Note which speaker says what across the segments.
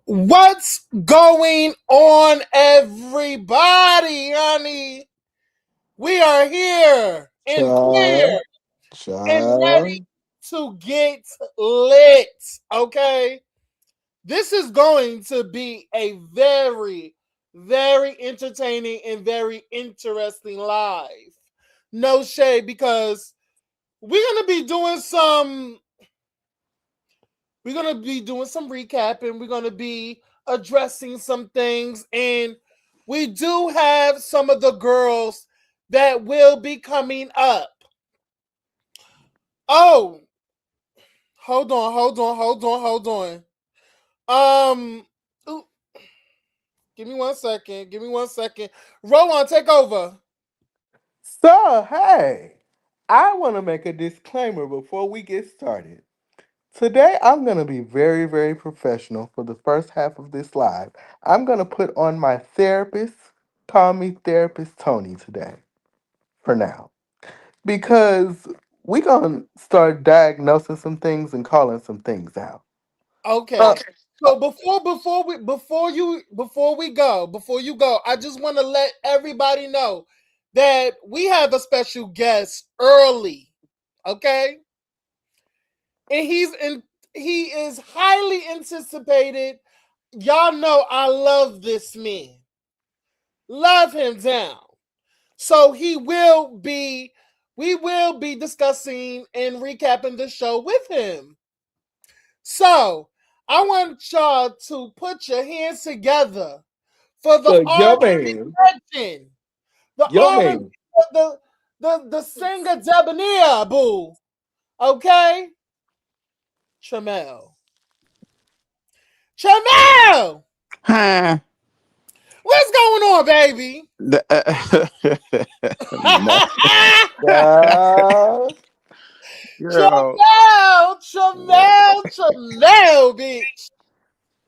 Speaker 1: What's going on, everybody, honey? We are here and clear
Speaker 2: Child,
Speaker 1: and ready
Speaker 2: child.
Speaker 1: to get lit, okay? This is going to be a very, very entertaining and very interesting live. No shade, because we're going to be doing some recapping. We're going to be addressing some things, and we do have some of the girls that will be coming up. Oh, hold on. Um, ooh, give me 1 second. Roland, take over.
Speaker 2: So, hey, I want to make a disclaimer before we get started. Today, I'm going to be very, very professional for the first half of this live. I'm going to put on my therapist, call me Therapist Tony today, for now. Because we're going to start diagnosing some things and calling some things out. Uh,
Speaker 1: Okay. So before you go, I just want to let everybody know that we have a special guest early. Okay? And he is highly anticipated. Y'all know I love this man. Love him down. So we will be discussing and recapping the show with him. So I want y'all to put your hands together for the
Speaker 2: so, your
Speaker 1: R&B
Speaker 2: man,
Speaker 1: legend, the
Speaker 2: your
Speaker 1: R&B,
Speaker 2: man,
Speaker 1: the singer debonair, boo. Okay, Tramel. Tramel,
Speaker 3: Huh.
Speaker 1: what's going on, baby?
Speaker 3: No.
Speaker 2: child.
Speaker 3: Girl.
Speaker 1: Tramel, bitch.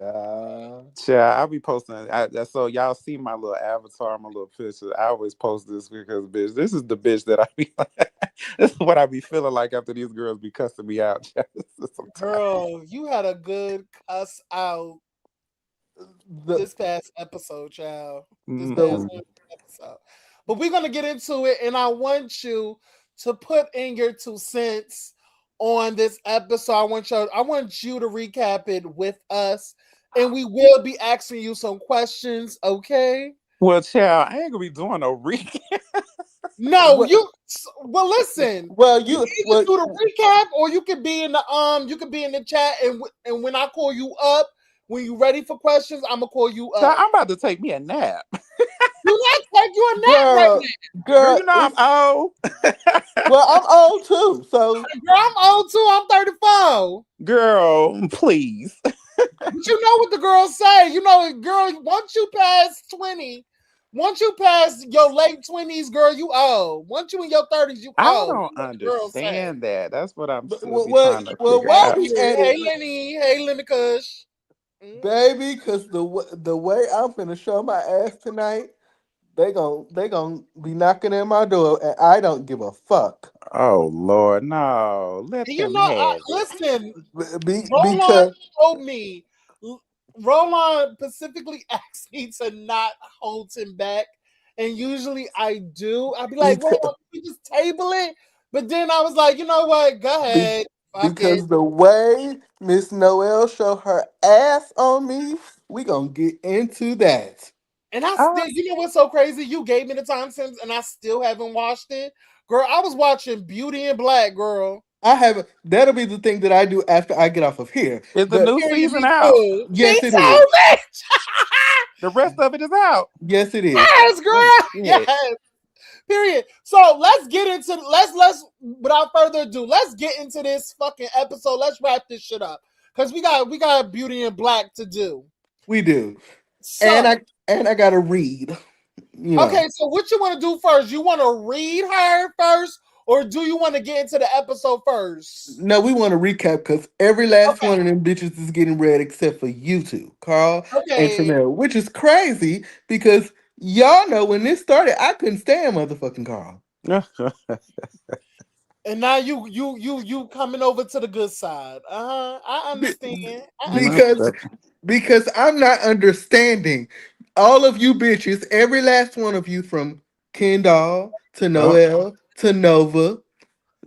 Speaker 2: Child.
Speaker 3: Yeah, I'll be posting. So y'all see my little avatar, my little picture. I always post this because, bitch, this is the bitch that I be. This is what I be feeling like after these girls be cussing me out. Sometimes.
Speaker 1: Girl, you had a good cuss out
Speaker 2: The,
Speaker 1: this past episode, child. This past
Speaker 2: the
Speaker 3: Mm-mm.
Speaker 1: episode. But we're gonna get into it, and I want you to put in your 2 cents on this episode. I want you to recap it with us and we will be asking you some questions, okay?
Speaker 3: Well, child, I ain't gonna be doing no recap.
Speaker 1: No,
Speaker 2: Well,
Speaker 1: well listen.
Speaker 2: well,
Speaker 1: You
Speaker 2: you
Speaker 1: can either
Speaker 2: well,
Speaker 1: do the recap or you could be in the chat and when I call you up, when you ready for questions, I'm gonna call you
Speaker 3: Child,
Speaker 1: up.
Speaker 3: I'm about to take me a nap.
Speaker 1: Do not take you a nap right
Speaker 2: girl,
Speaker 1: now.
Speaker 3: Girl,
Speaker 2: girl.
Speaker 3: you know I'm
Speaker 2: It's
Speaker 3: old.
Speaker 2: well, I'm old too, so
Speaker 1: Girl, I'm old too. I'm 34.
Speaker 3: Girl, please.
Speaker 1: But you know what the girls say. You know, girl, once you pass 20, once you pass your late 20s, girl, you old. Once you in your 30s, you
Speaker 3: I
Speaker 1: old.
Speaker 3: don't
Speaker 1: That's what the girls say.
Speaker 3: understand that. That's what I'm still
Speaker 2: well,
Speaker 3: be trying to
Speaker 2: well,
Speaker 3: figure
Speaker 2: wait
Speaker 1: Oh,
Speaker 3: out.
Speaker 2: a
Speaker 1: period.
Speaker 2: minute,
Speaker 1: Hey, Lenny. Hey, Lemmy Kush. Mm.
Speaker 2: baby, because the way I'm finna show my ass tonight, they gon' be knocking at my door, and I don't give a fuck.
Speaker 3: Oh Lord, no. Let
Speaker 1: And you
Speaker 3: them
Speaker 1: know,
Speaker 3: have it.
Speaker 1: listen, Roland
Speaker 2: Because
Speaker 1: told me, Roland specifically asked me to not hold him back. And usually I do. I'd be like, Roland,
Speaker 2: because
Speaker 1: can we just table it? But then I was like, you know what? Go
Speaker 2: be,
Speaker 1: ahead. Fuck it.
Speaker 2: because the way Miss Noel show her ass on me, we gonna get into that.
Speaker 1: And I
Speaker 3: Oh,
Speaker 1: still, you know what's so crazy? You gave me the time since, and I still haven't watched it. Girl, I was watching Beauty and Black, girl.
Speaker 2: I have that'll be the thing that I do after I get off of here.
Speaker 3: is the
Speaker 2: But
Speaker 3: new
Speaker 1: Period,
Speaker 3: season
Speaker 1: me
Speaker 3: out?
Speaker 1: too. Me
Speaker 2: yes, it is.
Speaker 1: too, bitch.
Speaker 3: The rest of it is out.
Speaker 2: Yes, it is.
Speaker 1: Yes,
Speaker 3: Oh
Speaker 1: girl.
Speaker 3: shit.
Speaker 1: Yes. Period. So let's get into let's without further ado, let's get into this fucking episode. Let's wrap this shit up. Cause we got Beauty and Black to do.
Speaker 2: We do. And
Speaker 1: So
Speaker 2: I gotta read. You know.
Speaker 1: okay, so what you want to do first? You want to read her first, or do you want to get into the episode first?
Speaker 2: No, we want to recap because every last
Speaker 1: Okay,
Speaker 2: one of them bitches is getting read except for you two, Carl and
Speaker 1: okay.
Speaker 2: Chanel, which is crazy because y'all know when this started, I couldn't stand motherfucking Carl.
Speaker 1: And now you coming over to the good side. Uh huh. I
Speaker 2: Be-
Speaker 1: understand. I
Speaker 3: Not
Speaker 1: understand.
Speaker 2: because
Speaker 3: that.
Speaker 2: because I'm not understanding all of you bitches, every last one of you from Kendall to
Speaker 3: Oh,
Speaker 2: Noel to Nova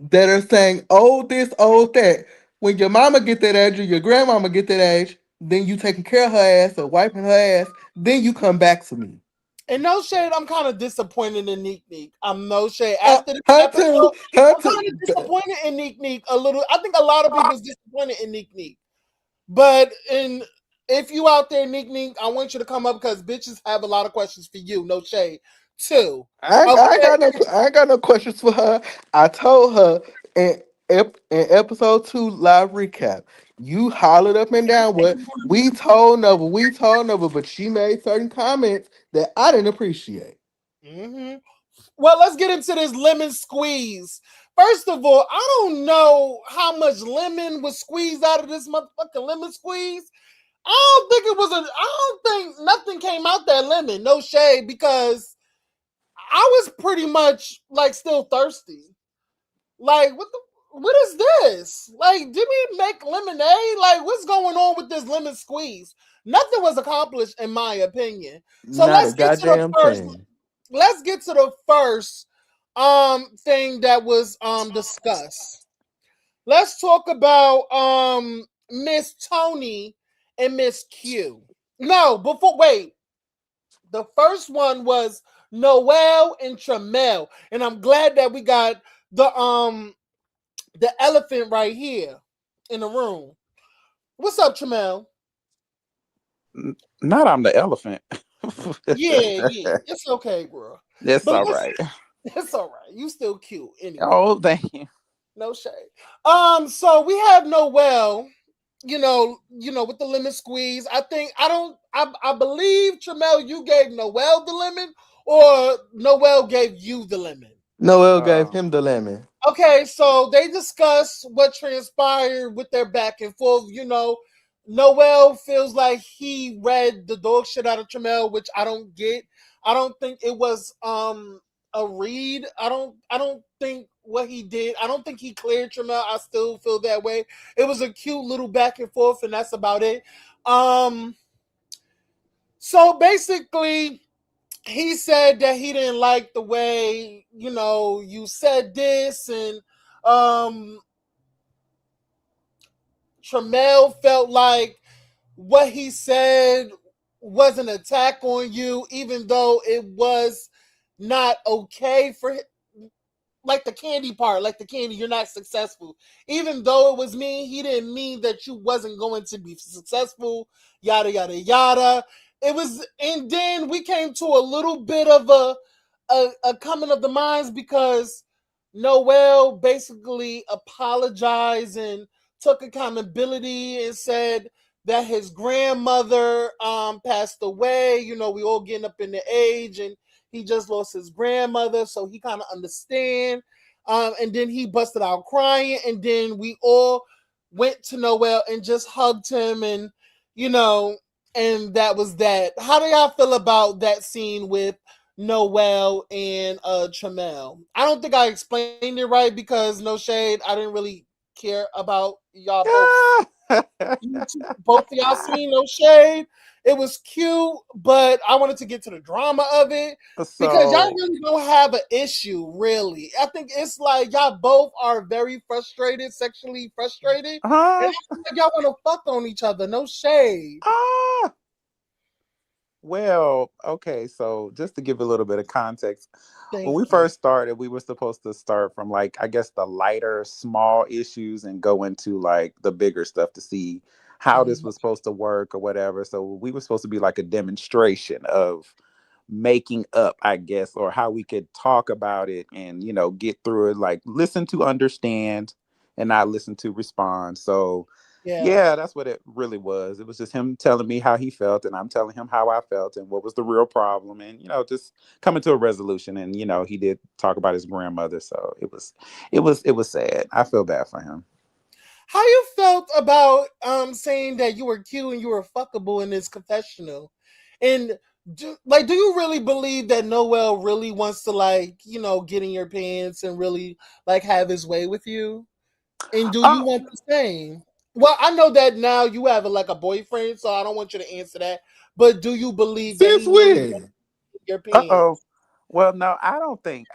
Speaker 2: that are saying, oh, this, oh, that. When your mama get that age or your grandmama get that age, then you taking care of her ass or wiping her ass, then you come back to me.
Speaker 1: And no shade, I'm kind of disappointed in Neek Neek. I'm no shade. After this
Speaker 2: Her
Speaker 1: episode,
Speaker 2: too, her
Speaker 1: I'm kind of
Speaker 2: too.
Speaker 1: disappointed in Neek Neek a little. I think a lot of people's disappointed in Neek Neek. But in if you out there, Neek Neek, I want you to come up because bitches have a lot of questions for you. No shade. Too.
Speaker 2: I ain't
Speaker 1: Okay.
Speaker 2: got no, I ain't got no questions for her. I told her in, in episode 2 live recap, you hollered up and down what we told Nova, but she made certain comments that I didn't appreciate.
Speaker 1: Mm-hmm. Well, let's get into this lemon squeeze. First of all, I don't know how much lemon was squeezed out of this motherfucking lemon squeeze. I don't think it was a. I don't think nothing came out that lemon. No shade, because I was pretty much like still thirsty. Like what is this? Like, did we make lemonade? Like, what's going on with this lemon squeeze? Nothing was accomplished, in my opinion. So
Speaker 2: Not a
Speaker 1: let's get to the
Speaker 2: goddamn
Speaker 1: first.
Speaker 2: thing.
Speaker 1: Let's get to the first thing that was discussed. Let's talk about Miss Tony and Miss Q. No, before wait. The first one was Noel and Tramel, and I'm glad that we got the elephant right here in the room. What's up, Tramel?
Speaker 3: not I'm the elephant.
Speaker 1: Yeah, yeah, it's okay, girl.
Speaker 3: That's
Speaker 1: But
Speaker 3: all
Speaker 1: listen,
Speaker 3: right.
Speaker 1: it's all right. You still cute anyway.
Speaker 3: Oh, thank you.
Speaker 1: No shade. So we have Noel. With the lemon squeeze. I think I don't. I believe Tramel, you gave Noel the lemon, or Noel gave you the lemon.
Speaker 2: Noel gave
Speaker 3: Um,
Speaker 2: him the lemon.
Speaker 1: Okay, so they discuss what transpired with their back and forth. Noel feels like he read the dog shit out of Tramel, which I don't get. I don't think it was a read. I don't think what he did. I don't think he cleared Tramel. I still feel that way. It was a cute little back and forth, and that's about it. Um, so basically, he said that he didn't like the way you said this, and um Tramel felt like what he said was an attack on you, even though it was not okay for like the candy part, like the candy, you're not successful. Even though it was me, he didn't mean that you wasn't going to be successful, yada yada yada. It was, and then we came to a little bit of a coming of the minds because Noel basically apologized and took accountability and said that his grandmother passed away. You know, we all getting up in the age and he just lost his grandmother, so he kind of understand. And then he busted out crying, and then we all went to Noel and just hugged him, and you know, and that was that. How do y'all feel about that scene with Noel and Tramel? I don't think I explained it right because no shade, I didn't really care about y'all both. Both of y'all seen no shade. It was cute, but I wanted to get to the drama of it because y'all
Speaker 3: So,
Speaker 1: really don't have an issue, really. I think it's like y'all both are very frustrated, sexually frustrated, and I
Speaker 3: huh?
Speaker 1: feel like y'all want to fuck on each other. No shade.
Speaker 3: Ah, well, okay. So, just to give a little bit of context, when we
Speaker 1: Thank you.
Speaker 3: first started, we were supposed to start from like, I guess, the lighter, small issues and go into like the bigger stuff to see how this
Speaker 1: Mhm.
Speaker 3: was supposed to work or whatever. So, we were supposed to be like a demonstration of making up, I guess, or how we could talk about it and, get through it, like listen to understand and not listen to respond. So,
Speaker 1: Yeah.
Speaker 3: yeah, that's what it really was. It was just him telling me how he felt, and I'm telling him how I felt and what was the real problem, and just coming to a resolution. And he did talk about his grandmother, so it was sad. I feel bad for him.
Speaker 1: How you felt about saying that you were cute and you were fuckable in this confessional, and do you really believe that Noel really wants to get in your pants and really like have his way with you? And do you
Speaker 3: Uh,
Speaker 1: want the same? Well, I know that now you have like a boyfriend, so I don't want you to answer that. But do you believe that
Speaker 2: Since
Speaker 1: he really wants
Speaker 2: when?
Speaker 1: your
Speaker 3: Uh-oh.
Speaker 1: pants?
Speaker 3: Well, no, I don't think,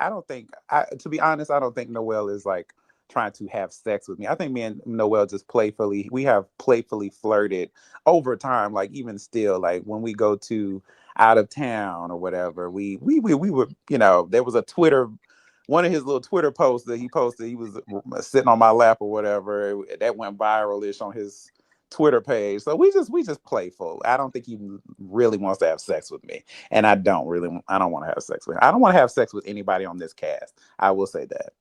Speaker 3: to be honest, I don't think Noel is like trying to have sex with me. I think me and Noel just we have playfully flirted over time, like even still, like when we go to out of town or whatever, we were, there was a one of his little Twitter posts that he posted, he was sitting on my lap or whatever, that went viral-ish on his Twitter page. So we just playful. I don't think he really wants to have sex with me, and I don't want to have sex with him. I don't want to have sex with anybody on this cast. I will say that.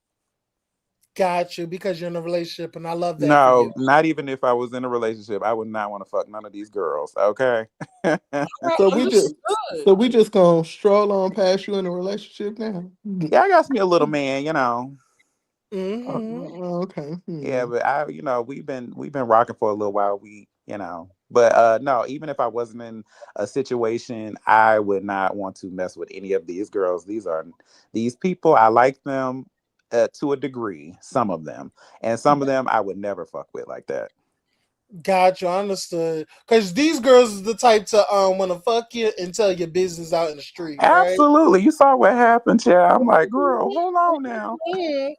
Speaker 1: Got you because you're in a relationship, and I love that for you.
Speaker 3: No, not even if I was in a relationship, I would not want to fuck none of these girls. Okay. Yeah,
Speaker 1: I
Speaker 2: So we just
Speaker 1: understood.
Speaker 2: so we just gonna stroll on past you in a relationship now?
Speaker 3: I got me a little man.
Speaker 1: Mm-hmm.
Speaker 2: Okay.
Speaker 3: Yeah, but we've been rocking for a little while. But no, even if I wasn't in a situation, I would not want to mess with any of these girls. These people. I like them to a degree, some of them, and some of them I would never fuck with like that.
Speaker 1: Got you. I understood. Because these girls is the type to want to fuck you and tell your business out in the street, right?
Speaker 3: Absolutely, you saw what happened, yeah. I'm like, girl, hold on now.
Speaker 1: Mhm.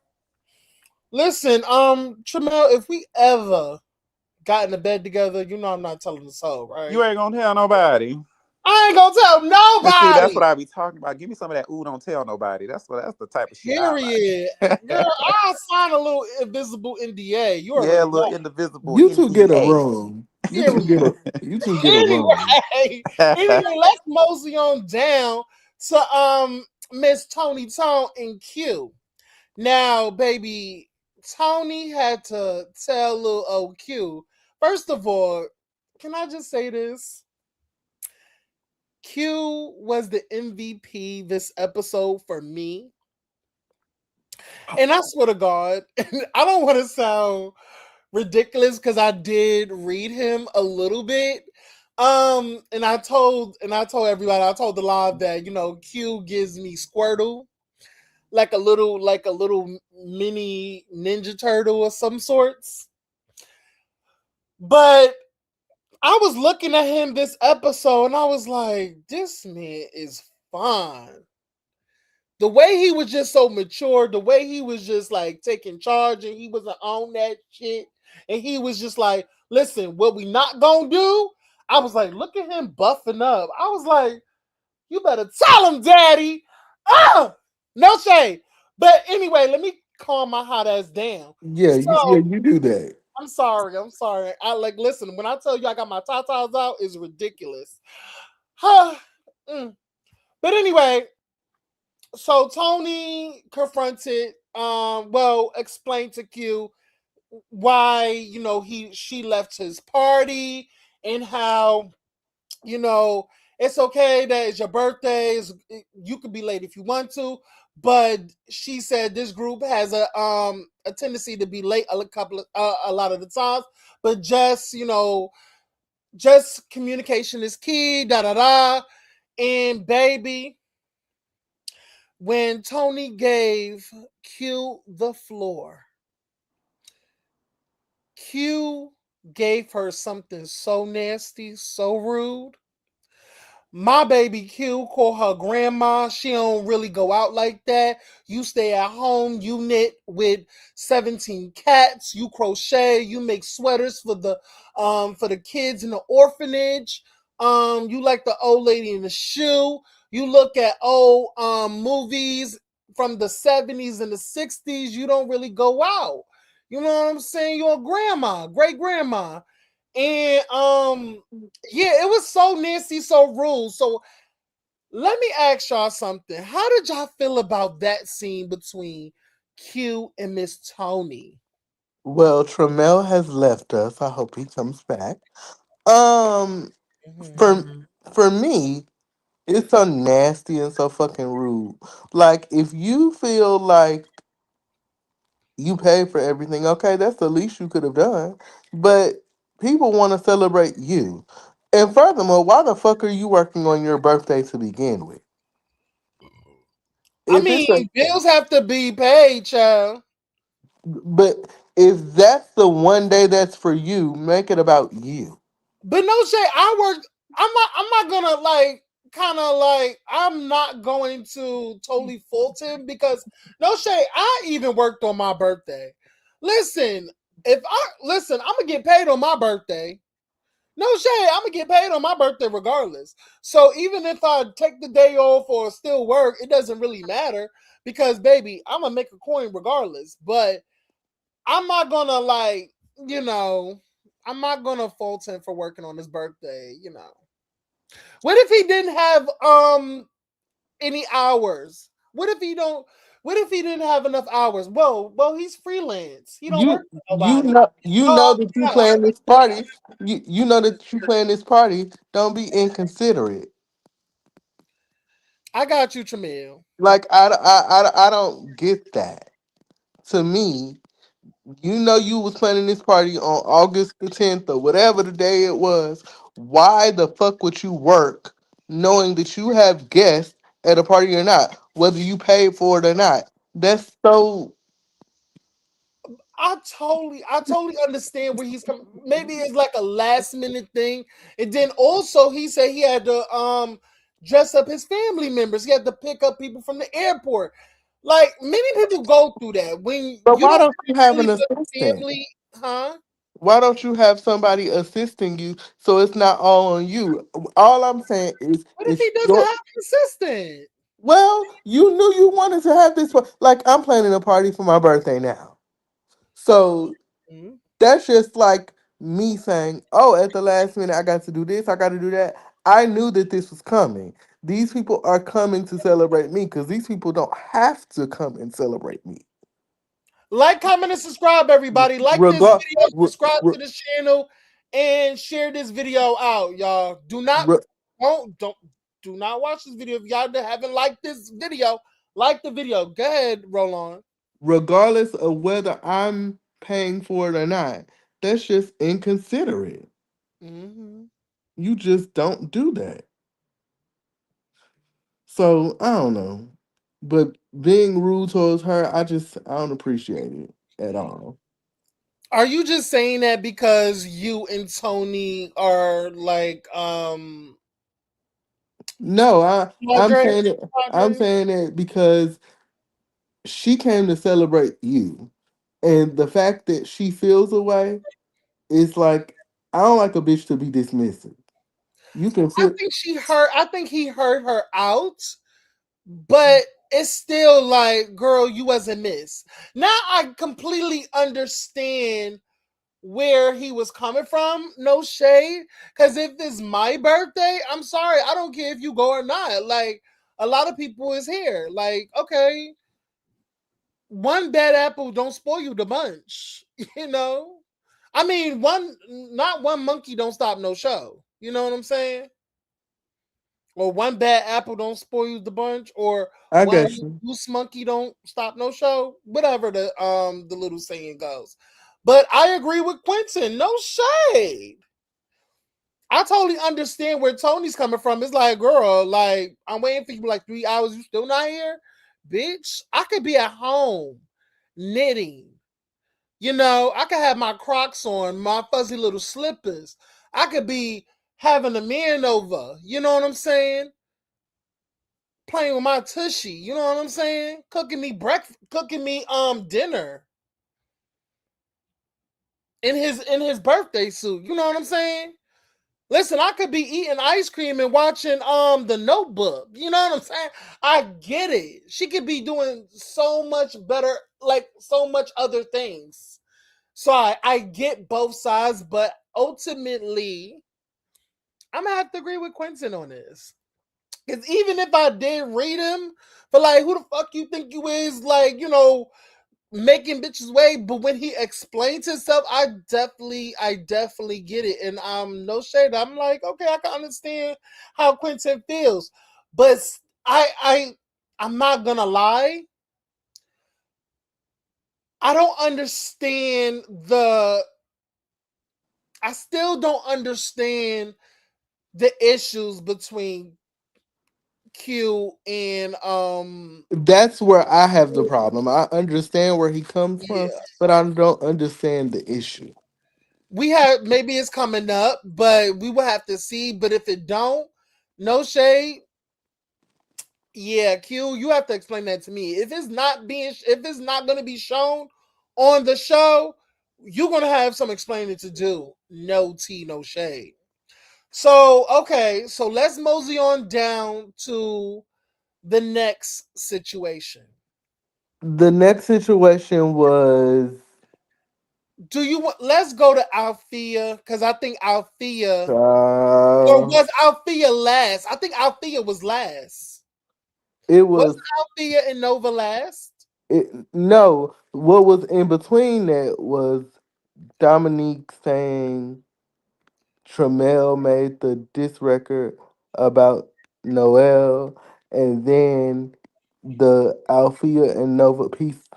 Speaker 1: Listen, Tramel, if we ever got in the bed together, you know I'm not telling the soul,
Speaker 3: You
Speaker 1: right?
Speaker 3: ain't gonna tell nobody.
Speaker 1: I ain't gonna tell
Speaker 3: And see, that's
Speaker 1: nobody.
Speaker 3: what I be talking about. Give me some of that. Ooh, don't tell nobody. That's the type of shit I
Speaker 1: Period. Girl,
Speaker 3: like.
Speaker 1: I'll sign a little invisible NDA. You
Speaker 3: Yeah, a
Speaker 1: already
Speaker 3: little
Speaker 1: know.
Speaker 3: indivisible
Speaker 2: You two get a
Speaker 3: NDA.
Speaker 2: room. You two
Speaker 1: Period.
Speaker 2: get a you two get a room.
Speaker 1: Anyway, anyway, let's mosey on down to Miss Tony Tone and Q. Now, baby, Tony had to tell little old Q. First of all, can I just say this? Q was the MVP this episode for me. And I swear to God, I don't want to sound ridiculous because I did read him a little bit. And I told everybody, I told the live that, Q gives me Squirtle, like a little mini Ninja Turtle of some sorts. But I was looking at him this episode and I was like, this man is fine. The way he was just so mature, the way he was just like taking charge and he wasn't on that shit. And he was just like, listen, what we not gonna do, I was like, look at him buffing up. I was like, you better tell him, daddy. Ah, no shade. But anyway, let me calm my hot ass down.
Speaker 2: Yeah, yeah,
Speaker 1: So
Speaker 2: you do that.
Speaker 1: I'm sorry. I'm sorry. I like listen. When I tell you I got my tatas out, it's ridiculous. Huh. Mm. But anyway, so Tony confronted, well, explained to Q why she left his party and how you know it's okay that it's your birthday. You could be late if you want to, but she said this group has a tendency to be late a lot of the times, but just communication is key. Da da da. And baby, when Tony gave Q the floor, Q gave her something so nasty, so rude. My baby Q call her grandma. She don't really go out like that. You stay at home. You knit with 17 cats. You crochet. You make sweaters for the kids in the orphanage. You like the old lady in the shoe. You look at old movies from the 70s and the 60s. You don't really go out. You know what I'm saying? You're a grandma, great grandma. And yeah, it was so nasty, so rude. So let me ask y'all something. How did y'all feel about that scene between Q and Miss Tony?
Speaker 2: Well, Tramel has left us. I hope he comes back. Um, for
Speaker 1: Mhm.
Speaker 2: for me, it's so nasty and so fucking rude. Like, if you feel like you pay for everything, okay, that's the least you could have done. But people want to celebrate you. And furthermore, why the fuck are you working on your birthday to begin with?
Speaker 1: I
Speaker 2: If
Speaker 1: mean,
Speaker 2: it's a
Speaker 1: bills have to be paid, child.
Speaker 2: but if that's the one day that's for you, make it about you.
Speaker 1: But no shade, I worked. I'm not gonna like kind of like I'm not going to totally fault him because no shade, I even worked on my birthday. Listen, if I listen, I'm gonna get paid on my birthday. No shade, I'm gonna get paid on my birthday regardless. So even if I take the day off or still work, it doesn't really matter because baby, I'm gonna make a coin regardless. But I'm not gonna like, you know, I'm not gonna fault him for working on his birthday, What if he didn't have any hours? What if he didn't have enough hours? Well, he's freelance. He don't work
Speaker 2: You
Speaker 1: for nobody.
Speaker 2: you
Speaker 1: Oh,
Speaker 2: know that you
Speaker 1: yeah,
Speaker 2: plan this party. You know that you plan this party. Don't be inconsiderate.
Speaker 1: I got you, Tramil.
Speaker 2: Like I don't get that. To me, you know you was planning this party on August the 10th or whatever the day it was. Why the fuck would you work knowing that you have guests at a party or not, whether you paid for it or not? That's so.
Speaker 1: I totally understand where he's coming. Maybe it's like a last minute thing, and then also he said he had to dress up his family members. He had to pick up people from the airport. Like many people go through that when
Speaker 2: But
Speaker 1: you
Speaker 2: why
Speaker 1: don't
Speaker 2: don't you have
Speaker 1: really
Speaker 2: an
Speaker 1: with
Speaker 2: assistant?
Speaker 1: family, huh?
Speaker 2: Why don't you have somebody assisting you so it's not all on you? All I'm saying is
Speaker 1: What if
Speaker 2: it's
Speaker 1: he doesn't
Speaker 2: your.
Speaker 1: have an assistant?
Speaker 2: Well, you knew you wanted to have this. Like, I'm planning a party for my birthday now. So
Speaker 1: Mhm.
Speaker 2: that's just like me saying, oh, at the last minute, I got to do this, I got to do that. I knew that this was coming. These people are coming to celebrate me because these people don't have to come and celebrate me.
Speaker 1: Like, comment, and subscribe, everybody. Like this
Speaker 2: Regard,
Speaker 1: video,
Speaker 2: re,
Speaker 1: subscribe
Speaker 2: re,
Speaker 1: to this channel, and share this video out, y'all. Don't do not watch this video if y'all haven't liked this video. Like the video. Go ahead, roll on.
Speaker 2: regardless of whether I'm paying for it or not, that's just inconsiderate.
Speaker 1: Hmm.
Speaker 2: You just don't do that. So I don't know. But being rude towards her, I don't appreciate it at all.
Speaker 1: Are you just saying that because you and Tony are like
Speaker 2: No, I'm
Speaker 1: Padre?
Speaker 2: saying it I'm
Speaker 1: Padres?
Speaker 2: saying it because she came to celebrate you. And the fact that she feels away is like I don't like a bitch to be dismissive. You can
Speaker 1: I
Speaker 2: feel
Speaker 1: think I think he heard her out, but it's still like, girl, you wasn't miss. Now I completely understand where he was coming from. No shade. Because if it's my birthday, I'm sorry. I don't care if you go or not. Like, a lot of people is here. Like, okay, one bad apple don't spoil you the bunch. You know? I mean, not one monkey don't stop no show. You know what I'm saying? Or one bad apple don't spoil you the bunch, or
Speaker 2: I
Speaker 1: one
Speaker 2: got you.
Speaker 1: loose monkey don't stop no show. Whatever the little saying goes. But I agree with Quentin. No shade. I totally understand where Tony's coming from. It's like, girl, like I'm waiting for you like 3 hours. You still not here, bitch. I could be at home knitting. You know, I could have my Crocs on, my fuzzy little slippers. I could be having a man over. You know what I'm saying? Playing with my tushy. You know what I'm saying? Cooking me breakfast, cooking me dinner in his birthday suit. You know what I'm saying? Listen, I could be eating ice cream and watching The Notebook. You know what I'm saying? I get it. She could be doing so much better, like so much other things. So I get both sides, but ultimately, I'm gonna have to agree with Quentin on this. Because even if I did read him for like, who the fuck you think you is, like, making bitches wait, but when he explains himself, I definitely get it. And no shade. I'm like, okay, I can understand how Quentin feels. But I'm not gonna lie. I don't understand the I still don't understand the issues between Q and
Speaker 2: That's where I have the problem. I understand where he comes from,
Speaker 1: yeah.
Speaker 2: but I don't understand the issue.
Speaker 1: We have maybe it's coming up, but we will have to see. But if it don't, no shade. Yeah, Q, you have to explain that to me. If it's not going to be shown on the show, you're going to have some explaining to do. No tea, no shade. So okay, so let's mosey on down to the next situation.
Speaker 2: The next situation was
Speaker 1: Do you want? Let's go to Althea because I think Althea, or
Speaker 2: uh
Speaker 1: was Althea last? I think Althea was last.
Speaker 2: it
Speaker 1: Was
Speaker 2: was
Speaker 1: Althea and Nova last?
Speaker 2: no, what was in between that was Dominique saying Tremel made the diss record about Noel, and then the Althea and Nova piece.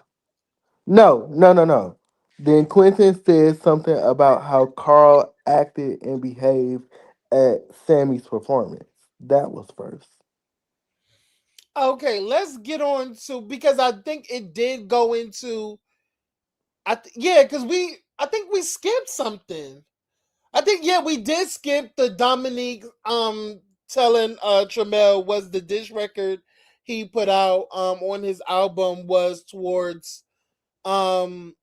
Speaker 2: No, no, no, no. Then Quentin said something about how Carl acted and behaved at Sammy's performance. That was first.
Speaker 1: Okay, let's get on to, because I think it did go into yeah, because I think we skipped something. I think yeah, we did skip the Dominique telling Tremel was the dish record he put out on his album was towards um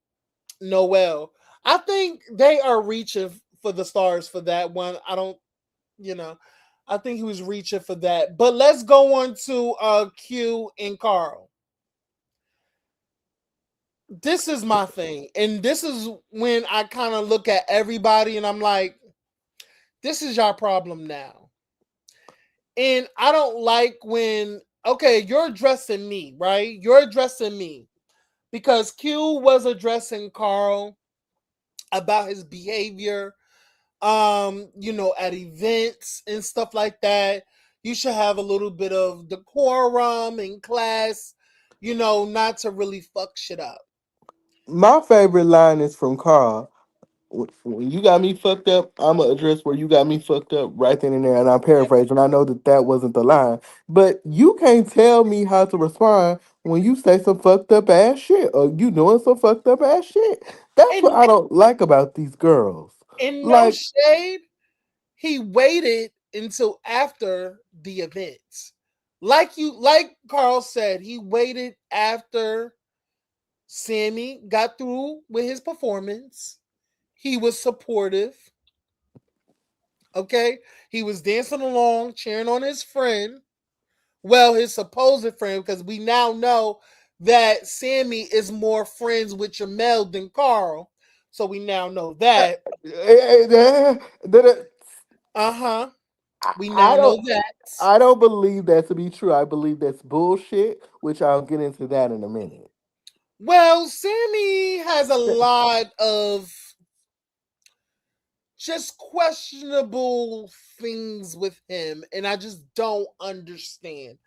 Speaker 1: Noel. I think they are reaching for the stars for that one. I don't, you know, I think he was reaching for that. But let's go on to Q and Carl. This is my thing. And this is when I kind of look at everybody and I'm like, this is your problem now. And I don't like when, okay, you're addressing me, right? You're addressing me because Q was addressing Carl about his behavior, at events and stuff like that. You should have a little bit of decorum in class, not to really fuck shit up.
Speaker 2: My favorite line is from Carl. When you got me fucked up, I'm gonna address where you got me fucked up right then and there. And I'm paraphrasing. I know that that wasn't the line, but you can't tell me how to respond when you say some fucked up ass shit or you doing some fucked up ass shit. That's what
Speaker 1: And
Speaker 2: I don't like about these girls.
Speaker 1: in no
Speaker 2: Like
Speaker 1: shade, he waited until after the event. Like Carl said, he waited after Sammy got through with his performance. He was supportive. Okay, he was dancing along, cheering on his friend. Well, his supposed friend, because we now know that Sammy is more friends with Jamel than Carl. So we now know that.
Speaker 2: I
Speaker 1: Uh huh. We now
Speaker 2: I
Speaker 1: know
Speaker 2: don't.
Speaker 1: that.
Speaker 2: I don't believe that to be true. I believe that's bullshit, which I'll get into that in a minute.
Speaker 1: Well, Sammy has a lot of just questionable things with him, and I just don't understand.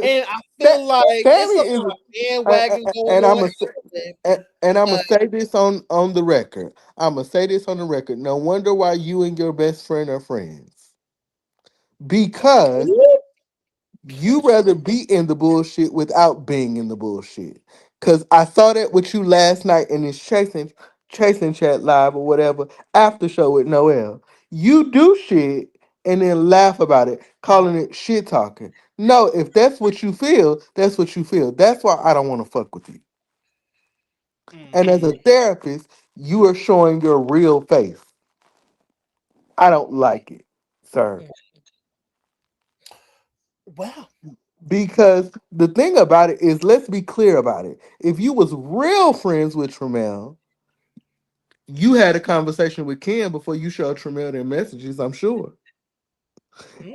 Speaker 1: And I feel like it's
Speaker 2: Sammy
Speaker 1: a
Speaker 2: is,
Speaker 1: lot of bandwagon going
Speaker 2: and
Speaker 1: on
Speaker 2: I'm
Speaker 1: and
Speaker 2: a,
Speaker 1: all that.
Speaker 2: and I'm gonna
Speaker 1: But
Speaker 2: say this on the record. I'm gonna say this on the record. No wonder why you and your best friend are friends, because you rather be in the bullshit without being in the bullshit. Cause I saw that with you last night in this chasing chat live or whatever after show with Noel. You do shit and then laugh about it, calling it shit talking. No, if that's what you feel, that's what you feel. That's why I don't want to fuck with you. And as a
Speaker 1: mhm,
Speaker 2: therapist, you are showing your real face. I don't like it, sir.
Speaker 1: mhm. Well,
Speaker 2: Because the thing about it is, let's be clear about it. If you was real friends with Tremel, you had a conversation with Ken before you showed Tremel their messages, I'm sure.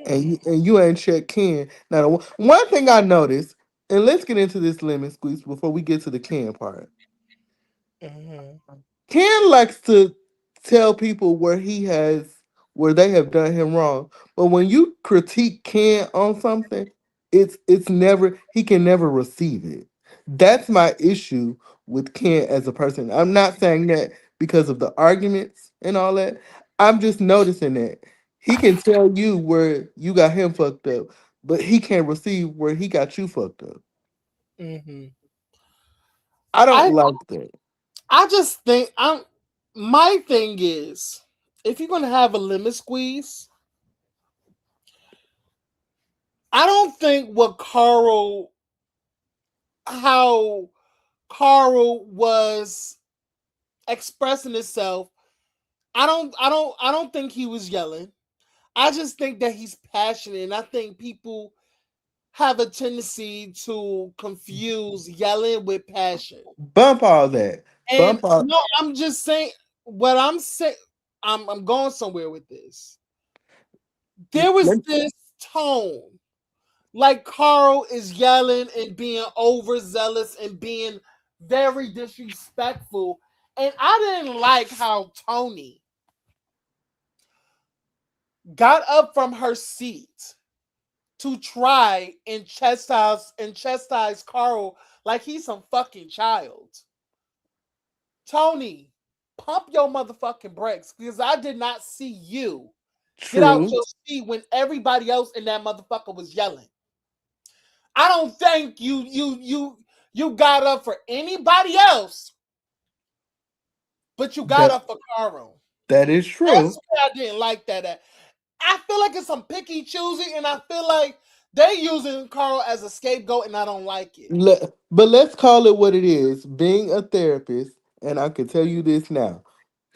Speaker 2: And
Speaker 1: mm,
Speaker 2: you ain't checked Ken. Now, one thing I noticed, and let's get into this lemon squeeze before we get to the Ken part.
Speaker 1: mhm,
Speaker 2: Ken likes to tell people where they have done him wrong. But when you critique Ken on something, it's never he can never receive it. That's my issue with Ken as a person. I'm not saying that because of the arguments and all that. I'm just noticing that he can tell you where you got him fucked up, but he can't receive where he got you fucked up.
Speaker 1: mhm.
Speaker 2: I don't
Speaker 1: I
Speaker 2: like that.
Speaker 1: I just think I'm. My thing is, if you're gonna have a lemon squeeze, I don't think how Carl was expressing himself. I don't think he was yelling. I just think that he's passionate, and I think people have a tendency to confuse yelling with passion.
Speaker 2: Bump all that.
Speaker 1: And
Speaker 2: Bump all.
Speaker 1: no, I'm just saying what I'm saying. I'm going somewhere with this. There was
Speaker 2: Let,
Speaker 1: this tone, like Carl is yelling and being overzealous and being very disrespectful, and I didn't like how Tony got up from her seat to try and chastise Carl like he's some fucking child. Tony, pump your motherfucking brakes because I did not see you get out
Speaker 2: true.
Speaker 1: your seat when everybody else in that motherfucker was yelling. I don't think you got up for anybody else, but you got
Speaker 2: That
Speaker 1: up for Carl.
Speaker 2: that is
Speaker 1: That's
Speaker 2: true.
Speaker 1: where I didn't like that at. I feel like it's some picky choosing, and I feel like they using Carl as a scapegoat, and I don't like it.
Speaker 2: But let's call it what it is. Being a therapist, and I can tell you this now.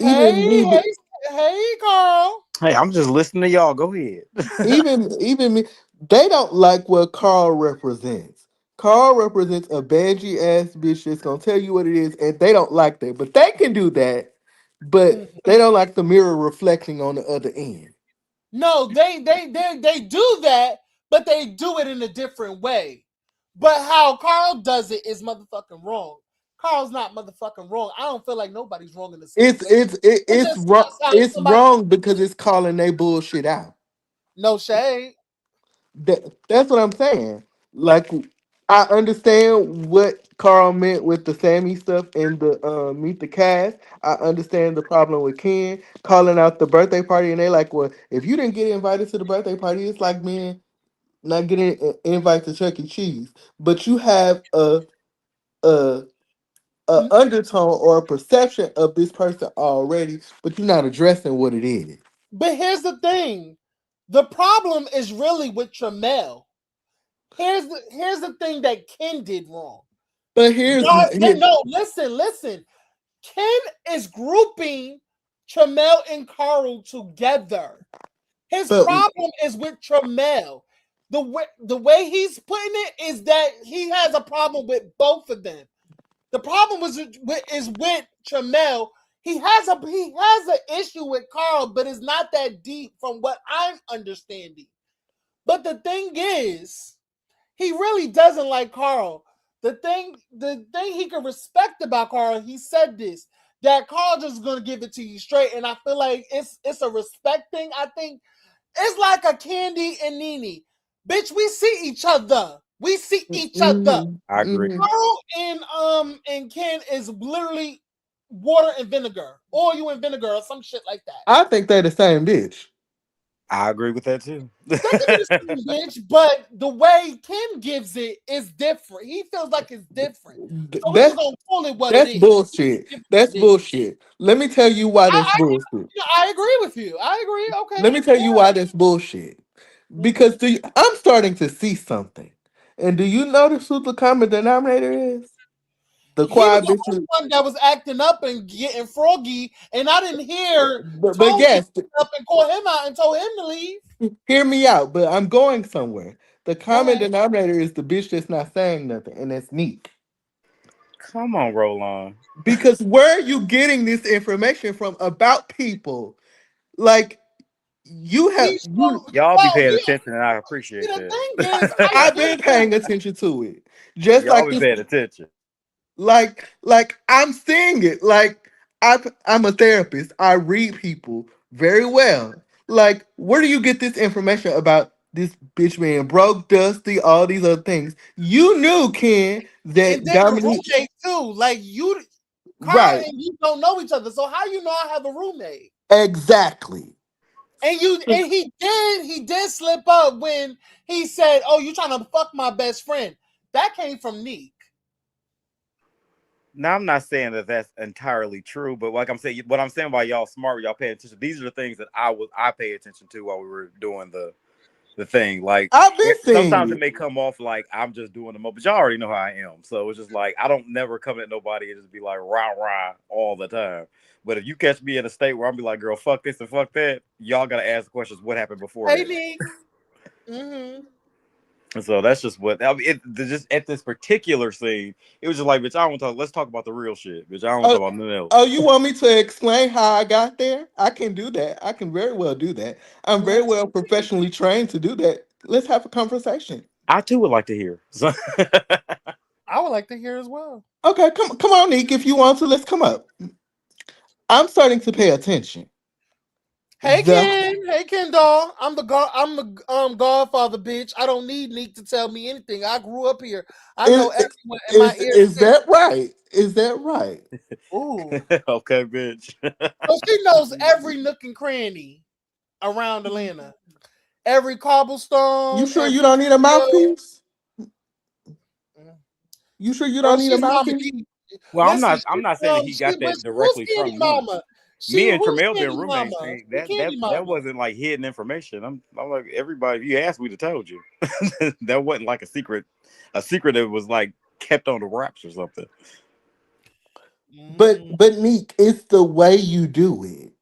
Speaker 2: Even
Speaker 1: Hey,
Speaker 2: me,
Speaker 1: hey, hey, Carl.
Speaker 3: Hey, I'm just listening to y'all. Go ahead.
Speaker 2: even me, they don't like what Carl represents. Carl represents a bangy ass bitch that's gonna tell you what it is, and they don't like that. But they can do that, but
Speaker 1: Mhm.
Speaker 2: they don't like the mirror reflecting on the other end.
Speaker 1: No, they do that, but they do it in a different way. But how Carl does it is motherfucking wrong. Carl's not motherfucking wrong. I don't feel like nobody's wrong in the situation. It's
Speaker 2: It's
Speaker 1: just
Speaker 2: wrong.
Speaker 1: how
Speaker 2: It's
Speaker 1: somebody.
Speaker 2: wrong because it's calling they bullshit out.
Speaker 1: No shade.
Speaker 2: That's what I'm saying. Like, I understand what Carl meant with the Sammy stuff and the meet the cast. I understand the problem with Ken calling out the birthday party, and they like, well, if you didn't get invited to the birthday party, it's like man not getting an invite to Chuck E. Cheese. But you have a a undertone or a perception of this person already, but you're not addressing what it is.
Speaker 1: But here's the thing. The problem is really with Tramel. Here's the thing that Ken did wrong.
Speaker 2: But here's
Speaker 1: No,
Speaker 2: here,
Speaker 1: no, listen. Ken is grouping Tramel and Carl together. His
Speaker 2: But
Speaker 1: problem is with Tramel. The way he's putting it is that he has a problem with both of them. The problem is with Tramel. He has an issue with Carl, but it's not that deep from what I'm understanding. But the thing is, he really doesn't like Carl. The thing he can respect about Carl, he said this, that Carl just gonna give it to you straight, and I feel like it's a respect thing. I think it's like a Candy and Nene. Bitch, we see each other. We see each other.
Speaker 2: mhm,
Speaker 3: I agree.
Speaker 2: mhm.
Speaker 1: Carl and Ken is literally water and vinegar, oil and vinegar, or some shit like that.
Speaker 2: I think they're the same bitch.
Speaker 3: I agree with that too.
Speaker 1: They could be the same bitch, but the way Ken gives it is different. He feels like it's different. So we just
Speaker 2: That's
Speaker 1: gonna call it what it
Speaker 2: that's
Speaker 1: is.
Speaker 2: bullshit.
Speaker 1: Give it what
Speaker 2: That's
Speaker 1: it is.
Speaker 2: bullshit. Let me tell you why
Speaker 1: I,
Speaker 2: that's
Speaker 1: I,
Speaker 2: bullshit.
Speaker 1: I agree with you. I agree. Okay.
Speaker 2: Let me tell you why that's bullshit.
Speaker 1: Mm-hmm.
Speaker 2: Because I'm starting to see something. And do you notice who the common denominator is? The
Speaker 1: He was
Speaker 2: quiet
Speaker 1: the
Speaker 2: bitch.
Speaker 1: only one that was acting up and getting froggy, and I didn't hear
Speaker 2: But
Speaker 1: Tony
Speaker 2: yes,
Speaker 1: up and call him out and told him to leave.
Speaker 2: hear me out. But I'm going somewhere. The
Speaker 1: Go
Speaker 2: common
Speaker 1: ahead.
Speaker 2: denominator is the bitch that's not saying nothing, and that's neat.
Speaker 3: Come on, roll on.
Speaker 2: Because where are you getting this information from about people? Like you have
Speaker 1: He's
Speaker 2: you.
Speaker 3: Y'all be
Speaker 1: well.
Speaker 3: paying
Speaker 1: We
Speaker 3: attention, and I
Speaker 1: see,
Speaker 3: appreciate
Speaker 1: the
Speaker 3: that.
Speaker 1: thing is, I
Speaker 2: I've
Speaker 1: get
Speaker 2: been
Speaker 1: that.
Speaker 2: paying attention to it, just
Speaker 3: Y'all
Speaker 2: like
Speaker 3: be
Speaker 2: this.
Speaker 3: paying attention.
Speaker 2: Like I'm seeing it. Like I'm a therapist. I read people very well. Like, where do you get this information about this bitch being broke, dusty, all these other things? You knew, Ken,
Speaker 1: And
Speaker 2: that
Speaker 1: then the
Speaker 2: Dominique.
Speaker 1: roommate too. Like you, Carl
Speaker 2: Right,
Speaker 1: and you don't know each other. So how you know I have a roommate?
Speaker 2: exactly.
Speaker 1: And he did slip up when he said, "Oh, you trying to fuck my best friend?" That came from Neek.
Speaker 3: Now I'm not saying that that's entirely true, but like I'm saying, what I'm saying why y'all smart, y'all pay attention. These are the things that I pay attention to while we were doing the thing. Like
Speaker 2: I've been seeing
Speaker 3: sometimes it
Speaker 2: it.
Speaker 3: may come off like I'm just doing the most, but y'all already know how I am. So it's just like I don't never come at nobody and just be like rah rah all the time. But if you catch me in a state where I'm be like, girl, fuck this and fuck that, y'all gotta ask the questions what happened before
Speaker 1: Hey,
Speaker 3: that.
Speaker 1: Neek. Mm-hmm.
Speaker 3: And so that's just what I mean, just at this particular scene, it was just like, bitch, I don't want to talk. Let's talk about the real shit, bitch. I don't want to
Speaker 2: Oh,
Speaker 3: talk about nothing else.
Speaker 2: oh, you want me to explain how I got there? I can do that. I can very well do that. I'm very
Speaker 1: Let's
Speaker 2: well
Speaker 1: see.
Speaker 2: professionally trained to do that. Let's have a conversation.
Speaker 3: I too would like to hear. So,
Speaker 1: I would like to hear as well.
Speaker 2: Okay, come on, Nick. If you want to, let's come up. I'm starting to pay attention.
Speaker 1: Hey
Speaker 2: The
Speaker 1: Ken, hey Ken doll. I'm the Godfather, bitch. I don't need Neek to tell me anything. I grew up here. I know
Speaker 2: is
Speaker 1: everyone, and my ears
Speaker 2: is
Speaker 1: itch.
Speaker 2: that right? Is that right?
Speaker 1: Ooh,
Speaker 3: okay, bitch.
Speaker 1: so she knows every nook and cranny around Atlanta. Every
Speaker 2: You
Speaker 1: cobblestone,
Speaker 2: sure
Speaker 1: every
Speaker 2: you don't need a
Speaker 1: field.
Speaker 2: mouthpiece?
Speaker 1: Mm.
Speaker 2: You sure you
Speaker 1: Bro,
Speaker 2: don't need a
Speaker 1: she's Mama
Speaker 2: mouthpiece?
Speaker 1: E.
Speaker 3: Well, I'm
Speaker 1: Listen,
Speaker 3: not. I'm not saying that he got that
Speaker 1: who's
Speaker 3: directly
Speaker 1: Candy
Speaker 3: from Neek.
Speaker 1: Mama?
Speaker 3: Me and
Speaker 1: Who's
Speaker 3: Tremel being
Speaker 1: Candy
Speaker 3: roommates.
Speaker 1: Mama?
Speaker 3: Ain't
Speaker 1: Who
Speaker 3: that
Speaker 1: Candy
Speaker 3: that
Speaker 1: Mama?
Speaker 3: wasn't like hidden information. I'm like everybody. If you asked, we'd have told you. That wasn't like a secret that was like kept on the wraps or something.
Speaker 1: Mm.
Speaker 2: But Nick, it's the way you do it.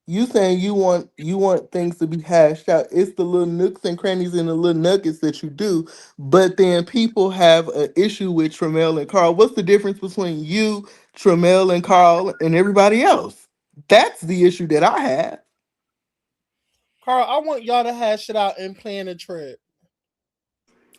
Speaker 2: You saying you want things to be hashed out. It's the little nooks and crannies and the little nuggets that you do. But then people have an issue with Tremel and Carl. What's the difference between you, Tremel and Carl, and everybody else? That's the issue that I have.
Speaker 1: Carl, I want y'all to hash it out and plan a trip.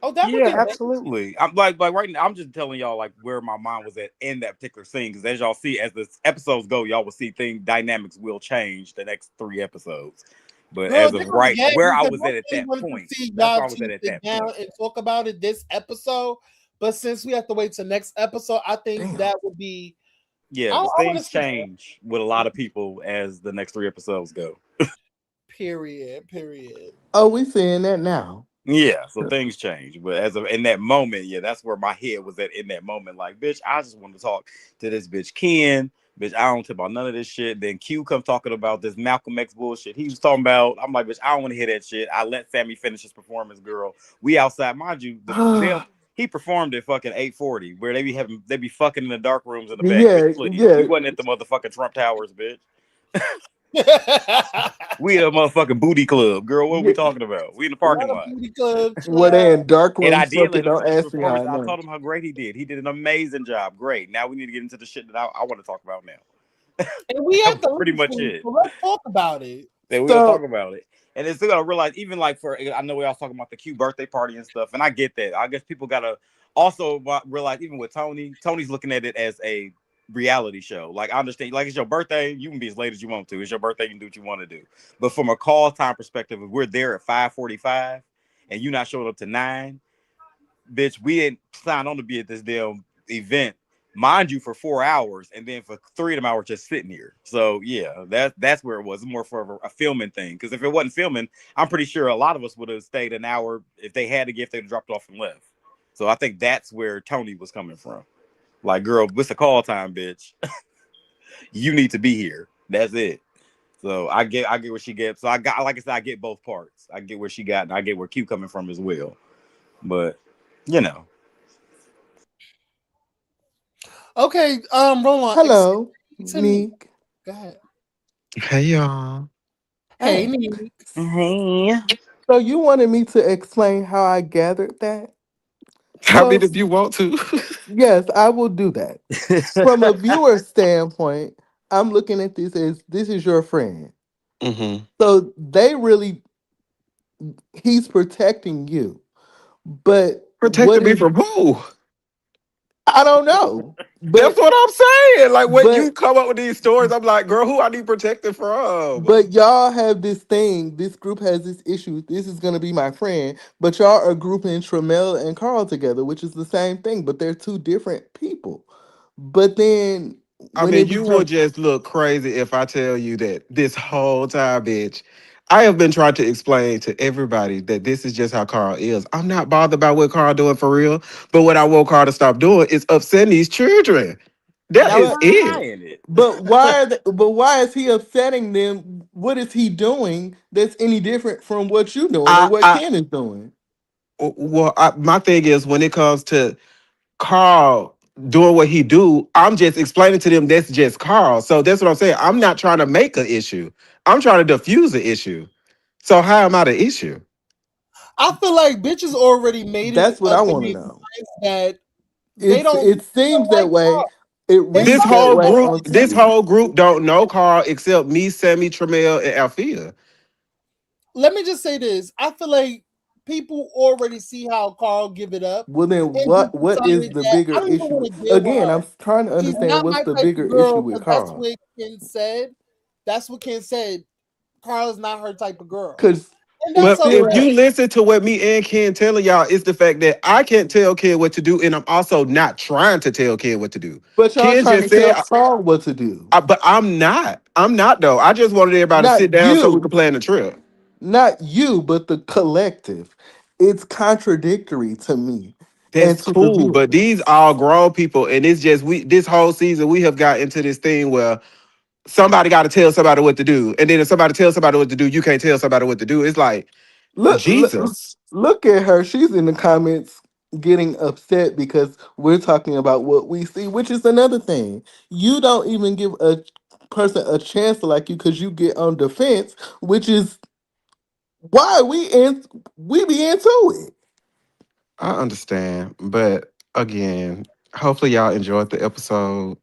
Speaker 1: Oh, that would
Speaker 3: Yeah,
Speaker 1: be amazing.
Speaker 3: absolutely. I'm like right now. I'm just telling y'all like where my mind was at in that particular scene because as y'all see, as the episodes go, y'all will see thing dynamics will change the next 3 episodes. But
Speaker 1: Girl,
Speaker 3: as
Speaker 1: they're
Speaker 3: of
Speaker 1: gonna
Speaker 3: right,
Speaker 1: get
Speaker 3: where I
Speaker 1: because
Speaker 3: was
Speaker 1: I
Speaker 3: at
Speaker 1: really
Speaker 3: that
Speaker 1: wanted to
Speaker 3: point,
Speaker 1: see
Speaker 3: that's
Speaker 1: y'all
Speaker 3: where I was
Speaker 1: two
Speaker 3: at
Speaker 1: sit
Speaker 3: that
Speaker 1: down
Speaker 3: point.
Speaker 1: and talk about it this episode. But since we have to wait till next episode, I think
Speaker 2: Damn.
Speaker 1: that would be.
Speaker 3: Yeah,
Speaker 1: I
Speaker 3: because
Speaker 1: want to
Speaker 3: things
Speaker 1: see
Speaker 3: change with a lot of people as the next 3 episodes go.
Speaker 1: period. Period.
Speaker 2: Oh, we seeing that now.
Speaker 3: Yeah, so things change, but as of in that moment, yeah, that's where my head was at in that moment. Like, bitch, I just want to talk to this bitch Ken. Bitch, I don't care about none of this shit. Then Q comes talking about this Malcolm X bullshit. He was talking about. I'm like, bitch, I don't want to hear that shit. I let Sammy finish his performance, girl. We outside, mind you. He performed at fucking 8:40, where they be fucking in the dark rooms in the back. Bitch,
Speaker 2: Yeah,
Speaker 3: please,
Speaker 2: yeah.
Speaker 3: we wasn't at the motherfucking Trump Towers, bitch. We in a motherfucking booty club, girl. What are we
Speaker 2: Yeah,
Speaker 3: talking about? We in the
Speaker 1: Not
Speaker 3: parking
Speaker 1: a
Speaker 3: lot.
Speaker 1: booty club,
Speaker 2: where they in
Speaker 1: child.
Speaker 2: dark
Speaker 3: And I
Speaker 2: rooms
Speaker 3: did
Speaker 2: fucking.
Speaker 3: let him
Speaker 2: Don't
Speaker 3: finish his
Speaker 2: ask me how
Speaker 3: performance.
Speaker 2: I
Speaker 3: I
Speaker 2: know.
Speaker 3: told him how great he did. He did an amazing job. Great. Now we need to get into the shit that I want to talk about now.
Speaker 1: And we
Speaker 3: That
Speaker 1: have
Speaker 3: was
Speaker 1: to
Speaker 3: pretty much
Speaker 1: listen,
Speaker 3: it.
Speaker 1: so let's talk about it.
Speaker 3: Then we'll talk
Speaker 2: So
Speaker 3: about it. And then still gotta realize, even like for I know we all talking about the cute birthday party and stuff, and I get that. I guess people gotta also realize, even with Tony's looking at it as a reality show. Like I understand, like it's your birthday, you can be as late as you want to. It's your birthday, you can do what you want to do. But from a call time perspective, if we're there at 5:45 and you not showing up to 9, bitch, we didn't sign on to be at this damn event, mind you, for 4 hours, and then for 3 of them hours just sitting here. So yeah, that's where it was more for a filming thing. Because if it wasn't filming, I'm pretty sure a lot of us would have stayed an hour if they had to get, if they'd dropped off and left. So I think that's where Tony was coming from. Like, girl, what's the call time, bitch? You need to be here. That's it. So I get what she gets. So I got, like I said, I get both parts. I get where she got, and I get where Q coming from as well. But you know,
Speaker 1: Okay, Roland,
Speaker 2: hello,
Speaker 1: to me.
Speaker 2: Neek.
Speaker 1: Go ahead.
Speaker 3: hey y'all.
Speaker 1: Hey,
Speaker 2: Hey.
Speaker 1: Nick.
Speaker 3: Hey.
Speaker 2: So you wanted me to explain how I gathered that?
Speaker 3: I mean,
Speaker 2: Well,
Speaker 3: if you want to.
Speaker 2: yes, I will do that. From a viewer standpoint, I'm looking at this as this is your friend.
Speaker 3: Hmm.
Speaker 2: So they really, he's protecting you. But what
Speaker 3: Protecting me
Speaker 2: is,
Speaker 3: from who?
Speaker 2: I don't know.
Speaker 3: That's what I'm saying. Like when
Speaker 2: But
Speaker 3: you come up with these stories, I'm like, girl, who I need protected from?
Speaker 2: but y'all have this thing. This group has this issue. This is gonna be my friend. But y'all are grouping Tramel and Carl together, which is the same thing. But they're two different people. But then
Speaker 3: I
Speaker 2: when
Speaker 3: mean,
Speaker 2: it
Speaker 3: you will
Speaker 2: becomes,
Speaker 3: just look crazy if I tell you that this whole time, bitch, I have been trying to explain to everybody that this is just how Carl is. I'm not bothered by what Carl doing for real, but what I want Carl to stop doing is upsetting these children. That
Speaker 1: That was
Speaker 3: is
Speaker 2: but
Speaker 1: not
Speaker 3: it.
Speaker 1: buying it.
Speaker 2: but why is he upsetting them? What is he doing that's any different from what you doing or
Speaker 3: I,
Speaker 2: what
Speaker 3: I,
Speaker 2: Ken is doing?
Speaker 3: my thing is when it comes to Carl doing what he do, I'm just explaining to them that's just Carl. So that's what I'm saying. I'm not trying to make an issue. I'm trying to diffuse the issue. So how am I the issue?
Speaker 1: I feel like bitches already made it
Speaker 2: That's what I
Speaker 1: up in
Speaker 2: want to
Speaker 1: their
Speaker 2: know.
Speaker 1: minds that
Speaker 2: It
Speaker 1: they
Speaker 2: seems
Speaker 1: don't
Speaker 2: that
Speaker 1: like
Speaker 2: way.
Speaker 1: Carl.
Speaker 2: It
Speaker 1: And
Speaker 3: This
Speaker 2: reads
Speaker 1: some
Speaker 2: that
Speaker 3: whole
Speaker 1: people
Speaker 2: way
Speaker 3: group,
Speaker 2: on
Speaker 3: this
Speaker 2: TV.
Speaker 3: whole group don't know Carl except me, Sammy, Tremel, and Althea.
Speaker 1: let me just say this. I feel like people already see how Carl give it up
Speaker 2: Well, then
Speaker 1: and just
Speaker 2: what is
Speaker 1: decided
Speaker 2: the
Speaker 1: that
Speaker 2: bigger
Speaker 1: I don't even
Speaker 2: issue?
Speaker 1: want to deal with
Speaker 2: Again,
Speaker 1: her.
Speaker 2: I'm trying to
Speaker 1: She's
Speaker 2: understand
Speaker 1: not
Speaker 2: what's
Speaker 1: my
Speaker 2: the
Speaker 1: type of
Speaker 2: bigger issue
Speaker 1: girl
Speaker 2: with
Speaker 1: because that's
Speaker 2: Carl.
Speaker 1: what Ken said. That's what Ken said. Carl is not her type of girl.
Speaker 2: Because
Speaker 1: And
Speaker 2: it
Speaker 1: that's
Speaker 3: But if
Speaker 2: feels,
Speaker 1: okay.
Speaker 3: you listen to what me and Ken telling y'all, it's the fact that I can't tell Ken what to do, and I'm also not trying to tell Ken what to do.
Speaker 2: but y'all
Speaker 3: Ken
Speaker 2: trying
Speaker 3: just
Speaker 2: to
Speaker 3: said,
Speaker 2: tell Carl what to do.
Speaker 3: but I'm not. I'm not though. I just wanted everybody to
Speaker 2: Not
Speaker 3: sit down so we could
Speaker 2: you,
Speaker 3: plan the trip.
Speaker 2: not you, but the collective. It's contradictory to me and
Speaker 3: That's
Speaker 2: to the
Speaker 3: cool, but
Speaker 2: viewers.
Speaker 3: these all grown people, and it's just we. This whole season, we have got into this thing where somebody got to tell somebody what to do, and then if somebody tells somebody what to do, you can't tell somebody what to do. It's like
Speaker 2: Look,
Speaker 3: Jesus.
Speaker 2: look at her. She's in the comments getting upset because we're talking about what we see, which is another thing. You don't even give a person a chance to like you because you get on defense, which is why we be into it.
Speaker 3: I understand, but again, hopefully y'all enjoyed the episode.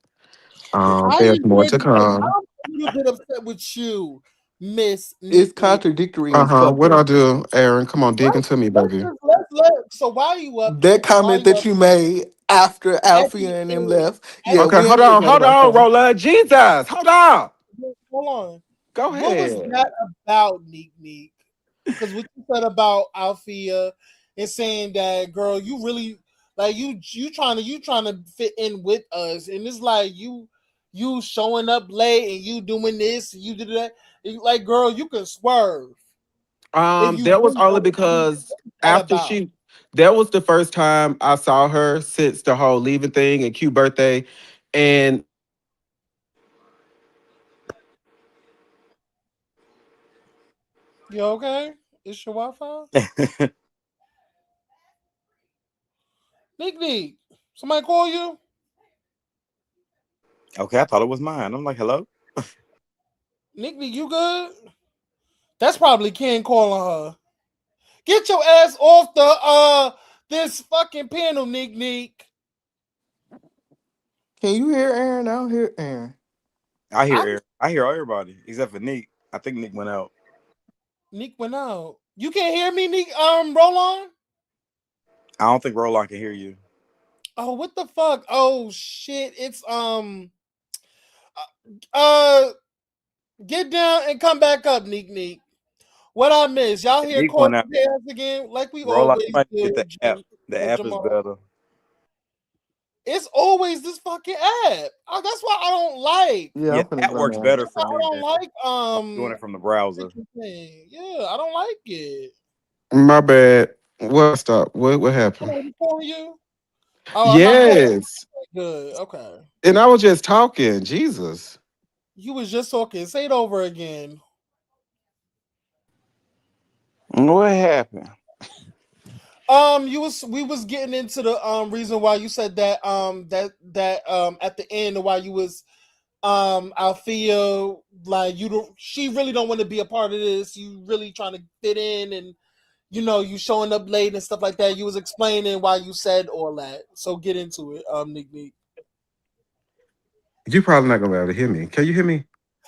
Speaker 1: I
Speaker 3: There's more
Speaker 1: enjoyed
Speaker 3: to
Speaker 1: it, but
Speaker 3: come.
Speaker 1: I'm a little bit upset with you, Miss
Speaker 2: It's
Speaker 1: Neek Neek.
Speaker 2: contradictory in
Speaker 3: What
Speaker 2: subway.
Speaker 3: I do, Aaron? Come on, dig into me,
Speaker 1: Let's
Speaker 3: baby.
Speaker 1: just let's let. So why are you up?
Speaker 2: That
Speaker 1: Why are
Speaker 2: comment
Speaker 1: you
Speaker 2: that
Speaker 1: up
Speaker 2: you made after
Speaker 1: at the
Speaker 2: Alfie and them
Speaker 1: end?
Speaker 2: left,
Speaker 1: At
Speaker 2: yeah,
Speaker 3: Okay,
Speaker 2: we ain't getting mad
Speaker 3: hold
Speaker 2: about
Speaker 3: on,
Speaker 2: that.
Speaker 3: Rolla. Jesus, hold on.
Speaker 1: hold on.
Speaker 3: Go
Speaker 1: What was
Speaker 3: ahead.
Speaker 1: that about, Neek Neek? Because what you said about Althea and saying that, girl, you really like you trying to fit in with us, and it's like you showing up late and you doing this, and you did that. Like, girl, you can swerve if you
Speaker 3: That was
Speaker 1: really
Speaker 3: only
Speaker 1: want to.
Speaker 3: because
Speaker 1: What was that
Speaker 3: after
Speaker 1: about?
Speaker 3: she, that was the first time I saw her since the whole leaving thing and Q birthday, and
Speaker 1: You okay? It's your Wi-Fi? Nick Nick. Somebody call you?
Speaker 3: okay, I thought it was mine. I'm like, hello.
Speaker 1: Nick, you good? That's probably Ken calling her. Get your ass off the this fucking panel, Nick.
Speaker 2: Can you hear Aaron? I don't hear Aaron.
Speaker 3: I hear
Speaker 1: I
Speaker 3: Eric. I hear everybody except for Nick. I think Nick went out.
Speaker 1: Nick went out. You can't hear me, Nick. Roll on.
Speaker 3: I don't think Roland can hear you.
Speaker 1: Oh, what the fuck? Oh shit! It's uh get down and come back up, Nick. What I miss? Y'all
Speaker 3: Yeah,
Speaker 1: hear
Speaker 3: Nick went
Speaker 1: Corbin
Speaker 3: out.
Speaker 1: Harris again, like we
Speaker 3: Roland,
Speaker 1: always
Speaker 3: might get
Speaker 1: do,
Speaker 3: the app. The app is
Speaker 1: Jamal.
Speaker 3: better.
Speaker 1: It's always this fucking app. That's why I don't like.
Speaker 2: Yeah,
Speaker 3: Yeah,
Speaker 2: I'm finna
Speaker 3: that
Speaker 2: go
Speaker 3: works
Speaker 2: now.
Speaker 3: better for
Speaker 1: I
Speaker 3: me
Speaker 1: don't
Speaker 3: than
Speaker 1: like
Speaker 3: doing it from the browser.
Speaker 1: freaking thing. Yeah, I don't like it.
Speaker 4: My bad. What stop? What happened?
Speaker 1: Somebody calling you? Oh, I'm not. Oh,
Speaker 4: Yes.
Speaker 1: good. Okay.
Speaker 4: And I was just talking. Jesus.
Speaker 1: You was just talking. Say it over again.
Speaker 3: What happened?
Speaker 1: You was we was getting into the reason why you said that at the end why you was Althea, like you don't, she really don't want to be a part of this. You really trying to fit in, and you showing up late and stuff like that. You was explaining why you said all that. So get into it, Nick.
Speaker 4: You probably not gonna be able to hear me. Can you hear me?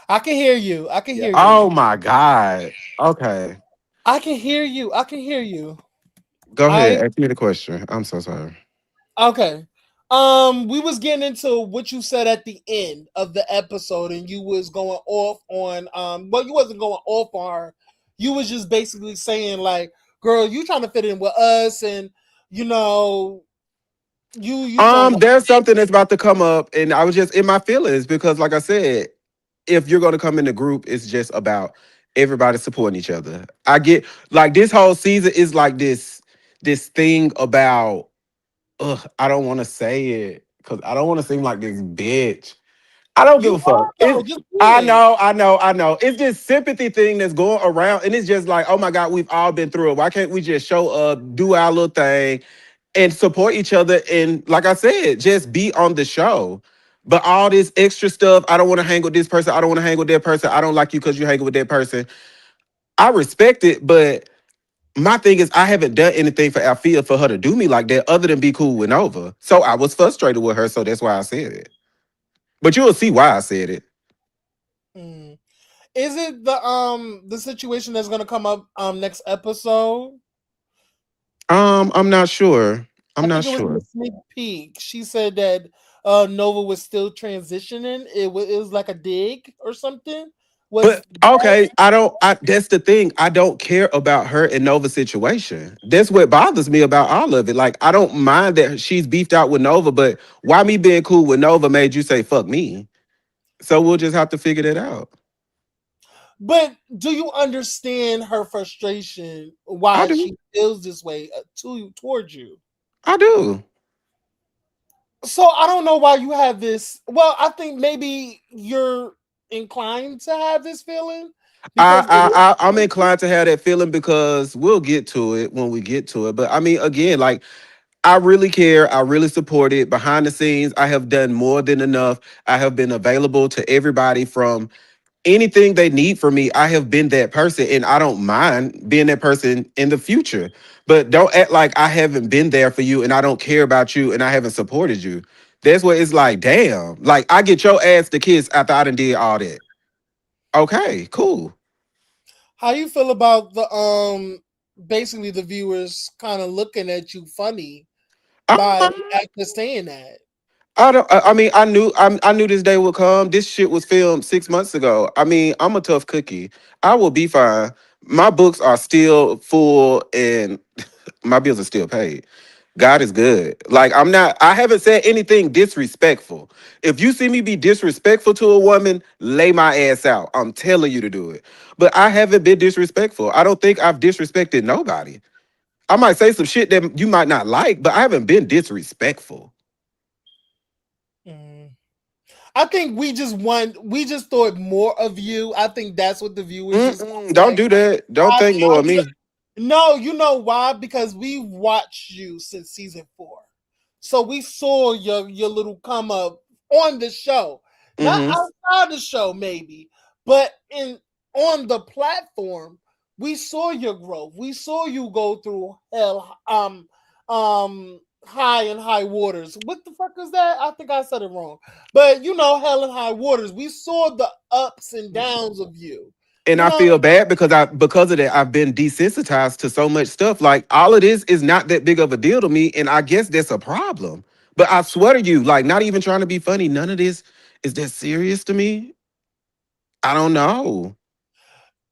Speaker 1: I can hear you. I can
Speaker 3: Yeah,
Speaker 1: hear
Speaker 3: I
Speaker 1: you.
Speaker 4: Oh my God. Okay.
Speaker 1: I can hear you. I can hear you.
Speaker 4: Go
Speaker 1: I
Speaker 4: ahead. Ask me the question. I'm so sorry.
Speaker 1: Okay. We was getting into what you said at the end of the episode, and you was going off on well, you wasn't going off on her. You was just basically saying like, "Girl, you trying to fit in with us," and you know, you showing up.
Speaker 4: There's something that's about to come up, and I was just in my feelings because, like I said, if you're gonna come in the group, it's just about everybody supporting each other. I get like this whole season is like this thing about I don't want to say it because I don't want to seem like this bitch. I don't give
Speaker 1: You
Speaker 4: a fuck.
Speaker 1: are though, just do
Speaker 4: I
Speaker 1: it.
Speaker 4: know, I know, I know. It's this sympathy thing that's going around, and it's just like, oh my God, we've all been through it. Why can't we just show up, do our little thing, and support each other? And like I said, just be on the show. But all this extra stuff, I don't want to hang with this person. I don't want to hang with that person. I don't like you because you hang with that person. I respect it, but my thing is, I haven't done anything for Alfia for her to do me like that, other than be cool with Nova. So I was frustrated with her, so that's why I said it. But you'll see why I said it.
Speaker 1: Mm. Is it the situation that's gonna come up next episode?
Speaker 4: I'm not sure.
Speaker 1: I
Speaker 4: I'm
Speaker 1: think
Speaker 4: not
Speaker 1: it was in the
Speaker 4: sure.
Speaker 1: sneak peek. She said that Nova was still transitioning. It was like a dig or something. Was
Speaker 4: But okay, I don't. That's the thing. I don't care about her and Nova's situation. That's what bothers me about all of it. Like, I don't mind that she's beefed out with Nova, but why me being cool with Nova made you say fuck me? So we'll just have to figure that out.
Speaker 1: but do you understand her frustration?
Speaker 4: I
Speaker 1: Why
Speaker 4: do.
Speaker 1: she feels this way towards you?
Speaker 4: I do.
Speaker 1: So I don't know why you have this. Well, I think maybe you're inclined to have this feeling because
Speaker 4: I'm inclined to have that feeling because we'll get to it when we get to it. But I mean, again, like I really care. I really support it. Behind the scenes, I have done more than enough. I have been available to everybody from anything they need from me. I have been that person, and I don't mind being that person in the future. But don't act like I haven't been there for you and I don't care about you and I haven't supported you. That's what it's like, damn. Like I get your ass to kiss after I done did all that. Okay, cool.
Speaker 1: how you feel about the basically the viewers kind of looking at you funny by
Speaker 4: Um,
Speaker 1: after saying that.
Speaker 4: I don't. I mean, I knew this day would come. This shit was filmed 6 months ago. I mean, I'm a tough cookie. I will be fine. My books are still full, and my bills are still paid. God is good. Like I'm not. I haven't said anything disrespectful. If you see me be disrespectful to a woman, lay my ass out. I'm telling you to do it. But I haven't been disrespectful. I don't think I've disrespected nobody. I might say some shit that you might not like, but I haven't been disrespectful.
Speaker 1: Mm. I think we just thought more of you. I think that's what the viewers is
Speaker 4: Mm-mm, don't
Speaker 1: like.
Speaker 4: do that. Don't
Speaker 1: I,
Speaker 4: think
Speaker 1: I
Speaker 4: more of me.
Speaker 1: No, you know why? Because we watched you since season 4, so we saw your little come up on the show, not
Speaker 4: Hmm.
Speaker 1: outside the show, maybe, But in on the platform, we saw your growth. We saw you go through hell, high and high waters. What the fuck is that? I think I said it wrong. But you know, hell and high waters. We saw the ups and downs of you.
Speaker 4: And
Speaker 1: You
Speaker 4: I
Speaker 1: know,
Speaker 4: feel bad because because of that I've been desensitized to so much stuff. Like all of this is not that big of a deal to me, and I guess that's a problem. But I swear to you, like not even trying to be funny, none of this is that serious to me. I don't know.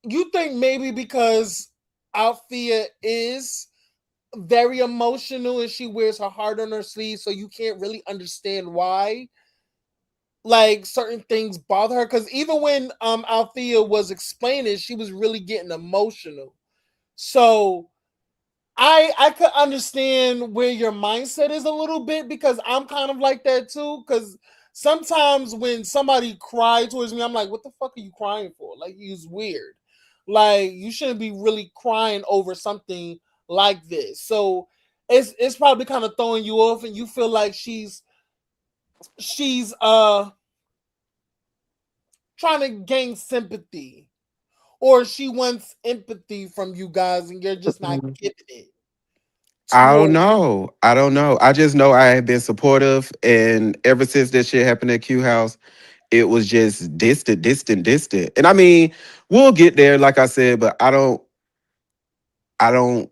Speaker 1: you think maybe because Althea is very emotional and she wears her heart on her sleeve, so you can't really understand why like certain things bother her. Because even when Althea was explaining, she was really getting emotional. So I could understand where your mindset is a little bit because I'm kind of like that too. Because sometimes when somebody cries towards me, I'm like, "What the fuck are you crying for?" Like, he's weird. Like, you shouldn't be really crying over something like this. So it's probably kind of throwing you off, and you feel like she's trying to gain sympathy, or she wants empathy from you guys, and you're just not giving it
Speaker 4: I don't
Speaker 1: toward.
Speaker 4: know. I don't know. I just know I have been supportive, and ever since that shit happened at Q House, it was just distant, distant, distant. And I mean, we'll get there, like I said, but I don't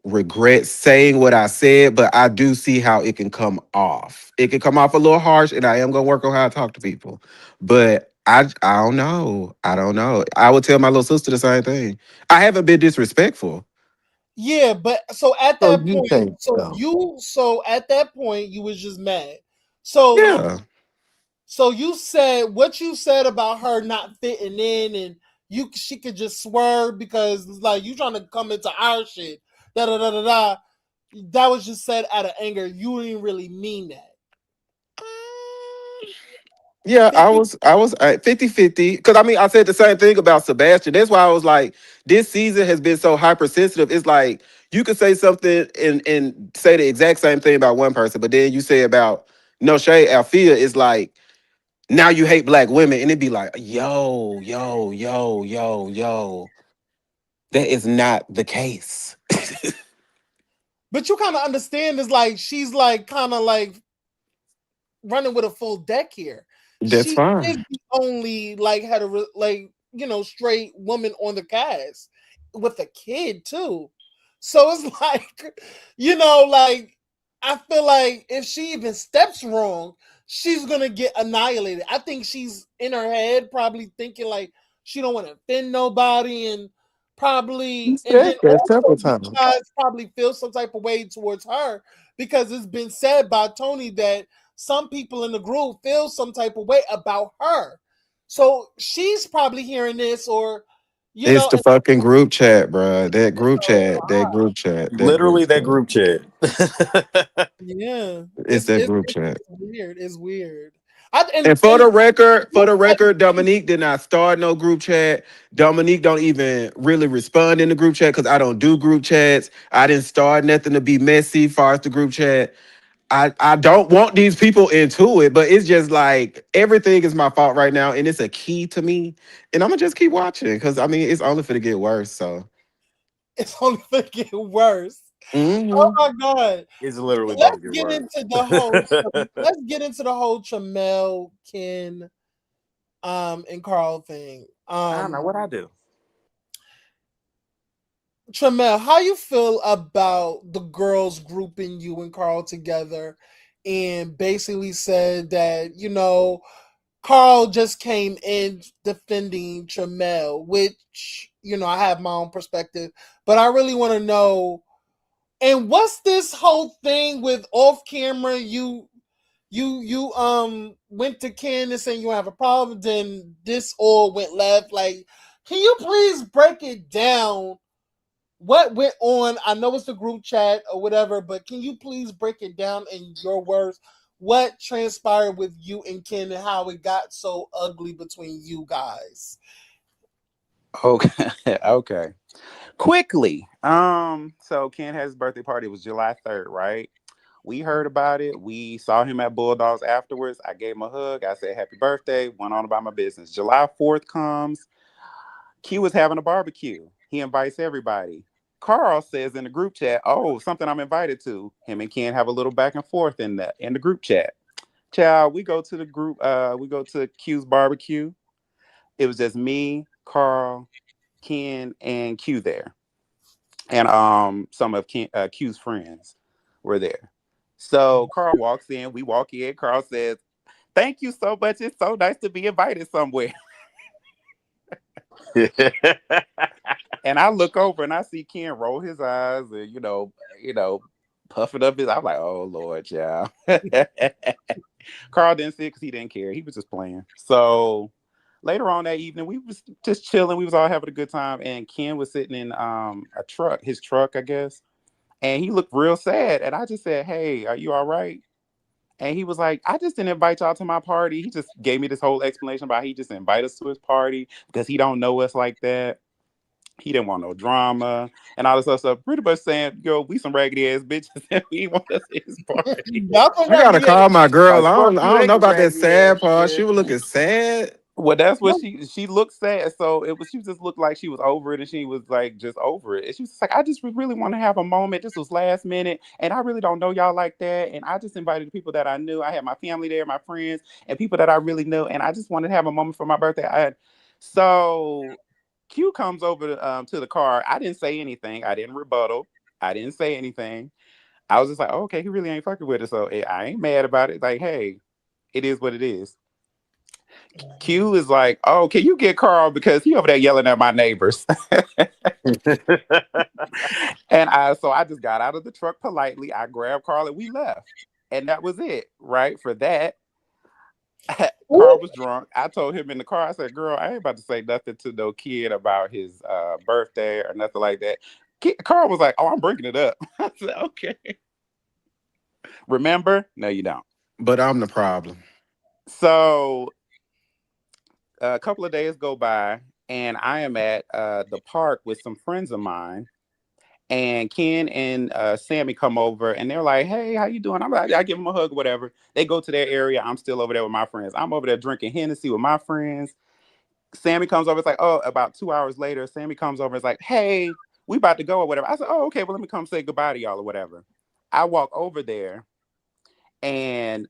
Speaker 4: regret saying what I said, but I do see how it can come off. It can come off a little harsh, and I am gonna work on how I talk to people. But I don't know. I don't know. I would tell my little sister the same thing. I haven't been disrespectful.
Speaker 1: Yeah, but so at
Speaker 2: So
Speaker 1: that
Speaker 2: you
Speaker 1: point,
Speaker 2: think so?
Speaker 1: so at that point you was just mad. So
Speaker 4: Yeah.
Speaker 1: so you said what you said about her not fitting in, and she could just swerve because it's like you trying to come into our shit. Da da da da da. That was just said out of anger. You didn't really mean that.
Speaker 4: Yeah,
Speaker 1: 50.
Speaker 4: I was at 50-50. Because I mean, I said the same thing about Sebastian. That's why I was like, this season has been so hypersensitive. It's like you could say something and say the exact same thing about one person, but then you say about no shade, Althea is like, now you hate black women, and it'd be like, yo, yo, yo, yo, yo. That is not the case.
Speaker 1: But you kind of understand is like she's like kind of like running with a full deck here.
Speaker 4: That's
Speaker 1: She is
Speaker 4: fine.
Speaker 1: the only like like straight woman on the cast with a kid too. So it's like like I feel like if she even steps wrong, she's gonna get annihilated. I think she's in her head probably thinking like she don't want to offend nobody and
Speaker 2: You
Speaker 1: probably and then
Speaker 2: said that several
Speaker 1: also you
Speaker 2: times.
Speaker 1: guys probably feel some type of way towards her because it's been said by Tony that some people in the group feel some type of way about her. So she's probably hearing this or
Speaker 4: It's the
Speaker 1: and
Speaker 4: fucking group chat, bro. That
Speaker 1: it's
Speaker 4: group
Speaker 1: a
Speaker 4: chat. That
Speaker 1: lot.
Speaker 4: group chat. That group
Speaker 3: Literally that
Speaker 4: chat.
Speaker 3: group chat.
Speaker 1: Yeah.
Speaker 4: It's that group chat.
Speaker 1: It's weird. It's weird.
Speaker 4: And
Speaker 1: And
Speaker 4: for the record, Dominique did not start no group chat. Dominique don't even really respond in the group chat because I don't do group chats. I didn't start nothing to be messy far as the group chat. I don't want these people into it, but it's just like everything is my fault right now, and it's a key to me. And I'm gonna just keep watching because I mean it's only for to get worse. So
Speaker 1: it's only gonna get worse. Oh
Speaker 4: hmm
Speaker 1: my god.
Speaker 3: It's literally about
Speaker 1: Let's
Speaker 3: to get
Speaker 1: get
Speaker 3: worse.
Speaker 1: into the whole let's get into the whole Tramel, Ken, and Carl thing.
Speaker 3: I don't know what I do.
Speaker 1: Tramel, how you feel about the girls grouping you and Carl together and basically said that, Carl just came in defending Tramel, which, I have my own perspective, but I really want to know. And what's this whole thing with off camera? You went to Candace and you have a problem, then this all went left. Like, can you please break it down? What went on? I know it's the group chat or whatever, but can you please break it down in your words? What transpired with you and Ken and how it got so ugly between you guys?
Speaker 3: Okay. Okay. Quickly. So Ken had his birthday party. It was July 3rd, right? We heard about it. We saw him at Bulldogs afterwards. I gave him a hug. I said happy birthday. Went on about my business. July 4th comes. Q was having a barbecue. He invites everybody. Carl says in the group chat, "Oh, something I'm invited to." Him and Ken have a little back and forth in the group chat. Child, we go to the group. We go to Q's barbecue. It was just me, Carl, Ken, and Q there, and some of Q's friends were there. So Carl walks in. We walk in. Carl says, "Thank you so much. It's so nice to be invited somewhere." And I look over and I see Ken roll his eyes and puffing up his. I'm like, "Oh Lord, yeah." Carl didn't see it because he didn't care. He was just playing. So later on that evening, we was just chilling. We was all having a good time, and Ken was sitting in a truck, his truck, I guess, and he looked real sad. And I just said, "Hey, are you all right?" And he was like, "I just didn't invite y'all to my party." He just gave me this whole explanation about he just invited us to his party because he don't know us like that. He didn't want no drama and all this other stuff. Pretty much saying, "Yo, we some raggedy ass bitches and we want us at his party."
Speaker 1: Y'all some
Speaker 4: I gotta
Speaker 1: raggedy
Speaker 4: call
Speaker 1: ass
Speaker 4: my
Speaker 1: bitches.
Speaker 4: girl.
Speaker 2: Like, fuck
Speaker 4: I
Speaker 2: you,
Speaker 4: don't
Speaker 2: they
Speaker 4: know
Speaker 2: some
Speaker 4: about that
Speaker 2: raggedy ass
Speaker 4: sad part. She
Speaker 2: shit.
Speaker 4: was looking sad.
Speaker 3: Well, that's what
Speaker 1: No.
Speaker 3: she looked sad. So it was she just looked like she was over it, and she was like just over it. And she was just like, "I just really want to have a moment. This was last minute, and I really don't know y'all like that. And I just invited the people that I knew. I had my family there, my friends, and people that I really knew, and I just wanted to have a moment for my birthday." So Q comes over to the car. I didn't say anything. I didn't rebuttal. I didn't say anything. I was just like, oh, "Okay, he really ain't fucking with it, so I ain't mad about it. Like, hey, it is what it is." Q is like, "Oh, can you get Carl because he over there yelling at my neighbors?" And I just got out of the truck politely. I grabbed Carl and we left, and that was it. Right for that,
Speaker 1: Ooh.
Speaker 3: Carl was drunk. I told him in the car. I said, "Girl, I ain't about to say nothing to no kid about his birthday or nothing like that." Carl was like, "Oh, I'm bringing it up." I said, "Okay." Remember? No, you don't.
Speaker 4: But I'm the problem.
Speaker 3: So a couple of days go by, and I am at the park with some friends of mine. And Ken and Sammy come over, and they're like, "Hey, how you doing?" I'm like, I give them a hug, or whatever. They go to their area. I'm still over there with my friends. I'm over there drinking Hennessy with my friends. Sammy comes over. It's like, oh, about 2 hours later, Sammy comes over. It's like, "Hey, we about to go or whatever." I said, "Oh, okay. Well, let me come say goodbye to y'all or whatever." I walk over there, and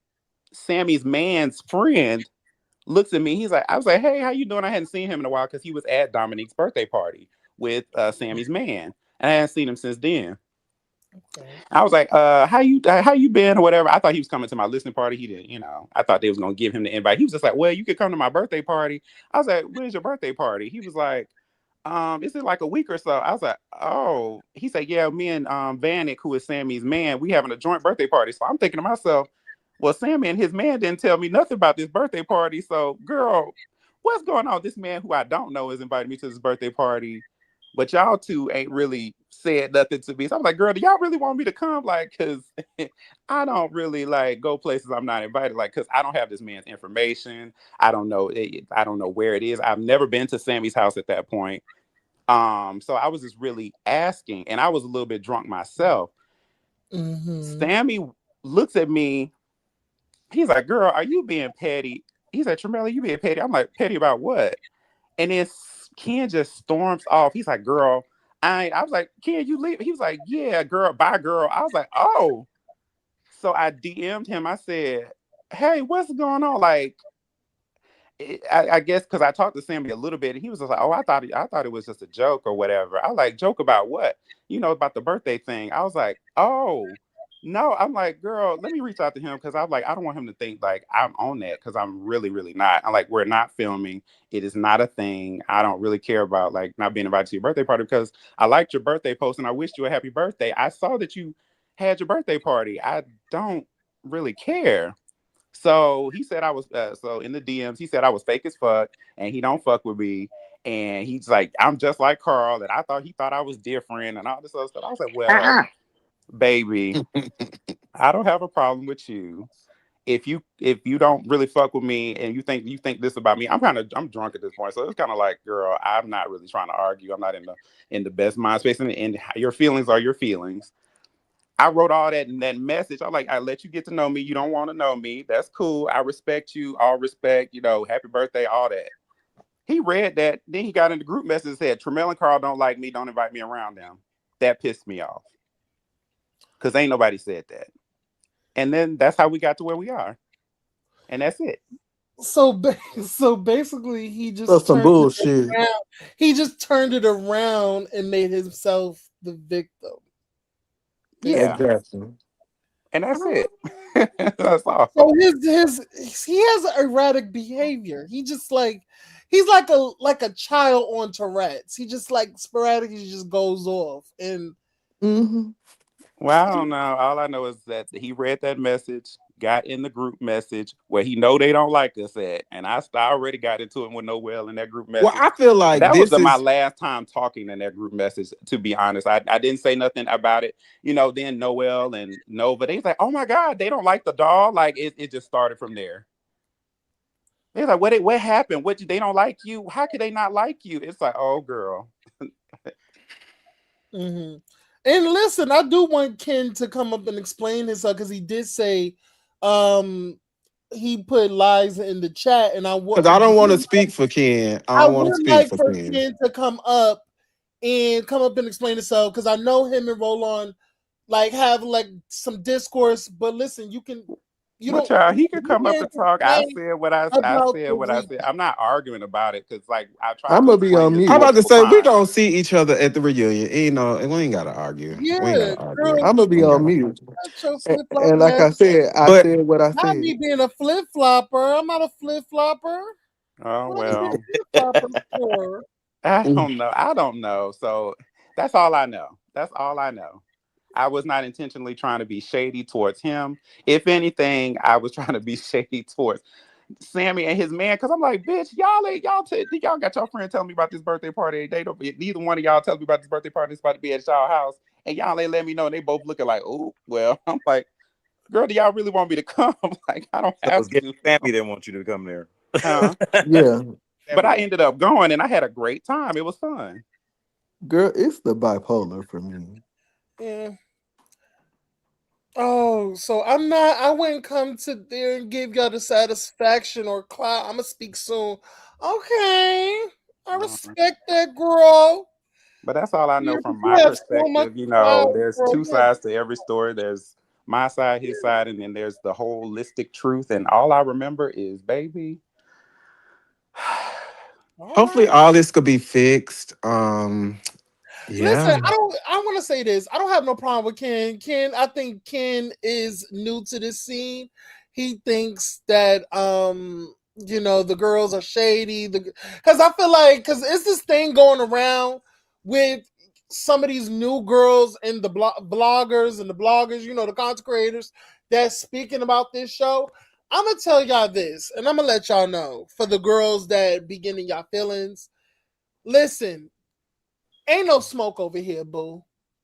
Speaker 3: Sammy's man's friend looks at me. He's like, I was like, "Hey, how you doing?" I hadn't seen him in a while because he was at Dominique's birthday party with Sammy's man, and I hadn't seen him since then.
Speaker 1: Okay.
Speaker 3: I was like, how you been or whatever." I thought he was coming to my listening party. He didn't, I thought they was gonna give him the invite. He was just like, "Well, you could come to my birthday party." I was like, "When's your birthday party?" He was like, "Is it like a week or so?" I was like, "Oh." He said, "Yeah, me and Vanek, who is Sammy's man, we having a joint birthday party." So I'm thinking to myself, well, Sammy and his man didn't tell me nothing about this birthday party. So, girl, what's going on? This man who I don't know is inviting me to this birthday party, but y'all two ain't really said nothing to me. So I'm like, "Girl, do y'all really want me to come?" Like, cause I don't really like go places I'm not invited. Like, cause I don't have this man's information. I don't know. I don't know where it is. I've never been to Sammy's house at that point. So I was just really asking, and I was a little bit drunk myself.
Speaker 1: Mm-hmm.
Speaker 3: Sammy looks at me. He's like, "Girl, are you being petty?" He's like, "Tremella, you being petty?" I'm like, "Petty about what?" And then Ken just storms off. He's like, "Girl, I was like, "Ken, you leave?" He was like, "Yeah, girl, bye, girl." I was like, "Oh." So I DM'd him. I said, "Hey, what's going on?" Like, I guess because I talked to Sammy a little bit, and he was just like, "Oh, I thought it was just a joke or whatever." I was like, "Joke about what?" About the birthday thing. I was like, "Oh, no." I'm like, "Girl, let me reach out to him because I'm like, I don't want him to think like I'm on that because I'm really, really not. I'm like, we're not filming. It is not a thing. I don't really care about like not being invited to your birthday party because I liked your birthday post and I wished you a happy birthday. I saw that you had your birthday party. I don't really care." So he said I was so in the DMs, he said I was fake as fuck and he don't fuck with me. And he's like, "I'm just like Carl, and I thought he thought I was different and all this other stuff." I was like, "Well, baby, I don't have a problem with you. If you don't really fuck with me and you think this about me, I'm drunk at this point. So it's kind of like, girl, I'm not really trying to argue. I'm not in the best mind space, and your feelings are your feelings. I wrote all that in that message. I'm like, "I let you get to know me. You don't want to know me. That's cool. I respect you. All respect. Happy birthday, all that." He read that. Then he got in the group message and said, Tremel and Carl don't like me. Don't invite me around them. That pissed me off because ain't nobody said that. And then that's how we got to where we are. And that's it.
Speaker 1: So basically, he
Speaker 2: That's
Speaker 1: just
Speaker 2: some
Speaker 1: turned it
Speaker 2: bullshit.
Speaker 1: around. He just turned it around and made himself the victim.
Speaker 3: Yeah.
Speaker 1: Basically.
Speaker 2: Exactly.
Speaker 3: And that's it. That's
Speaker 1: So
Speaker 3: all.
Speaker 1: his he has erratic behavior. He just like he's like a child on Tourette's. He just like sporadically just goes off and
Speaker 2: Hmm.
Speaker 3: Well, I don't know. All I know is that he read that message, got in the group message where he know they don't like us at, and I already got into it with Noel in that group
Speaker 4: Well,
Speaker 3: message.
Speaker 4: I feel
Speaker 3: And
Speaker 4: like
Speaker 3: that was
Speaker 4: this
Speaker 3: my
Speaker 4: is
Speaker 3: last time talking in that group message. To be honest, I didn't say nothing about it. Then Noel and Nova, they was like, "Oh my God, they don't like the doll." Like it just started from there. They're like, "What happened? They don't like you? How could they not like you?" It's like, "Oh girl,
Speaker 1: mhm. And listen, I do want Ken to come up and explain himself because he did say um he put lies in the chat and
Speaker 4: because I don't want to speak for Ken. I
Speaker 1: I
Speaker 4: don't want to
Speaker 1: would
Speaker 4: speak
Speaker 1: like
Speaker 4: for
Speaker 1: for
Speaker 4: Ken.
Speaker 1: Ken to come up and explain himself because I know him and Roland like have like some discourse. But listen, you
Speaker 3: well,
Speaker 1: don't
Speaker 3: child, he could
Speaker 1: you
Speaker 3: come up
Speaker 1: can't
Speaker 3: and talk." I
Speaker 1: complain
Speaker 3: said I
Speaker 1: about
Speaker 3: said
Speaker 1: the
Speaker 3: what I
Speaker 1: reason.
Speaker 3: said. I'm not arguing about it because, like, I tried
Speaker 2: I'm
Speaker 3: to
Speaker 2: gonna be
Speaker 3: explain
Speaker 2: on
Speaker 3: this
Speaker 4: I'm
Speaker 2: mute.
Speaker 4: about to
Speaker 3: multiple
Speaker 4: say we
Speaker 3: times.
Speaker 4: gonna see each other at the reunion. We ain't gotta argue. We ain't
Speaker 1: Yeah,
Speaker 4: gotta argue.
Speaker 1: girl,
Speaker 2: I'm gonna be
Speaker 4: We ain't
Speaker 2: on
Speaker 4: gotta
Speaker 2: mute.
Speaker 4: argue.
Speaker 1: shut your
Speaker 2: And,
Speaker 1: flip flop
Speaker 2: and like
Speaker 1: ass.
Speaker 2: I said, I
Speaker 4: But
Speaker 2: said what I
Speaker 1: Not
Speaker 2: said.
Speaker 1: me being a flip flopper. I'm not a flip flopper.
Speaker 3: Oh
Speaker 1: What is
Speaker 3: well,
Speaker 1: flip flopper for?
Speaker 3: I don't know. I don't know. So that's all I know. That's all I know. I was not intentionally trying to be shady towards him. If anything, I was trying to be shady towards Sammy and his man. Because I'm like, bitch, y'all got your friend telling me about this birthday party. They don't. Neither one of y'all tell me about this birthday party that's about to be at y'all house, and y'all ain't let me know. And they both looking like, oh, well. I'm like, girl, do y'all really want me to come? Like, I don't
Speaker 5: So
Speaker 3: have
Speaker 5: it's getting
Speaker 3: to.
Speaker 5: Sammy didn't want you to come there.
Speaker 3: Huh?
Speaker 2: Yeah,
Speaker 3: But
Speaker 5: Sammy
Speaker 3: I
Speaker 5: didn't.
Speaker 3: ended up going, and I had a great time. It was fun.
Speaker 2: girl, it's the bipolar for me.
Speaker 1: Yeah. Oh, so I'm not. I wouldn't come to there and give y'all the satisfaction or clout. I'm gonna speak soon. Okay, I
Speaker 3: Uh-huh.
Speaker 1: respect that, girl.
Speaker 3: But that's all I know from my
Speaker 1: You have so much
Speaker 3: perspective.
Speaker 1: clout,
Speaker 3: There's
Speaker 1: girl.
Speaker 3: two sides to every story. There's my side, his side, and then there's the holistic truth. And all I remember is, baby,
Speaker 1: All
Speaker 4: hopefully
Speaker 1: right.
Speaker 4: all this could be fixed.
Speaker 1: Listen,
Speaker 4: Yeah.
Speaker 1: I want to say this. I don't have no problem with Ken. I think Ken is new to this scene. He thinks that the girls are shady. Because I feel like because it's this thing going around with some of these new girls and the bloggers and the bloggers, the content creators that's speaking about this show. I'm gonna tell y'all this, and I'm gonna let y'all know for the girls that be getting y'all feelings. Listen, ain't no smoke over here, boo.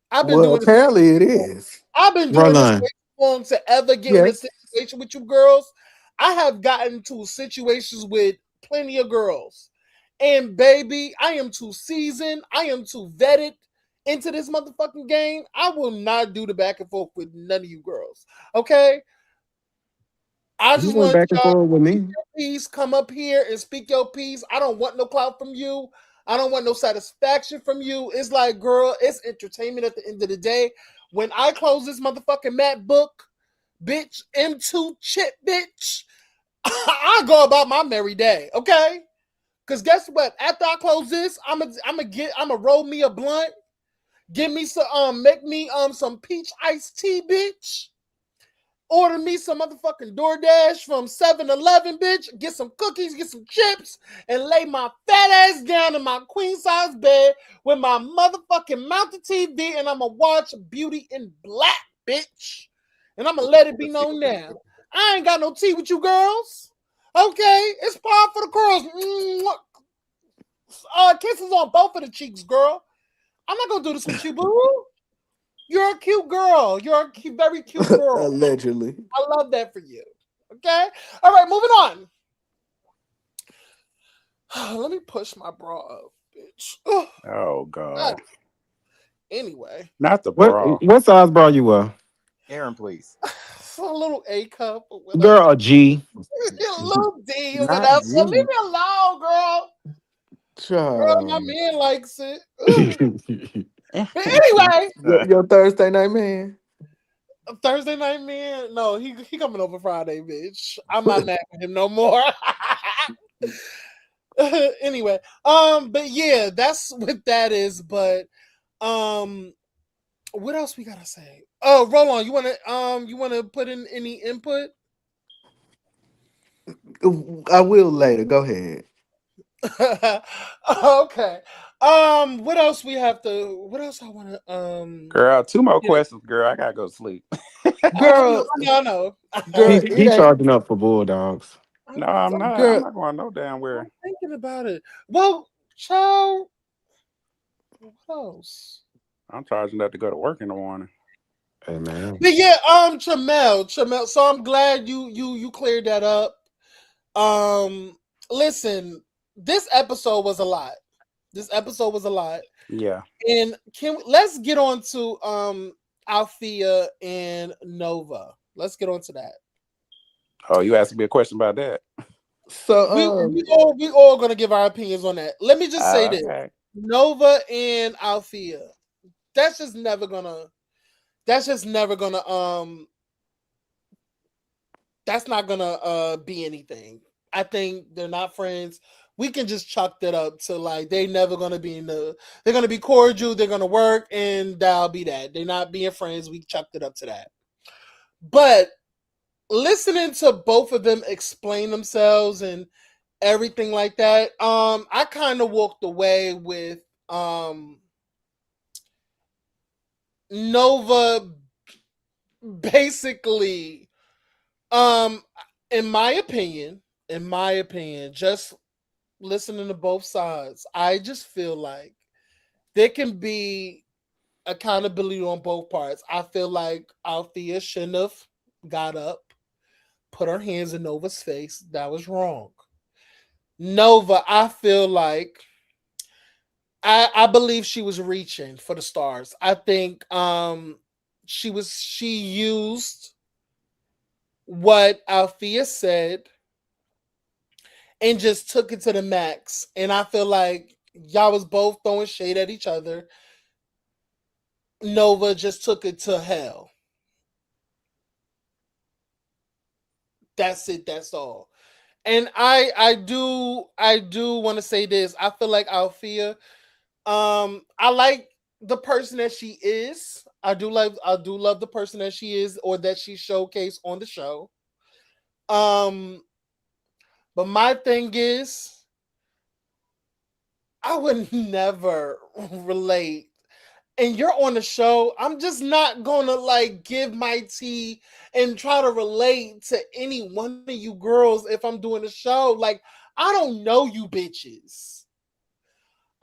Speaker 1: I've been
Speaker 2: Well,
Speaker 1: doing this.
Speaker 2: apparently it is.
Speaker 1: I've been doing this
Speaker 4: Roland.
Speaker 1: way too long to ever get in a
Speaker 2: Yes.
Speaker 1: situation with you girls. I have gotten to situations with plenty of girls, and baby, I am too seasoned. I am too vetted into this motherfucking game. I will not do the back and forth with none of you girls. Okay, I
Speaker 4: You
Speaker 1: just
Speaker 4: went
Speaker 1: want
Speaker 4: back and
Speaker 1: y'all
Speaker 4: forth with
Speaker 1: speak
Speaker 4: me.
Speaker 1: your piece, come up here and speak your piece. I don't want no clout from you. I don't want no satisfaction from you. It's like, girl, it's entertainment at the end of the day. When I close this motherfucking map book, bitch, M2 chip, bitch, I go about my merry day, okay? Cause guess what? After I close this, I'm gonna roll me a blunt, give me some make me some peach iced tea, bitch. Order me some motherfucking DoorDash from 7-Eleven, bitch. Get some cookies, get some chips, and lay my fat ass down in my queen size bed with my motherfucking mounted TV, and I'ma watch Beauty in Black, bitch. And I'ma let it be known now. I ain't got no tea with you girls. Okay, it's par for the girls. Kisses on both of the cheeks, girl. I'm not gonna do this with you, boo. You're a cute girl. You're a very cute girl.
Speaker 2: Allegedly.
Speaker 1: I love that for you. Okay. All right. Moving on. Let me push my bra up, bitch. Ugh.
Speaker 3: oh
Speaker 1: Ah,
Speaker 3: God,
Speaker 1: anyway,
Speaker 3: not the
Speaker 4: What
Speaker 3: bra.
Speaker 4: what size bra you wear?
Speaker 5: Aaron, please.
Speaker 1: it's a little A cup or whatever.
Speaker 4: Girl, a G.
Speaker 1: A little D or
Speaker 5: Not
Speaker 1: whatever. Leave
Speaker 5: G.
Speaker 1: me alone, girl. Girl, my
Speaker 2: Child.
Speaker 1: man likes it. Ugh. But
Speaker 3: Uh,
Speaker 1: anyway,
Speaker 2: Your Thursday night man.
Speaker 1: Thursday night man. No, he coming over Friday, bitch. I'm not mad at him no more. Anyway, but yeah, that's what that is. But um, what else we gotta say? Oh, roll on. You wanna put in any input?
Speaker 2: I will later. Go ahead.
Speaker 1: Okay. What else we have to? What else I wanna
Speaker 3: girl, two more
Speaker 1: get it?
Speaker 3: questions, girl. I gotta go to sleep.
Speaker 1: I
Speaker 2: Girl,
Speaker 1: know, I know, I know.
Speaker 2: girl, it
Speaker 4: he
Speaker 2: ain't
Speaker 4: charging up for Bulldogs.
Speaker 3: No, I'm
Speaker 1: I'm,
Speaker 3: not. I'm
Speaker 2: girl.
Speaker 3: not going no damn
Speaker 1: I'm
Speaker 3: where.
Speaker 1: thinking about it. Well, child, what else?
Speaker 3: I'm charging that to go to work in the morning.
Speaker 4: Hey man.
Speaker 1: But yeah, Chamel. So I'm glad you cleared that up. Um, listen, this episode was a lot. This episode was a lot,
Speaker 3: Yeah.
Speaker 1: and let's get on to Althea and Nova. Let's get on to that.
Speaker 3: Oh, you asked me a question about that.
Speaker 2: So
Speaker 1: We all gonna give our opinions on that. Let me just say this:
Speaker 3: Okay.
Speaker 1: Nova and Althea. That's just never gonna. That's just never gonna. That's not gonna be anything. I think they're not friends. We can just chalk that up to like they never gonna be in the. They're gonna be cordial. They're gonna work, and that'll be that. They're not being friends. We chucked it up to that. But listening to both of them explain themselves and everything like that, I kind of walked away with Nova basically, um, in my opinion, just listening to both sides, I just feel like there can be accountability on both parts. I feel like Althea shouldn't have got up, put her hands in Nova's face. That was wrong. Nova, I feel like I believe she was reaching for the stars. I think she used what Althea said and just took it to the max. And I feel like y'all was both throwing shade at each other. Nova just took it to hell. That's it. That's all. And I do want to say this. I feel like Althea, I like the person that she is. I do love the person that she is or that she showcased on the show. Um, but my thing is, I would never relate. And you're on the show. I'm just not gonna like give my tea and try to relate to any one of you girls if I'm doing a show. Like, I don't know you bitches.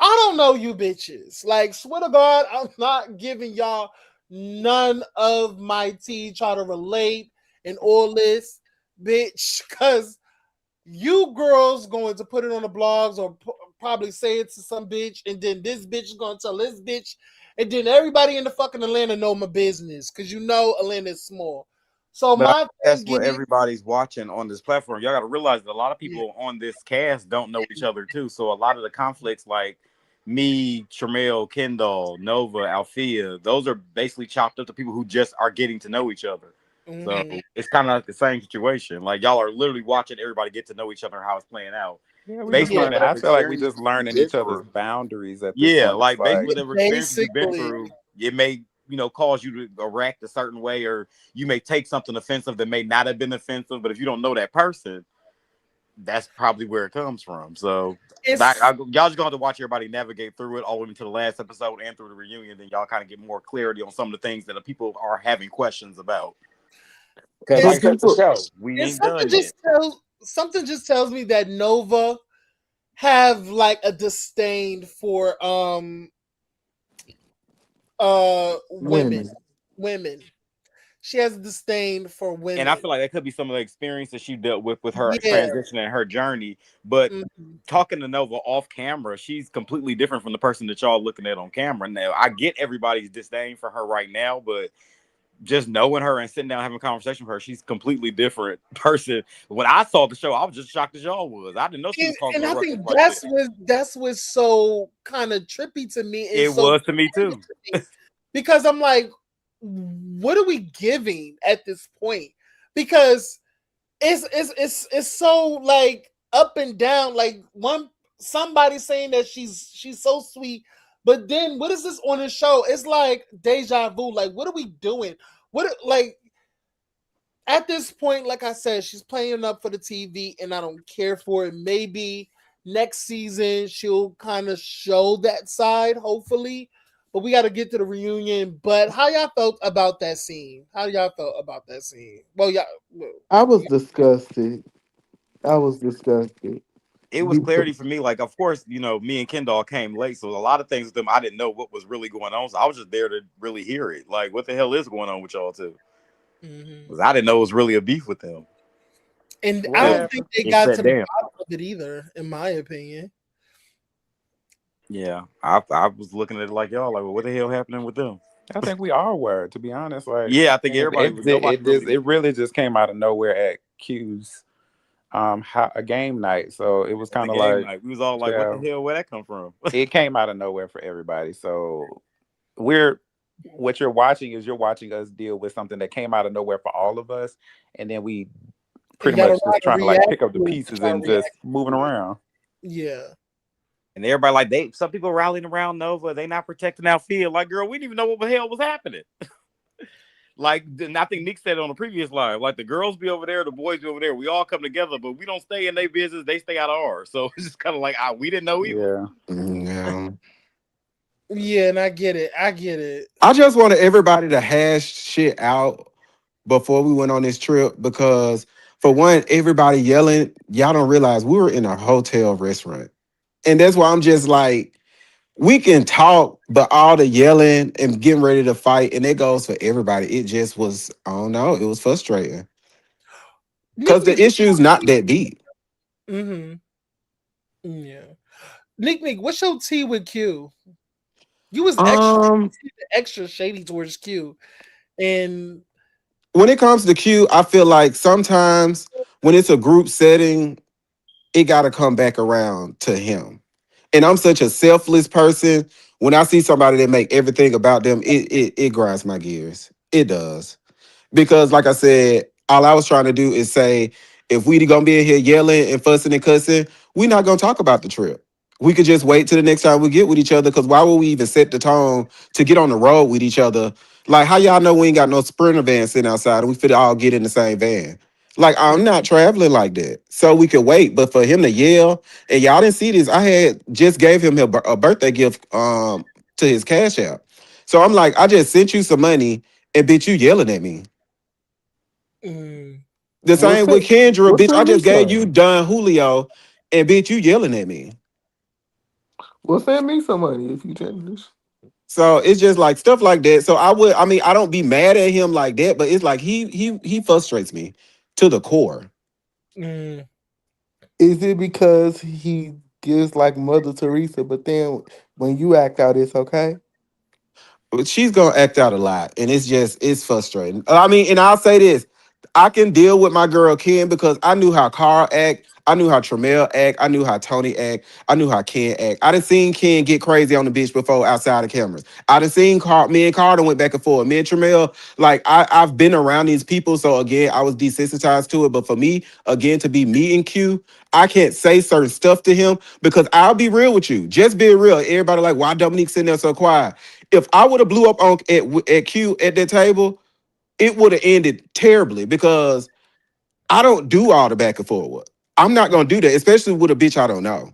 Speaker 1: I don't know you bitches. Like, swear to God, I'm not giving y'all none of my tea. Try to relate and all this, bitch, because you girls going to put it on the blogs or probably say it to some bitch, and then this bitch is going to tell this bitch, and then everybody in the fucking Atlanta know my business because you know Atlanta is small. So
Speaker 5: But I
Speaker 1: my
Speaker 5: think that's
Speaker 1: thing
Speaker 5: what
Speaker 1: is,
Speaker 5: everybody's watching on this platform. Y'all got to realize that a lot of
Speaker 1: yeah,
Speaker 5: people on this cast don't know each other too. So a lot of the conflicts, like me, Tremel, Kendall, Nova, Althea, those are basically chopped up to people who just are getting to know each other. So
Speaker 1: mm-hmm.
Speaker 5: it's kind of like the same situation. Like y'all are literally watching everybody get to know each other and how it's playing out
Speaker 3: Yeah, we just
Speaker 5: based on
Speaker 1: Yeah,
Speaker 3: learning. I
Speaker 5: whatever
Speaker 3: feel like we just
Speaker 5: experiences you've
Speaker 3: learning
Speaker 5: been
Speaker 3: each other's
Speaker 5: through.
Speaker 3: boundaries at this
Speaker 5: Yeah,
Speaker 3: point. It's
Speaker 5: like based on
Speaker 3: like,
Speaker 1: yeah,
Speaker 5: whatever experiences you've been
Speaker 1: basically.
Speaker 5: through, it may, cause you to react a certain way, or you may take something offensive that may not have been offensive. But if you don't know that person, that's probably where it comes from. So y'all just gonna have to watch everybody navigate through it all the way to the last episode and through the reunion. Then y'all kind of get more clarity on some of the things that the people are having questions about. Because
Speaker 2: do
Speaker 1: It's
Speaker 5: like I said, the
Speaker 2: people
Speaker 5: show, we
Speaker 1: it's
Speaker 5: ain't done yet.
Speaker 1: something just tells me that Nova have like a disdain for women.
Speaker 2: women?
Speaker 1: Women. She has a disdain for
Speaker 5: And I
Speaker 1: women.
Speaker 5: feel like that could be some of the experience that she dealt with her
Speaker 1: Yeah.
Speaker 5: transition and her journey. But
Speaker 1: Mhm.
Speaker 5: talking to Nova off camera, she's completely different from the person that y'all looking at on camera. Now, I get everybody's disdain for her right now, but just knowing her and sitting down having a conversation with her, she's a completely different person. When I saw the show, I was just shocked as y'all was. I didn't know she was causing
Speaker 1: And
Speaker 5: a
Speaker 1: I
Speaker 5: ruckus
Speaker 1: think
Speaker 5: like this.
Speaker 1: that's what's so kind of trippy to me. Is
Speaker 5: It
Speaker 1: so
Speaker 5: was to me too.
Speaker 1: because I'm like, what are we giving at this point? Because it's so like up and down. Like somebody saying that she's so sweet, but then what is this on the show? It's like deja vu. Like, what are we doing? What like at this point, like I said, she's playing up for the TV, and I don't care for it. Maybe next season she'll kind of show that side, hopefully. But we got to get to the reunion. But how y'all felt about that scene? How y'all felt about that scene? Well, y'all, well,
Speaker 2: I was disgusted. I was disgusted.
Speaker 5: It was clarity for me. Like, of course, me and Kendall came late, so a lot of things with them I didn't know what was really going on. So I was just there to really hear it. Like, what the hell is going on with y'all too?
Speaker 1: mm-hmm.
Speaker 5: Because I didn't know it was really a beef with them.
Speaker 1: And
Speaker 3: What
Speaker 1: I
Speaker 5: Till
Speaker 1: don't think
Speaker 3: happened?
Speaker 1: they
Speaker 5: it
Speaker 1: got
Speaker 5: sat
Speaker 1: to the
Speaker 5: down.
Speaker 1: bottom of it either, in my opinion.
Speaker 5: Yeah, I was looking at it like y'all. Like, well, what the hell happening with them?
Speaker 3: I think we all were, to be honest. Like,
Speaker 5: Yeah,
Speaker 3: I
Speaker 5: I think
Speaker 3: mean,
Speaker 5: everybody was. Nobody really.
Speaker 3: it really just came out of nowhere at Q's a game night. So it was
Speaker 5: At the
Speaker 3: kind of
Speaker 5: game
Speaker 3: like,
Speaker 5: night, we was all like, "What the
Speaker 3: yeah,
Speaker 5: hell? Where that come from?"
Speaker 3: it came out of nowhere for everybody. So we're what you're watching is you're watching us deal with something that came out of nowhere for all of us, and then we
Speaker 1: And
Speaker 3: pretty
Speaker 1: got to
Speaker 3: much just
Speaker 1: ride to
Speaker 3: trying to like
Speaker 1: react
Speaker 3: pick up the
Speaker 1: to it,
Speaker 3: pieces
Speaker 1: try to
Speaker 3: and
Speaker 1: react
Speaker 3: just moving
Speaker 1: to it.
Speaker 3: around.
Speaker 1: Yeah.
Speaker 5: And everybody like some people rallying around Nova. They not protecting our field. Like, girl, we didn't even know what the hell was happening. Like, and I think Nick said it on the previous live. Like, the girls be over there, the boys be over there. We all come together, but we don't stay in their business. They stay out of ours. So it's just kind of like, we didn't know either.
Speaker 3: Yeah.
Speaker 4: Yeah.
Speaker 1: Yeah, and I get it. I get it.
Speaker 4: I just wanted everybody to hash shit out before we went on this trip because, for one, everybody yelling, y'all don't realize we were in a hotel restaurant. And that's why I'm just like, we can talk, but all the yelling and getting ready to fight, and it goes for everybody. It just was, I don't know, it was frustrating.
Speaker 1: Nick
Speaker 4: Because the
Speaker 1: Nick.
Speaker 4: issue's not that deep.
Speaker 1: Mm-hmm. Yeah. Nick, what's your tea with Q? You was
Speaker 4: Um,
Speaker 1: extra shady towards Q. And
Speaker 4: when it comes to Q, I feel like sometimes when it's a group setting, it gotta come back around to him. And I'm such a selfless person. When I see somebody that make everything about them, it grinds my gears. It does. Because like I said, all I was trying to do is say, if we gonna be in here yelling and fussing and cussing, we not gonna talk about the trip. We could just wait till the next time we get with each other. Cause why would we even set the tone to get on the road with each other? Like how y'all know we ain't got no sprinter van sitting outside and we fit all get in the same van. Like I'm not traveling like that. So we could wait. But for him to yell, and y'all didn't see this, I had just gave him a birthday gift to his cash app. So I'm like, I just sent you some money and bitch you yelling at me.
Speaker 1: mm,
Speaker 4: The
Speaker 2: Well,
Speaker 4: same with
Speaker 2: send,
Speaker 4: Kendra,
Speaker 2: well,
Speaker 4: bitch. I
Speaker 2: send me
Speaker 4: just gave you
Speaker 2: some.
Speaker 4: Don Julio, and bitch, you yelling at me.
Speaker 2: Well, send me some money if you generous.
Speaker 4: So it's just like stuff like that. So I mean, I don't be mad at him like that, but it's like he frustrates me to the core.
Speaker 1: mm.
Speaker 2: Is it because he gives like Mother Teresa, but then when you act out, it's okay?
Speaker 4: But she's gonna act out a lot, and it's frustrating. I mean, and I'll say this: I can deal with my girl Ken because I knew how Carl act, I knew how Tramel act, I knew how Tony act, I knew how Ken act. I done seen Ken get crazy on the bitch before outside the cameras. I done seen me and Carter went back and forth. Me and Tramel, like I've been around these people, so again, I was desensitized to it. But for me, again, to be me and Q, I can't say certain stuff to him because I'll be real with you. Just being real. Everybody like, why Dominique sitting there so quiet? If I would have blew up on at Q at that table, it would have ended terribly because I don't do all the back and forward. I'm not gonna do that, especially with a bitch I don't know.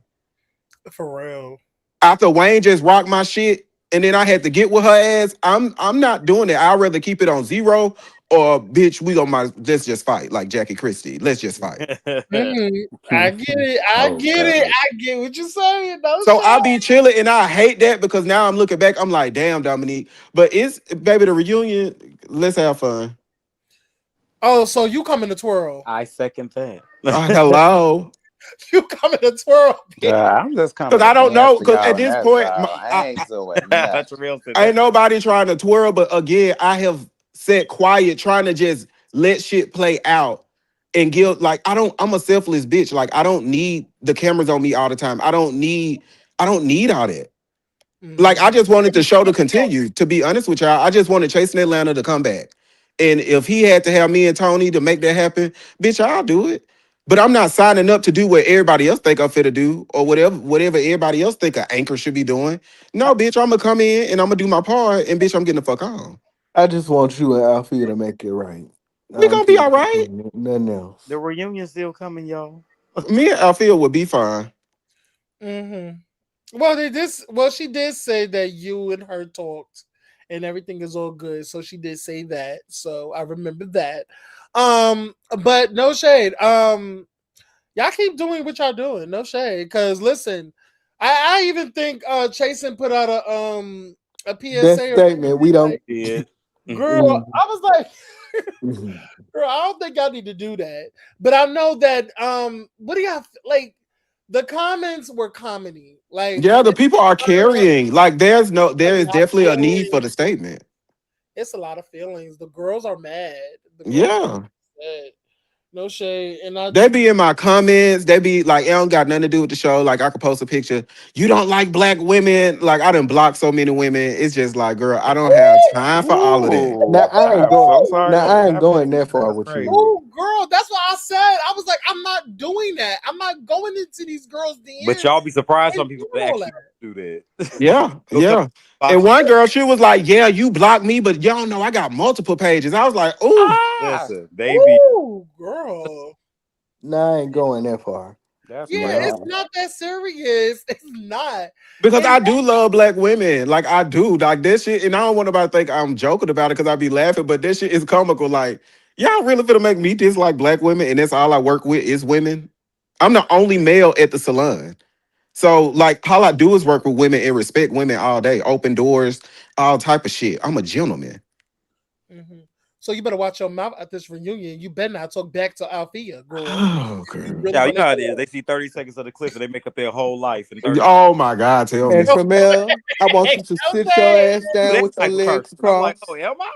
Speaker 1: For real.
Speaker 4: After Wayne just rocked my shit, and then I had to get with her ass. I'm not doing that. I'd rather keep it on zero or bitch. We gonna let's just fight like Jackie Christie. Let's just fight.
Speaker 1: Mm, I get it. I
Speaker 5: Oh
Speaker 1: get it.
Speaker 5: God.
Speaker 1: I get what you're saying. No
Speaker 4: So I
Speaker 1: shade.
Speaker 4: be chilling, and I hate that because now I'm looking back. I'm like, damn, Dominique. But it's baby the reunion. Let's have fun.
Speaker 1: Oh, so you coming to twirl?
Speaker 5: I second that.
Speaker 4: Hello.
Speaker 1: You coming to twirl, bitch?
Speaker 3: I'm just coming
Speaker 4: Because
Speaker 3: to
Speaker 4: I don't
Speaker 3: dance
Speaker 4: know.
Speaker 3: for
Speaker 4: Because
Speaker 3: y'all,
Speaker 4: at
Speaker 3: and
Speaker 4: this
Speaker 3: that's
Speaker 4: point,
Speaker 3: all. I ain't doing
Speaker 5: That's
Speaker 3: nothing.
Speaker 5: real said
Speaker 4: ain't
Speaker 5: that.
Speaker 4: nobody trying to twirl. But again, I have. sit quiet, trying to just let shit play out and give like I'm a selfless bitch. Like I don't need the cameras on me all the time. I don't need all that. Like I
Speaker 1: Mm-hmm.
Speaker 4: just wanted the show to continue. To be honest with y'all, I just wanted Chasing Atlanta to come back. And if he had to have me and Tony to make that happen, bitch, I'll do it. But I'm not signing up to do what everybody else think I'm fit to do or whatever everybody else think an anchor should be doing. No, bitch, I'm gonna come in and I'm gonna do my part, and bitch, I'm getting the fuck on.
Speaker 2: I just want you and Alfie to make it right. I
Speaker 4: We
Speaker 2: don't
Speaker 4: gonna be
Speaker 2: think
Speaker 4: all right.
Speaker 2: nothing else.
Speaker 5: The reunion still coming, y'all.
Speaker 4: Me and Alfia would be fine.
Speaker 1: Mm-hmm. Well, well, she did say that you and her talked, and everything is all good. So she did say that. So I remember that. But no shade. Y'all keep doing what y'all doing. No shade. Cause listen, I even think Chasen put out a
Speaker 2: That
Speaker 1: PSA or
Speaker 2: statement, we
Speaker 1: something like,
Speaker 2: don't.
Speaker 5: Did.
Speaker 1: girl, I was like, girl, I don't think I need to do that. But I know that what do y'all like? The comments were comedy. Like
Speaker 4: Yeah, the
Speaker 1: it's
Speaker 4: people are
Speaker 1: a
Speaker 4: carrying. Like there is
Speaker 1: lot of
Speaker 4: definitely a need for
Speaker 1: feelings.
Speaker 4: the statement.
Speaker 1: It's a lot of feelings. The girls are mad. The girls are
Speaker 4: Yeah.
Speaker 1: mad. No shade. And I
Speaker 4: They be in my comments. They be like, it don't got nothing to do with the show. Like I could post a picture. You don't like black women. Like I done blocked so many women. It's just like, girl, I don't have time for all of that.
Speaker 2: Now
Speaker 5: Ooh,
Speaker 2: I ain't
Speaker 5: I'm
Speaker 2: going.
Speaker 5: so sorry
Speaker 2: Now
Speaker 5: that
Speaker 2: I ain't
Speaker 5: happened
Speaker 2: going
Speaker 5: to you.
Speaker 2: that far
Speaker 5: That's
Speaker 2: with you.
Speaker 5: crazy.
Speaker 1: oh girl, that's what I said. I was like, I'm not doing that. I'm not going into these girls'
Speaker 5: But
Speaker 1: DMs
Speaker 5: y'all be surprised
Speaker 1: and
Speaker 5: some people
Speaker 1: doing
Speaker 5: that
Speaker 1: all
Speaker 5: actually
Speaker 1: that.
Speaker 5: do that.
Speaker 4: Yeah,
Speaker 5: Go tell
Speaker 4: yeah. And
Speaker 5: box.
Speaker 4: one girl, she was like, yeah, you blocked me, but y'all know I got multiple pages. I was like, ooh.
Speaker 5: That's
Speaker 1: Ah,
Speaker 5: a baby.
Speaker 1: ooh, girl.
Speaker 2: Now I ain't going that far.
Speaker 5: That's
Speaker 1: Yeah,
Speaker 5: crazy.
Speaker 1: it's
Speaker 2: Nah.
Speaker 1: not that serious. It's not.
Speaker 4: Because
Speaker 1: And
Speaker 4: I do love black women. Like I do. Like that shit, and I don't want nobody to think I'm joking about it because I be laughing, but that shit is comical. Like, y'all really finna make me dislike black women, and that's all I work with is women. I'm the only male at the salon. So like all I do is work with women and respect women all day. Open doors, all type of shit. I'm a gentleman.
Speaker 1: mhm. So you better watch your mouth at this reunion. You better not talk back to Althea, girl.
Speaker 4: Oh,
Speaker 1: You
Speaker 4: girl.
Speaker 1: really
Speaker 5: Yeah, you
Speaker 1: want to
Speaker 5: know how
Speaker 1: hear
Speaker 5: it is. They
Speaker 1: it.
Speaker 5: see 30 seconds of the clip and they make up their whole life in 30 seconds.
Speaker 4: Oh my God, tell
Speaker 2: And
Speaker 4: me.
Speaker 2: Tramel, I want you to sit your
Speaker 1: Okay.
Speaker 2: ass
Speaker 5: Do
Speaker 2: down
Speaker 5: that
Speaker 2: with your
Speaker 5: type of person.
Speaker 2: legs
Speaker 5: I'm like, oh,
Speaker 2: crossed.
Speaker 5: am I?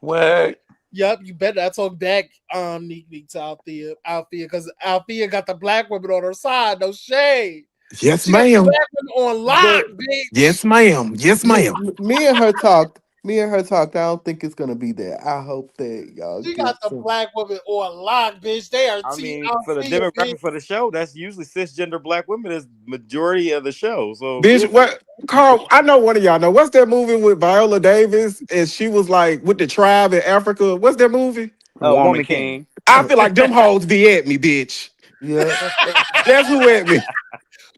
Speaker 5: What?
Speaker 1: Yep, you better not talk back Neek Neek to Althea, because Althea got the black women on her side. No shade.
Speaker 4: Yes,
Speaker 1: She got the
Speaker 4: ma'am.
Speaker 1: black women on lock,
Speaker 2: But
Speaker 1: bitch.
Speaker 4: Yes, ma'am. Yes,
Speaker 2: me,
Speaker 4: ma'am.
Speaker 2: me and her talked. Me and her talked. I don't think it's gonna be that. I hope that y'all
Speaker 1: She got
Speaker 2: get
Speaker 1: the
Speaker 2: some.
Speaker 1: black women on lock, bitch. They are
Speaker 5: I
Speaker 1: Team
Speaker 5: mean, for the
Speaker 1: Althea, bitch.
Speaker 5: demographic for the show, that's usually cisgender black women is majority of the show. So
Speaker 4: Bitch, what Carl, I know one of y'all know. What's that movie with Viola Davis? And she was like with the tribe in Africa. What's that movie?
Speaker 5: Woman
Speaker 3: Woman
Speaker 5: King.
Speaker 3: King.
Speaker 4: I feel like them hoes be at me, bitch.
Speaker 2: Yeah.
Speaker 4: That's who at me.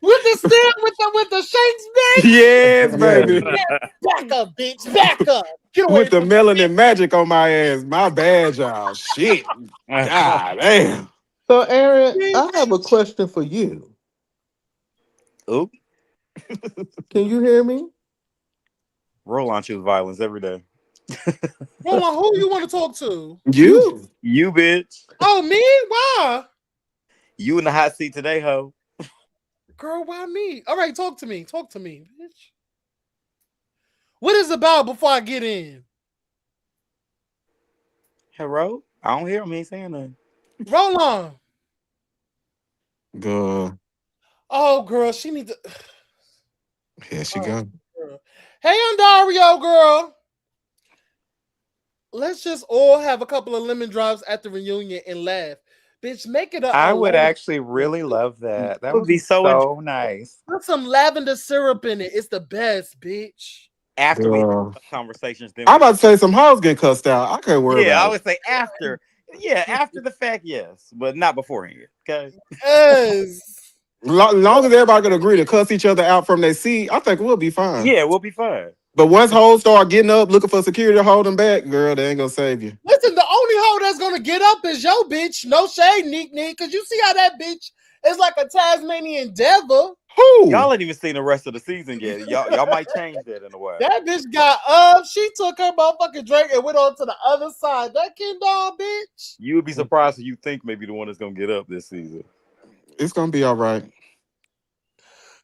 Speaker 1: With the stand with the shakes, bitch.
Speaker 4: Yes,
Speaker 2: Yeah.
Speaker 4: baby.
Speaker 1: Yeah, back up, bitch. Back up. Get away
Speaker 4: With the
Speaker 1: from
Speaker 4: melanin magic on my ass. My bad, y'all. Shit. God damn.
Speaker 2: So, Aaron,
Speaker 1: me,
Speaker 2: I have a question for you.
Speaker 5: Oop.
Speaker 2: Can you hear me?
Speaker 5: Roll on choose violence every day.
Speaker 1: Hold on, who you want to talk to?
Speaker 4: You?
Speaker 2: You.
Speaker 5: You bitch.
Speaker 1: Oh, me? Why?
Speaker 5: You in the hot seat today, ho.
Speaker 1: Girl, why me? All right, talk to me. Talk to me, bitch. What is it about before I get in?
Speaker 5: Hello? I don't hear him. He ain't saying nothing.
Speaker 1: Roll on.
Speaker 4: Girl.
Speaker 1: Oh, girl, she needs to.
Speaker 4: Here she
Speaker 1: All right,
Speaker 4: go.
Speaker 1: girl. Hey, Dario, girl. Let's just all have a couple of lemon drops at the reunion and laugh. Bitch, make it a
Speaker 3: I would
Speaker 1: lemon.
Speaker 3: actually really love that.
Speaker 5: It
Speaker 3: That
Speaker 5: would
Speaker 3: would
Speaker 5: be
Speaker 3: be
Speaker 5: so enjoyable
Speaker 3: so nice.
Speaker 1: Put some lavender syrup in it. It's the best, bitch.
Speaker 5: after we
Speaker 4: Girl.
Speaker 5: have conversations. Then
Speaker 4: I'm
Speaker 5: we,
Speaker 4: about to say some hoes get cussed out. I can't worry
Speaker 5: yeah,
Speaker 4: about
Speaker 5: I
Speaker 4: it.
Speaker 5: would say after. Yeah, after the fact, yes, but not beforehand. Okay.
Speaker 1: Yes.
Speaker 4: Long as everybody can agree to cuss each other out from their seat, I think we'll be fine.
Speaker 5: Yeah, we'll be fine.
Speaker 4: But once hoes start getting up looking for security to hold them back, girl, they ain't gonna save you.
Speaker 1: Listen, the only hoe that's gonna get up is yo bitch. No shade, Neek Neek, because you see how that bitch is like a Tasmanian devil.
Speaker 4: Who?
Speaker 5: Y'all ain't even seen the rest of the season yet. Y'all might change that in a while.
Speaker 1: That bitch got up. She took her motherfucking drink and went on to the other side. That Ken doll bitch.
Speaker 5: You would be surprised if you think maybe the one that's gonna get up this season.
Speaker 4: It's gonna be all right.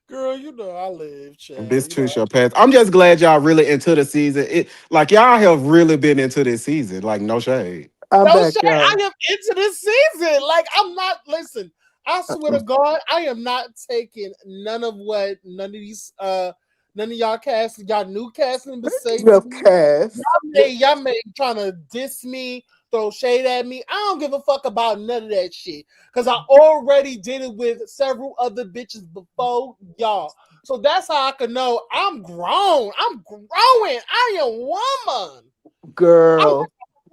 Speaker 1: Girl, you know I live, child.
Speaker 4: This
Speaker 1: You know.
Speaker 4: too shall pass. I'm just glad y'all really into the season. It like y'all have really been into this season. Like no shade.
Speaker 2: I'm
Speaker 1: No
Speaker 2: back,
Speaker 1: shade. I
Speaker 2: y'all.
Speaker 1: am into this season. Like I'm not. Listen, I swear to God, I am not taking none of what none of y'all cast y'all new cast members say
Speaker 2: Speaking
Speaker 1: to
Speaker 2: of
Speaker 1: me.
Speaker 2: cast,
Speaker 1: Y'all may trying to diss me, throw shade at me. I don't give a fuck about none of that shit. Cause I already did it with several other bitches before y'all. So that's how I can know I'm grown. I'm growing. I am woman. I'm
Speaker 2: girl,
Speaker 1: a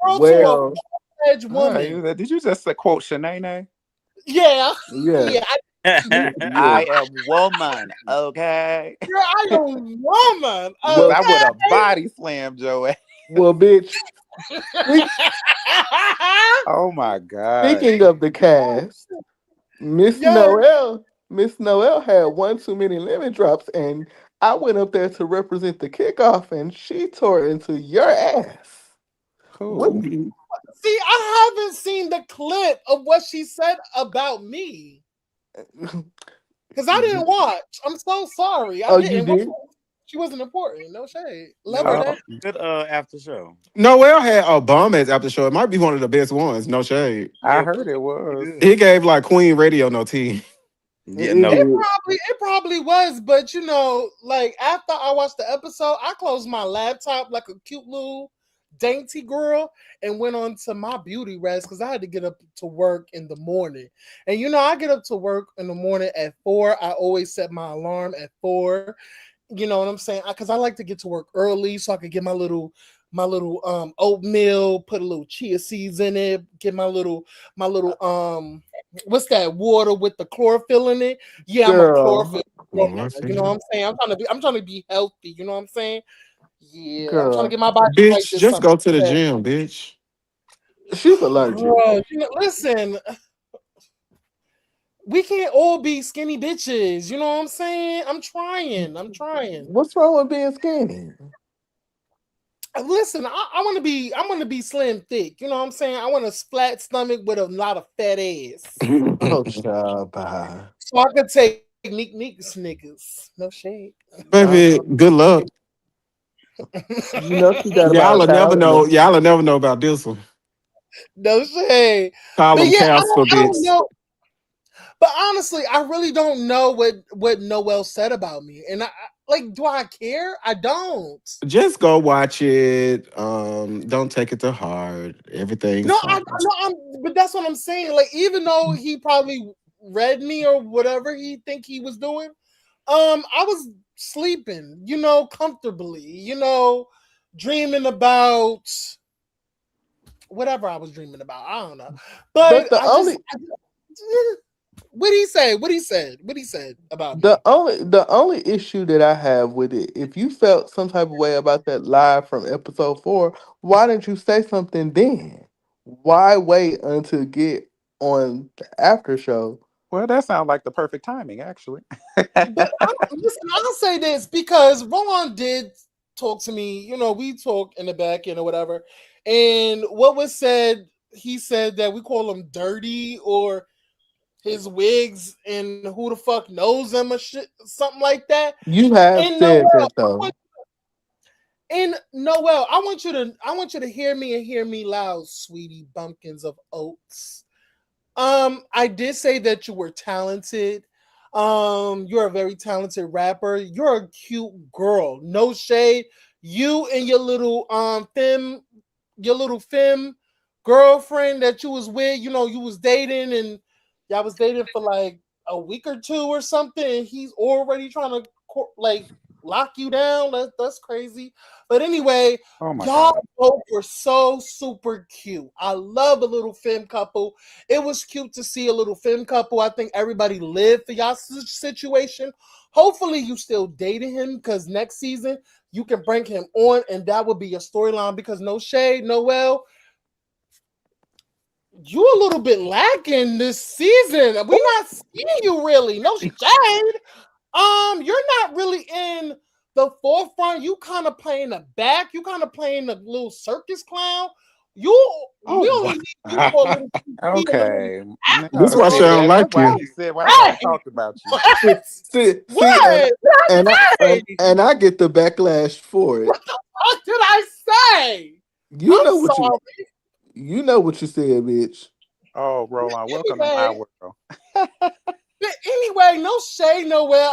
Speaker 1: girl to a
Speaker 2: well,
Speaker 1: full-fledged
Speaker 3: All right,
Speaker 1: woman.
Speaker 3: did you just quote Shanae?
Speaker 1: Yeah.
Speaker 2: yes,
Speaker 1: Yeah.
Speaker 2: yes.
Speaker 3: I am woman, okay?
Speaker 1: Girl, I am woman.
Speaker 3: Cause
Speaker 2: Well,
Speaker 3: I would
Speaker 1: Okay.
Speaker 3: have body slammed your ass.
Speaker 2: well, bitch. Speak,
Speaker 3: Oh my god.
Speaker 2: speaking of the cast,
Speaker 1: Yes.
Speaker 2: Miss Noel had one too many lemon drops, and I went up there to represent the kickoff, and she tore into your ass. What?
Speaker 3: Cool.
Speaker 1: See, I haven't seen the clip of what she said about me. Because I didn't watch. I'm so sorry. I
Speaker 2: Oh, you
Speaker 1: didn't watch.
Speaker 2: did?
Speaker 1: She wasn't important. No shade. Love her
Speaker 5: Noel,
Speaker 1: that.
Speaker 3: Oh,
Speaker 5: good after show.
Speaker 4: Noel had a bomb ass after show. It might be one of the best ones. No shade.
Speaker 5: Yeah,
Speaker 3: I
Speaker 5: it
Speaker 3: heard it
Speaker 5: was
Speaker 3: was.
Speaker 5: good.
Speaker 4: He gave like Queen Radio no tea.
Speaker 2: It
Speaker 5: Yeah, no.
Speaker 1: It
Speaker 2: is.
Speaker 1: probably was, but you know, like after I watched the episode, I closed my laptop like a cute little dainty girl and went on to my beauty rest because I had to get up to work in the morning. And you know, I get up to work in the morning at 4. I always set my alarm at 4. You know what I'm saying? Because I like to get to work early so I could get my little oatmeal, put a little chia seeds in it, get my little what's that water with the chlorophyll in it? Yeah, I'm a
Speaker 2: Girl,
Speaker 1: chlorophyll girl
Speaker 4: Lord,
Speaker 1: now. You know what I'm saying? I'm trying to be healthy. You know what I'm saying? Yeah, I'm trying to
Speaker 2: girl.
Speaker 1: get my body right
Speaker 4: bitch,
Speaker 1: this
Speaker 4: just
Speaker 1: summer.
Speaker 4: go to the
Speaker 1: Yeah.
Speaker 4: gym, bitch.
Speaker 2: She's allergic.
Speaker 1: Girl, listen, we can't all be skinny bitches. You know what I'm saying? I'm trying. I'm trying.
Speaker 2: What's wrong with being skinny?
Speaker 1: Listen, I want to be slim thick. You know what I'm saying? I want a flat stomach with a lot of fat ass.
Speaker 2: Oh, child, bye.
Speaker 1: So I could take Neek Snickers. No shade.
Speaker 4: Baby, good luck.
Speaker 2: You know she got about
Speaker 4: Y'all
Speaker 2: a
Speaker 4: will never
Speaker 2: thousand
Speaker 4: know.
Speaker 2: of
Speaker 4: Y'all will never know about this one.
Speaker 1: No shade.
Speaker 4: Call
Speaker 1: But
Speaker 4: them
Speaker 1: yeah,
Speaker 4: Casper,
Speaker 1: I don't
Speaker 4: bitch.
Speaker 1: know. But honestly, I really don't know what Noel said about me. And like, do I care? I don't.
Speaker 4: Just go watch it. Don't take it to heart.
Speaker 1: No,
Speaker 4: Everything's
Speaker 1: I
Speaker 4: fine.
Speaker 1: no, but that's what I'm saying. Like, even though he probably read me or whatever he think he was doing, I was sleeping, comfortably, dreaming about whatever I was dreaming about. I don't know, but
Speaker 2: but the only
Speaker 1: what he say? What he said about
Speaker 2: the
Speaker 1: me?
Speaker 2: only the only issue that I have with it, if you felt some type of way about that live from episode 4, why didn't you say something then? Why wait until get on the after show?
Speaker 3: Well, that sounds like the perfect timing, actually.
Speaker 1: But listen, I'll say this because Roland did talk to me. We talk in the back end or whatever. And what was said, he said that we call him dirty or his wigs and who the fuck knows him or shit, something like that.
Speaker 2: You have
Speaker 1: And
Speaker 2: said that though.
Speaker 1: Noel, I want you to hear me and hear me loud, sweetie bumpkins of oats. I did say that you were talented. You're a very talented rapper. You're a cute girl. No shade. You and your little femme girlfriend that you was with, you was dating and y'all was dating for like a week or two or something, and he's already trying to like lock you down. That's crazy. But anyway,
Speaker 3: Oh my
Speaker 1: y'all
Speaker 3: god.
Speaker 1: both were so super cute. I love a little femme couple. It was cute to see a little femme couple. I think everybody lived for y'all situation. Hopefully, you still dating him because next season you can bring him on, and that would be your storyline. Because no shade, Noel, you a little bit lacking this season. We not seeing you really. No shade. You're not really in the forefront. You kind of playing the back. You kind of playing the little circus clown. We
Speaker 2: Oh,
Speaker 1: only need you for a little feet and a little
Speaker 3: Okay.
Speaker 4: This
Speaker 1: apple.
Speaker 3: No,
Speaker 4: why she
Speaker 3: see
Speaker 4: don't
Speaker 3: that that's
Speaker 4: like
Speaker 3: why
Speaker 4: you.
Speaker 3: he said why nobody
Speaker 1: Hey,
Speaker 3: talked about you.
Speaker 1: what?
Speaker 2: see,
Speaker 1: What?
Speaker 2: and I
Speaker 1: Hey,
Speaker 2: and I get the backlash for it.
Speaker 1: what the fuck did I say?
Speaker 2: You
Speaker 1: I'm
Speaker 2: know what
Speaker 1: sorry.
Speaker 2: you said, bitch.
Speaker 3: Oh, Roland, welcome to my
Speaker 1: Anyway,
Speaker 3: world.
Speaker 1: but anyway, no shade nowhere.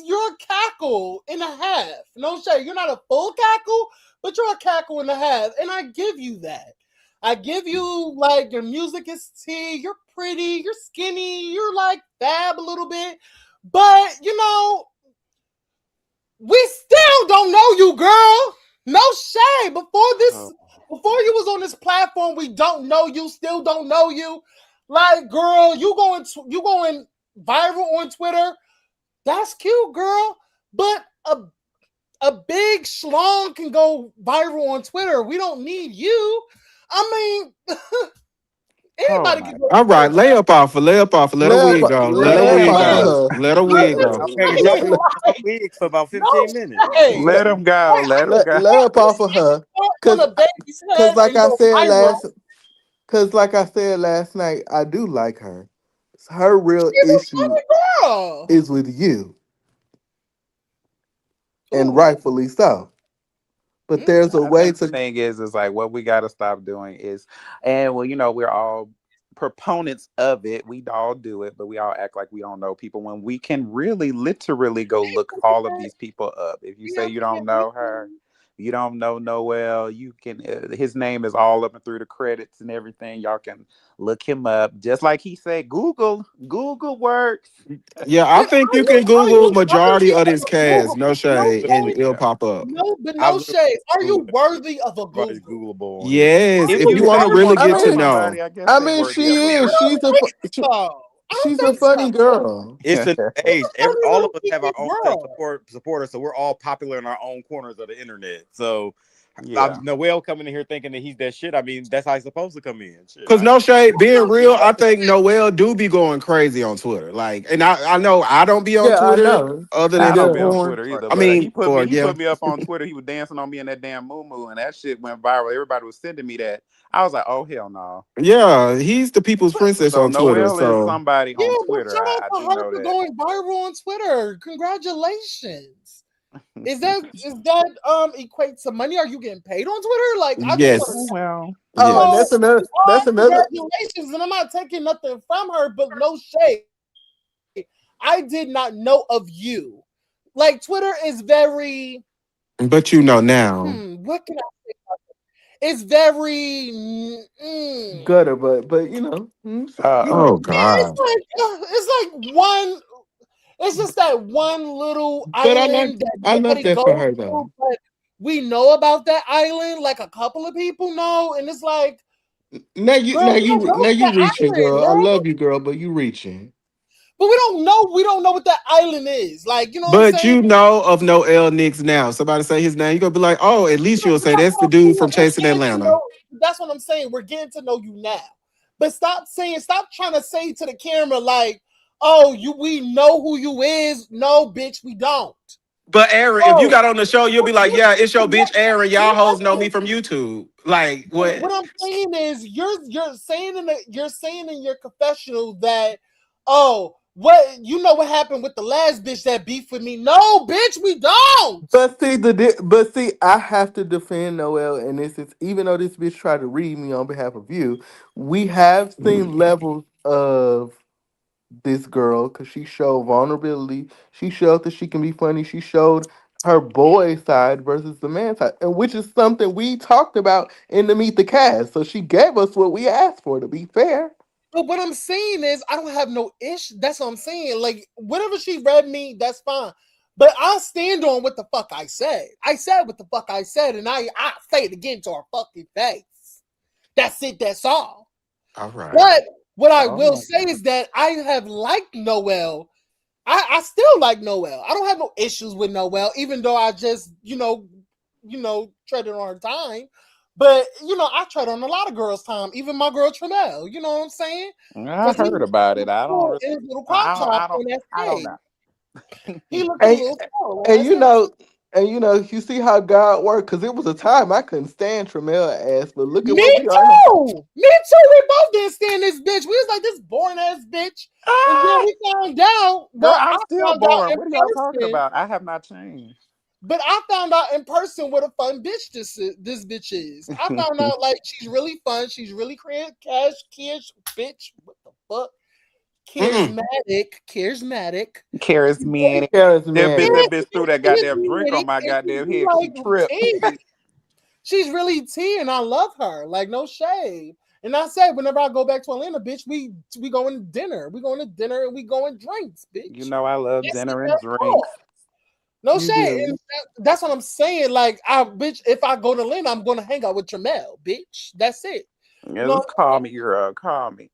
Speaker 1: You're a cackle and a half. No shade. You're not a full cackle, but you're a cackle and a half. And I give you that. I give you like your music is tea, you're pretty, you're skinny, you're like fab a little bit. But we still don't know you, girl. No shade.
Speaker 3: Oh.
Speaker 1: Before you was on this platform, we don't know you, still don't know you. Like, girl, you going viral on Twitter. That's cute, girl. But a big schlong can go viral on Twitter. We don't need you. I mean,
Speaker 3: Oh
Speaker 1: anybody
Speaker 3: my
Speaker 1: can go
Speaker 4: All right,
Speaker 1: viral.
Speaker 4: lay up off her. Let her wig go. Let her
Speaker 2: Lay up
Speaker 4: wig
Speaker 2: off of
Speaker 4: go.
Speaker 2: her.
Speaker 4: Let her
Speaker 1: I'm
Speaker 4: wig
Speaker 1: just
Speaker 4: go.
Speaker 5: Okay,
Speaker 1: saying,
Speaker 5: she was on
Speaker 1: like,
Speaker 5: wigs for about
Speaker 1: no
Speaker 5: 15 minutes.
Speaker 1: shade.
Speaker 3: let him go.
Speaker 1: Like,
Speaker 3: Let him go.
Speaker 2: Lay up
Speaker 1: you
Speaker 2: off of her.
Speaker 1: start on
Speaker 2: Cause
Speaker 1: a baby's
Speaker 2: cause
Speaker 1: head and go viral.
Speaker 2: like I said last night, I do like her. Her real
Speaker 1: She's a
Speaker 2: issue
Speaker 1: funny girl.
Speaker 2: is with you, and
Speaker 1: Ooh.
Speaker 2: rightfully so. But there's a
Speaker 3: I
Speaker 2: way
Speaker 3: think the
Speaker 2: to.
Speaker 3: thing is like what we got to stop doing is, and well, we're all proponents of it. We all do it, but we all act like we don't know people when we can really, literally go look all of these people up. If you say you don't know her, you don't know Noel, you can. His name is all up and through the credits and everything. Y'all can look him up, just like he said. Google works.
Speaker 4: Yeah, I
Speaker 1: But
Speaker 4: think you can
Speaker 1: are
Speaker 4: Google
Speaker 1: you
Speaker 4: majority
Speaker 1: worthy
Speaker 4: of
Speaker 1: of
Speaker 4: this
Speaker 1: a
Speaker 4: cast,
Speaker 1: Google?
Speaker 4: no
Speaker 1: No
Speaker 4: shade, and
Speaker 1: shade.
Speaker 4: it'll
Speaker 3: Yeah.
Speaker 4: pop up.
Speaker 1: No, but
Speaker 5: I
Speaker 1: no
Speaker 5: was
Speaker 1: shade. Are
Speaker 5: Google
Speaker 1: you worthy of a
Speaker 5: everybody's
Speaker 1: Google?
Speaker 5: Googleable on here.
Speaker 4: Yes,
Speaker 1: Are
Speaker 3: If
Speaker 4: if
Speaker 1: you
Speaker 4: you
Speaker 3: you
Speaker 4: want
Speaker 3: if
Speaker 4: to
Speaker 3: you
Speaker 4: really
Speaker 3: want to
Speaker 1: worthy
Speaker 2: I
Speaker 4: get
Speaker 1: of
Speaker 3: know
Speaker 4: to
Speaker 1: a
Speaker 4: know.
Speaker 3: somebody, I guess
Speaker 2: I
Speaker 3: they
Speaker 2: mean,
Speaker 3: worthy
Speaker 2: she
Speaker 3: of a
Speaker 2: is.
Speaker 1: I don't think so. I don't
Speaker 2: She's a
Speaker 1: think
Speaker 2: funny
Speaker 1: so.
Speaker 2: girl.
Speaker 5: It's a new age.
Speaker 1: I really
Speaker 5: All of
Speaker 1: don't
Speaker 5: us
Speaker 1: think
Speaker 5: have our
Speaker 1: you
Speaker 5: own set of
Speaker 1: were.
Speaker 5: supporters, so we're all popular in our own corners of the internet. So,
Speaker 3: yeah.
Speaker 5: Noel coming in here thinking that he's that shit. I mean, that's how he's supposed to come in. Shit,
Speaker 4: Cause
Speaker 5: I
Speaker 4: no shade,
Speaker 1: I
Speaker 4: being
Speaker 1: don't
Speaker 4: real, I think Noel do be going crazy on Twitter. Like, and I know I don't be on
Speaker 2: Yeah, I
Speaker 4: Twitter
Speaker 2: know.
Speaker 4: other
Speaker 3: I
Speaker 4: than for
Speaker 3: don't
Speaker 2: Yeah.
Speaker 3: be on
Speaker 4: porn.
Speaker 3: Twitter either,
Speaker 4: I
Speaker 3: but
Speaker 4: mean, for
Speaker 3: he
Speaker 4: yeah,
Speaker 3: put me up on Twitter. He was dancing on me in that damn moo and that shit went viral. Everybody was sending me that. I was like, oh hell no.
Speaker 4: yeah, he's the people's princess
Speaker 3: So
Speaker 4: on Twitter.
Speaker 3: Noelle is
Speaker 4: So
Speaker 3: somebody
Speaker 1: Yeah,
Speaker 3: on
Speaker 1: but
Speaker 3: Twitter.
Speaker 1: shout out
Speaker 3: I
Speaker 1: to
Speaker 3: do
Speaker 1: her
Speaker 3: know
Speaker 1: for
Speaker 3: that.
Speaker 1: going viral on Twitter. Congratulations. Is that equate to money? Are you getting paid on Twitter? Like, I just want to
Speaker 3: Oh
Speaker 4: yes,
Speaker 3: well.
Speaker 2: Oh, and
Speaker 1: so
Speaker 2: that's
Speaker 4: yes.
Speaker 2: another. That's another.
Speaker 1: congratulations. And I'm not taking nothing from her, but no shade. I did not know of you. Like, Twitter is very
Speaker 4: But you know now.
Speaker 1: what can I it's very
Speaker 2: Gutter, but
Speaker 4: Oh
Speaker 1: it's
Speaker 4: God.
Speaker 1: like one it's just that one little
Speaker 2: but
Speaker 1: island that
Speaker 2: I love
Speaker 1: nobody
Speaker 2: that for
Speaker 1: goes
Speaker 2: her
Speaker 1: to,
Speaker 2: though.
Speaker 1: but we know about that island, like a couple of people know, and it's like, girl, we don't know
Speaker 2: Now
Speaker 1: what
Speaker 2: you
Speaker 1: that
Speaker 2: reaching,
Speaker 1: island,
Speaker 2: girl. I
Speaker 1: girl.
Speaker 2: love you, girl, but you reaching.
Speaker 1: But we don't know what that island is. Like, you know what I'm
Speaker 4: But
Speaker 1: saying?
Speaker 4: you know of Noel Nix now. Somebody say his name, you gonna be like, oh, at least you'll say that's the dude from
Speaker 1: We're
Speaker 4: Chasing
Speaker 1: getting to
Speaker 4: Atlanta.
Speaker 1: know. That's what I'm saying. We're getting to know you now. But stop trying to say to the camera like, oh, we know who you is. No, bitch, we don't.
Speaker 4: But Aaron, if you
Speaker 1: Oh,
Speaker 4: got on the show, you'll be like, yeah, it's your bitch Aaron. Y'all hoes know me
Speaker 1: what
Speaker 4: from YouTube. Like what?
Speaker 1: what I'm saying is you're saying in your confessional that, oh, what happened with the last bitch that beefed with me? No, bitch, we don't.
Speaker 2: But see, I have to defend Noel, and this is even though this bitch tried to read me on behalf of you, we have seen levels of this girl because she showed vulnerability. She showed that she can be funny. She showed her boy side versus the man side, and which is something we talked about in the Meet the Cast. So she gave us what we asked for. To be fair,
Speaker 1: But what I'm saying is, I don't have no issue. That's what I'm saying. Like, whatever she read me, that's fine. But I stand on what the fuck I said. I said what the fuck I said, and I say it again to her fucking face. That's it. That's all.
Speaker 4: All right.
Speaker 1: But what I will
Speaker 3: Oh.
Speaker 1: say is that I have liked Noel. I still like Noel. I don't have no issues with Noel, even though I just, treaded on her time. But I tread on a lot of girls' time, even my girl Trinell. You know what I'm saying?
Speaker 3: I
Speaker 1: Because he
Speaker 3: heard
Speaker 1: looks
Speaker 3: about
Speaker 1: a
Speaker 3: it.
Speaker 1: little
Speaker 3: I don't
Speaker 1: slow
Speaker 3: really
Speaker 1: in his little crop top on that
Speaker 3: I don't
Speaker 1: stage.
Speaker 3: know.
Speaker 1: He looked a
Speaker 2: and
Speaker 1: little slow on
Speaker 2: and
Speaker 1: that
Speaker 2: you
Speaker 1: stage.
Speaker 2: know. And you see how God worked, because it was a time I couldn't stand Tremel ass, but look at
Speaker 1: Me
Speaker 2: where we are now.
Speaker 1: too. Me too. We both didn't stand this bitch. We was like this boring ass bitch. And then
Speaker 3: Ah,
Speaker 1: we found out.
Speaker 3: girl,
Speaker 1: Well,
Speaker 3: I'm
Speaker 1: I
Speaker 3: still
Speaker 1: found out
Speaker 3: boring.
Speaker 1: in
Speaker 3: What are y'all talking
Speaker 1: person.
Speaker 3: about? I have not changed.
Speaker 1: But I found out in person what a fun bitch this bitch is. I found out like she's really fun. She's really creative, cash, bitch. What the fuck?
Speaker 4: Mm-mm.
Speaker 1: Charismatic. She's very
Speaker 3: Charismatic. That
Speaker 2: Charismatic.
Speaker 3: bitch threw that goddamn drink on
Speaker 1: charismatic,
Speaker 3: my
Speaker 1: and she's
Speaker 3: goddamn head because she
Speaker 1: like
Speaker 3: tripped.
Speaker 1: tea. She's really tea, and I love her. Like no shade. And I said, whenever I go back to Atlanta, bitch, we going to dinner. We going to dinner and we going drinks,
Speaker 3: You
Speaker 1: bitch.
Speaker 3: know I love
Speaker 1: And sit
Speaker 3: dinner
Speaker 1: there
Speaker 3: and
Speaker 1: and talk.
Speaker 3: drinks.
Speaker 1: No
Speaker 2: You
Speaker 1: shade.
Speaker 2: do.
Speaker 1: And that's what I'm saying. Like, I bitch, if I go to Atlanta, I'm gonna hang out with Jamel, bitch. That's it. You
Speaker 3: Yeah,
Speaker 1: know,
Speaker 3: just call me, girl. Call me.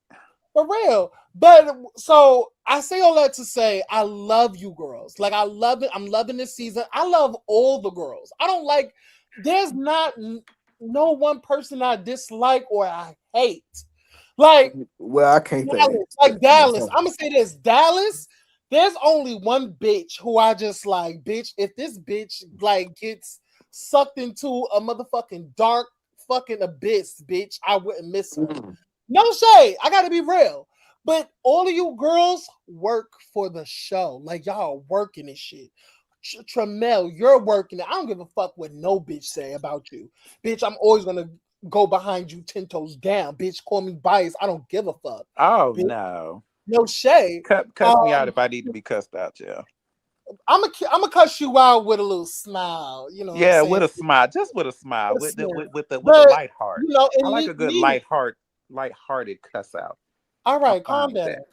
Speaker 1: for real. But so I say all that to say I love you girls. Like I love it. I'm loving this season. I love all the girls. I don't like there's not no one person I dislike or I hate. Like
Speaker 2: Well, I can't say
Speaker 1: Dallas,
Speaker 2: that.
Speaker 1: like
Speaker 2: But
Speaker 1: Dallas. I'm gonna say this. Dallas, there's only one bitch who I just like, bitch. If this bitch like gets sucked into a motherfucking dark fucking abyss, bitch, I wouldn't miss her.
Speaker 2: mm,
Speaker 1: No shade. I gotta be real. But all of you girls work for the show. Like y'all working this shit. Tremel, you're working it. I don't give a fuck what no bitch say about you. Bitch, I'm always gonna go behind you 10 toes down. Bitch, call me biased. I don't give a fuck.
Speaker 3: Oh
Speaker 1: Bitch,
Speaker 3: no.
Speaker 1: no shade.
Speaker 3: Cuss me out if I need to be cussed out, yeah.
Speaker 1: I'm gonna cuss you out with a little smile. You know what I'm
Speaker 3: Yeah,
Speaker 1: saying?
Speaker 3: with a smile. Just with a smile. With the
Speaker 1: Listen,
Speaker 3: with the
Speaker 1: but
Speaker 3: light heart. I
Speaker 1: and
Speaker 3: like a good light-hearted cuss out.
Speaker 1: all
Speaker 3: I'm
Speaker 1: right,
Speaker 3: fine
Speaker 1: calm
Speaker 3: with
Speaker 1: down,
Speaker 3: that.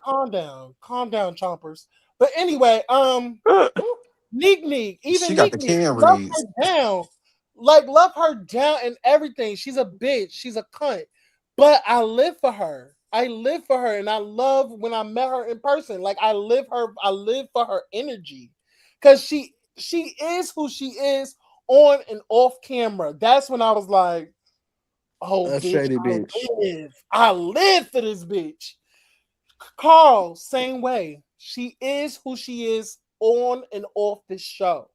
Speaker 1: calm down, chompers. But anyway, Neek,
Speaker 4: She
Speaker 1: even
Speaker 4: got the
Speaker 1: Neek,
Speaker 4: can
Speaker 1: love
Speaker 4: reads.
Speaker 1: her down. Like, love her down and everything. She's a bitch. She's a cunt. But I live for her. I live for her. And I love when I met her in person. Like I live for her energy. Cause she is who she is on and off camera. That's when I was like, oh
Speaker 2: a
Speaker 1: bitch,
Speaker 2: shady bitch.
Speaker 1: I live for this bitch. Carl, same way. She is who she is on and off this show.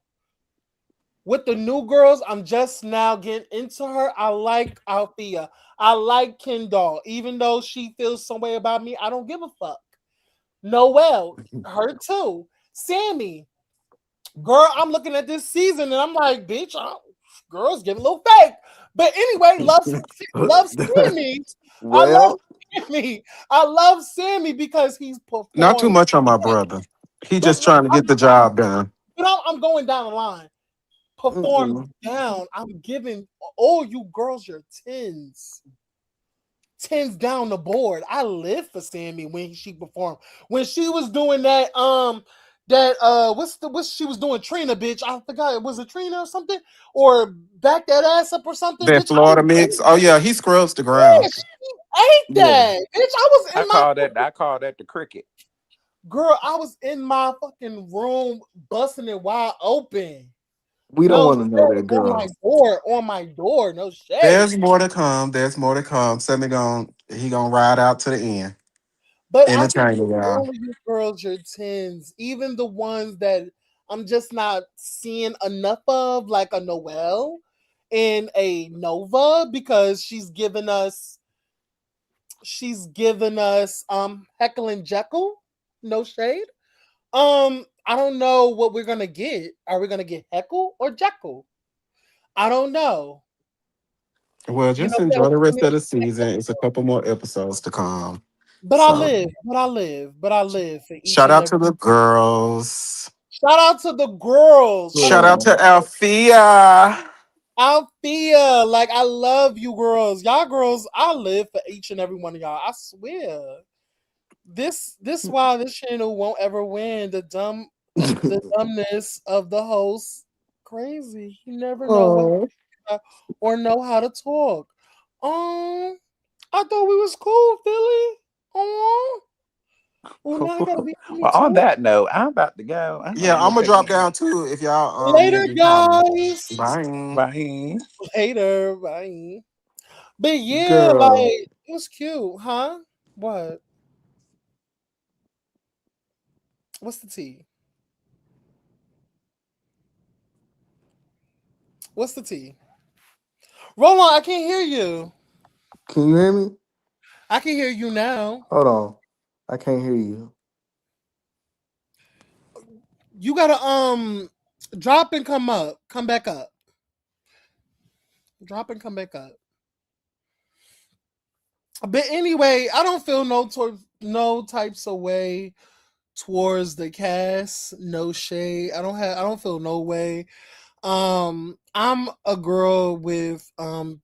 Speaker 1: With the new girls, I'm just now getting into her. I like Althea. I like Kendall. Even though she feels some way about me, I don't give a fuck. Noel, her too. Sammy, girl, I'm looking at this season and I'm like, bitch, girls get a little fake. But anyway, love Sammy. I love
Speaker 2: Well,
Speaker 1: Sammy. I love Sammy because he's
Speaker 4: Not too
Speaker 1: performed.
Speaker 4: much on my brother. He
Speaker 1: But
Speaker 4: just trying to get the job done.
Speaker 1: I'm going down the line. Performed
Speaker 2: mm-mm.
Speaker 1: down. I'm giving all you girls your tens down the board. I live for Sammy when she performed. When she was doing what she was doing, Trina, bitch. I forgot it was a Trina or something, or back that ass up or something,
Speaker 4: That
Speaker 1: bitch. I
Speaker 4: Florida
Speaker 1: was
Speaker 4: mix. Oh yeah, he scrubs the
Speaker 1: yeah,
Speaker 4: ground.
Speaker 1: she ate
Speaker 2: Yeah.
Speaker 1: that, bitch. I was in my
Speaker 3: I call that the cricket.
Speaker 1: girl. I was in my fucking room, busting it wide open.
Speaker 2: We don't
Speaker 1: No
Speaker 2: want to know
Speaker 1: shade
Speaker 2: that, girl.
Speaker 1: on my door, no shade.
Speaker 4: There's more to come. There's more to come. Sammy he gonna ride out to the end.
Speaker 1: But I give
Speaker 4: Entertaining, y'all.
Speaker 1: all of you girls your tens, even the ones that I'm just not seeing enough of, like a Noelle and a Nova, because she's given us Heckle and Jekyll. No shade. I don't know what we're gonna get. Are we gonna get Heckle or Jekyll? I don't know.
Speaker 4: Well,
Speaker 1: You
Speaker 4: just
Speaker 1: know,
Speaker 4: enjoy the rest of the season. It's a couple more episodes to come.
Speaker 1: but I
Speaker 4: So
Speaker 1: live, but I live for each
Speaker 4: shout
Speaker 1: and
Speaker 4: out
Speaker 1: every.
Speaker 4: to the girls.
Speaker 1: Shout out to the girls. Shout
Speaker 4: Shout
Speaker 1: out to
Speaker 4: out
Speaker 2: Yeah.
Speaker 4: to Althea.
Speaker 1: Althea. Like I love you girls. Y'all girls, I live for each and every one of y'all. I swear. This why this channel won't ever win. The dumbness of the host. Crazy. You never know what
Speaker 2: Oh,
Speaker 1: or know how to talk. I thought we was cool, Philly. Oh, well now I gotta be me
Speaker 3: Well, on
Speaker 1: too.
Speaker 3: that note, I'm about to go. I'm
Speaker 4: Yeah,
Speaker 3: gonna
Speaker 4: I'm
Speaker 3: go
Speaker 4: gonna
Speaker 3: take
Speaker 4: drop
Speaker 3: me.
Speaker 4: down too if y'all
Speaker 1: Later,
Speaker 4: need me.
Speaker 1: guys.
Speaker 4: Bye.
Speaker 3: Bye.
Speaker 1: Later, bye. But yeah, like
Speaker 2: girl.
Speaker 1: it was cute, huh? What? What's the tea? What's the tea? Roll on. I can't hear you.
Speaker 2: Can you hear me?
Speaker 1: I can hear you now.
Speaker 2: Hold on. I can't hear you.
Speaker 1: You gotta drop and come up. Come back up. Drop and come back up. But anyway, I don't feel no types of way towards the cast. No shade. I don't feel no way. I'm a girl with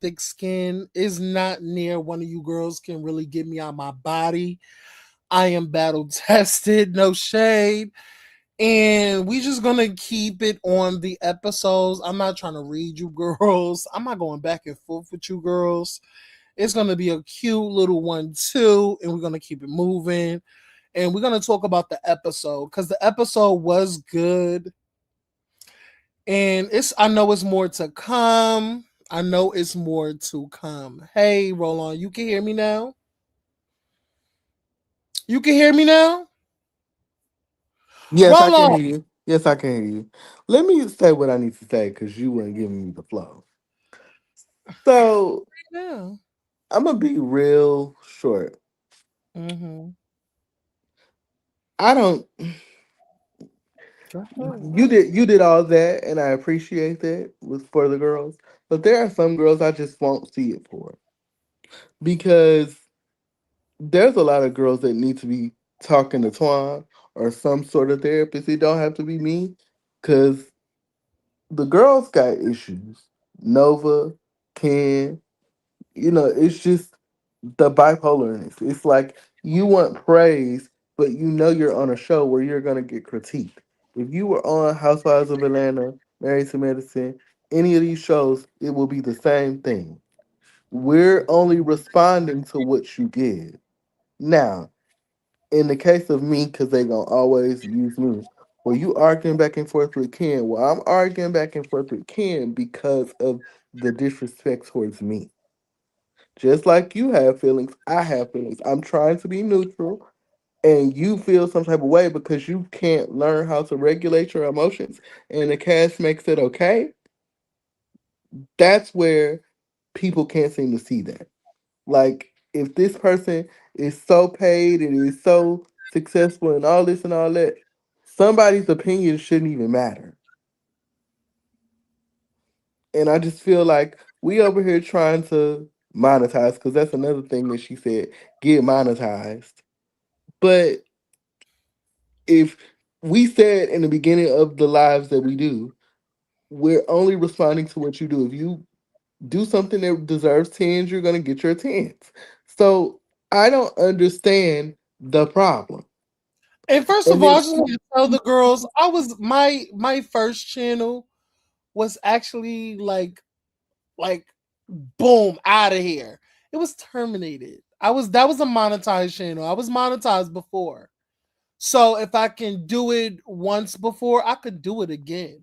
Speaker 1: thick skin. Is not near one of you girls can really get me out my body. I am battle tested, no shade. And we just gonna keep it on the episodes. I'm not trying to read you girls. I'm not going back and forth with you girls. It's gonna be a cute little one too, and we're gonna keep it moving. And we're gonna talk about the episode because the episode was good. And I know it's more to come. I know it's more to come. Hey, Roland, you can hear me now? You can hear me now?
Speaker 2: Yes, I can
Speaker 1: Roland!
Speaker 2: hear you. Yes, I can hear you. Let me say what I need to say because you weren't giving me the flow. So
Speaker 1: Yeah.
Speaker 2: I'm gonna be real short.
Speaker 1: Mm-hmm.
Speaker 2: I don't.
Speaker 1: Go ahead.
Speaker 2: You did all that, and I appreciate that with for the girls. But there are some girls I just won't see it for because there's a lot of girls that need to be talking to Twan or some sort of therapist. It don't have to be me, because the girls got issues. Nova, Ken, it's just the bipolarness. It's like you want praise, but you know you're on a show where you're gonna get critiqued. If you were on Housewives of Atlanta, Married to Medicine, any of these shows, it will be the same thing. We're only responding to what you give. Now, in the case of me, because they gonna always use me. Well, you arguing back and forth with Ken. Well, I'm arguing back and forth with Ken because of the disrespect towards me. Just like you have feelings, I have feelings. I'm trying to be neutral, and you feel some type of way because you can't learn how to regulate your emotions, and the cast makes it okay. That's where people can't seem to see that. Like, if this person is so paid and is so successful and all this and all that, somebody's opinion shouldn't even matter. And I just feel like we over here trying to monetize, because that's another thing that she said, get monetized. But if we said in the beginning of the lives that we do, we're only responding to what you do. If you do something that deserves tens, you're gonna get your tens. So I don't understand the problem.
Speaker 1: And first
Speaker 2: And
Speaker 1: of all,
Speaker 2: then
Speaker 1: I just want to tell the girls I was my first channel was actually like boom out of here. It was terminated. That was a monetized channel. I was monetized before. So if I can do it once before, I could do it again.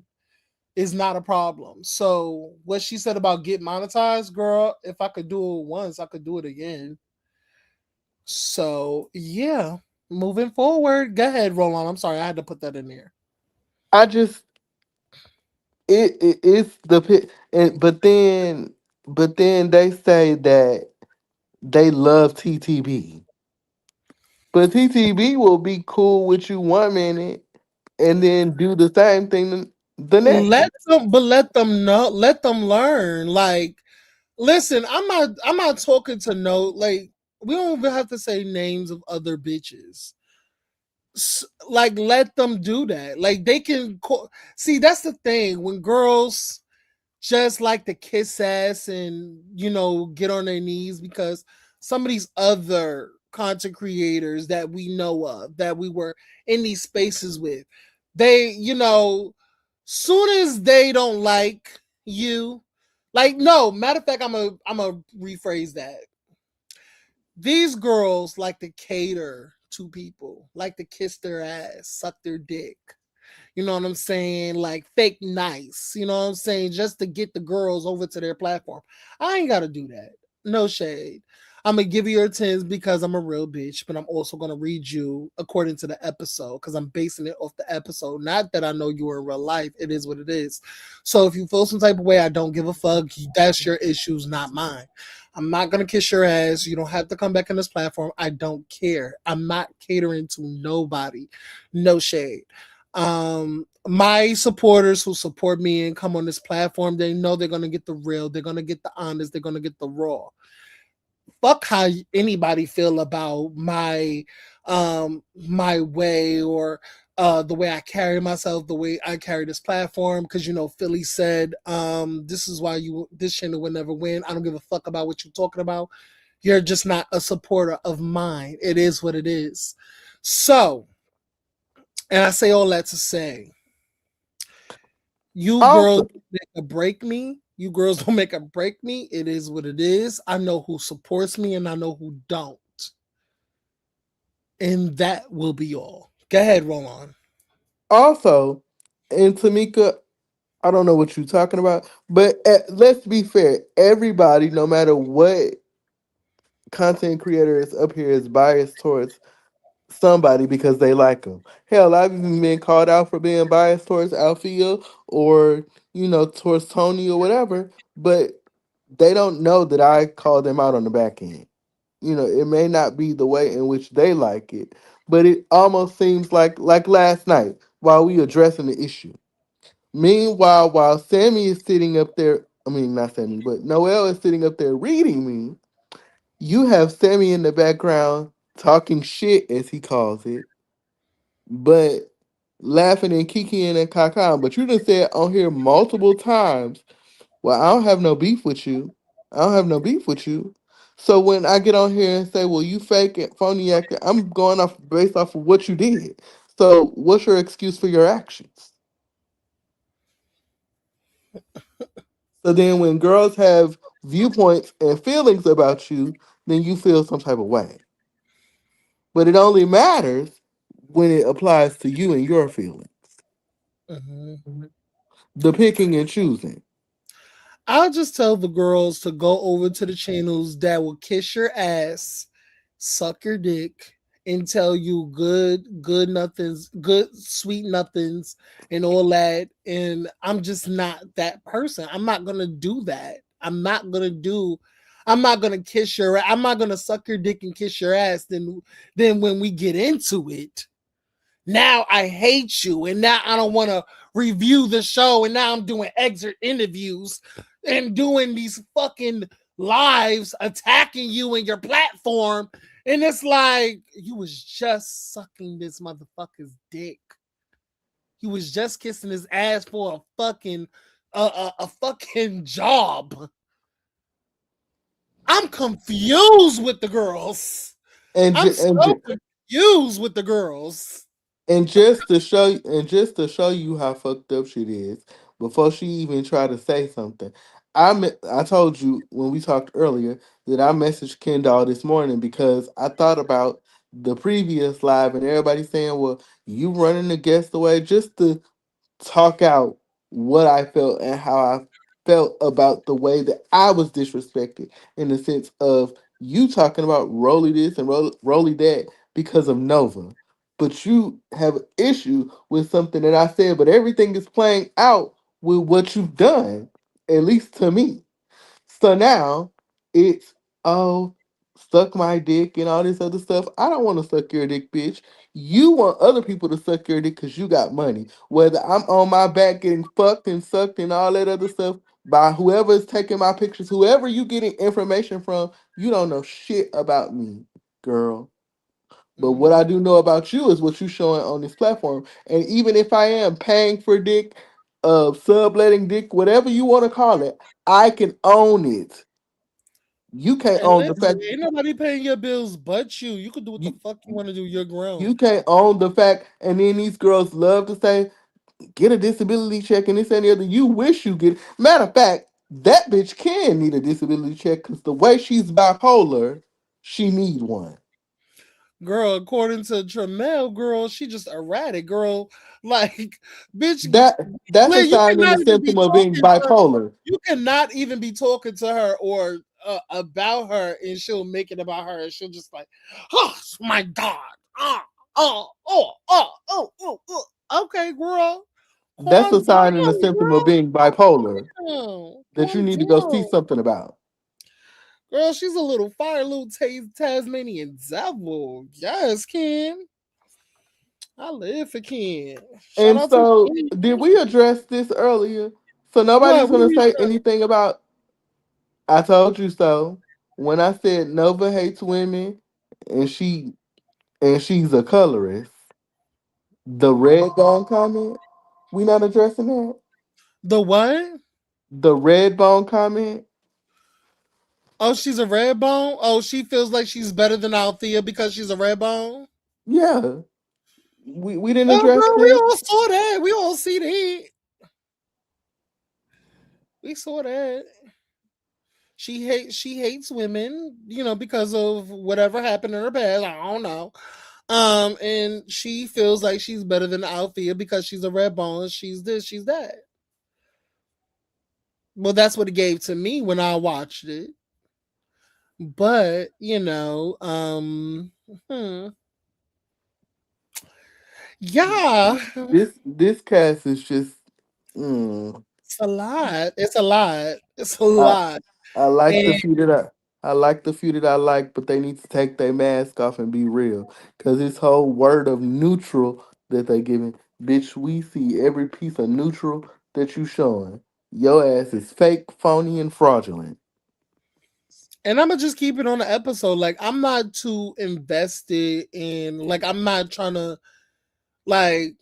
Speaker 1: Is not a problem. So what she said about get monetized, girl, if I could do it once, I could do it again. So yeah, moving forward. Go ahead, Roland. I'm sorry, I had to put that in there.
Speaker 2: I just it's and but then they say that they love TTB. But TTB will be cool with you 1 minute and then do the same thing the next.
Speaker 1: Let them know, let them learn. Like, listen, I'm not talking to no like we don't even have to say names of other bitches. Like, let them do that. Like, they can see that's the thing when girls just like to kiss ass and get on their knees because some of these other content creators that we know of that we were in these spaces with, they soon as they don't like you, like, no, matter of fact, I'm a rephrase that. These girls like to cater to people, like to kiss their ass, suck their dick, you know what I'm saying? Like, fake nice. You know what I'm saying? Just to get the girls over to their platform. I ain't got to do that. No shade. I'm gonna give you your tens because I'm a real bitch, but I'm also gonna read you according to the episode because I'm basing it off the episode. Not that I know you are in real life. It is what it is. So if you feel some type of way, I don't give a fuck. That's your issues, not mine. I'm not gonna kiss your ass. You don't have to come back on this platform. I don't care. I'm not catering to nobody. No shade. My supporters who support me and come on this platform, they know they're gonna get the real, they're gonna get the honest, they're gonna get the raw. Fuck how anybody feel about my way or the way I carry myself, the way I carry this platform. Because Philly said, this is why this channel will never win. I don't give a fuck about what you're talking about. You're just not a supporter of mine. It is what it is. So, and I say all that to say, you girls
Speaker 2: Also,
Speaker 1: make a break me. You girls don't make a break me. It is what it is. I know who supports me and I know who don't. And that will be all. Go ahead, roll on.
Speaker 2: also, and Tamika, I don't know what you're talking about, but let's be fair. Everybody, no matter what content creator is up here, is biased towards somebody because they like them. Hell, I've even been called out for being biased towards Althea or towards Tony or whatever, but they don't know that I call them out on the back end. It may not be the way in which they like it, but it almost seems like last night while we addressing the issue. Meanwhile, while Sammy is sitting up there, I mean not Sammy, but Noel is sitting up there reading me, you have Sammy in the background talking shit as he calls it, but laughing and kikiing and caca. But you done said on here multiple times, well, I don't have no beef with you. I don't have no beef with you. So when I get on here and say, well, you fake it, phony acting, I'm going off based off of what you did. So what's your excuse for your actions? So then when girls have viewpoints and feelings about you, then you feel some type of way. But it only matters when it applies to you and your feelings.
Speaker 1: Mhm.
Speaker 2: The picking and choosing.
Speaker 1: I'll just tell the girls to go over to the channels that will kiss your ass, suck your dick, and tell you good nothings, good sweet nothings, and all that. And I'm just not that person. I'm not gonna do that. I'm not gonna kiss your. I'm not gonna suck your dick and kiss your ass. Then when we get into it, now I hate you, and now I don't want to review the show, and now I'm doing exit interviews and doing these fucking lives attacking you and your platform. And it's like you was just sucking this motherfucker's dick. You was just kissing his ass for a fucking a fucking job. I'm confused with the girls.
Speaker 2: And
Speaker 1: I'm
Speaker 2: ju- and
Speaker 1: so
Speaker 2: ju-
Speaker 1: confused with the girls.
Speaker 2: and just to show you how fucked up shit is, before she even tried to say something, I told you when we talked earlier that I messaged Kendall this morning because I thought about the previous live and everybody saying, "Well, you running the guest away," just to talk out what I felt and how I felt about the way that I was disrespected in the sense of you talking about Rolly this and Rolly that because of Nova. But you have an issue with something that I said, but everything is playing out with what you've done, at least to me. So now it's, oh, suck my dick and all this other stuff. I don't want to suck your dick, bitch. You want other people to suck your dick because you got money. Whether I'm on my back getting fucked and sucked and all that other stuff by whoever is taking my pictures, whoever you getting information from, you don't know shit about me, girl. But what I
Speaker 1: Mhm.
Speaker 2: do know about you is what you showing on this platform. And even if I am paying for dick, subletting dick, whatever you want to call it, I can own it. You can't
Speaker 1: And
Speaker 2: own the
Speaker 1: listen,
Speaker 2: fact
Speaker 1: ain't nobody paying your bills but you. You can do what the
Speaker 2: you
Speaker 1: fuck you want to do. You're
Speaker 2: you
Speaker 1: grown.
Speaker 2: can't own the fact. And then these girls love to say, get a disability check and this and the other. You wish you get. Matter of fact, that bitch can need a disability check because the way she's bipolar, she need one.
Speaker 1: Girl, according to Tramel, girl, she just erratic, girl. Like, bitch,
Speaker 2: That's a
Speaker 1: Glenn, you
Speaker 2: sign and a
Speaker 1: cannot even be
Speaker 2: symptom of being
Speaker 1: talking to her.
Speaker 2: bipolar.
Speaker 1: You cannot even be talking to her or about her, and she'll make it about her, and she'll just like, oh my god, oh, oh, oh, oh, oh, oh, oh. Okay, girl,
Speaker 2: That's
Speaker 1: calm
Speaker 2: a sign and a
Speaker 1: down,
Speaker 2: symptom of
Speaker 1: girl,
Speaker 2: being bipolar that you
Speaker 1: calm
Speaker 2: need to go see
Speaker 1: down.
Speaker 2: something about.
Speaker 1: Girl, she's a little fire, little Tasmanian devil. Yes, Ken. I live for Ken. Shout
Speaker 2: And
Speaker 1: out to
Speaker 2: so,
Speaker 1: Ken.
Speaker 2: did we address this earlier? So nobody's
Speaker 1: What?
Speaker 2: going to
Speaker 1: We
Speaker 2: say anything about I told you so. When I said Nova hates women and she's a colorist, the red bone comment, we not addressing that.
Speaker 1: the what?
Speaker 2: The red bone comment,
Speaker 1: Oh, she's a red bone. Oh, she feels like she's better than Althea because she's a red bone.
Speaker 2: yeah, we didn't
Speaker 1: Oh,
Speaker 2: address
Speaker 1: girl, we
Speaker 2: that.
Speaker 1: all saw that. We all see that. We saw that. She hates women, because of whatever happened in her past. I don't know. And she feels like she's better than Althea because she's a red bone. She's this, she's that. Well, that's what it gave to me when I watched it. But hmm, yeah,
Speaker 2: This cast is just. Mm,
Speaker 1: it's a lot. It's a lot. It's a
Speaker 2: I
Speaker 1: lot.
Speaker 2: I like the
Speaker 1: And
Speaker 2: few that I like the few that I like, but they need to take their mask off and be real. Cause this whole word of neutral that they giving, bitch, we see every piece of neutral that you showing. Your ass is fake, phony, and fraudulent.
Speaker 1: I'm gonna just keep it on the episode. Like I'm not too invested in. Like I'm not trying to. Like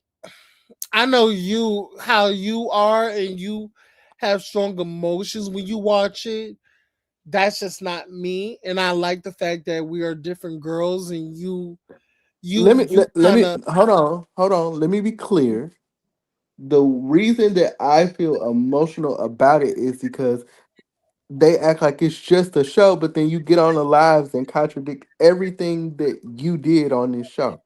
Speaker 1: I know you how you are, and you have strong emotions when you watch it. That's just not me, and I like the fact that we are different girls, and you
Speaker 2: Let
Speaker 1: you
Speaker 2: me
Speaker 1: you
Speaker 2: let
Speaker 1: kind
Speaker 2: me
Speaker 1: of.
Speaker 2: hold on. Let me be clear. The reason that I feel emotional about it is because they act like it's just a show, but then you get on the lives and contradict everything that you did on this show.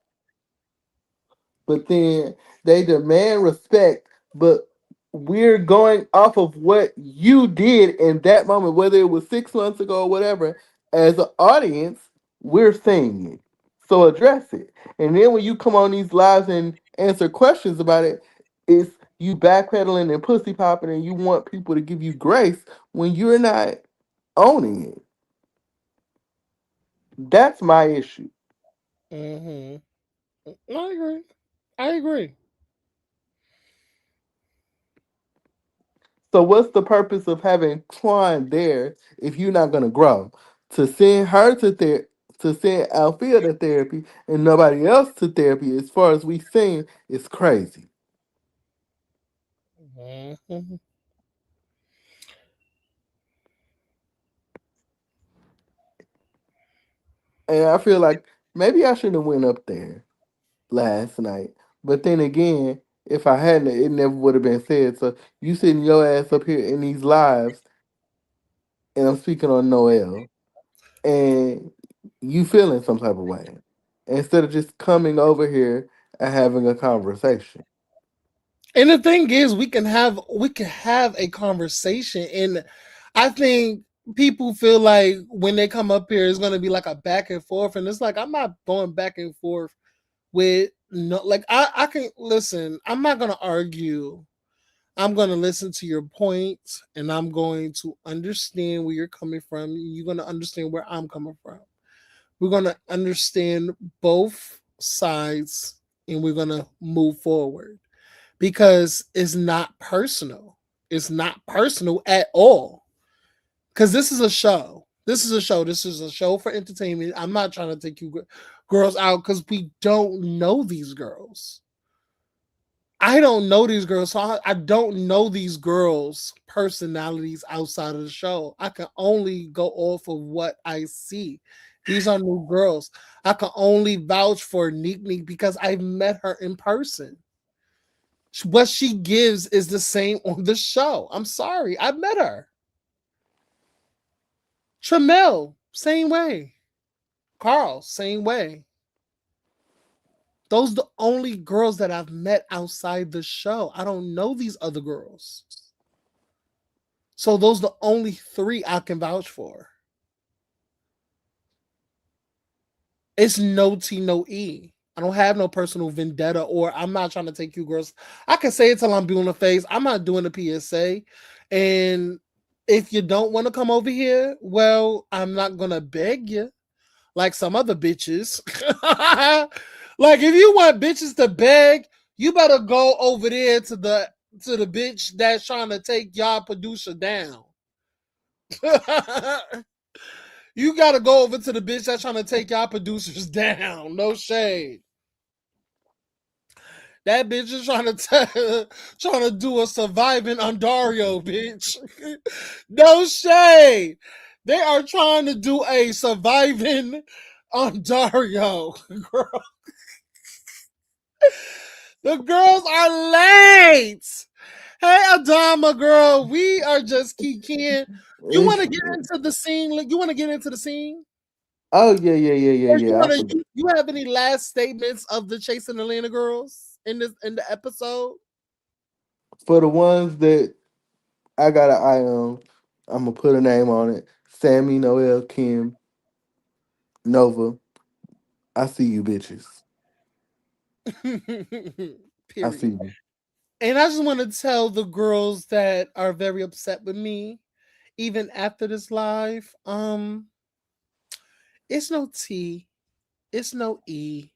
Speaker 2: But then they demand respect, but we're going off of what you did in that moment, whether it was 6 months ago or whatever. As an audience, we're saying it. So address it. And then when you come on these lives and answer questions about it, it's you backpedaling and pussy popping and you want people to give you grace when you're not owning it. That's my issue.
Speaker 1: Hmm. I agree. I agree.
Speaker 2: So what's the purpose of having Quan there if you're not gonna grow? To send her to send Althea to therapy and nobody else to therapy, as far as we seen, is crazy.
Speaker 1: Hmm.
Speaker 2: And I feel like maybe I shouldn't have went up there last night. But then again, if I hadn't, it never would have been said. So you sitting your ass up here in these lives, and I'm speaking on Noel, and you feeling some type of way instead of just coming over here and having a conversation.
Speaker 1: And the thing is, we can have a conversation, and I think people feel like when they come up here, it's going to be like a back and forth, and it's like I'm not going back and forth with no. Like I can listen. I'm not going to argue. I'm going to listen to your points, and I'm going to understand where you're coming from. You're going to understand where I'm coming from. We're going to understand both sides, and we're going to move forward because it's not personal. It's not personal at all. Because this is a show. This is a show. This is a show for entertainment. I'm not trying to take you girls out because we don't know these girls. I don't know these girls, so I don't know these girls' personalities outside of the show. I can only go off of what I see. These are new girls. I can only vouch for Neek Neek because I've met her in person. What she gives is the same on the show. I'm sorry, I met her. Tramel, same way. Carl, same way. Those are the only girls that I've met outside the show. I don't know these other girls. So those are the only three I can vouch for. It's no T, no E. I don't have no personal vendetta, or I'm not trying to take you girls. I can say it till I'm blue in the face. I'm not doing a PSA. And if you don't want to come over here, well, I'm not gonna beg you like some other bitches. Like if you want bitches to beg, you better go over there to the bitch that's trying to take y'all producer down. You gotta go over to the bitch that's trying to take y'all producers down. No shade. That bitch is trying to do a surviving Ontario, bitch. No shade. They are trying to do a surviving Ontario. Girl. The girls are late. Hey Adama girl, we are just kikiing. You want
Speaker 2: It's,
Speaker 1: to get into the scene? You want to get into the scene?
Speaker 2: oh yeah, yeah, yeah, yeah,
Speaker 1: Or you
Speaker 2: yeah. I
Speaker 1: want to?
Speaker 2: forgot.
Speaker 1: You have any last statements of the Chasing Atlanta girls in the episode?
Speaker 2: For the ones that I got an eye on, I'm gonna put a name on it. Sammy, Noel, Kim, Nova. I see you, bitches. I see
Speaker 1: Period.
Speaker 2: you.
Speaker 1: And I just want to tell the girls that are very upset with me, even after this live, it's no T, it's no E,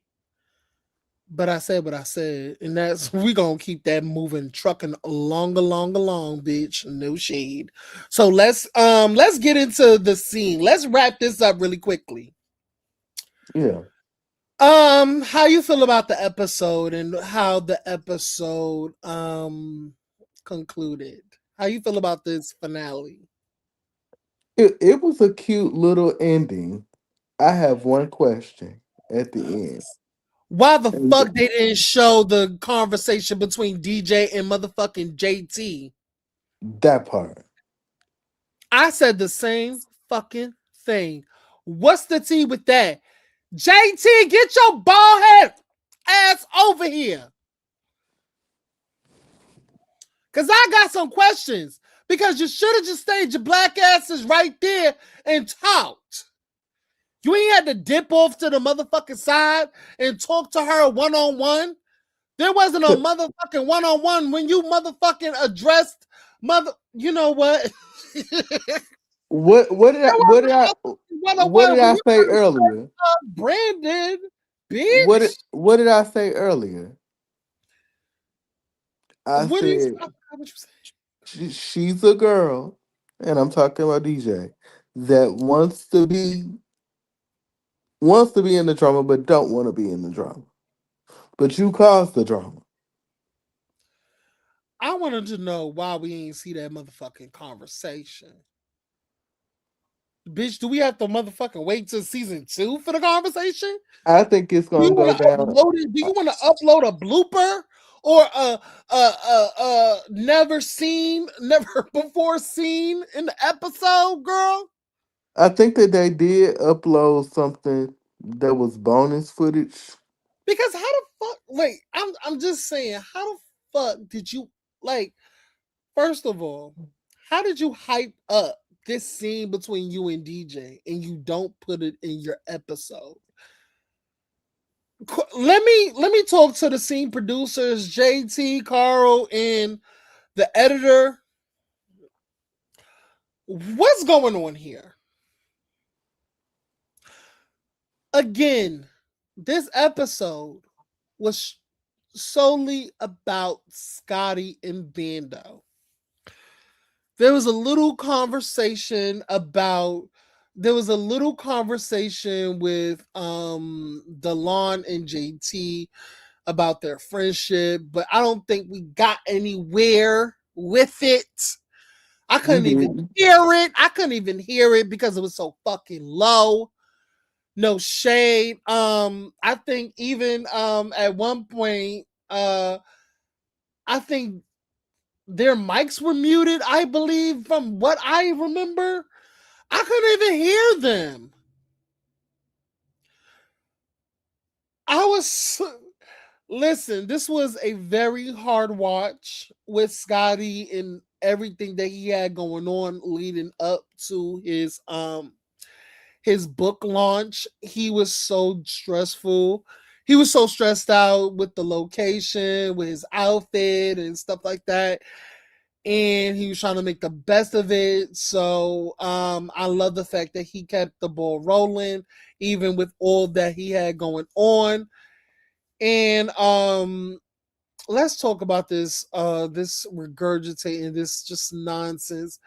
Speaker 1: but I said what I said, and that's we gonna keep that moving, trucking along, bitch. No shade. So let's get into the scene. Let's wrap this up really quickly.
Speaker 2: Yeah.
Speaker 1: How you feel about the episode and how the episode concluded? How you feel about this finale?
Speaker 2: It was a cute little ending. I have one question at the end.
Speaker 1: Why the
Speaker 2: And
Speaker 1: fuck they didn't show the conversation between DJ and motherfucking JT?
Speaker 2: that part.
Speaker 1: I said the same fucking thing. What's the tea with that? JT, get your bald head ass over here. Cause I got some questions. Because you should have just stayed your black asses right there and talked. You ain't had to dip off to the motherfucking side and talk to her one on one. There wasn't a motherfucking one on one when you motherfucking addressed mother. You know what? There
Speaker 2: What did I what did
Speaker 1: wasn't
Speaker 2: I
Speaker 1: a one on
Speaker 2: what
Speaker 1: one
Speaker 2: did
Speaker 1: when
Speaker 2: I
Speaker 1: you
Speaker 2: say earlier?
Speaker 1: Brandon, bitch.
Speaker 2: What did I say earlier? I
Speaker 1: What is?
Speaker 2: said
Speaker 1: I forgot what you said.
Speaker 2: she's a girl, and I'm talking about DJ that wants to be in the drama, but don't want to be in the drama. But you caused the drama.
Speaker 1: I wanted to know why we ain't see that motherfucking conversation. Bitch, do we have to motherfucking wait till season 2 for the conversation?
Speaker 2: I think it's
Speaker 1: Do you
Speaker 2: gonna
Speaker 1: want
Speaker 2: go
Speaker 1: to
Speaker 2: down.
Speaker 1: upload it? Do you want to upload a blooper or a never seen, never before seen in the episode, girl?
Speaker 2: I think that they did upload something that was bonus footage.
Speaker 1: Because how the fuck? Like, I'm just saying, how the fuck did you like? First of all, how did you hype up this scene between you and DJ and you don't put it in your episode? Let me talk to the scene producers, JT, Carl, and the editor. What's going on here? Again, this episode was solely about Scotty and Bando. There was a little conversation about there was a little conversation with Delon and JT about their friendship, but I don't think we got anywhere with it. I
Speaker 2: We
Speaker 1: couldn't even
Speaker 2: did.
Speaker 1: hear it. I couldn't even hear it because it was so fucking low. No shade. I think even at one point, I think their mics were muted, I believe, from what I remember. I couldn't even hear them. I was listen, this was a very hard watch with Scotty and everything that he had going on leading up to his book launch, he was so stressful. He was so stressed out with the location, with his outfit and stuff like that. And he was trying to make the best of it. So I love the fact that he kept the ball rolling, even with all that he had going on. And let's talk about this regurgitating, this just nonsense.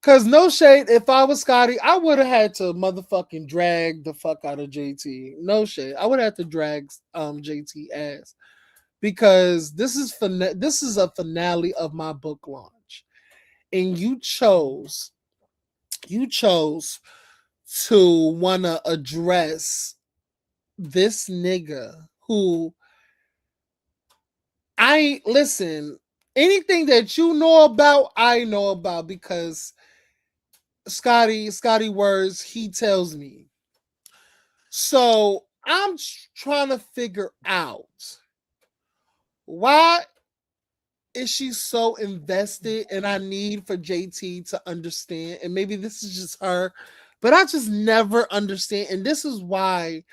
Speaker 1: Cause no shade, if I was Scotty, I would have had to motherfucking drag the fuck out of JT. No shade, I would have to drag JT ass because this is a finale of my book launch, and you chose to wanna address this nigga who I listen. Anything that you know about, I know about because Scotty words, he tells me. So I'm trying to figure out why is she so invested, and I need for JT to understand, and maybe this is just her, but I just never understand, and this is why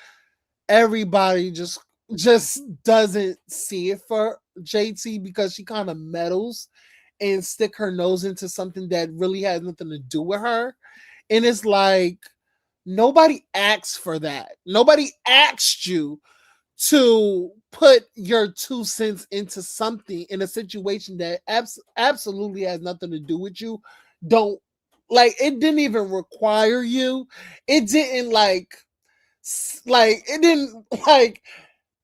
Speaker 1: everybody just doesn't see it for JT, because she kind of meddles and stick her nose into something that really has nothing to do with her. And it's like nobody asks for that. Nobody asked you to put your 2 cents into something in a situation that absolutely has nothing to do with you. Don't like it didn't even require you. It didn't like it didn't like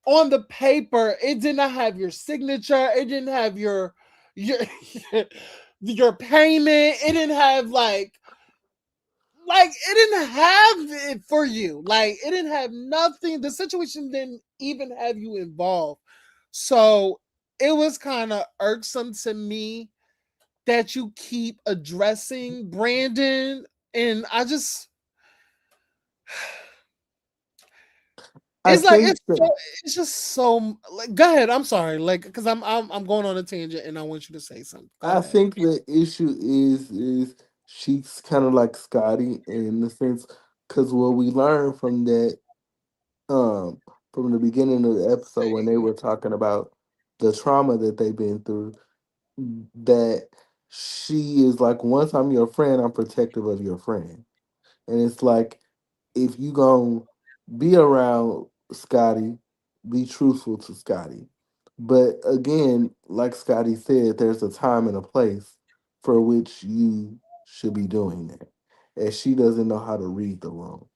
Speaker 1: on the paper, it did not have your signature, it didn't have your your payment, it didn't have like it didn't have it for you. Like it didn't have nothing. The situation didn't even have you involved. So it was kind of irksome to me that you keep addressing Brandon. And I just
Speaker 2: I
Speaker 1: it's like
Speaker 2: think that
Speaker 1: it's just so like go ahead. I'm sorry. Like because I'm going on a tangent and I want you to say something. Go
Speaker 2: I
Speaker 1: ahead.
Speaker 2: think the issue is she's kind of like Scotty in the sense because what we learned um from the beginning of the episode when they were talking about the trauma that they've been through, that she is like, once I'm your friend, I'm protective of your friend. And it's like, if you gonna be around Scotty, be truthful to Scotty. But again, like Scotty said, there's a time and a place for which you should be doing that. And she doesn't know how to read the room.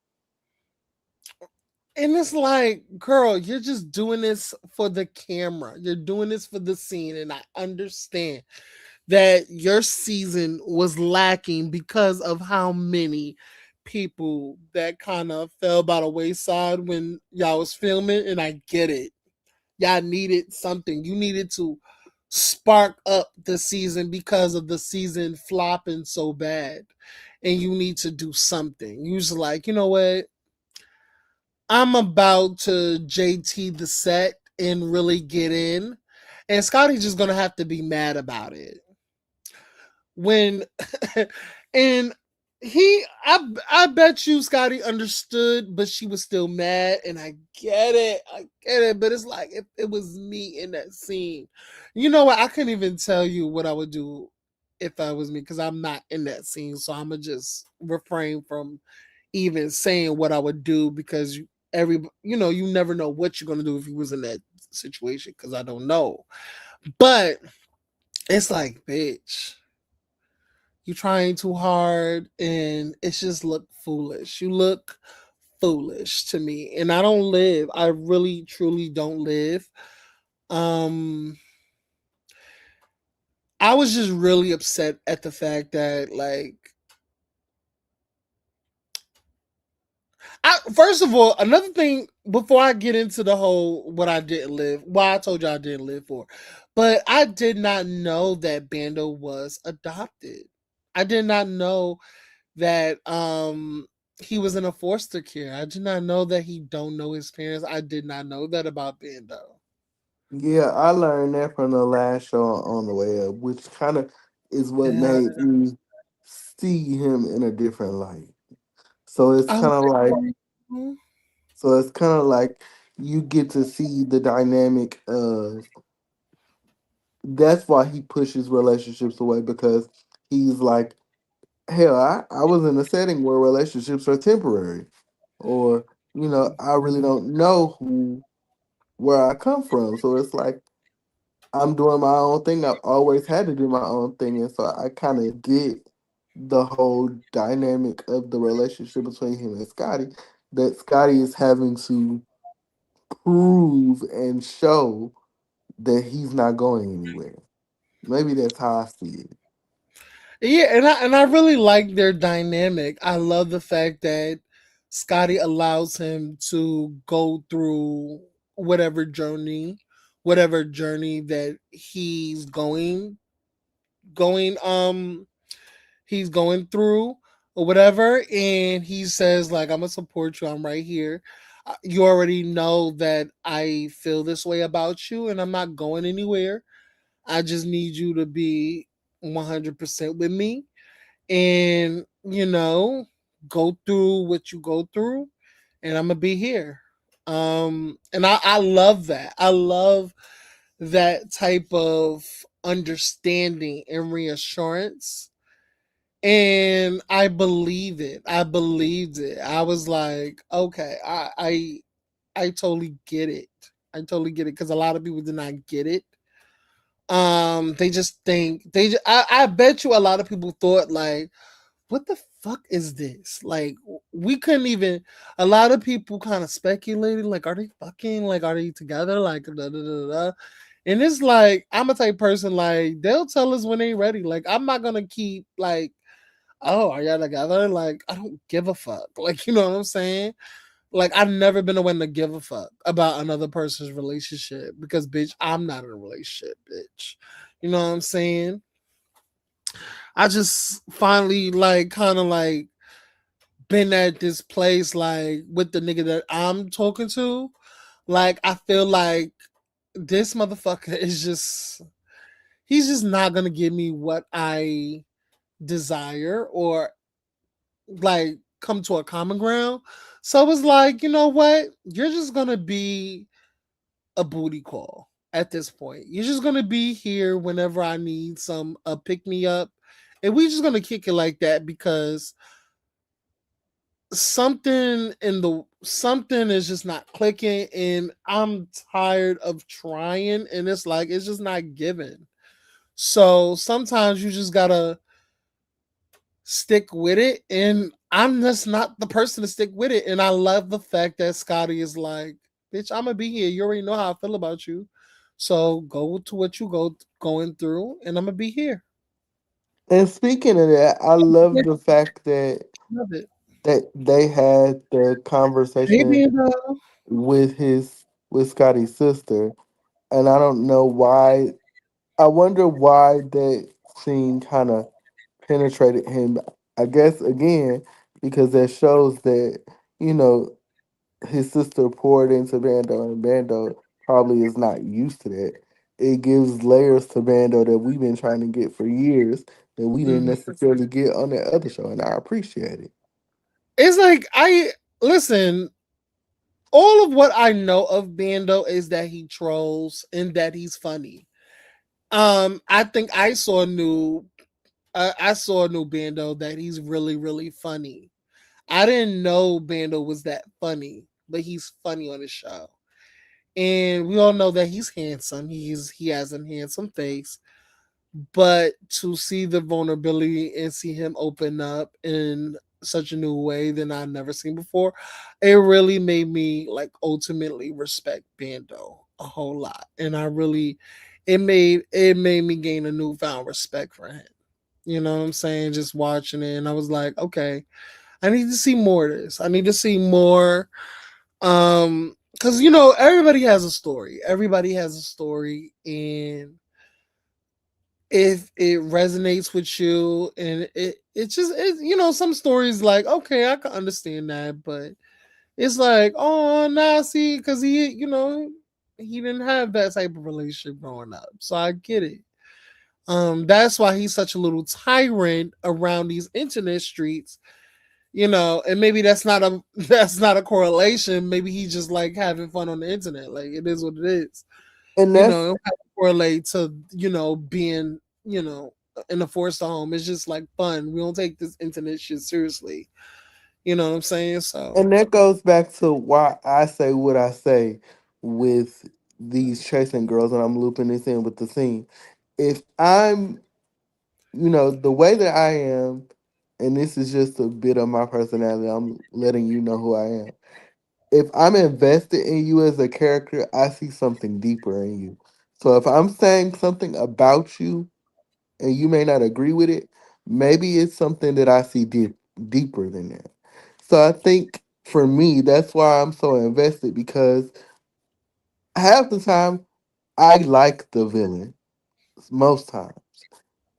Speaker 1: And it's like, girl, you're just doing this for the camera. You're doing this for the scene. And I understand that your season was lacking because of how many people that kind of fell by the wayside when y'all was filming. And I get it. Y'all needed something. You needed to spark up the season because of the season flopping so bad. And you need to do something. You was like, you know what? I'm about to JT the set and really get in. And Scotty's just gonna have to be mad about it. When and I bet you Scotty understood, but she was still mad, and I get it. I get it. But it's like if it was me in that scene. You know what? I couldn't even tell you what I would do if I was me, because I'm not in that scene. So I'ma just refrain from even saying what I would do, because you never know what you're gonna do if you was in that situation, because I don't know. But it's like, bitch, you trying too hard, and it's just look foolish. You look foolish to me, and I don't live. I really truly don't live. Um, I was just really upset at the fact that first of all, another thing before I get into the whole what I didn't live, why I told you I didn't live for, but I did not know that Bando was adopted. I did not know that he was in a foster care. I did not know that he don't know his parents. I did not know that about Bando.
Speaker 2: Yeah, I learned that from the last show on the way up, which kind of is what
Speaker 1: Yeah.
Speaker 2: made me see him in a different light. So it's
Speaker 1: I
Speaker 2: kind of like
Speaker 1: like
Speaker 2: so it's kind of like you get to see the dynamic of that's why he pushes relationships away because he's like, hell, I was in a setting where relationships are temporary. Or, I really don't know where I come from. So it's like I'm doing my own thing. I've always had to do my own thing. And so I kind of get the whole dynamic of the relationship between him and Scotty, that Scotty is having to prove and show that he's not going anywhere. Maybe that's how I see it.
Speaker 1: yeah, and I really like their dynamic. I love the fact that Scotty allows him to go through whatever journey that going he's going through or whatever, and he says like, I'm gonna support you, I'm right here. You already know that I feel this way about you and I'm not going anywhere. I just need you to be 100% with me, and go through what you go through, and I'm gonna be here. And I love that. I love that type of understanding and reassurance, and I believe it. I believed it. I was like, okay, I totally get it. I totally get it, because a lot of people did not get it. They just think I bet you a lot of people thought like, what the fuck is this? Like, we couldn't even. A lot of people kind of speculated, like, are they fucking? Like, are they together? Like, da, da, da, da. And it's like, I'm a type person, like, they'll tell us when they ready. Like, I'm not gonna keep like, oh, are y'all together? Like, I don't give a fuck. Like, you know what I'm saying? Like, I've never been the one to give a fuck about another person's relationship, because, bitch, I'm not in a relationship, bitch. You know what I'm saying? I just finally, like, kind of like been at this place, like, with the nigga that I'm talking to. Like, I feel like this motherfucker is just, he's just not gonna give me what I desire, or like come to a common ground. So it's like, you know what? You're just gonna be a booty call at this point. You're just gonna be here whenever I need some pick me up. And we just gonna kick it like that, because something is just not clicking, and I'm tired of trying, and it's like it's just not given. So sometimes you just gotta stick with it, and I'm just not the person to stick with it. And I love the fact that Scotty is like, bitch, I'm gonna be here. You already know how I feel about you. So go to what you going through, and I'm gonna be here.
Speaker 2: And speaking of that, I love the fact that
Speaker 1: Love it.
Speaker 2: they had the
Speaker 1: Hey,
Speaker 2: conversation
Speaker 1: Bando.
Speaker 2: with Scotty's sister, and I don't know why. I wonder why that scene kind of penetrated him. I guess again because that shows that you know his sister poured into Bando, and Bando probably is not used to that. It gives layers to Bando that we've been trying to get for years that we didn't
Speaker 1: Mhm.
Speaker 2: necessarily get on that other show, and I appreciate it.
Speaker 1: It's like, I listen. All of what I know of Bando is that he trolls and that he's funny. I think I saw a new Bando that he's really, really funny. I didn't know Bando was that funny, but he's funny on the show. And we all know that he's handsome. He has a handsome face. But to see the vulnerability and see him open up in such a new way than I've never seen before, it really made me like ultimately respect Bando a whole lot. And I really, it made me gain a newfound respect for him. You know what I'm saying? Just watching it, and I was like, okay, I need to see more of this. I need to see more. Because everybody has a story. Everybody has a story, and if it resonates with you, and some stories, like, okay, I can understand that, but it's like, oh, nah, see, because he didn't have that type of relationship growing up, so I get it. That's why he's such a little tyrant around these internet streets, And maybe that's not a that's not a correlation. Maybe he's just like having fun on the internet. Like it is what it is.
Speaker 2: And
Speaker 1: It don't have to correlate to being in a forced home. It's just like fun. We don't take this internet shit seriously. You know what I'm saying? So.
Speaker 2: that goes back to why I say what I say with these chasing girls, and I'm looping this in with the scene. If I'm, the way that I am, and this is just a bit of my personality, I'm letting you know who I am. If I'm invested in you as a character, I see something deeper in you. So if I'm saying something about you and you may not agree with it, maybe it's something that I see deeper than that. So I think for me, that's why I'm so invested because half the time I like the villain. Most times,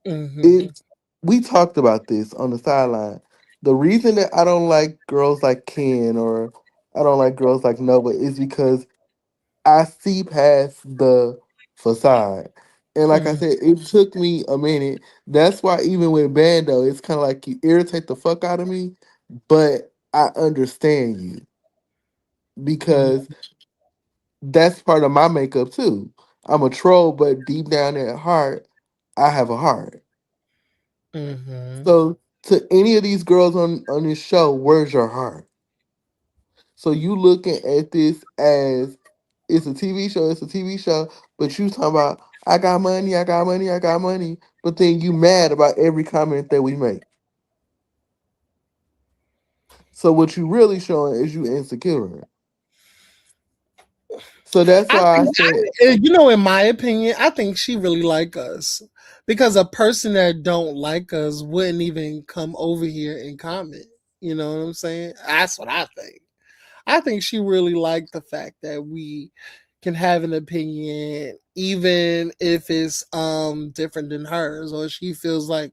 Speaker 1: Hmm.
Speaker 2: it's we talked about this on the sideline. The reason that I don't like girls like Ken or I don't like girls like Nova is because I see past the facade. And like I
Speaker 1: Hmm.
Speaker 2: said, it took me a minute. That's why even with Bando, it's kind of like you irritate the fuck out of me, but I understand you because that's part of my makeup too. I'm a troll, but deep down at heart, I have a heart.
Speaker 1: Hmm.
Speaker 2: So to any of these girls on this show, where's your heart? So you looking at this as it's a TV show, it's a TV show, but you talking about I got money, I got money, I got money, but then you mad about every comment that we make. So what you really showing is you insecure. So that's
Speaker 1: I
Speaker 2: why I
Speaker 1: think,
Speaker 2: said,
Speaker 1: in my opinion, I think she really like us because a person that don't like us wouldn't even come over here and comment. You know what I'm saying? That's what I think. I think she really liked the fact that we can have an opinion even if it's different than hers, or she feels like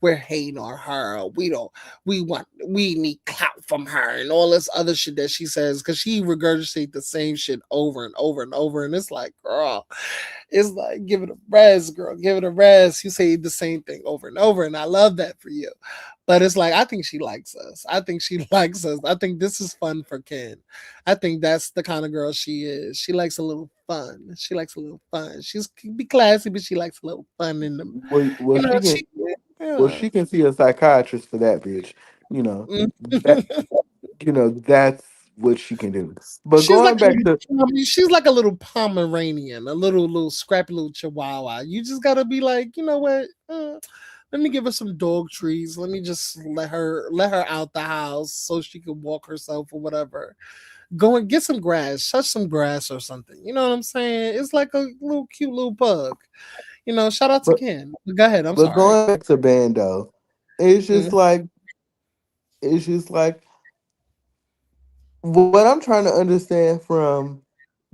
Speaker 1: we're hating on her, or we need clout from her and all this other shit that she says, because she regurgitates the same shit over and over and over, and it's like, girl, it's like, give it a rest, girl, give it a rest. You say the same thing over and over, and I love that for you. But it's like, I think she likes us. I think she likes us. I think this is fun for Ken. I think that's the kind of girl she is. She likes a little fun. She likes a little fun. She's can be classy, but she likes a little fun in them.
Speaker 2: well, well
Speaker 1: You know,
Speaker 2: she
Speaker 1: she
Speaker 2: can well
Speaker 1: yeah.
Speaker 2: she can see a psychiatrist for that bitch. You know
Speaker 1: Mm.
Speaker 2: that that's what she can do. But
Speaker 1: She's like
Speaker 2: going back to
Speaker 1: she's like a little Pomeranian, a little scrappy little Chihuahua. You just gotta be like, you know what? Let me give her some dog trees. Let me just let her out the house so she can walk herself or whatever. Go and get some grass, touch some grass or something. You know what I'm saying? It's like a little cute little pug. Shout out to
Speaker 2: but
Speaker 1: Ken. Go ahead. I'm
Speaker 2: but
Speaker 1: sorry.
Speaker 2: going back to Bando, it's
Speaker 1: Mm.
Speaker 2: just like it's just like what I'm trying to understand from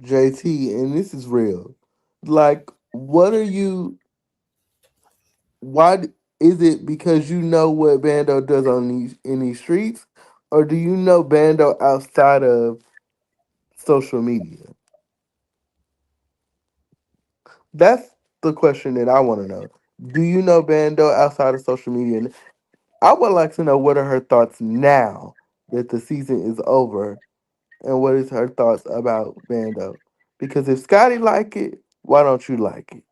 Speaker 2: JT, and this is real. Like, what are you? Is it because you know what Bando does on these in these streets, or do you know Bando outside of social media? That's the question that I want to know. Do you know Bando outside of social media? And I would like to know what are her thoughts now that the season is over, and what is her thoughts about Bando? Because if Scotty like it, why don't you like it?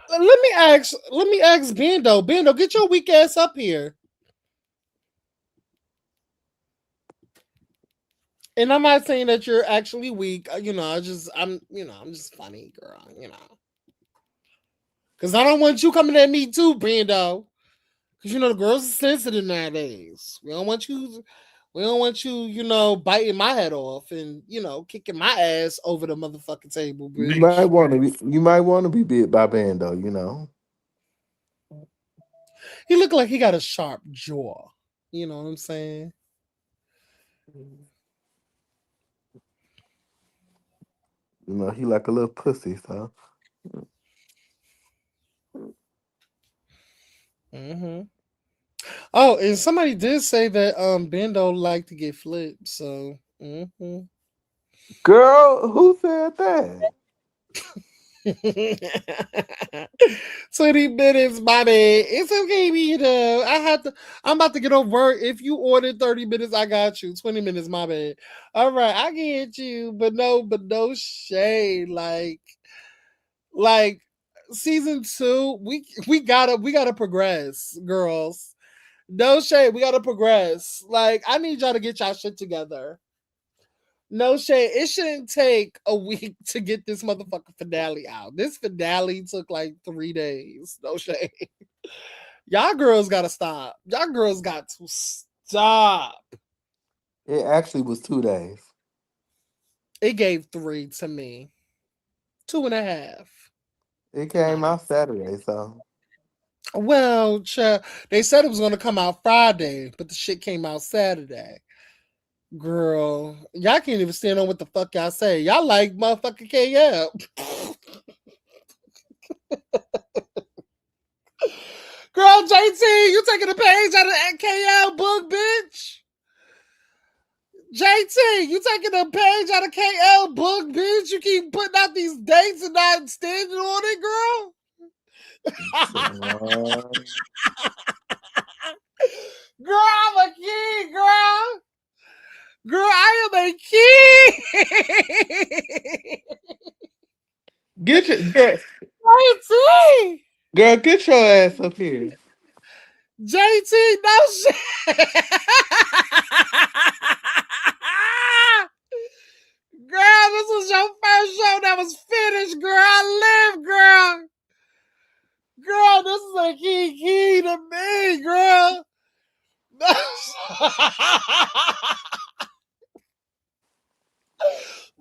Speaker 1: Let me ask Bando. Bando, get your weak ass up here. And I'm not saying that you're actually weak. I'm just funny, girl. Because I don't want you coming at me too, Brando. Because the girls are sensitive nowadays. We don't want you, biting my head off and kicking my ass over the motherfucking table, bitch.
Speaker 2: You might want to be bit by Bando.
Speaker 1: He looked like he got a sharp jaw. You know what I'm saying?
Speaker 2: He like a little pussy. So
Speaker 1: Hmm. Oh, and somebody did say that Bando like to get flipped. So
Speaker 2: girl, who said that?
Speaker 1: 20 minutes, my man. It's okay, me. I have to. I'm about to get off work. If you ordered 30 minutes, I got you. 20 minutes, my man. All right, I get you. But no shade. Like season two, we gotta progress, girls. No shade. We gotta progress. Like I need y'all to get y'all shit together. No shade. It shouldn't take a week to get this motherfucking finale out. This finale took like 3 days. No shade. Y'all girls gotta stop. Y'all girls got to stop.
Speaker 2: It actually was 2 days.
Speaker 1: It gave three to me. Two and a half.
Speaker 2: It
Speaker 1: To my
Speaker 2: came out Saturday, so
Speaker 1: well, they said it was gonna come out Friday, but the shit came out Saturday. Girl, y'all can't even stand on what the fuck y'all say. Y'all like motherfucking KL. Girl, JT, you taking a page out of that KL book, bitch. JT, you taking a page out of KL book, bitch. You keep putting out these dates and not standing on it, girl.
Speaker 2: child.
Speaker 1: Girl, I'm a king, girl. Girl, I am a king.
Speaker 2: Get
Speaker 1: JT.
Speaker 2: girl, get your ass up here.
Speaker 1: JT, no shit. Girl, this was your first show that was finished, girl. I live, girl. Girl, this is a key to me, girl.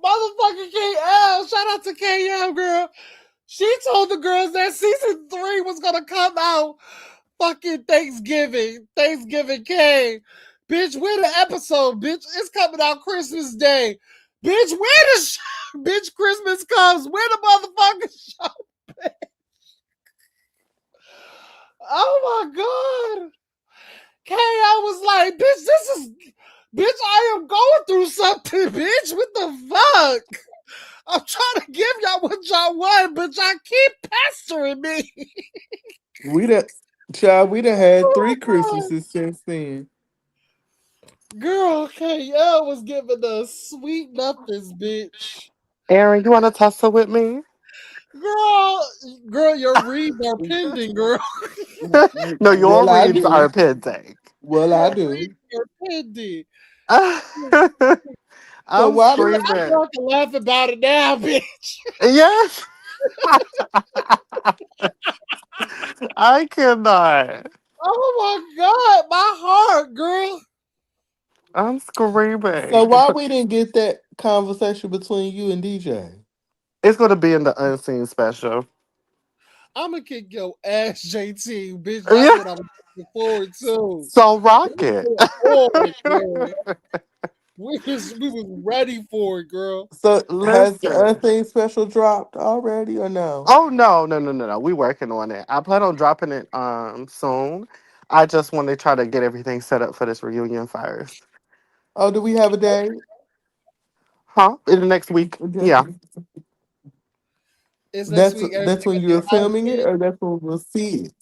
Speaker 1: Motherfucking KL. Shout out to KL, girl. She told the girls that season 3 was gonna come out fucking Thanksgiving. Thanksgiving came. Bitch, where the episode, bitch? It's coming out Christmas Day. Bitch, where the bitch Christmas comes? Where the motherfucking show? Oh my god. KL was like, bitch, this is bitch, I am going through something, bitch. What the fuck? I'm trying to give y'all what y'all want, but y'all keep pestering me.
Speaker 2: We done child, we done had
Speaker 1: Oh
Speaker 2: 3
Speaker 1: my god.
Speaker 2: Christmases since then.
Speaker 1: Girl, KL was giving us sweet nothings, bitch.
Speaker 4: Aaron, you want to tussle with me?
Speaker 1: Girl, girl, your reads are pending, girl.
Speaker 4: No, your
Speaker 2: Well I
Speaker 4: reads
Speaker 2: do.
Speaker 4: are pending.
Speaker 2: Well I
Speaker 1: Your
Speaker 2: do.
Speaker 1: reads are pending.
Speaker 2: So
Speaker 4: I'm
Speaker 2: why
Speaker 1: Girl,
Speaker 2: do
Speaker 1: I'm
Speaker 4: screaming.
Speaker 1: going to laugh about it now, bitch.
Speaker 4: Yes, I cannot.
Speaker 1: Oh my god, my heart, girl.
Speaker 4: I'm
Speaker 2: so
Speaker 4: screaming.
Speaker 2: why we didn't get that conversation between you and DJ?
Speaker 4: It's going to be in the unseen special.
Speaker 1: I'm gonna kick your ass, JT, bitch. That's
Speaker 4: Yeah,
Speaker 1: what I'm looking forward to.
Speaker 4: so
Speaker 1: We
Speaker 4: rock it.
Speaker 1: was on it, girl. We was ready for it, girl.
Speaker 2: So has the
Speaker 4: Listen.
Speaker 2: Unseen special dropped already or no?
Speaker 4: Oh no, no, no, no, no. We working on it. I plan on dropping it soon. I just want to try to get everything set up for this reunion first.
Speaker 2: Oh, do we have a day?
Speaker 4: Huh? In the next week. Yeah.
Speaker 1: It's next
Speaker 2: That's
Speaker 1: week.
Speaker 2: that's
Speaker 1: Everybody
Speaker 2: when
Speaker 1: got
Speaker 2: you're
Speaker 1: their
Speaker 2: filming it,
Speaker 1: outfit.
Speaker 2: or that's when we'll see it.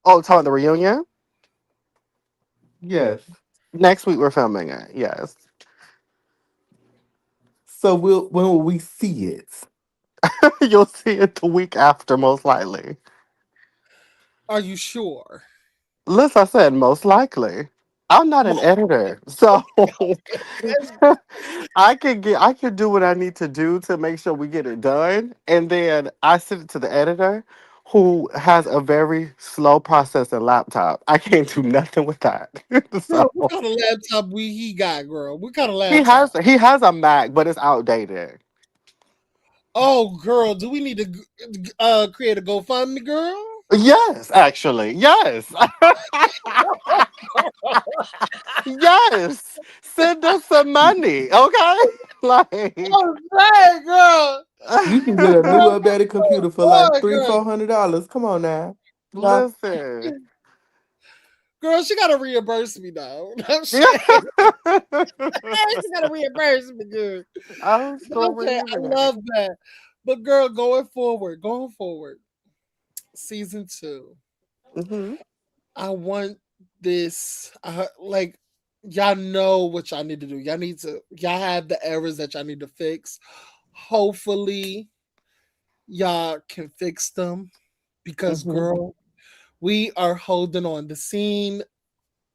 Speaker 4: Oh, talking the reunion?
Speaker 2: Yes.
Speaker 4: Next week we're filming it. Yes.
Speaker 2: So when will we see it?
Speaker 4: You'll see it the week after, most likely.
Speaker 1: Are you sure?
Speaker 4: Listen, I said most likely. I'm not an editor, so I can do what I need to do to make sure we get it done, and then I send it to the editor, who has a very slow processing laptop. I can't do nothing with that.
Speaker 1: Girl,
Speaker 4: So
Speaker 1: what kind of laptop he got, girl? What kind of laptop?
Speaker 4: he has a Mac, but it's outdated.
Speaker 1: Oh, girl, do we need to create a GoFundMe, girl?
Speaker 4: Yes, actually, yes, yes. Send us some money, okay? Like,
Speaker 1: Oh, dang, girl.
Speaker 2: You can get a new
Speaker 1: Girl,
Speaker 2: updated computer for like
Speaker 1: boy,
Speaker 2: three,
Speaker 1: girl.
Speaker 2: $400. Come on now. Nah.
Speaker 4: listen.
Speaker 1: Girl, she gotta reimburse me though. No
Speaker 4: Yeah.
Speaker 1: shit. She gotta reimburse me, girl.
Speaker 4: I'm
Speaker 1: Okay, I
Speaker 4: screaming.
Speaker 1: love that. But girl, going forward, season two.
Speaker 2: Hmm.
Speaker 1: I want this. Like y'all know what y'all need to do. Y'all have the errors that y'all need to fix. Hopefully, y'all can fix them because,
Speaker 2: Hmm.
Speaker 1: girl, we are holding on. The scene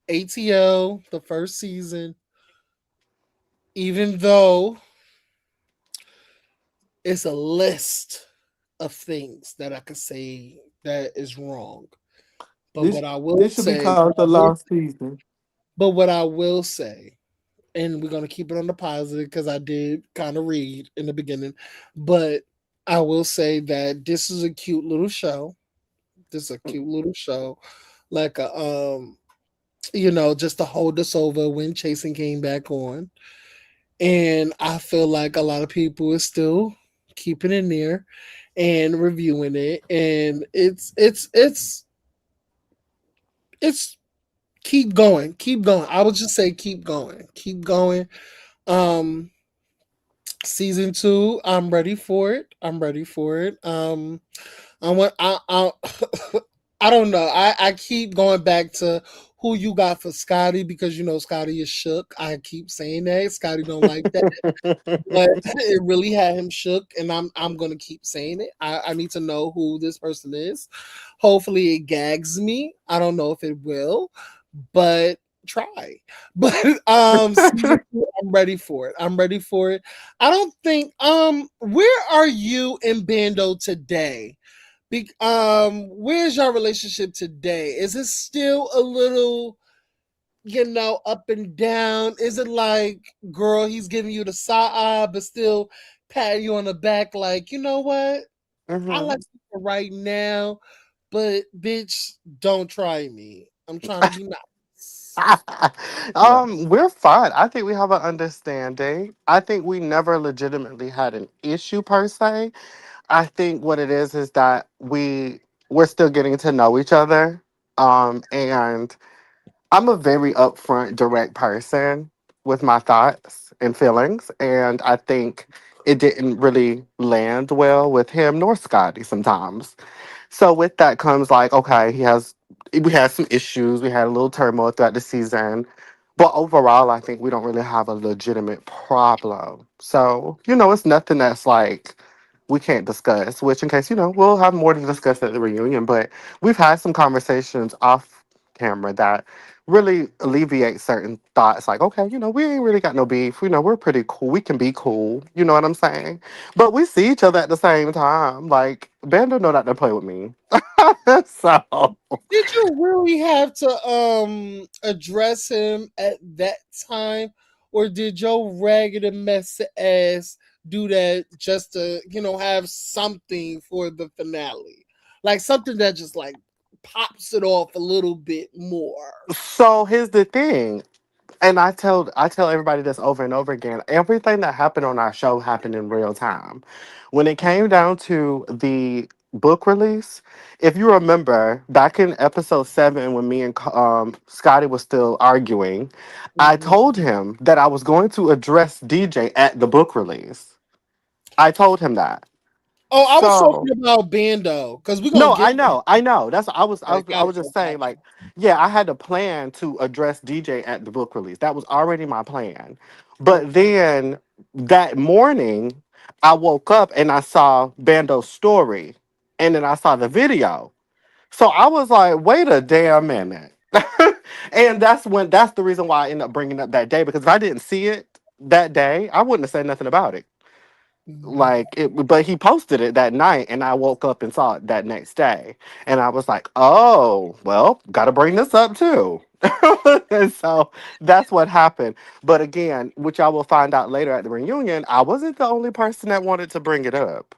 Speaker 1: ATL, the first season, even though it's a list of things that I could say that is wrong. But
Speaker 2: This
Speaker 1: what I will
Speaker 2: this should be
Speaker 1: say,
Speaker 2: called the lost season.
Speaker 1: but what I will say, and we're gonna keep it on the positive because I did kind of read in the beginning, but I will say that this is a cute little show. This is a cute little show, like a just to hold us over when Chasing came back on. And I feel like a lot of people is still keeping it near and reviewing it, and it's keep going. I would just say keep going, keep going. Um, season two, I'm ready for it. I'm ready for it. I want I I don't know. I keep going back to who you got for Scotty because Scotty is shook. I keep saying that Scotty don't like that, but it really had him shook, and I'm gonna keep saying it. I need to know who this person is. Hopefully, it gags me. I don't know if it will, but try. But season two, I'm ready for it. I'm ready for it. I don't think where are you in Bando today? Where's your relationship today? Is it still a little, up and down? Is it like, girl, he's giving you the side eye, but still patting you on the back, like, you know what? I
Speaker 2: Hmm.
Speaker 1: like you for right now, but bitch, don't try me. I'm trying to be nice.
Speaker 3: Yeah.
Speaker 2: We're fine. I think we have an understanding. I think we never legitimately had an issue per se. I think what it is that we're still getting to know each other. And I'm a very upfront, direct person with my thoughts and feelings, and I think it didn't really land well with him nor Scotty sometimes. So with that comes like, okay, we had some issues, we had a little turmoil throughout the season. But overall, I think we don't really have a legitimate problem. So, it's nothing that's like we can't discuss, which in case, we'll have more to discuss at the reunion. But we've had some conversations off camera that really alleviate certain thoughts like, okay, we ain't really got no beef. We're pretty cool. We can be cool. You know what I'm saying? But we see each other at the same time. Like, Bando know not to play with me. So,
Speaker 1: Did you really have to address him at that time, or did your ragged and messy ass do that just to have something for the finale, like something that just like pops it off a little bit more?
Speaker 2: so here's the thing. And I tell everybody this over and over again. Everything that happened on our show happened in real time. When it came down to the book release, if you remember back in episode 7 when me and Scotty was still arguing, I
Speaker 1: Mhm.
Speaker 2: told him that I was going to address DJ at the book release. I told him that.
Speaker 1: Oh, I was
Speaker 2: So
Speaker 1: talking about Bando because we're gonna
Speaker 2: no,
Speaker 1: get
Speaker 2: I know. That's I was I
Speaker 1: okay.
Speaker 2: was I was just saying like, yeah, I had a plan to address DJ at the book release. That was already my plan. But then that morning, I woke up and I saw Bando's story, and then I saw the video. So I was like, wait a damn minute. And that's the reason why I ended up bringing up that day because if I didn't see it that day, I wouldn't have said nothing about it.
Speaker 1: Mhm.
Speaker 2: Like it, but he posted it that night and I woke up and saw it that next day and I was like, oh well, gotta bring this up too. And so that's what happened. But again, which I will find out later at the reunion, I wasn't the only person that wanted to bring it up.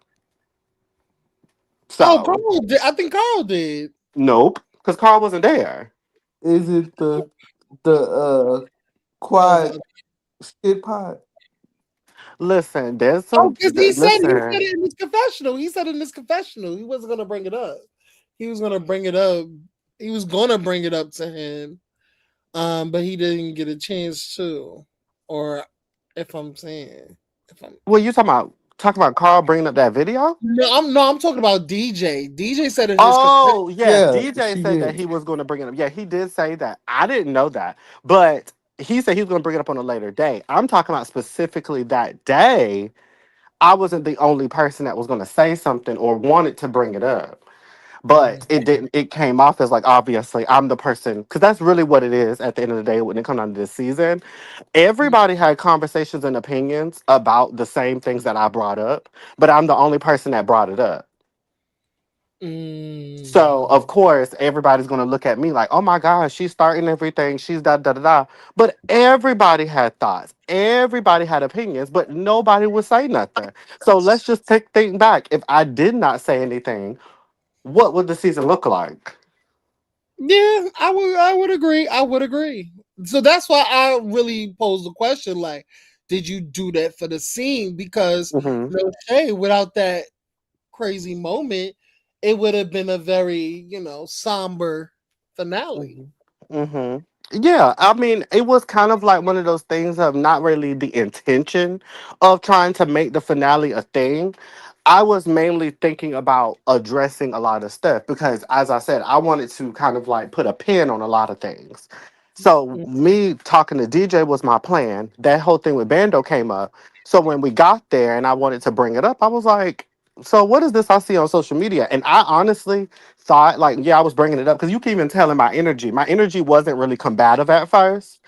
Speaker 1: Oh,
Speaker 2: So
Speaker 1: Carl did. I think Carl did.
Speaker 2: nope, because Carl wasn't there. Is it the
Speaker 1: No, the
Speaker 2: quiet skid pod? Listen, there's
Speaker 1: Oh,
Speaker 2: some
Speaker 1: because he said
Speaker 2: listen.
Speaker 1: it in his confessional. He said in his confessional he wasn't gonna bring it up. He was gonna bring it up. He was gonna bring it up to him, but he didn't get a chance to. Or if I'm saying, if I'm
Speaker 2: Well, you talking about Talk about Carl bringing up that video.
Speaker 1: No, I'm talking about DJ. DJ said in his confession.
Speaker 2: Oh yes,
Speaker 6: Yeah,
Speaker 2: DJ
Speaker 6: she
Speaker 2: said that
Speaker 6: did.
Speaker 2: he was going to bring it up. Yeah, he did say that. I didn't know that, but he said he was going to bring it up on a later day. I'm talking about specifically that day. I wasn't the only person that was going to say something or wanted to bring it up. But it didn't. It came off as like obviously I'm the person because that's really what it is at the end of the day when it comes down to this season. Everybody had conversations and opinions about the same things that I brought up, but I'm the only person that brought it up.
Speaker 1: Mm.
Speaker 2: So of course everybody's gonna look at me like, oh my gosh, she's starting everything. She's da da da da. But everybody had thoughts. Everybody had opinions, but nobody would say nothing. So let's just think back. If I did not say anything, what would the season look like?
Speaker 1: Yeah, I would agree. I would agree. So that's why I really posed the question like, did you do that for the scene? Because
Speaker 2: Hmm.
Speaker 1: no shade, without that crazy moment, it would have been a very, somber finale.
Speaker 2: Hmm. Yeah, I mean, it was kind of like one of those things of not really the intention of trying to make the finale a thing. I was mainly thinking about addressing a lot of stuff because, as I said, I wanted to kind of like put a pin on a lot of things. So, me talking to DJ was my plan. That whole thing with Bando came up. So, when we got there and I wanted to bring it up, I was like, so what is this I see on social media? And I honestly thought like yeah I was bringing it up because you can even tell in my energy wasn't really combative at first.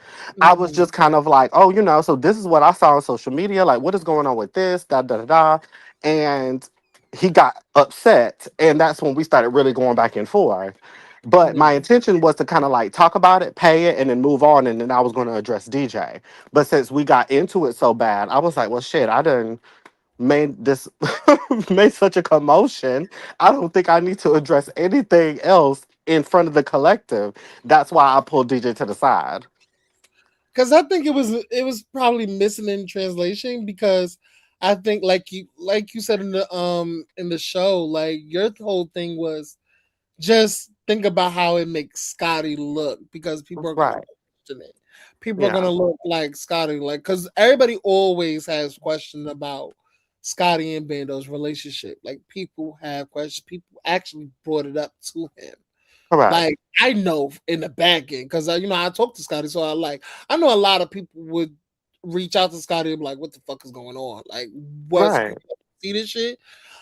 Speaker 2: I was
Speaker 1: Mhm.
Speaker 2: just kind of like, oh, so this is what I saw on social media, like what is going on with this, da da da da. And he got upset and that's when we started really going back and forth. But
Speaker 1: Mhm.
Speaker 2: my intention was to kind of like talk about it, pay it, and then move on, and then I was going to address DJ. But since we got into it so bad, I was like, well shit, I done made this made such a commotion. I don't think I need to address anything else in front of the collective. That's why I pulled DJ to the side.
Speaker 1: Because I think it was probably missing in translation because I think like you said in the show, like your whole thing was just think about how it makes Scotty look because people are gonna
Speaker 2: Right.
Speaker 1: question it. People are
Speaker 2: Yeah.
Speaker 1: gonna look like Scotty, like because everybody always has questions about Scotty and Bando's relationship. Like people have questions. People actually brought it up to him.
Speaker 2: Correct.
Speaker 1: Like I know in the back end because I talked to Scotty, so I know a lot of people would reach out to Scotty and be like, "What the fuck is going on? Like, what's
Speaker 2: Right.
Speaker 1: see this shit?"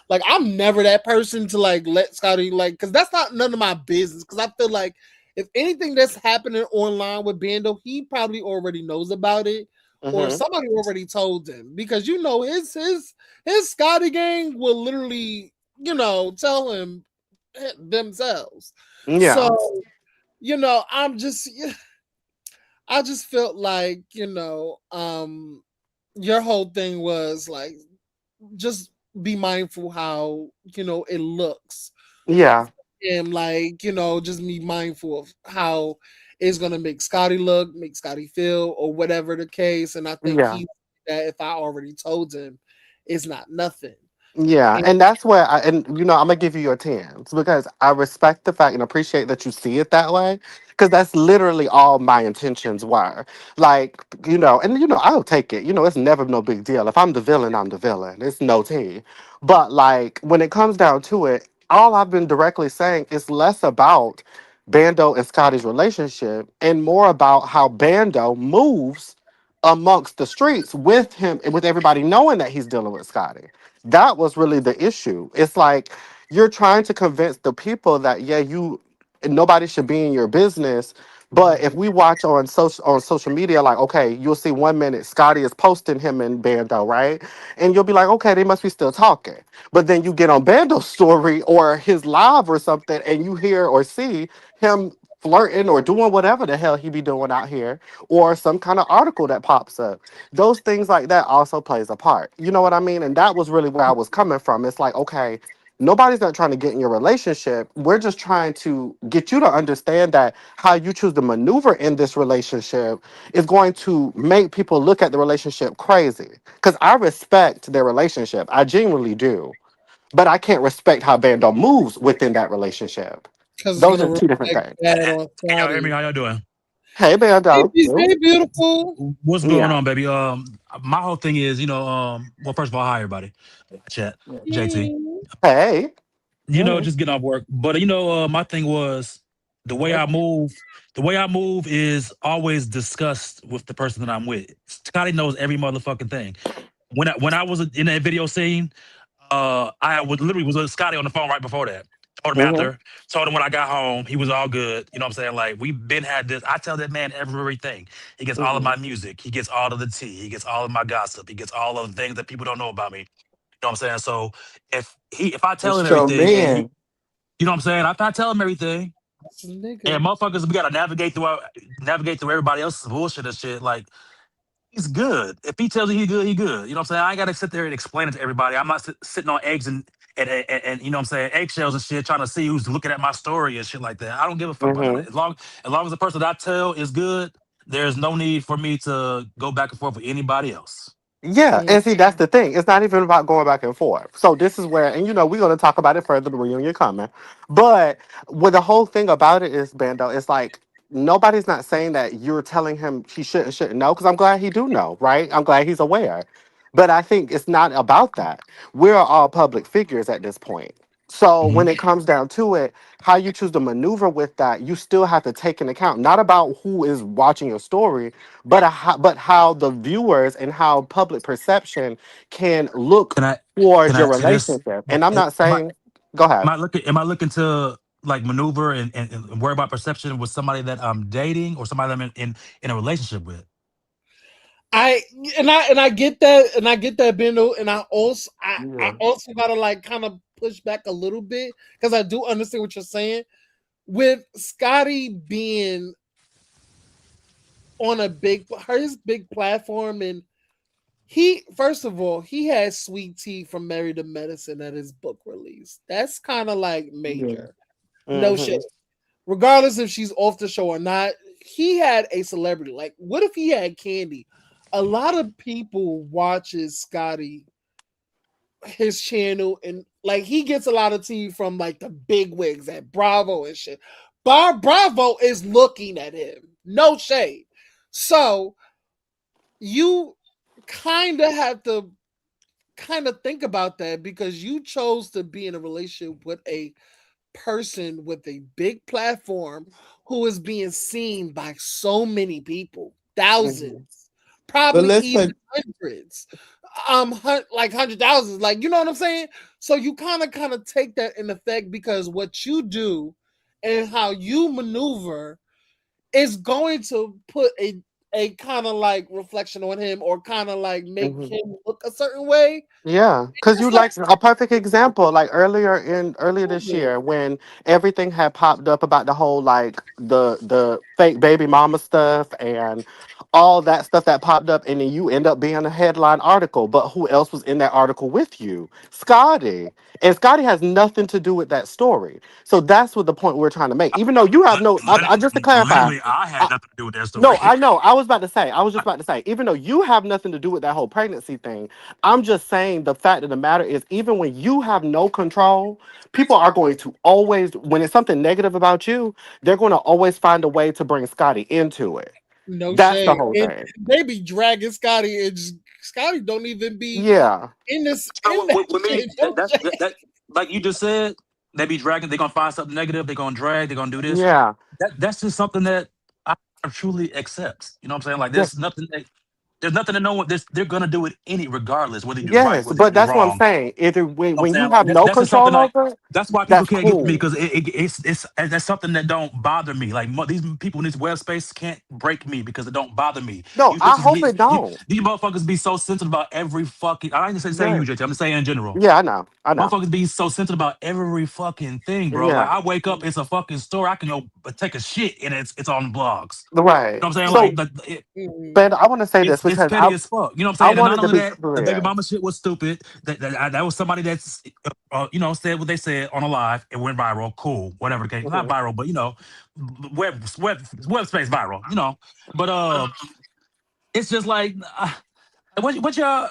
Speaker 1: Like I'm never that person to like let Scotty like because that's not none of my business. Because I feel like if anything that's happening online with Bando, he probably already knows about it, or
Speaker 2: Mm-hmm.
Speaker 1: somebody already told him. Because his Scotty gang will literally tell him themselves.
Speaker 2: Yeah.
Speaker 1: So I'm just I just felt like your whole thing was like just be mindful how it looks
Speaker 2: Yeah.
Speaker 1: and like just be mindful of how it's gonna make Scotty look, make Scotty feel, or whatever the case. And I think
Speaker 2: Yeah.
Speaker 1: he that if I already told him, it's not nothing.
Speaker 2: Yeah,
Speaker 1: And
Speaker 2: and that's where I'm gonna give you your tens because I respect the fact and appreciate that you see it that way because that's literally all my intentions were. Like, and I'll take it. It's never no big deal. If I'm the villain, I'm the villain. It's no tea. But like when it comes down to it, all I've been directly saying is less about Bando and Scotty's relationship and more about how Bando moves amongst the streets with him and with everybody knowing that he's dealing with Scotty. That was really the issue. It's like you're trying to convince the people that yeah, nobody should be in your business. But if we watch on social media, like okay, you'll see 1 minute Scotty is posting him and Bando, right? And you'll be like, okay, they must be still talking. But then you get on Bando's story or his live or something, and you hear or see him flirting or doing whatever the hell he be doing out here, or some kind of article that pops up. Those things like that also plays a part. You know what I mean? And that was really where I was coming from. It's like, okay, nobody's not trying to get in your relationship. We're just trying to get you to understand that how you choose to maneuver in this relationship is going to make people look at the relationship crazy. Because I respect their relationship. I genuinely do. But I can't respect how Bando moves within that relationship.
Speaker 1: because it's
Speaker 2: Those
Speaker 1: gonna
Speaker 2: are two different
Speaker 1: reflect
Speaker 2: things.
Speaker 1: bad on
Speaker 7: Can y'all hear me?
Speaker 1: Scotty.
Speaker 7: How y'all doing?
Speaker 2: Hey,
Speaker 1: Hey,
Speaker 2: Bando.
Speaker 1: hey, beautiful.
Speaker 6: What's going
Speaker 2: Yeah.
Speaker 6: on, baby? My whole thing is, well, first of all, hi everybody. Chat, JT.
Speaker 1: Yeah.
Speaker 2: Hey.
Speaker 3: Hey.
Speaker 6: Just getting off work. But my thing was the way I move. The way I move is always discussed with the person that I'm with. Scotty knows every motherfucking thing. When I was in that video scene, I would literally was with Scotty on the phone right before that. Told him
Speaker 2: Mm-hmm.
Speaker 6: after, told him when I got home, he was all good. You know what I'm saying? Like we've been had this. I tell that man everything. He gets all of
Speaker 2: Mm-hmm.
Speaker 6: my music. He gets all of the tea. He gets all of my gossip. He gets all of the things that people don't know about me. You know what I'm saying? So if I tell him
Speaker 2: It's your
Speaker 6: everything and
Speaker 2: man.
Speaker 6: you know what I'm saying, if I tell him everything
Speaker 1: That's a
Speaker 6: and
Speaker 1: nigga.
Speaker 6: motherfuckers, we gotta navigate through everybody else's bullshit and shit. Like he's good. If he tells you he good, he good. You know what I'm saying? I ain't gotta sit there and explain it to everybody. I'm not sitting on eggs and you know what I'm saying, eggshells and shit, trying to see who's looking at my story and shit like that. I don't give a fuck about none of
Speaker 2: Mm-hmm.
Speaker 6: that. As long as the person that I tell is good, there's no need for me to go back and forth with anybody else.
Speaker 2: Yeah,
Speaker 1: Mm.
Speaker 2: and see that's the thing. It's not even about going back and forth. So this is where, and we're gonna talk about it further. The reunion coming, but what the whole thing about it is, Bando, it's like nobody's not saying that you're telling him he shouldn't know. Because I'm glad he do know, right? I'm glad he's aware. But I think it's not about that. We're all public figures at this point. So
Speaker 6: Mhm.
Speaker 2: when it comes down to it, how you choose to maneuver with that, you still have to take into account not about who is watching your story, but how the viewers and how public perception can look
Speaker 6: Can I can
Speaker 2: towards
Speaker 6: I
Speaker 2: your
Speaker 6: ask you this?
Speaker 2: relationship. And I'm
Speaker 6: Am
Speaker 2: not
Speaker 6: I
Speaker 2: saying, go ahead.
Speaker 6: looking to like maneuver and worry about perception with somebody that I'm dating or somebody that I'm in a relationship with?
Speaker 1: I and I get that and I get that Bendo and I
Speaker 2: Yeah.
Speaker 1: also gotta like kind of push back a little bit because I do understand what you're saying with Scotty being on his big platform and he first of all he had Sweet Tea from Married to Medicine at his book release. That's kind of like
Speaker 2: Yeah.
Speaker 1: major. No
Speaker 2: Hmm.
Speaker 1: shit. Regardless if she's off the show or not, he had a celebrity. Like, what if he had Candy? A lot of people watches Scotty his channel and like he gets a lot of tea from like the big wigs at Bravo and shit. Bravo is looking at him. No shade. So you kind of have to kind of think about that because you chose to be in a relationship with a person with a big platform who is being seen by so many people,
Speaker 2: Hmm.
Speaker 1: thousands,
Speaker 2: But
Speaker 1: probably
Speaker 2: let's
Speaker 1: even
Speaker 2: say,
Speaker 1: hundreds, like hundred thousands, like you know what I'm saying. So you kind of take that in effect because what you do and how you maneuver is going to put a kind of like reflection on him or kind of like make
Speaker 2: mhm.
Speaker 1: him look a certain way.
Speaker 2: Yeah, because you
Speaker 1: That's like
Speaker 2: like a perfect example, like earlier this year when everything had popped up about the whole like the fake baby mama stuff and all that stuff that popped up, and then you end up being a headline article. But who else was in that article with you? Scotty. And Scotty has nothing to do with that story. So that's what the point we're trying to make. Even though you have no, just to clarify,
Speaker 6: Literally, I had nothing to do with that
Speaker 2: no,
Speaker 6: story.
Speaker 2: I know. I was just about to say, even though you have nothing to do with that whole pregnancy thing, I'm just saying the fact of the matter is, even when you have no control, people are going to always, when it's something negative about you, they're going to always find a way to bring Scotty into it.
Speaker 1: no
Speaker 2: That's the
Speaker 1: shade.
Speaker 2: whole
Speaker 1: And
Speaker 2: thing.
Speaker 1: they be dragging Scotty and Scotty don't even be
Speaker 2: Yeah.
Speaker 1: in this
Speaker 6: So
Speaker 1: in that
Speaker 6: with me,
Speaker 1: shit. No shade.
Speaker 6: like you just said, they be dragging. They're gonna find something negative. They're gonna drag. They're gonna do this.
Speaker 2: Yeah.
Speaker 6: That's just something that I truly accept. You know what I'm saying? Like
Speaker 2: Yeah.
Speaker 6: there's nothing to know what this. They're gonna do it any regardless, whether you do right,
Speaker 2: Yes.
Speaker 6: whether you
Speaker 2: But
Speaker 6: do
Speaker 2: that's what I'm
Speaker 6: wrong.
Speaker 2: saying. Either
Speaker 6: You know what
Speaker 2: when
Speaker 6: I'm
Speaker 2: you
Speaker 6: saying?
Speaker 2: have
Speaker 6: Like
Speaker 2: no
Speaker 6: that's just something
Speaker 2: control
Speaker 6: like
Speaker 2: over it,
Speaker 6: that's why people
Speaker 2: that's
Speaker 6: can't get with me
Speaker 2: cool.
Speaker 6: because it's that's something that don't bother me. Like these people in this web space can't break me because it don't bother me.
Speaker 2: No,
Speaker 6: You
Speaker 2: I
Speaker 6: bitches
Speaker 2: hope
Speaker 6: be
Speaker 2: it don't.
Speaker 6: these motherfuckers be so sensitive about every fucking. I ain't just saying
Speaker 2: Yeah.
Speaker 6: you, JT. I'm just saying in general.
Speaker 2: Yeah, I know. I know.
Speaker 6: Motherfuckers be so sensitive about every fucking thing, bro. Like
Speaker 2: Yeah.
Speaker 6: I wake up, it's a fucking story. I can go take a shit and it's on blogs.
Speaker 2: Right.
Speaker 6: You know what I'm saying?
Speaker 2: So,
Speaker 1: Mhm.
Speaker 2: but I want to say this
Speaker 6: It's
Speaker 2: because
Speaker 6: petty as fuck. You know what I'm
Speaker 2: I
Speaker 6: saying? And not
Speaker 2: wanted to
Speaker 6: only
Speaker 2: be
Speaker 6: that, the baby
Speaker 2: clear.
Speaker 6: mama shit was stupid. That was somebody that's said what they said on a live. It went viral. Cool, whatever the case. Not
Speaker 2: Mhm.
Speaker 6: viral, but web space viral. You know, but it's just like what y'all.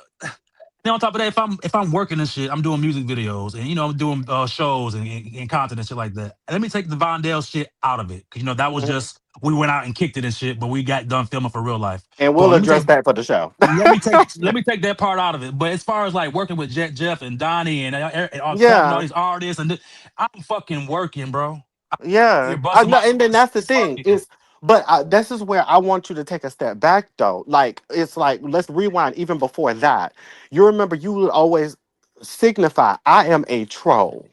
Speaker 6: Then on top of that, if I'm working and shit, I'm doing music videos and I'm doing shows and content and shit like that. Let me take the Vondale shit out of it because that was
Speaker 7: Mhm.
Speaker 6: just we went out and kicked it and shit, but we got done filming for real life.
Speaker 7: And
Speaker 6: But
Speaker 7: we'll address that for the show.
Speaker 6: let me take that part out of it. But as far as like working with Jeff and Donnie and tapping all
Speaker 7: Yeah,
Speaker 6: these artists I'm fucking working, bro.
Speaker 7: yeah.
Speaker 6: You're
Speaker 7: I
Speaker 6: busting
Speaker 7: know,
Speaker 6: my
Speaker 7: and then that's the
Speaker 6: ass
Speaker 7: thing
Speaker 6: working.
Speaker 7: is, but this is where I want you to take a step back though. Like it's like let's rewind even before that. You remember you would always signify, "I am a troll."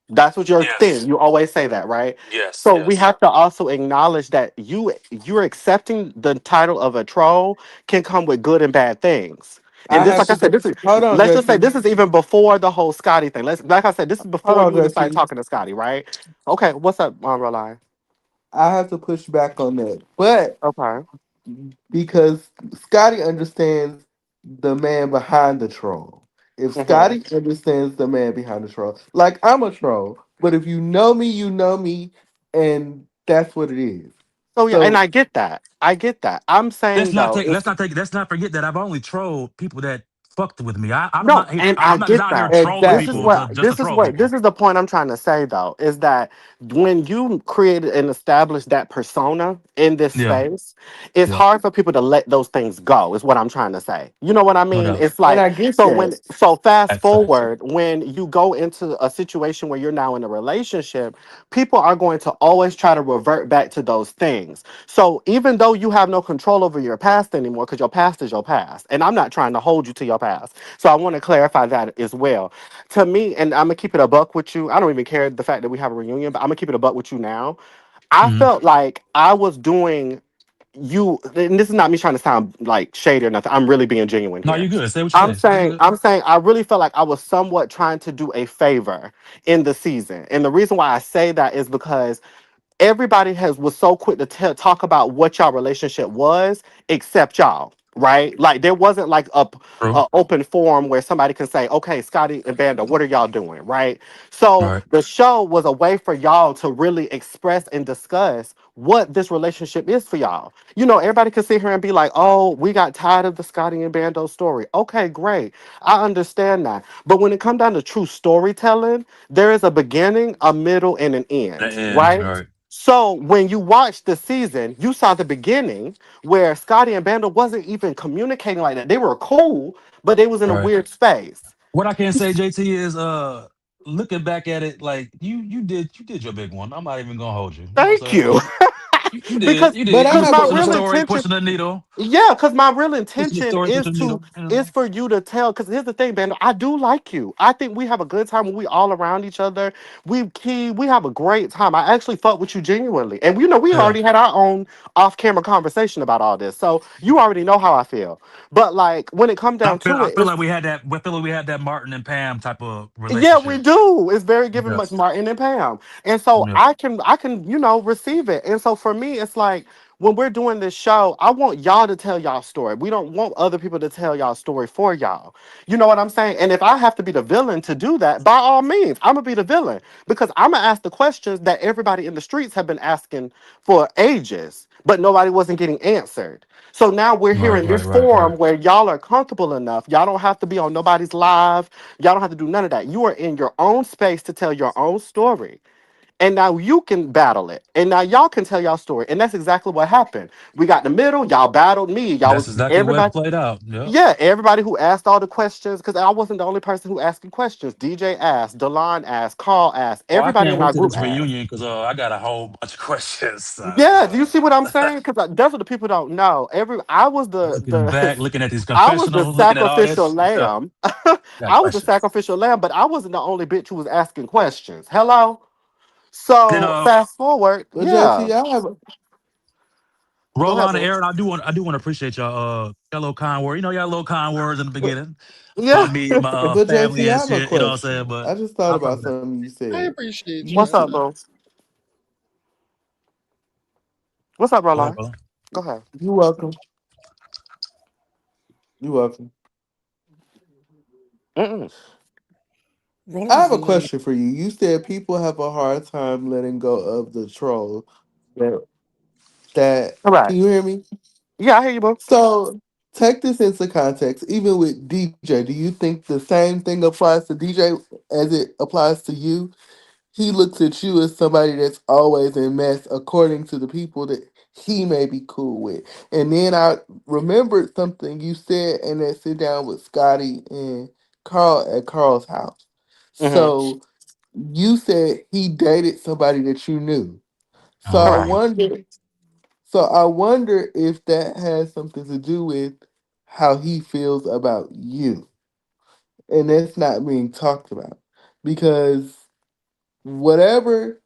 Speaker 7: That's what your thing.
Speaker 6: Yes,
Speaker 7: You always say that, right?
Speaker 6: yes,
Speaker 7: So we
Speaker 6: yes.
Speaker 7: have to also acknowledge that you're accepting the title of a troll can come with good and bad things. And
Speaker 2: I
Speaker 7: this,
Speaker 2: have
Speaker 7: like I
Speaker 2: to
Speaker 7: said,
Speaker 2: put.
Speaker 7: this is
Speaker 2: Hold on,
Speaker 7: let's just say
Speaker 2: JT.
Speaker 7: this is even before the whole Scotty thing. Let's like I said, this is
Speaker 2: Hold
Speaker 7: before
Speaker 2: on,
Speaker 7: you even started
Speaker 2: JT.
Speaker 7: talking to Scotty, right? Okay, what's up, Rely?
Speaker 2: I have to push back on that, but
Speaker 7: Okay.
Speaker 2: because Scotty understands the man behind the troll. If
Speaker 7: Hmm.
Speaker 2: Scotty understands the man behind the troll, like I'm a troll, but if you know me, and that's what it is.
Speaker 7: So yeah, and
Speaker 2: So
Speaker 7: I get that. I get that. I'm saying though, if
Speaker 6: Let's not forget that I've only trolled people that fucked with me.
Speaker 7: no, and I
Speaker 6: I'm not just
Speaker 7: get
Speaker 6: out here
Speaker 7: that.
Speaker 6: trolling
Speaker 7: This is
Speaker 6: people
Speaker 2: exactly,
Speaker 7: what
Speaker 6: just to troll
Speaker 7: this
Speaker 6: people.
Speaker 7: is the point I'm trying to say though, is that when you created and established that persona in this
Speaker 6: Yeah,
Speaker 7: space, it's
Speaker 6: yeah,
Speaker 7: hard for people to let those things go, is what I'm trying to say. You know what I
Speaker 6: no
Speaker 7: mean?
Speaker 6: doubt.
Speaker 7: It's
Speaker 2: and
Speaker 7: like
Speaker 2: I get that.
Speaker 7: so fast
Speaker 6: Facts.
Speaker 7: forward when you go into a situation where you're now in a relationship, people are going to always try to revert back to those things. So even though you have no control over your past anymore, because your past is your past, and I'm not trying to hold you to your past. So I want to clarify that as well. To me, and I'm gonna keep it a buck with you. I don't even care the fact that we have a reunion, but I'm gonna keep it a buck with you now. I
Speaker 6: Hmm.
Speaker 7: felt like I was doing you, and this is not me trying to sound like shady or nothing. I'm really being genuine
Speaker 6: No,
Speaker 7: here.
Speaker 6: you good. Say what you say. You good.
Speaker 7: I'm saying I really felt like I was somewhat trying to do a favor in the season. And the reason why I say that is because everybody has was so quick to talk about what y'all relationship was except y'all, right? Like there wasn't like
Speaker 6: True.
Speaker 7: a open forum where somebody can say, okay, Scotty and Bando, what are y'all doing, right? So
Speaker 6: Right.
Speaker 7: the show was a way for y'all to really express and discuss what this relationship is for y'all. Everybody can sit here and be like, oh, we got tired of the Scotty and Bando story. Okay, great, I understand that, but when it comes down to true storytelling, there is a beginning, a middle, and an end,
Speaker 6: And
Speaker 7: right?
Speaker 6: right.
Speaker 7: So when you watched the season, you saw the beginning where Scotty and Bando wasn't even communicating like that. They were cool, but they was in a
Speaker 6: Right.
Speaker 7: weird space.
Speaker 6: What I can say, JT, is looking back at it, like you did your big one. I'm not even gonna hold you. You know what
Speaker 7: Thank
Speaker 6: I'm saying?
Speaker 7: you.
Speaker 6: Like
Speaker 7: because
Speaker 6: you
Speaker 2: But
Speaker 6: did.
Speaker 2: I
Speaker 6: You was
Speaker 7: because
Speaker 2: have
Speaker 7: my
Speaker 2: a
Speaker 6: pushing the
Speaker 7: real
Speaker 6: story,
Speaker 7: intention,
Speaker 6: pushing the needle,
Speaker 7: yeah, because my real
Speaker 6: pushing the
Speaker 7: intention
Speaker 6: story,
Speaker 7: is
Speaker 6: pushing the needle. You know?
Speaker 7: for you to tell. Because here's the thing, Bando, I do like you. I think we have a good time when we all around each other. We have a great time. I actually fuck with you genuinely, and we
Speaker 6: Yeah.
Speaker 7: already had our own off camera conversation about all this, so you already know how I feel. But like when it come down to
Speaker 6: I
Speaker 7: it,
Speaker 6: feel like we had that. I feel like we had that Martin and Pam type of
Speaker 7: yeah, we
Speaker 6: relationship.
Speaker 7: do. It's very giving
Speaker 6: Yeah.
Speaker 7: much Martin and Pam. And so
Speaker 6: Yeah.
Speaker 7: I can, receive it. And so for me, it's like when we're doing this show, I want y'all to tell y'all story. We don't want other people to tell y'all story for y'all. You know what I'm saying? And if I have to be the villain to do that, by all means, I'm gonna be the villain because I'm gonna ask the questions that everybody in the streets have been asking for ages, but nobody wasn't getting answered. So now we're here
Speaker 6: Right.
Speaker 7: in this
Speaker 6: Right. Right. Right.
Speaker 7: forum where y'all are comfortable enough. Y'all don't have to be on nobody's live. Y'all don't have to do none of that. You are in your own space to tell your own story. And now you can battle it. And now y'all can tell y'all story. And that's exactly what happened. We got the middle, y'all battled me. Y'all
Speaker 6: That's
Speaker 7: was
Speaker 6: exactly what
Speaker 7: everybody.
Speaker 6: played out. Yep.
Speaker 7: Yeah, everybody who asked all the questions, because I wasn't the only person who asking questions. DJ asked, Delon asked, Carl asked,
Speaker 6: Oh, I
Speaker 7: everybody
Speaker 6: can't
Speaker 7: in
Speaker 6: wait
Speaker 7: our
Speaker 6: to
Speaker 7: group
Speaker 6: this
Speaker 7: asked.
Speaker 6: reunion because I got a whole bunch of questions.
Speaker 7: Yeah, do you see what I'm saying? Because that's what the people don't know. I was
Speaker 6: Looking
Speaker 7: the
Speaker 6: back, looking at these
Speaker 7: I was the
Speaker 6: confessionals, looking at all
Speaker 7: sacrificial
Speaker 6: this. Yeah,
Speaker 7: lamb.
Speaker 6: got
Speaker 7: I was the
Speaker 6: questions.
Speaker 7: sacrificial lamb, but I wasn't the only bitch who was asking questions. Hello.
Speaker 6: Then
Speaker 7: So fast forward,
Speaker 2: but
Speaker 7: yeah.
Speaker 2: JT, I have a
Speaker 7: Go
Speaker 6: roll
Speaker 7: ahead,
Speaker 6: on the
Speaker 7: bro.
Speaker 6: air, and I do want to appreciate y'all y'all little kind word. Y'all little kind words in the
Speaker 2: but,
Speaker 6: beginning
Speaker 7: Yeah.
Speaker 6: about me and my
Speaker 2: but
Speaker 6: family
Speaker 2: JT, I
Speaker 6: and
Speaker 2: have a
Speaker 6: shit. You know what I'm saying?
Speaker 2: question.
Speaker 6: But
Speaker 2: I just thought
Speaker 6: I fuck
Speaker 2: about
Speaker 6: with that.
Speaker 2: something you
Speaker 1: I
Speaker 2: said.
Speaker 1: appreciate
Speaker 2: You
Speaker 7: What's
Speaker 1: that.
Speaker 7: up,
Speaker 2: said
Speaker 7: bro? What's up,
Speaker 6: Go ahead,
Speaker 7: Roland?
Speaker 6: brother.
Speaker 7: Go ahead.
Speaker 2: you welcome. You welcome.
Speaker 7: Mm-mm.
Speaker 2: I
Speaker 1: Roland
Speaker 2: have
Speaker 1: is
Speaker 2: a
Speaker 1: annoying.
Speaker 2: question for you. You said people have a hard time letting go of the troll. That, that can
Speaker 7: Correct.
Speaker 2: you hear me?
Speaker 7: Yeah, I hear you, bro.
Speaker 2: So take this into context. Even with DJ, do you think the same thing applies to DJ as it applies to you? He looks at you as somebody that's always in mess according to the people that he may be cool with. And then I remembered something you said in that sit down with Scotty and Carl at Carl's house.
Speaker 7: Hmm.
Speaker 2: So you said he dated somebody that you knew. So I
Speaker 6: Uh-huh.
Speaker 7: Right.
Speaker 2: wonder I wonder if that has something to do with how he feels about you. And that's not being talked about. Because whatever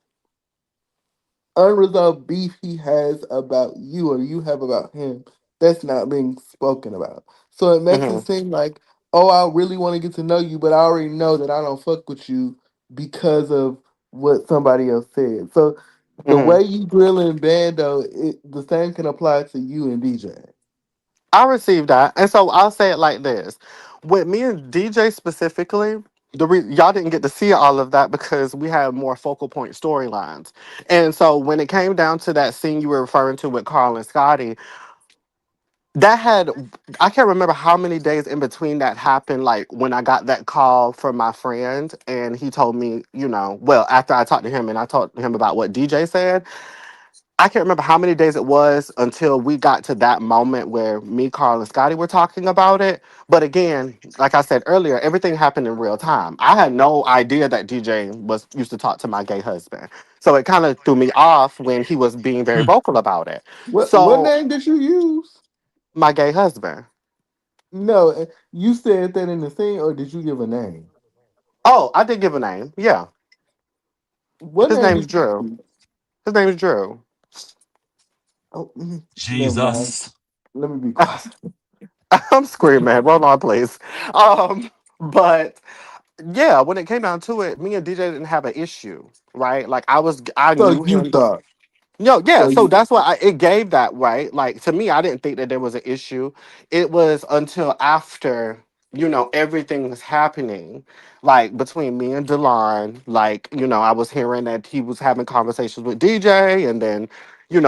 Speaker 2: unresolved beef he has about you or you have about him, that's not being spoken about. So it makes it
Speaker 7: Hmm.
Speaker 2: seem like, oh, I really want to get to know you, but I already know that I don't fuck with you because of what somebody else said. So the
Speaker 7: Hmm.
Speaker 2: way you grill and bando, the same can apply to you and DJ.
Speaker 7: I received that, and so I'll say it like this: with me and DJ specifically, y'all didn't get to see all of that because we had more focal point storylines. And so when it came down to that scene you were referring to with Carl and Scotty, that had I can't remember how many days in between that happened. Like when I got that call from my friend, and he told me, well, after I talked to him and I talked to him about what DJ said. I can't remember how many days it was until we got to that moment where me, Carl, and Scotty were talking about it. But again, like I said earlier, everything happened in real time. I had no idea that DJ was used to talk to my gay husband. So it kind of threw me off when he was being very
Speaker 6: Hmm.
Speaker 7: vocal about it.
Speaker 2: What
Speaker 7: So
Speaker 2: name did you use?
Speaker 7: my gay husband.
Speaker 2: No, you said that in the scene, or did you give a name?
Speaker 7: Oh, I did give a name. Yeah.
Speaker 2: What
Speaker 7: His
Speaker 2: name
Speaker 7: name's
Speaker 2: did you
Speaker 7: Drew.
Speaker 2: use?
Speaker 7: His name is Drew.
Speaker 2: Oh, never mind.
Speaker 6: Jesus.
Speaker 2: Let me be quiet.
Speaker 7: I'm screaming. Roll on, please. But yeah, when it came down to it, me and DJ didn't have an issue, right? Like I
Speaker 2: So
Speaker 7: knew
Speaker 2: you
Speaker 7: him.
Speaker 2: thought.
Speaker 7: No, yeah,
Speaker 2: So
Speaker 7: so
Speaker 2: you.
Speaker 7: that's why it gave that, right? Like to me, I didn't think that there was an issue. It was until after, everything was happening, like between me and Delon, like, I was hearing that he was having conversations with DJ and then,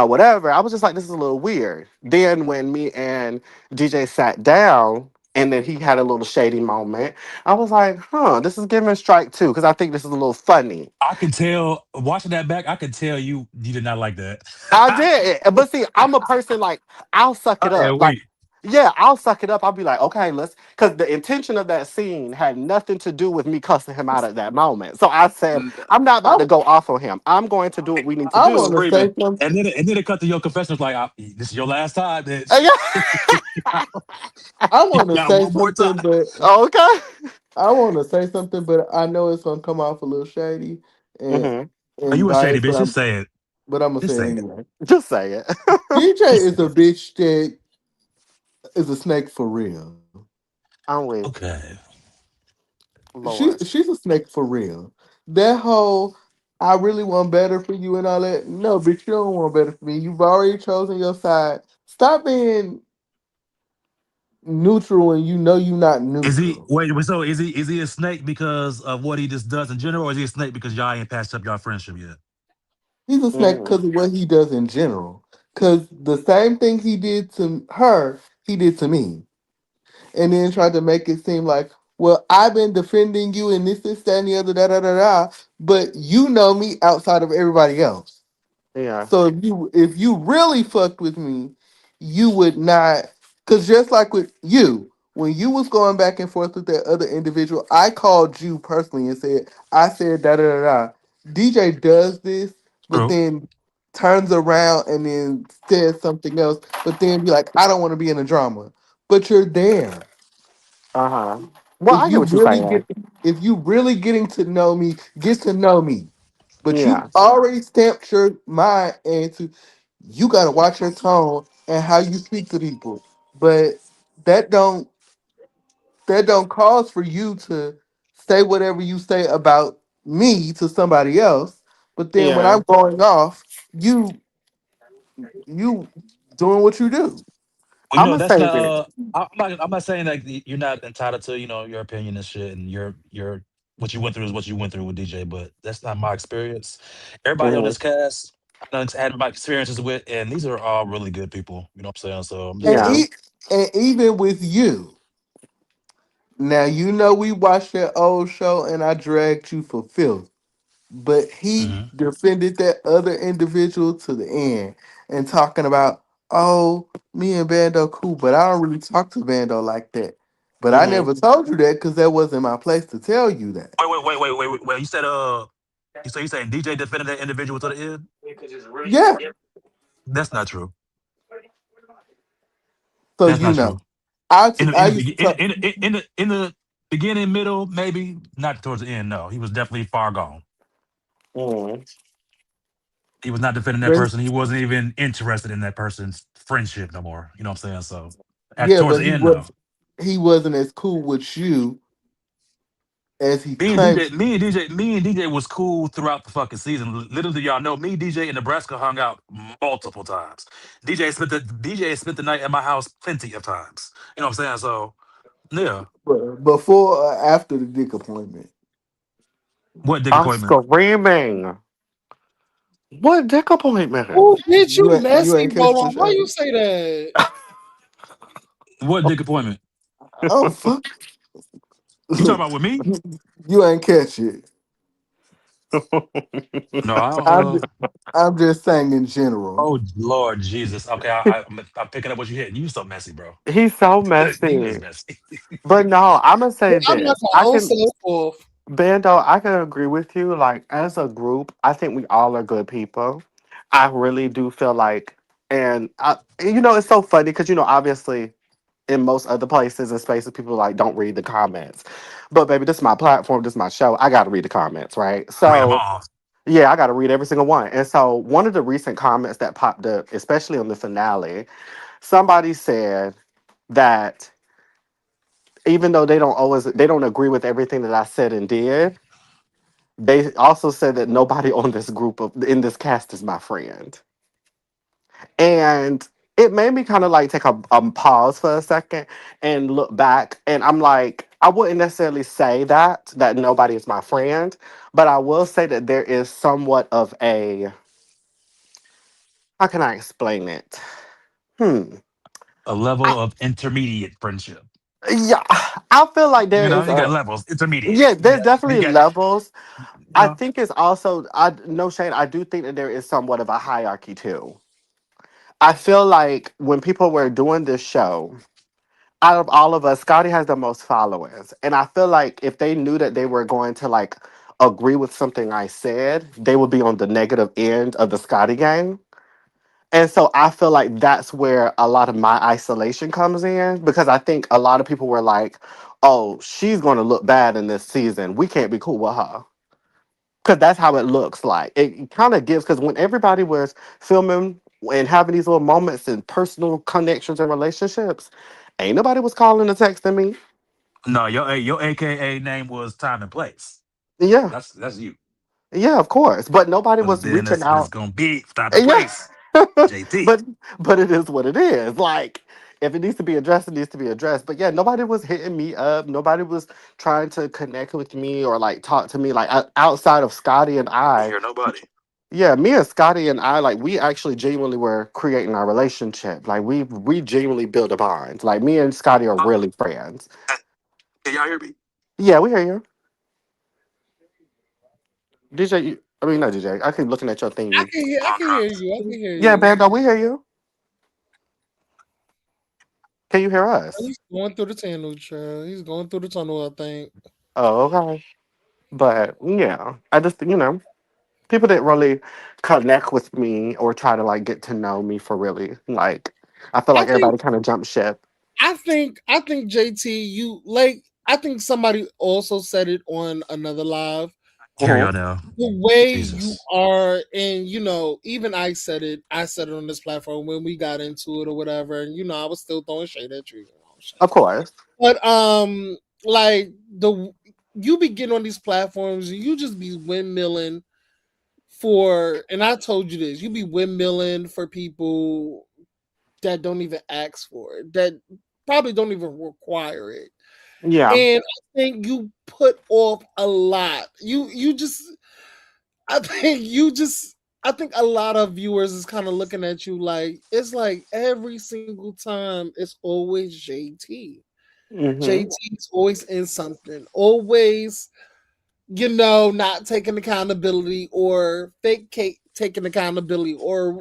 Speaker 7: whatever. I was just like, this is a little weird. Then when me and DJ sat down and then he had a little shady moment, I was like, this is giving strike two, because I think this is a little funny.
Speaker 6: I can tell watching that back, I can tell you did not like that.
Speaker 7: I did, but see, I'm a person like I'll suck it
Speaker 6: I
Speaker 7: up.
Speaker 6: can't
Speaker 7: Like,
Speaker 6: wait.
Speaker 7: yeah, I'll suck it up. I'll be like, okay, let's, because the intention of that scene had nothing to do with me cussing him out at that moment. So I said, I'm not about
Speaker 2: I
Speaker 7: to go off on him. I'm going to do what we need to
Speaker 2: I
Speaker 6: Was
Speaker 2: want
Speaker 7: do.
Speaker 2: to say
Speaker 6: screaming.
Speaker 2: something.
Speaker 6: And then it cut to your confessions like, this is your last time, bitch.
Speaker 7: Yeah.
Speaker 2: I
Speaker 6: You
Speaker 2: want to
Speaker 6: got
Speaker 2: say
Speaker 6: one more
Speaker 2: something,
Speaker 6: time.
Speaker 2: but
Speaker 7: Okay.
Speaker 2: I want to say something, but I know it's gonna come off a little shady and
Speaker 7: Hmm.
Speaker 6: Are you a shady
Speaker 2: biased,
Speaker 6: bitch? Just say it.
Speaker 2: but I'm gonna
Speaker 6: Just
Speaker 2: say it
Speaker 6: say it.
Speaker 2: anyway.
Speaker 7: Just say it.
Speaker 2: DJ
Speaker 6: Just
Speaker 2: is
Speaker 6: say
Speaker 2: a
Speaker 6: it.
Speaker 2: bitch that is a snake for real.
Speaker 7: I'm weak.
Speaker 6: Okay.
Speaker 7: Lord.
Speaker 2: She's a snake for real. That whole I really want better for you and all that. No, bitch, you don't want better for me. You've already chosen your side. Stop being neutral and you know you're not
Speaker 6: Is he
Speaker 2: neutral.
Speaker 6: wait? So is he a snake because of what he just does in general, or is he a snake because y'all ain't patched up y'all friendship yet?
Speaker 2: He's a snake
Speaker 7: Hmm.
Speaker 2: because of what he does in general. Because the same thing he did to her, he did to me. And then tried to make it seem like, well, I've been defending you and this, that, and the other, da da da da. But you know me outside of everybody else.
Speaker 7: Yeah.
Speaker 2: So if you really fucked with me, you would not. Because just like with you, when you was going back and forth with that other individual, I called you personally and said, I said da da da da. DJ does this, but
Speaker 6: True.
Speaker 2: then turns around and then says something else, but then be like, I don't want to be in a drama. But you're there.
Speaker 7: Uh huh. Well,
Speaker 2: If
Speaker 7: I get
Speaker 2: you
Speaker 7: what you're
Speaker 2: really
Speaker 7: saying.
Speaker 2: get if you really getting to know me, get to know me. But you
Speaker 7: Yeah.
Speaker 2: already stamped your mind into you gotta watch your tone and how you speak to people. But that don't that don't cause for you to say whatever you say about me to somebody else. But then when
Speaker 7: Yeah.
Speaker 2: I'm going off, you doing what you do.
Speaker 6: Well,
Speaker 7: I'm gonna
Speaker 6: that's
Speaker 7: say
Speaker 6: not.
Speaker 7: this.
Speaker 6: I'm not saying that you're not entitled to your opinion and shit, and your what you went through is what you went through with DJ. But that's not my experience. Everybody on
Speaker 7: Hmm.
Speaker 6: this cast, I done had my experiences with, and these are all really good people. You know what I'm saying? So I'm just
Speaker 2: And
Speaker 7: Yeah.
Speaker 6: saying.
Speaker 2: And even with you, now you know we watched that old show and I dragged you for filth. But he
Speaker 6: Mhm.
Speaker 2: defended that other individual to the end and talking about, oh, me and Bando cool, but I don't really talk to Bando like that. But I
Speaker 7: Hmm.
Speaker 2: never told you that because that wasn't my place to tell you that.
Speaker 6: Wait. You saying DJ defended that individual to the end?
Speaker 2: Yeah.
Speaker 6: That's not true.
Speaker 2: So
Speaker 6: That's
Speaker 2: you
Speaker 6: not true.
Speaker 2: know, I used to talk.
Speaker 6: In the beginning, middle, maybe not towards the end. No, he was definitely far gone.
Speaker 7: Hmm.
Speaker 6: He was not defending that person. He wasn't even interested in that person's friendship no more. You know what I'm saying? So at
Speaker 2: Yeah,
Speaker 6: towards
Speaker 2: but
Speaker 6: the end, no.
Speaker 2: he wasn't as cool with you as he
Speaker 6: Me and
Speaker 2: claimed.
Speaker 6: DJ, me and DJ, me and DJ was cool throughout the fucking season. Little do y'all know, me, DJ, and Nebraska hung out multiple times. DJ spent the night at my house plenty of times. You know what I'm saying? So yeah,
Speaker 2: Before or after the dick appointment.
Speaker 6: what dick
Speaker 7: I'm
Speaker 6: appointment?
Speaker 7: screaming. What dick appointment?
Speaker 1: Oh, bitch, you
Speaker 2: You
Speaker 1: messy,
Speaker 2: ain't catch the
Speaker 1: Bolo. Why
Speaker 2: show.
Speaker 1: you say that?
Speaker 6: What dick appointment?
Speaker 2: Oh fuck.
Speaker 6: You talking about with me?
Speaker 2: You ain't catch it.
Speaker 6: No, I don't.
Speaker 2: I'm I'm just saying in general.
Speaker 6: Oh Lord Jesus. Okay, I'm picking up what you're hitting. You so messy, bro.
Speaker 7: He's so
Speaker 6: You is
Speaker 7: messy.
Speaker 6: messy.
Speaker 7: But no, I'm gonna say
Speaker 1: I'm not
Speaker 7: this.
Speaker 1: my
Speaker 7: I
Speaker 1: own
Speaker 7: can,
Speaker 1: self off.
Speaker 7: Bando, I can agree with you. Like, as a group, I think we all are good people. I really do feel like, it's so funny because, obviously, in most other places and spaces, people like don't read the comments. But baby, this is my platform, this is my show. I gotta read the comments, right?
Speaker 6: I read them
Speaker 7: So
Speaker 6: all.
Speaker 7: yeah, I gotta read every single one. And so one of the recent comments that popped up, especially on the finale, somebody said that even though they don't agree with everything that I said and did, they also said that nobody on this group of in this cast is my friend. And it made me kind of like take a pause for a second and look back. And I'm like, I wouldn't necessarily say that nobody is my friend, but I will say that there is somewhat of a, how can I explain it? Hmm.
Speaker 6: A
Speaker 7: I,
Speaker 6: level of intermediate friendship.
Speaker 7: yeah, I feel like there
Speaker 6: You know,
Speaker 7: is
Speaker 6: you got
Speaker 7: a,
Speaker 6: levels, intermediate.
Speaker 7: yeah, there's
Speaker 6: You
Speaker 7: definitely
Speaker 6: got,
Speaker 7: levels.
Speaker 6: you
Speaker 7: I
Speaker 6: know.
Speaker 7: think it's also, no shade, I do think that there is somewhat of a hierarchy too. I feel like when people were doing this show, out of all of us, Scotty has the most followers. And I feel like if they knew that they were going to like agree with something I said, they would be on the negative end of the Scotty gang. And so I feel like that's where a lot of my isolation comes in because I think a lot of people were like, oh, she's going to look bad in this season. We can't be cool with her. Because that's how it looks like. It kind of gives, because when everybody was filming and having these little moments and personal connections and relationships, ain't nobody was calling or texting me.
Speaker 6: No, your AKA name was time and place.
Speaker 7: Yeah,
Speaker 6: That's you.
Speaker 7: yeah, of course. But nobody
Speaker 6: But
Speaker 7: was
Speaker 6: then
Speaker 7: reaching
Speaker 6: that's what it's
Speaker 7: out.
Speaker 6: gonna be. Time and
Speaker 7: Yeah.
Speaker 6: place. JT.
Speaker 7: but but it is what it is. Like if it needs to be addressed, it needs to be addressed. But yeah, nobody was hitting me up. Nobody was trying to connect with me or like talk to me like outside of Scotty and
Speaker 6: I
Speaker 7: I.
Speaker 6: hear nobody.
Speaker 7: Yeah, me and Scotty and I, like we actually genuinely were creating our relationship. Like we genuinely built a bond. Like me and Scotty are
Speaker 6: Uh,
Speaker 7: really friends.
Speaker 6: Can y'all hear me?
Speaker 7: Yeah, we hear you. DJ, I mean not DJ. I keep looking at your thingy.
Speaker 1: I
Speaker 6: Phone
Speaker 1: can hear
Speaker 6: dropped.
Speaker 1: you. I can hear
Speaker 7: Yeah,
Speaker 1: you.
Speaker 7: Bando, we hear you. Can you hear us?
Speaker 1: He's going through the tunnel, child. He's going through the tunnel, I think.
Speaker 7: Oh, okay. But yeah, I just people didn't really connect with me or try to like get to know me for really. Like I feel
Speaker 1: I
Speaker 7: like
Speaker 1: think
Speaker 7: everybody kind of jumped ship.
Speaker 1: I think JT, you like I think somebody also said it on another live.
Speaker 6: Hear
Speaker 7: Hmm.
Speaker 6: y'all now.
Speaker 1: The way you
Speaker 6: Jesus.
Speaker 1: are, and even I said it on this platform when we got into it or whatever, and I was still throwing shade at you.
Speaker 7: Of course.
Speaker 1: But like the you be getting on these platforms and you just be windmilling for, and I told you this, you be windmilling for people that don't even ask for it, that probably don't even require it.
Speaker 7: Yeah.
Speaker 1: And I think you put off a lot. You just I think you just I think a lot of viewers is kind of looking at you like it's like every single time it's always JT.
Speaker 7: Mm-hmm.
Speaker 1: JT's always in something, always, not taking accountability or taking accountability, or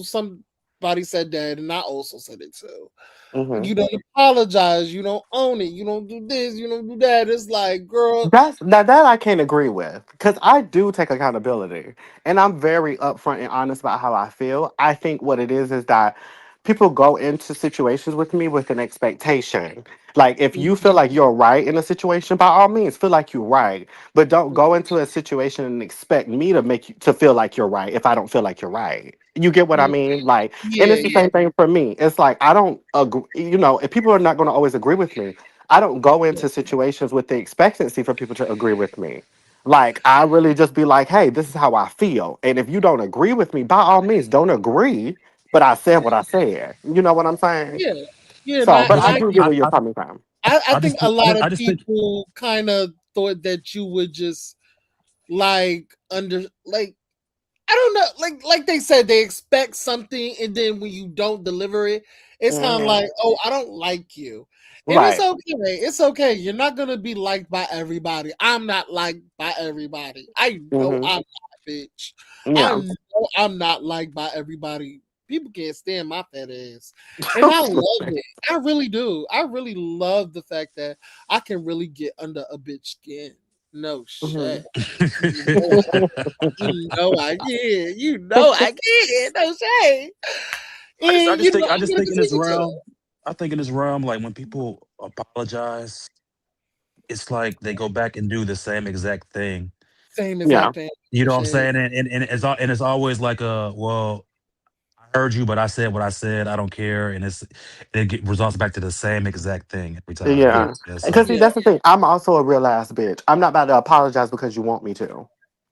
Speaker 1: somebody said that, and I also said it too.
Speaker 7: Mm-hmm.
Speaker 1: You don't apologize, you don't own it, you don't do this, you don't do that. It's like, girl,
Speaker 7: That's that I can't agree with because I do take accountability and I'm very upfront and honest about how I feel. I think what it is that people go into situations with me with an expectation. Like if you feel like you're right in a situation, by all means feel like you're right, but don't go into a situation and expect me to make you to feel like you're right if I don't feel like you're right. You get what I mean? Like, and
Speaker 1: yeah,
Speaker 7: it's the
Speaker 1: yeah,
Speaker 7: same thing for me. It's like I don't agree. If people are not going to always agree with me, I don't go into situations with the expectancy for people to agree with me. Like, I really just be like, hey, this is how I feel. And if you don't agree with me, by all means, don't agree. But I said what I said. You know what I'm saying?
Speaker 1: yeah, yeah.
Speaker 7: So,
Speaker 1: Not,
Speaker 7: but
Speaker 6: But
Speaker 7: I
Speaker 6: see,
Speaker 7: do get where you're coming from.
Speaker 1: I
Speaker 6: I
Speaker 1: think
Speaker 6: just
Speaker 1: a lot of
Speaker 6: I just think
Speaker 1: people kind of thought that you would just like like, I don't know, like they said, they expect something, and then when you don't deliver it, it's kind of
Speaker 7: Hmm.
Speaker 1: like, oh, I don't like you, and it's
Speaker 7: Right.
Speaker 1: okay. It's okay. You're not gonna be liked by everybody. I'm not liked by everybody. I know
Speaker 7: Hmm.
Speaker 1: I'm not, bitch. I
Speaker 7: Yeah.
Speaker 1: know I'm not liked by everybody. People can't stand my fat ass, and I love it. I really do. I really love the fact that I can really get under a bitch skin. No
Speaker 7: Hmm.
Speaker 1: shit. You know I can. I can. No shade. And
Speaker 6: I
Speaker 1: I'm
Speaker 6: just
Speaker 1: gonna
Speaker 6: think in this
Speaker 1: continue to.
Speaker 6: realm, I think in this realm, like when people apologize, it's like they go back and do the same exact thing.
Speaker 1: Same
Speaker 7: Yeah.
Speaker 1: exact thing.
Speaker 6: You know what I'm
Speaker 1: Shade.
Speaker 6: saying? And it's always like well, I heard you, but I said what I said. I don't care, and results back to the same exact thing every time.
Speaker 1: Yeah.
Speaker 7: Yeah.
Speaker 6: Yeah,
Speaker 7: Because
Speaker 6: so
Speaker 7: see,
Speaker 1: Yeah.
Speaker 7: that's the thing. I'm also a real ass bitch. I'm not about to apologize because you want me to.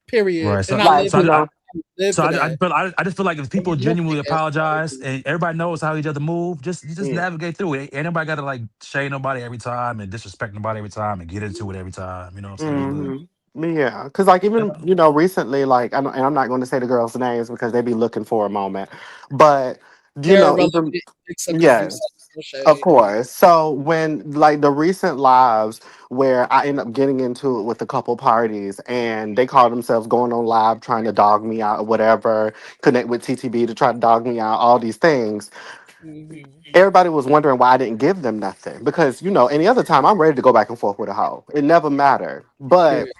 Speaker 1: Period.
Speaker 6: right,
Speaker 1: And
Speaker 6: so
Speaker 1: I
Speaker 7: Like,
Speaker 1: live
Speaker 6: so
Speaker 7: you
Speaker 1: for that.
Speaker 7: know.
Speaker 1: I live for that.
Speaker 6: I just feel like if
Speaker 1: And
Speaker 6: people
Speaker 1: you
Speaker 6: genuinely
Speaker 1: big ass
Speaker 6: apologize
Speaker 1: apology.
Speaker 6: and everybody knows how each other move, you just
Speaker 7: Yeah.
Speaker 6: navigate through it. Ain't nobody got to like shade nobody every time and disrespect nobody every time and get into it every time. You know what I'm saying? We good.
Speaker 7: Hmm. Yeah, because like
Speaker 6: Yeah.
Speaker 7: even recently, like and I'm not going to say the girls' names because they be looking for a moment, but
Speaker 1: They're irrelevant.
Speaker 7: even
Speaker 1: Big suckers do suck.
Speaker 7: yes,
Speaker 1: No
Speaker 7: of
Speaker 1: shade.
Speaker 7: course. So when like the recent lives where I end up getting into it with a couple parties and they call themselves going on live trying to dog me out or whatever, connect with TTB to try to dog me out, all these things.
Speaker 1: Hmm.
Speaker 7: Everybody was wondering why I didn't give them nothing because any other time I'm ready to go back and forth with a hoe. It never mattered, but
Speaker 1: Period.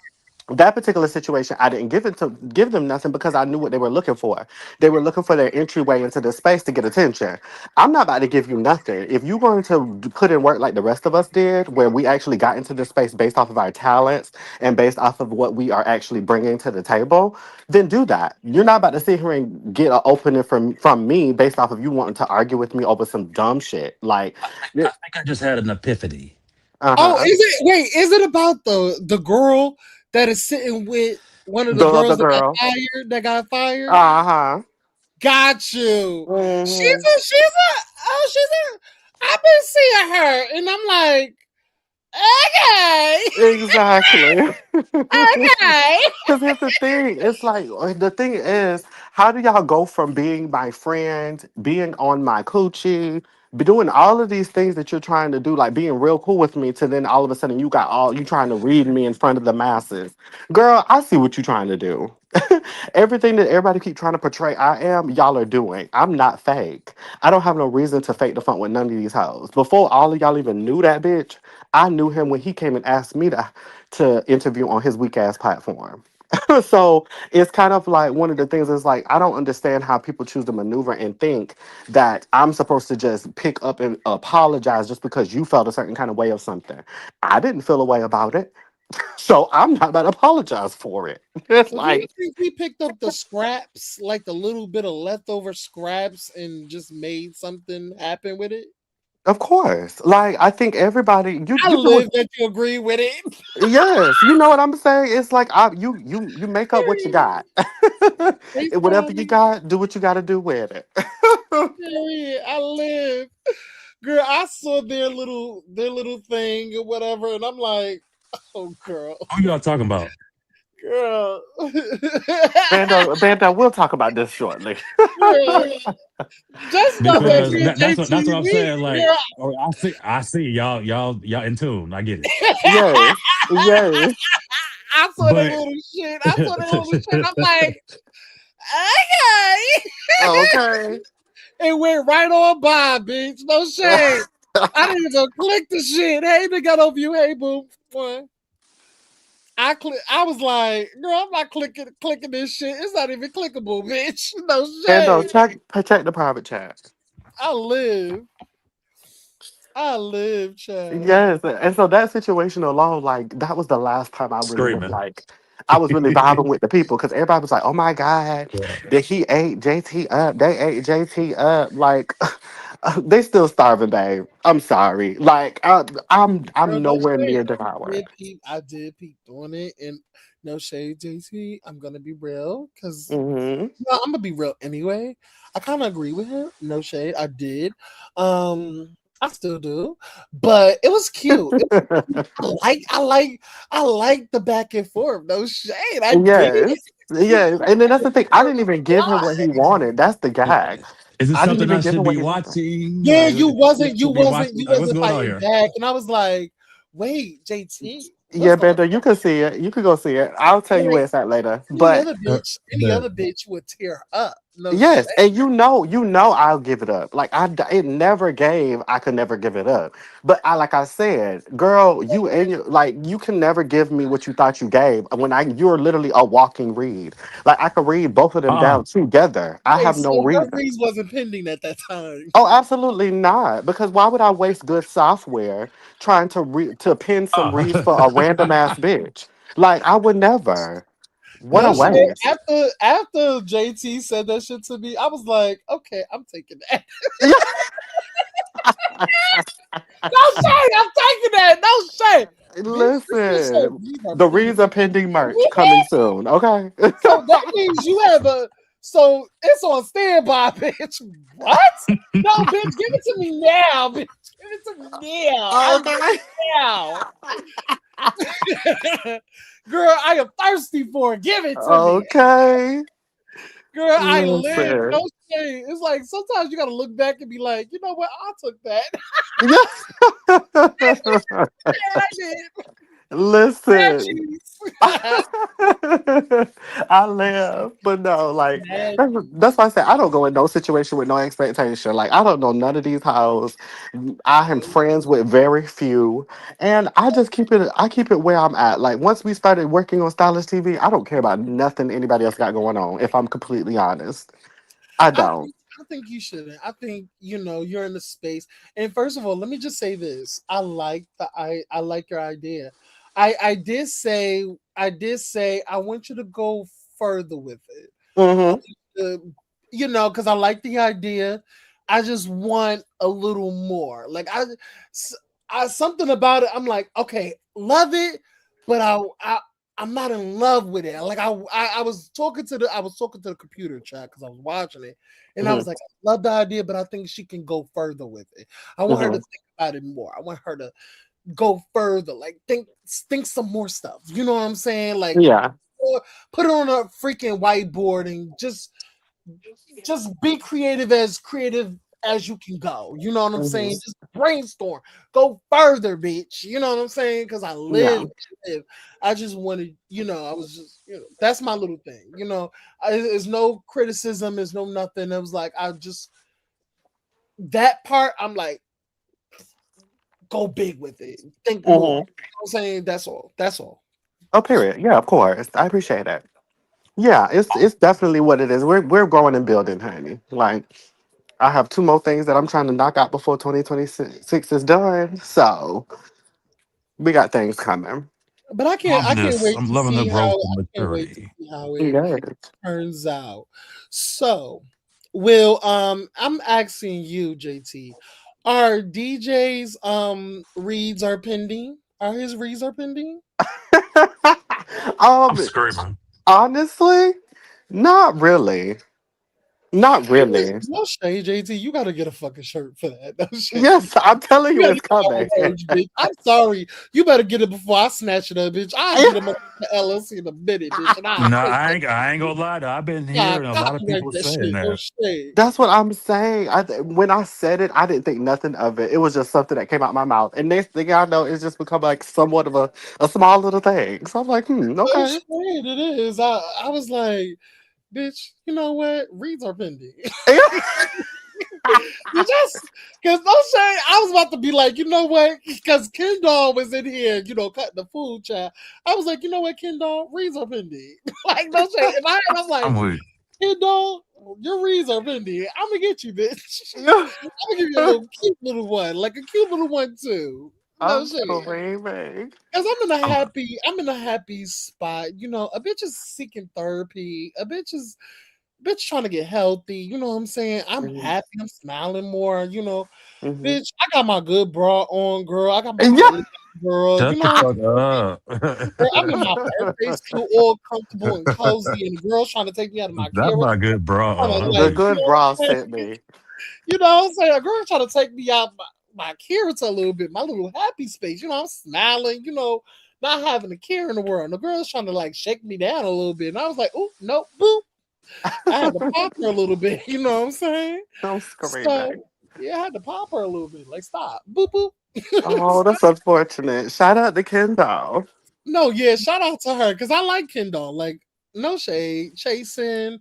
Speaker 7: that particular situation, I didn't give them nothing because I knew what they were looking for. They were looking for their entryway into the space to get attention. I'm not about to give you nothing. If you're going to put in work like the rest of us did, where we actually got into the space based off of our talents and based off of what we are actually bringing to the table, then do that. You're not about to sit here and get an opening from me based off of you wanting to argue with me over some dumb shit. Like,
Speaker 6: I think I just had an epiphany.
Speaker 7: uh
Speaker 1: Oh,
Speaker 7: huh,
Speaker 1: is it? Wait, is it about the girl that is sitting with one of the
Speaker 7: the other
Speaker 1: girls that got
Speaker 7: girl,
Speaker 1: fired? That got fired.
Speaker 7: uh huh.
Speaker 1: Got you.
Speaker 7: Hmm.
Speaker 1: She's a. I've been seeing her, and I'm like, okay,
Speaker 7: Exactly.
Speaker 1: okay.
Speaker 7: Because here's the thing. It's like, the thing is, how do y'all go from being my friend, being on my coochie, be doing all of these things that you're trying to do, like being real cool with me, to then all of a sudden you trying to read me in front of the masses. Girl, I see what you're trying to do. Everything that everybody keep trying to portray I am, y'all are doing. I'm not fake. I don't have no reason to fake the funk with none of these hoes. Before all of y'all even knew that bitch, I knew him when he came and asked me to interview on his weak ass platform. So it's kind of like one of the things is like I don't understand how people choose to maneuver and think that I'm supposed to just pick up and apologize just because you felt a certain kind of way of something. I didn't feel a way about it, so I'm not going to apologize for it. It's
Speaker 1: Well, do you
Speaker 7: like,
Speaker 1: think he picked up the scraps, like the little bit of leftover scraps, and just made something happen with it?
Speaker 7: of course, like I think everybody
Speaker 1: I
Speaker 7: you do what.
Speaker 1: live that you agree with it.
Speaker 7: Yes, you know what I'm saying. It's like you make up what you
Speaker 1: Period.
Speaker 7: got.
Speaker 1: Based
Speaker 7: And whatever you
Speaker 1: on
Speaker 7: got, do what you got to do with it.
Speaker 1: period. I live. Girl, I saw their little thing or whatever, and I'm like, oh girl,
Speaker 6: Who y'all talking about?
Speaker 1: Girl.
Speaker 7: Bando, we'll talk about this shortly.
Speaker 1: Girl. Just know that
Speaker 6: because
Speaker 1: me and
Speaker 6: that's what
Speaker 1: JT,
Speaker 6: I'm
Speaker 1: we
Speaker 6: saying. Like,
Speaker 1: girl,
Speaker 6: oh, I see y'all in tune. I get it.
Speaker 7: Yes, yes.
Speaker 1: I saw that
Speaker 6: But
Speaker 1: little shit. I saw that little shit. I'm like, okay.
Speaker 7: Okay.
Speaker 1: It went right on by, bitch. No shade. I didn't even click the shit. Hey, they got over you. Hey, boo. Boy. I was like, girl, I'm not clicking this shit. It's not even clickable, bitch. No
Speaker 7: Bando,
Speaker 1: shade.
Speaker 7: check the private chat.
Speaker 1: I live. I live, child.
Speaker 7: Yes, and so that situation alone, like that was the last time I really was
Speaker 6: screaming.
Speaker 7: like, I was really vibing with the people because everybody was like, "Oh my god,
Speaker 6: Yeah.
Speaker 7: did he ate JT up? They ate JT up." Like, they still starving, babe. I'm sorry. Like, I'm
Speaker 1: Girl, no
Speaker 7: nowhere
Speaker 1: shade.
Speaker 7: near devoured.
Speaker 1: I did peep doing it, and no shade, JT. I'm gonna be real, cause
Speaker 7: Hmm.
Speaker 1: no, I'm gonna be real anyway. I kind of agree with him. No shade. I did. I still do, but it was cute. I like the back and forth. No shade. I did.
Speaker 7: Yes, yes, and then that's the thing. I
Speaker 1: Girl,
Speaker 7: didn't even give him what he wanted. That's the gag.
Speaker 6: Is it
Speaker 7: I didn't
Speaker 6: something
Speaker 7: even
Speaker 6: I
Speaker 7: give
Speaker 6: should
Speaker 7: him
Speaker 6: be
Speaker 7: what he wanted.
Speaker 6: watching?
Speaker 1: yeah,
Speaker 6: Like,
Speaker 1: you wasn't, you
Speaker 6: should be
Speaker 1: wasn't,
Speaker 6: watching.
Speaker 1: you
Speaker 6: Like, what's
Speaker 1: wasn't
Speaker 6: going on
Speaker 1: fighting
Speaker 6: here?
Speaker 1: back, and I was like, wait, JT,
Speaker 7: Yeah,
Speaker 1: what's going on?
Speaker 7: Bando, you can see it. You can go see it. I'll tell you
Speaker 1: Like
Speaker 7: where it's at later.
Speaker 1: any
Speaker 7: But
Speaker 1: other any
Speaker 6: But
Speaker 1: other bitch would tear up. No shade.
Speaker 7: yes, and you know, I'll give it up. Like it never gave. I could never give it up. But like I said, girl, you and you like you can never give me what you thought you gave. When you're literally a walking read. Like I could read both of them
Speaker 6: uh,
Speaker 7: down together. I
Speaker 1: Wait,
Speaker 7: have
Speaker 1: so
Speaker 7: no
Speaker 1: your
Speaker 7: reason.
Speaker 1: freeze wasn't pending at that time.
Speaker 7: Oh, absolutely not. Because why would I waste good software trying to pin some reads for a random ass bitch? Like I would never. What a
Speaker 1: No shade.
Speaker 7: waste.
Speaker 1: After JT said that shit to me, I was like, okay, I'm taking that. No shade. I'm taking that. No shade. Bitch, this bitch said
Speaker 7: Listen,
Speaker 1: these are
Speaker 7: the
Speaker 1: pending.
Speaker 7: Reads are pending merch coming soon. Okay.
Speaker 1: So that means you have a so it's on standby, bitch. What? No, bitch, give it to me now, bitch. Give it to me now. I want
Speaker 7: Okay.
Speaker 1: it now. Girl, I am thirsty for it. Give it to me.
Speaker 7: Okay.
Speaker 1: Girl, I live. No
Speaker 7: Listen.
Speaker 1: shade. It's like sometimes you gotta look back and be like, you know what? I took that. Yeah, I did. Mad
Speaker 7: Listen.
Speaker 1: cheese.
Speaker 7: I laugh, but no, like
Speaker 1: Mad
Speaker 7: that's why I say I don't go in no situation with no expectation. Like I don't know none of these hoes. I am friends with very few, and I just keep it. I keep it where I'm at. Like once we started working on Stylish TV, I don't care about nothing anybody else got going on. If I'm completely honest, I don't.
Speaker 1: I think you shouldn't. I think you're in the space. And first of all, let me just say this: I like your idea. I did say I want you to go further with it. I
Speaker 7: Hmm.
Speaker 1: want because I like the idea. I just want a little more. Like s- something about it. I'm like, okay, love it, but I'm not in love with it. Like I was talking to the computer chat because I was watching it, and I
Speaker 7: Hmm.
Speaker 1: was like, I love the idea, but I think she can go further with it. I want her to
Speaker 7: Hmm.
Speaker 1: think about it more. I want her to go further, like think some more stuff. You know what I'm saying? Like
Speaker 7: Yeah.
Speaker 1: put it on a freaking whiteboard and just be creative as you can go. You know what I'm
Speaker 7: Hmm.
Speaker 1: saying? Just brainstorm. Go further, bitch. You know what I'm saying? Because
Speaker 7: Yeah.
Speaker 1: live. I just wanted, I was just, that's my little thing. There's no criticism, there's no nothing. It was like I just that part. I'm like, go big with it. Think more.
Speaker 7: Hmm.
Speaker 1: You know what I'm saying? That's all. That's all.
Speaker 7: Oh, period. Yeah, of course. I appreciate that. Yeah, it's definitely what it is. We're growing and building, honey. Like I have two more things that I'm trying to knock out before 2026 is done. So we got things coming.
Speaker 1: But I
Speaker 6: love
Speaker 1: can't
Speaker 6: this.
Speaker 1: wait
Speaker 6: I'm
Speaker 1: to
Speaker 6: loving the
Speaker 1: see
Speaker 6: growth
Speaker 1: how
Speaker 6: and
Speaker 1: I can't wait to
Speaker 6: maturity.
Speaker 1: see how it
Speaker 7: Yes.
Speaker 1: turns out. So, Will, I'm asking you, JT, are DJ's reads are pending? Are his reads are pending?
Speaker 6: I'm
Speaker 7: um,
Speaker 6: screaming.
Speaker 7: honestly, not really. Not really.
Speaker 1: No shade, JT. You gotta get a fucking shirt for that. No shade.
Speaker 7: Yes, I'm telling
Speaker 1: You
Speaker 7: you,
Speaker 1: gotta
Speaker 7: it's
Speaker 1: get that
Speaker 7: coming.
Speaker 1: on merch, bitch. I'm sorry. You better get it before I snatch it up, bitch. I'll get them up to LLC in a minute, bitch, and I'll
Speaker 6: No,
Speaker 1: take that.
Speaker 6: I ain't gonna lie though. I've been
Speaker 1: Nah,
Speaker 6: hearing a lot of
Speaker 1: copyright
Speaker 6: people
Speaker 1: that
Speaker 6: saying
Speaker 1: shit. No
Speaker 6: that.
Speaker 1: shade.
Speaker 7: That's what I'm saying. When I said it, I didn't think nothing of it. It was just something that came out my mouth. And next thing I know, it's just become like somewhat of a small little thing. So I'm like,
Speaker 1: No
Speaker 7: okay.
Speaker 1: shade. It is. I was like, bitch, you know what? Reads are pending. You just because no shade. I was about to be like, you know what? Because Kendall was in here, cutting the food chat. I was like, you know what, Kendall, reads are pending. Like no shade. I'm like,
Speaker 6: I'm weak.
Speaker 1: Kendall, your reads are pending. I'm gonna get you, bitch.
Speaker 7: Yeah.
Speaker 1: I'm gonna give you a little cute little one, like a cute little one too. No
Speaker 7: I'm
Speaker 1: shade.
Speaker 7: screaming.
Speaker 1: Cause
Speaker 6: I'm,
Speaker 1: I'm in a happy spot. A bitch is seeking therapy. A bitch trying to get healthy. You know what I'm saying? I'm
Speaker 7: Mhm,
Speaker 1: happy. I'm smiling more.
Speaker 7: mhm.
Speaker 1: Bitch, I got my good bra on, girl. I got my
Speaker 7: Yeah.
Speaker 1: belly button, girl. You
Speaker 6: Shut the
Speaker 1: know what
Speaker 6: fuck up.
Speaker 1: I'm saying? Girl, I'm in my birthday suit, all comfortable and cozy, and the girl's trying to take me out of my
Speaker 6: That's
Speaker 1: character.
Speaker 6: my good
Speaker 1: Trying
Speaker 6: bra.
Speaker 1: to
Speaker 6: I'm
Speaker 7: The
Speaker 1: like,
Speaker 6: weak.
Speaker 7: good bra sent me.
Speaker 1: you know what I'm saying? A girl trying to take me out my character a little bit, my little happy space. I'm smiling, not having a care in the world. And the girl's trying to like shake me down a little bit. And I was like, oh, nope, boop. I had to pop her a little bit, you know what I'm saying?
Speaker 7: I'm
Speaker 1: So
Speaker 7: screaming.
Speaker 1: yeah, I had to pop her a little bit. Like, stop. Boop boop.
Speaker 7: Oh, that's unfortunate. Shout out to Kendall.
Speaker 1: No, yeah, shout out to her because I like Kendall. Like, no shade. Chasing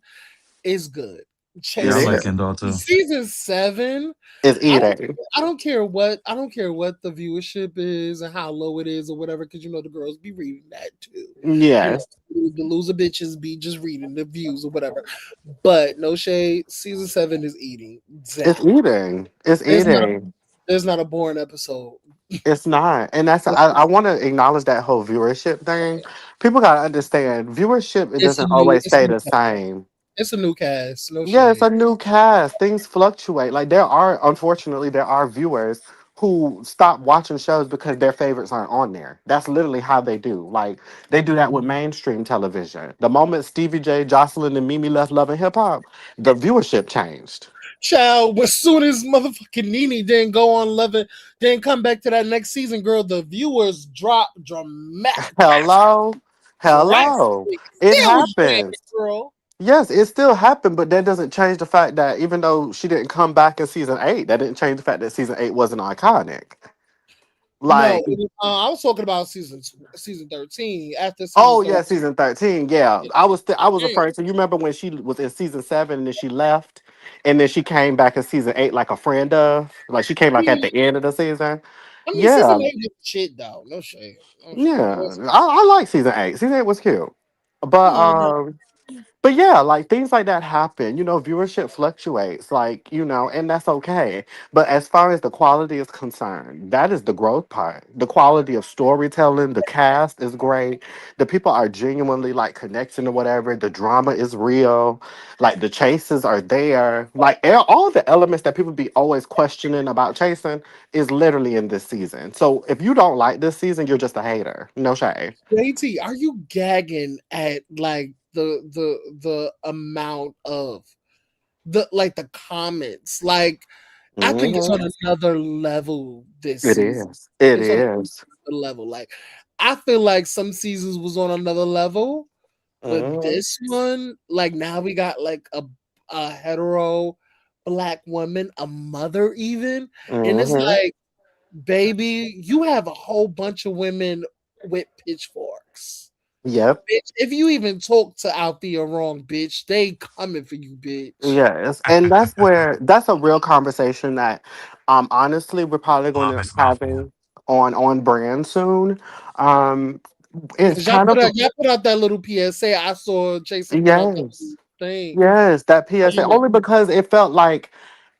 Speaker 1: is good.
Speaker 7: It
Speaker 6: Yeah, I like
Speaker 1: Season
Speaker 7: is.
Speaker 6: Kendall too.
Speaker 1: season 7.
Speaker 7: It's
Speaker 1: I don't
Speaker 7: eating.
Speaker 1: I don't care what the viewership is and how low it is or whatever, because the girls be reading that too. You know,
Speaker 7: Yes.
Speaker 1: the loser bitches be just reading the views or whatever. But no shade, season 7 is eating
Speaker 7: It's
Speaker 1: down.
Speaker 7: eating. It's
Speaker 1: There's not
Speaker 7: eating.
Speaker 1: there's not a boring episode.
Speaker 7: It's not. And that's
Speaker 1: Like,
Speaker 7: I want to acknowledge that whole viewership thing. People gotta understand viewership it
Speaker 1: it's a
Speaker 7: doesn't
Speaker 1: new
Speaker 7: always stay the same.
Speaker 1: it's a new cast. No
Speaker 7: Yeah, it's
Speaker 1: shade.
Speaker 7: a new cast. Things fluctuate. Like unfortunately, there are viewers who stop watching shows because their favorites aren't on there. That's literally how they do. Like they do that with mainstream television. The moment Stevie J, Jocelyn, and Mimi left Love and Hip Hop, the viewership changed.
Speaker 1: Child, as soon as motherfucking Nene didn't go on Loving, didn't come back to that next season, girl, the viewers dropped
Speaker 7: Hello, hello.
Speaker 1: drastically.
Speaker 7: It
Speaker 1: Still was
Speaker 7: happens.
Speaker 1: jamming, girl.
Speaker 7: Yes, it still happened, but that doesn't change the fact that even though she didn't come back in season 8, that didn't change the fact that season 8 wasn't iconic.
Speaker 1: No,
Speaker 7: Like,
Speaker 1: I was talking about season 13 after season
Speaker 7: oh yeah,
Speaker 1: 13.
Speaker 7: season 13. Yeah.
Speaker 1: Yeah,
Speaker 7: I was
Speaker 1: yeah.
Speaker 7: referring to, you remember when she was in season 7 and then she left and then she came back in season 8 like a friend of? Like she came
Speaker 1: I
Speaker 7: like at
Speaker 1: mean,
Speaker 7: the end of the season.
Speaker 1: season
Speaker 7: Yeah.
Speaker 1: 8 was shit though. No shade. No shade. It
Speaker 7: Yeah.
Speaker 1: was.
Speaker 7: I like season 8. Season 8 was cute. But
Speaker 1: Mhm.
Speaker 7: but yeah, like things like that happen. Viewership fluctuates, like, and that's okay. But as far as the quality is concerned, that is the growth part. The quality of storytelling, the cast is great. The people are genuinely like connecting or whatever. The drama is real. Like the chases are there. Like all the elements that people be always questioning about chasing is literally in this season. So if you don't like this season, you're just a hater. No shade.
Speaker 1: JT, are you gagging at like the amount of the comments? Like, I think it's
Speaker 7: Mhm.
Speaker 1: on another level this
Speaker 7: It
Speaker 1: season.
Speaker 7: is. It
Speaker 1: It's on
Speaker 7: is.
Speaker 1: another level. Like, I feel like some seasons was on another level, but
Speaker 7: Mhm.
Speaker 1: this one, like now we got like a hetero black woman, a mother even, and it's
Speaker 7: Hmm.
Speaker 1: like, baby, you have a whole bunch of women with pitchforks.
Speaker 7: Yep.
Speaker 1: Bitch, if you even talk to Althea wrong, bitch, they coming for you, bitch.
Speaker 7: Yes. And that's a real conversation that honestly we're probably going
Speaker 6: Love
Speaker 7: to
Speaker 6: is lawful.
Speaker 7: having on brand soon. Um it's
Speaker 1: Cause y'all
Speaker 7: kind
Speaker 1: put
Speaker 7: of
Speaker 1: out y'all put out that little PSA. I saw Jason put out that
Speaker 7: yes.
Speaker 1: little thing.
Speaker 7: Yes, that
Speaker 1: I
Speaker 7: PSA
Speaker 1: mean,
Speaker 7: only because it felt like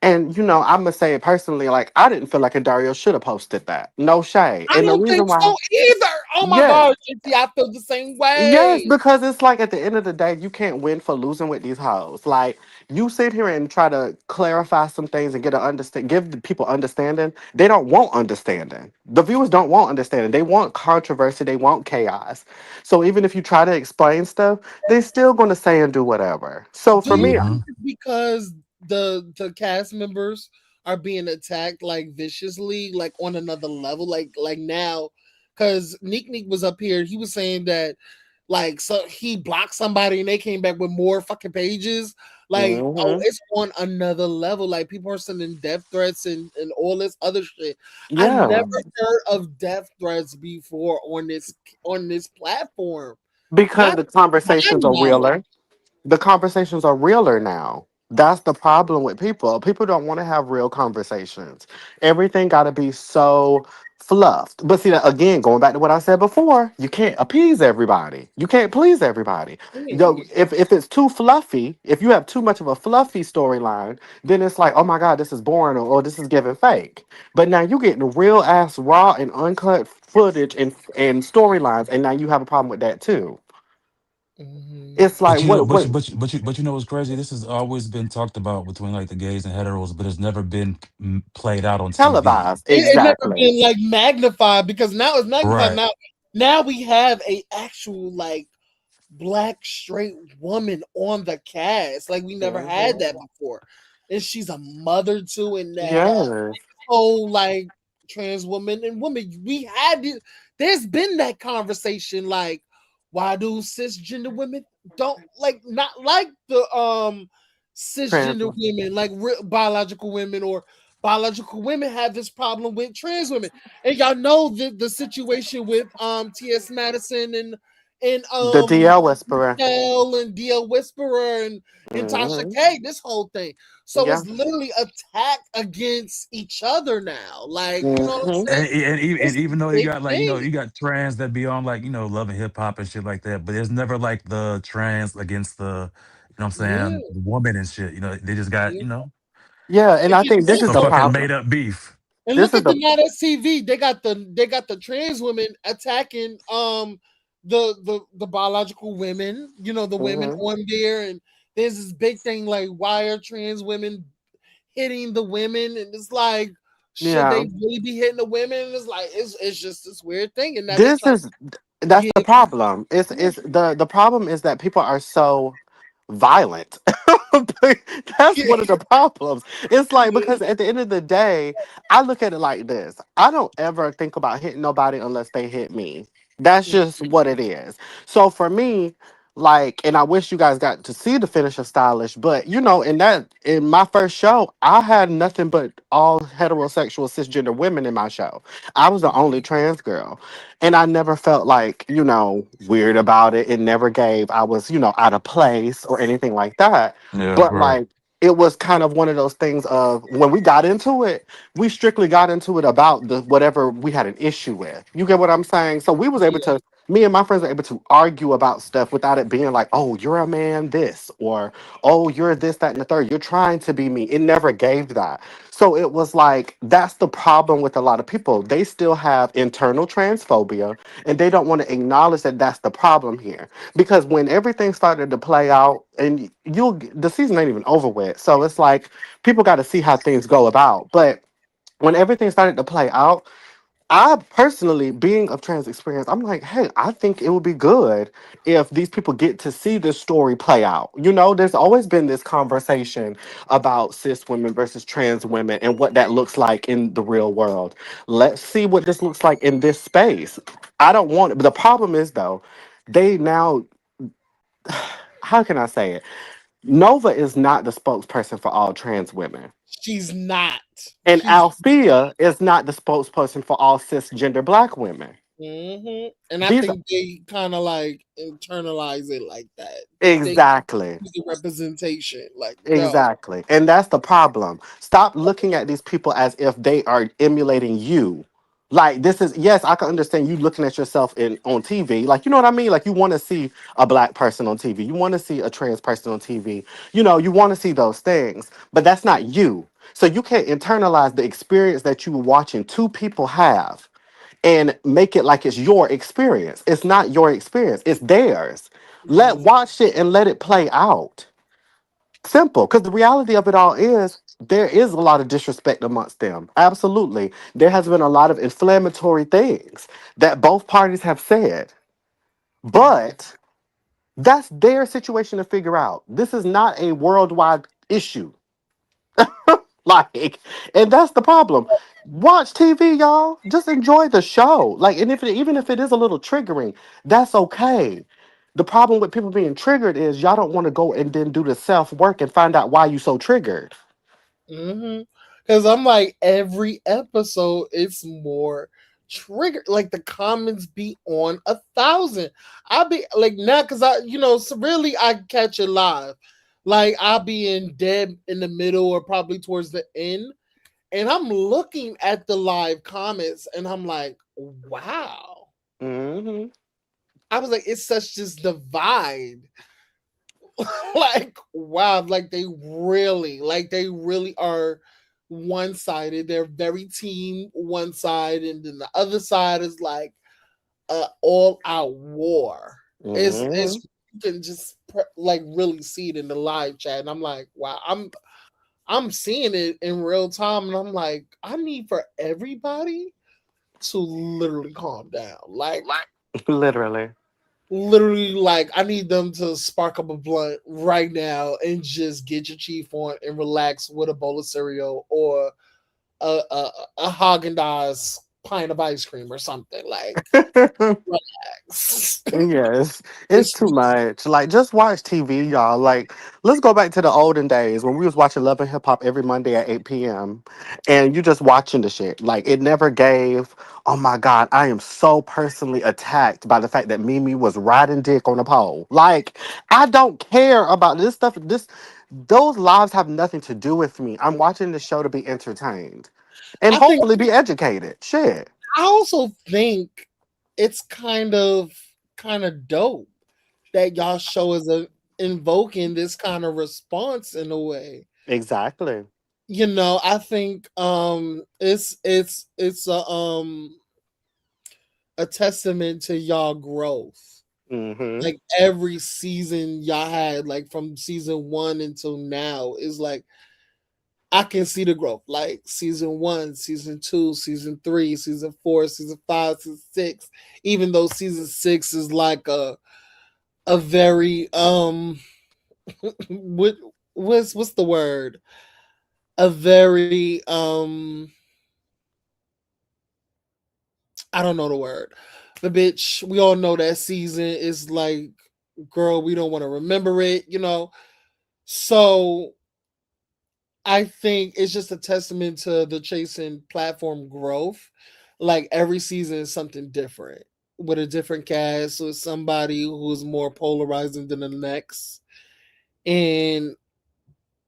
Speaker 7: And I'm gonna say it personally, like I didn't feel like a Dario should have posted that. No shade.
Speaker 1: I
Speaker 7: And the
Speaker 1: don't
Speaker 7: reason
Speaker 1: think
Speaker 7: why,
Speaker 1: so either. Oh my
Speaker 7: yes,
Speaker 1: God, JT, I feel the same
Speaker 7: yes,
Speaker 1: way.
Speaker 7: because it's like at the end of the day, you can't win for losing with these hoes. Like you sit here and try to clarify some things and give the people understanding. They don't want understanding. The viewers don't want understanding. They want controversy. They want chaos. So even if you try to explain stuff, they're still gonna say and do whatever. So
Speaker 1: Do
Speaker 7: for
Speaker 1: you
Speaker 7: me,
Speaker 6: Hmm.
Speaker 1: think it's because the cast members are being attacked like viciously, like on another level, like now? Because Neek was up here, he was saying that like so he blocked somebody and they came back with more fucking pages. Like, oh,
Speaker 7: hmm
Speaker 1: it's on another level. Like people are sending death threats and all this other shit. I never
Speaker 7: yeah,
Speaker 1: heard of death threats before on this platform.
Speaker 7: because
Speaker 1: Not
Speaker 7: the
Speaker 1: to my
Speaker 7: conversations are
Speaker 1: knowledge.
Speaker 7: realer. The conversations are realer now. That's the problem with people. People don't want to have real conversations. Everything got to be so fluffed. But see, again, going back to what I said before, you can't appease everybody. You can't please everybody. If it's too fluffy, if you have too much of a fluffy storyline, then it's like, oh my God, this is boring or this is giving fake. But now you're getting real ass raw and uncut footage and storylines, and now you have a problem with that too.
Speaker 1: Mhm.
Speaker 7: It's like, what?
Speaker 6: But you know what's crazy? This has always been talked about between like the gays and heteros, but it's never been played out on TV.
Speaker 7: Televised,
Speaker 1: It never
Speaker 7: exactly.
Speaker 1: been like magnified because now it's magnified.
Speaker 6: Right.
Speaker 1: Now we have a actual like black straight woman on the cast. Like we never had
Speaker 7: hmm
Speaker 1: that before. And she's a mother too, and that
Speaker 7: Yes,
Speaker 1: whole like trans woman and woman. We had it. There's been that conversation like why do cisgender women don't like not like the
Speaker 7: trans.
Speaker 1: cisgender women like biological women or biological women have this problem with trans women. And y'all know the situation with TS Madison and
Speaker 7: The DL whisperer.
Speaker 1: Michelle and DL Whisperer and Tasha
Speaker 7: hmm
Speaker 1: K, this whole thing. So
Speaker 7: Yeah.
Speaker 1: it's literally attack against each other now. Like, you know what I'm
Speaker 7: hmm
Speaker 1: saying?
Speaker 6: And
Speaker 1: It's a
Speaker 6: even though you
Speaker 1: big
Speaker 6: got like
Speaker 1: thing.
Speaker 6: you got trans that be on like love and hip hop and shit like that, but there's never like the trans against the what I'm
Speaker 1: Yeah,
Speaker 6: saying, the woman and shit. They just got
Speaker 1: yeah.
Speaker 7: Yeah, and
Speaker 1: And
Speaker 7: I think this is
Speaker 6: a
Speaker 7: the
Speaker 6: fucking
Speaker 7: problem.
Speaker 6: made up beef.
Speaker 7: This
Speaker 1: look
Speaker 7: is
Speaker 1: at the
Speaker 7: the
Speaker 1: Not TV. They got the trans women attacking the biological women, the women
Speaker 7: hmm
Speaker 1: on there, and there's this big thing like why are trans women hitting the women, and it's like should
Speaker 7: yeah.
Speaker 1: they really be hitting the women? And it's like it's just this weird thing, and now they
Speaker 7: This
Speaker 1: trying
Speaker 7: is
Speaker 1: to
Speaker 7: that's
Speaker 1: get
Speaker 7: the problem.
Speaker 1: yeah,
Speaker 7: It's the problem is that people are so violent. That's
Speaker 1: yeah,
Speaker 7: one of the problems. It's like because at the end of the day, I look at it like this. I don't ever think about hitting nobody unless they hit me. That's
Speaker 1: yeah,
Speaker 7: just what it is. So for me, like, and I wish you guys got to see the finish of Stylish, but in my first show, I had nothing but all heterosexual cisgender women in my show. I was the only trans girl. And I never felt like, weird about it. It never gave I was, out of place or anything like that.
Speaker 6: Yeah,
Speaker 7: But
Speaker 6: right.
Speaker 7: like it was kind of one of those things of when we got into it, we strictly got into it about the whatever we had an issue with. You get what I'm saying? So we was able
Speaker 1: yeah,
Speaker 7: to me and my friends were able to argue about stuff without it being like, oh, you're a man, this, or oh, you're this, that, and the third. You're trying to be me. It never gave that. So it was like that's the problem with a lot of people. They still have internal transphobia and they don't want to acknowledge that that's the problem here. Because when everything started to play out and the season ain't even over with. So it's like people got to see how things go about. But when everything started to play out, I personally, being of trans experience, I'm like, hey, I think it would be good if these people get to see this story play out. There's always been this conversation about cis women versus trans women and what that looks like in the real world. Let's see what this looks like in this space. I don't want it. But the problem is, though, they now, how can I say it? Nova is not the spokesperson for all trans women.
Speaker 1: she's not.
Speaker 7: And
Speaker 1: She's
Speaker 7: Althea is not the spokesperson for all cisgender black women.
Speaker 1: and I
Speaker 7: These
Speaker 1: think they kind of like internalize it like that. They think
Speaker 7: exactly.
Speaker 1: it's a representation. Like, no,
Speaker 7: Exactly. And that's the problem. Stop looking at these people as if they are emulating you. Like this is yes, I can understand you looking at yourself in on TV. Like you know what I mean? Like you want to see a black person on TV. You want to see a trans person on TV. You want to see those things, but that's not you. So you can't internalize the experience that you were watching two people have and make it like it's your experience. It's not your experience, it's theirs. Let
Speaker 1: Mhm.
Speaker 7: watch it and let it play out. Simple. Because the reality of it all is there is a lot of disrespect amongst them. Absolutely. There has been a lot of inflammatory things that both parties have said. But that's their situation to figure out. This is not a worldwide issue. Like, and that's the problem. Watch TV, y'all. Just enjoy the show. Like, and if it, even if it is a little triggering, that's okay. The problem with people being triggered is y'all don't want to go and then do the self work and find out why you so triggered.
Speaker 1: Mm-hmm. Because I'm like, every episode, it's more triggered. Like the comments be on 1,000. I'll be like now, because so really I catch it live. Like I'll be in dead in the middle or probably towards the end, and I'm looking at the live comments, and I'm like, wow.
Speaker 7: Hmm.
Speaker 1: I was like, it's such this divide. Like wow, like they really are one sided. They're very team one side, and then the other side is like all out war. It's
Speaker 7: Hmm.
Speaker 1: you can just like really see it in the live chat, and I'm like, wow, I'm seeing it in real time, and I'm like, I need for everybody to literally calm down. Like
Speaker 7: Literally.
Speaker 1: literally, like I need them to spark up a blunt right now and just get your chief on and relax with a bowl of cereal or a Haagen Dazs pint of ice cream or something. Like relax.
Speaker 7: Yes, it's
Speaker 1: It's
Speaker 7: too much. Like, just watch TV, y'all. Like, let's go back to the olden days when we was watching Love and Hip Hop every Monday at 8 p.m. and you just watching the shit. Like, it never gave, oh my God, I am so personally attacked by the fact that Mimi was riding dick on a pole. Like, I don't care about this stuff. Those lives have nothing to do with me. I'm watching the show to be entertained and
Speaker 1: I think
Speaker 7: hopefully be educated. Shit.
Speaker 1: I also think it's kind of dope that y'all show is invoking this kind of response in a way.
Speaker 7: Exactly.
Speaker 1: I think it's a testament to y'all growth.
Speaker 7: Mm-hmm.
Speaker 1: Like every season y'all had, like from season one until now, is like I can see the growth. Like season one, season two, season three, season four, season five, season six. Even though season six is like a very what what's the word? A very I don't know the word. The bitch, we all know that season is like, girl, we don't want to remember it. So I think it's just a testament to the chasing platform growth. Like every season is something different with a different cast, with somebody who's more polarizing than the next. And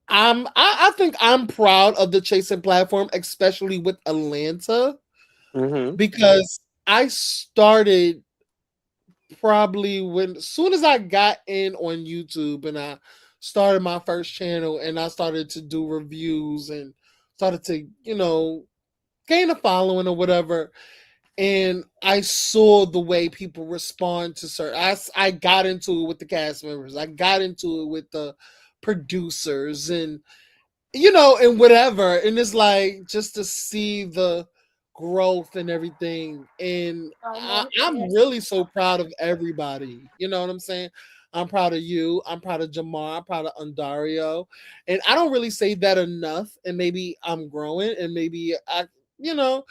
Speaker 1: I think I'm proud of the chasing platform, especially with Atlanta,
Speaker 7: Mm-hmm.
Speaker 1: because I started probably when as soon as I got in on YouTube and I started my first channel and I started to do reviews and started to, gain a following or whatever. And I saw the way people respond to certain. I got into it with the cast members. I got into it with the producers and whatever. And it's like just to see the growth and everything. And I'm really so proud of everybody. You know what I'm saying? I'm proud of you. I'm proud of Jamar. I'm proud of Undario. And I don't really say that enough. And maybe I'm growing and maybe you know,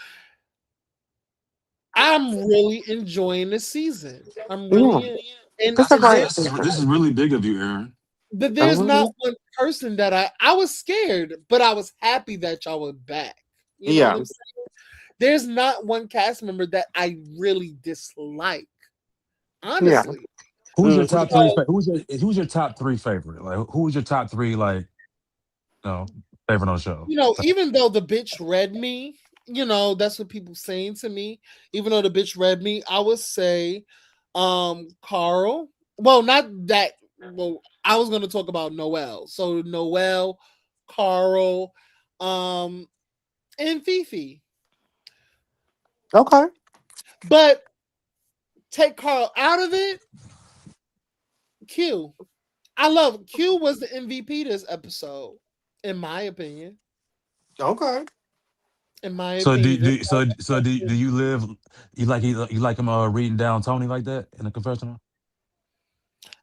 Speaker 1: I'm really enjoying the season. I'm
Speaker 7: Yeah.
Speaker 1: really and
Speaker 7: It's a
Speaker 6: This
Speaker 7: great
Speaker 1: there
Speaker 6: this is this is really big of you, Aaron.
Speaker 1: but there's not
Speaker 7: Mhm.
Speaker 1: one person that I was scared, but I was happy that y'all were back. You know what
Speaker 7: Yeah.
Speaker 1: I'm saying? There's not one cast member that I really dislike,
Speaker 7: Yeah.
Speaker 1: honestly.
Speaker 6: Who's your
Speaker 7: Mhm.
Speaker 6: top three?
Speaker 1: So,
Speaker 6: Who's your top three favorite? Like who's your top three like no favorite on the show?
Speaker 1: even though the bitch read me, that's what people saying to me. Even though the bitch read me, I would say Carl. Well, not that well, I was gonna talk about Noel. So Noel, Carl, um, and Fifi.
Speaker 7: Okay.
Speaker 1: But take Carl out of it. Q. I love Q was the MVP this episode, in my opinion.
Speaker 7: Okay.
Speaker 1: In my
Speaker 6: So
Speaker 1: opinion, this
Speaker 6: do you live? You like him reading down Tony like that in the confessional?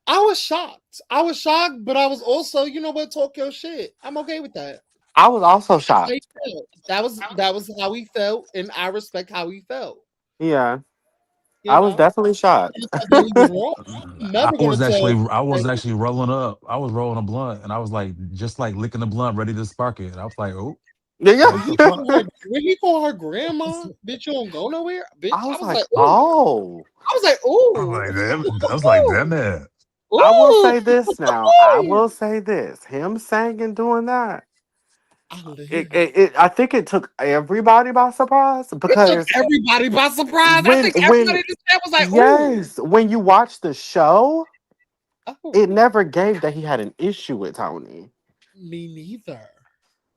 Speaker 1: I was shocked. I was shocked, but I was also, you know what, talk your shit. I'm okay with that.
Speaker 7: I was also
Speaker 1: How he
Speaker 7: shocked.
Speaker 1: felt. That was how he felt, and I respect how he felt.
Speaker 7: Yeah.
Speaker 1: You
Speaker 7: I was
Speaker 1: know,
Speaker 7: definitely shocked.
Speaker 1: and I thought that he was wrong. I'm never gonna tell you
Speaker 6: I was
Speaker 1: that he,
Speaker 6: actually rolling up. I was rolling a blunt, and I was like just like licking the blunt, ready to spark it. And I was like, oh,
Speaker 7: Yeah.
Speaker 6: what the fuck?
Speaker 1: when he called her grandma, bitch, you don't go nowhere, bitch.
Speaker 7: I
Speaker 1: I
Speaker 7: was
Speaker 1: was
Speaker 7: like,
Speaker 1: like, ooh.
Speaker 7: oh.
Speaker 1: I was like,
Speaker 6: I was
Speaker 1: ooh,
Speaker 6: like, damn. I was like, damn it.
Speaker 7: I will
Speaker 1: ooh,
Speaker 7: say this now. I will say this. Him saying and doing that.
Speaker 1: I
Speaker 7: It,
Speaker 1: live.
Speaker 7: it, it, I think it took everybody by surprise
Speaker 1: It took
Speaker 7: because
Speaker 1: everybody by surprise. I
Speaker 7: when
Speaker 1: think everybody
Speaker 7: when
Speaker 1: in the chat was like, ooh,
Speaker 7: yes, when you watch the show,
Speaker 1: oh,
Speaker 7: it never gave that he had an issue with Tony.
Speaker 1: me neither.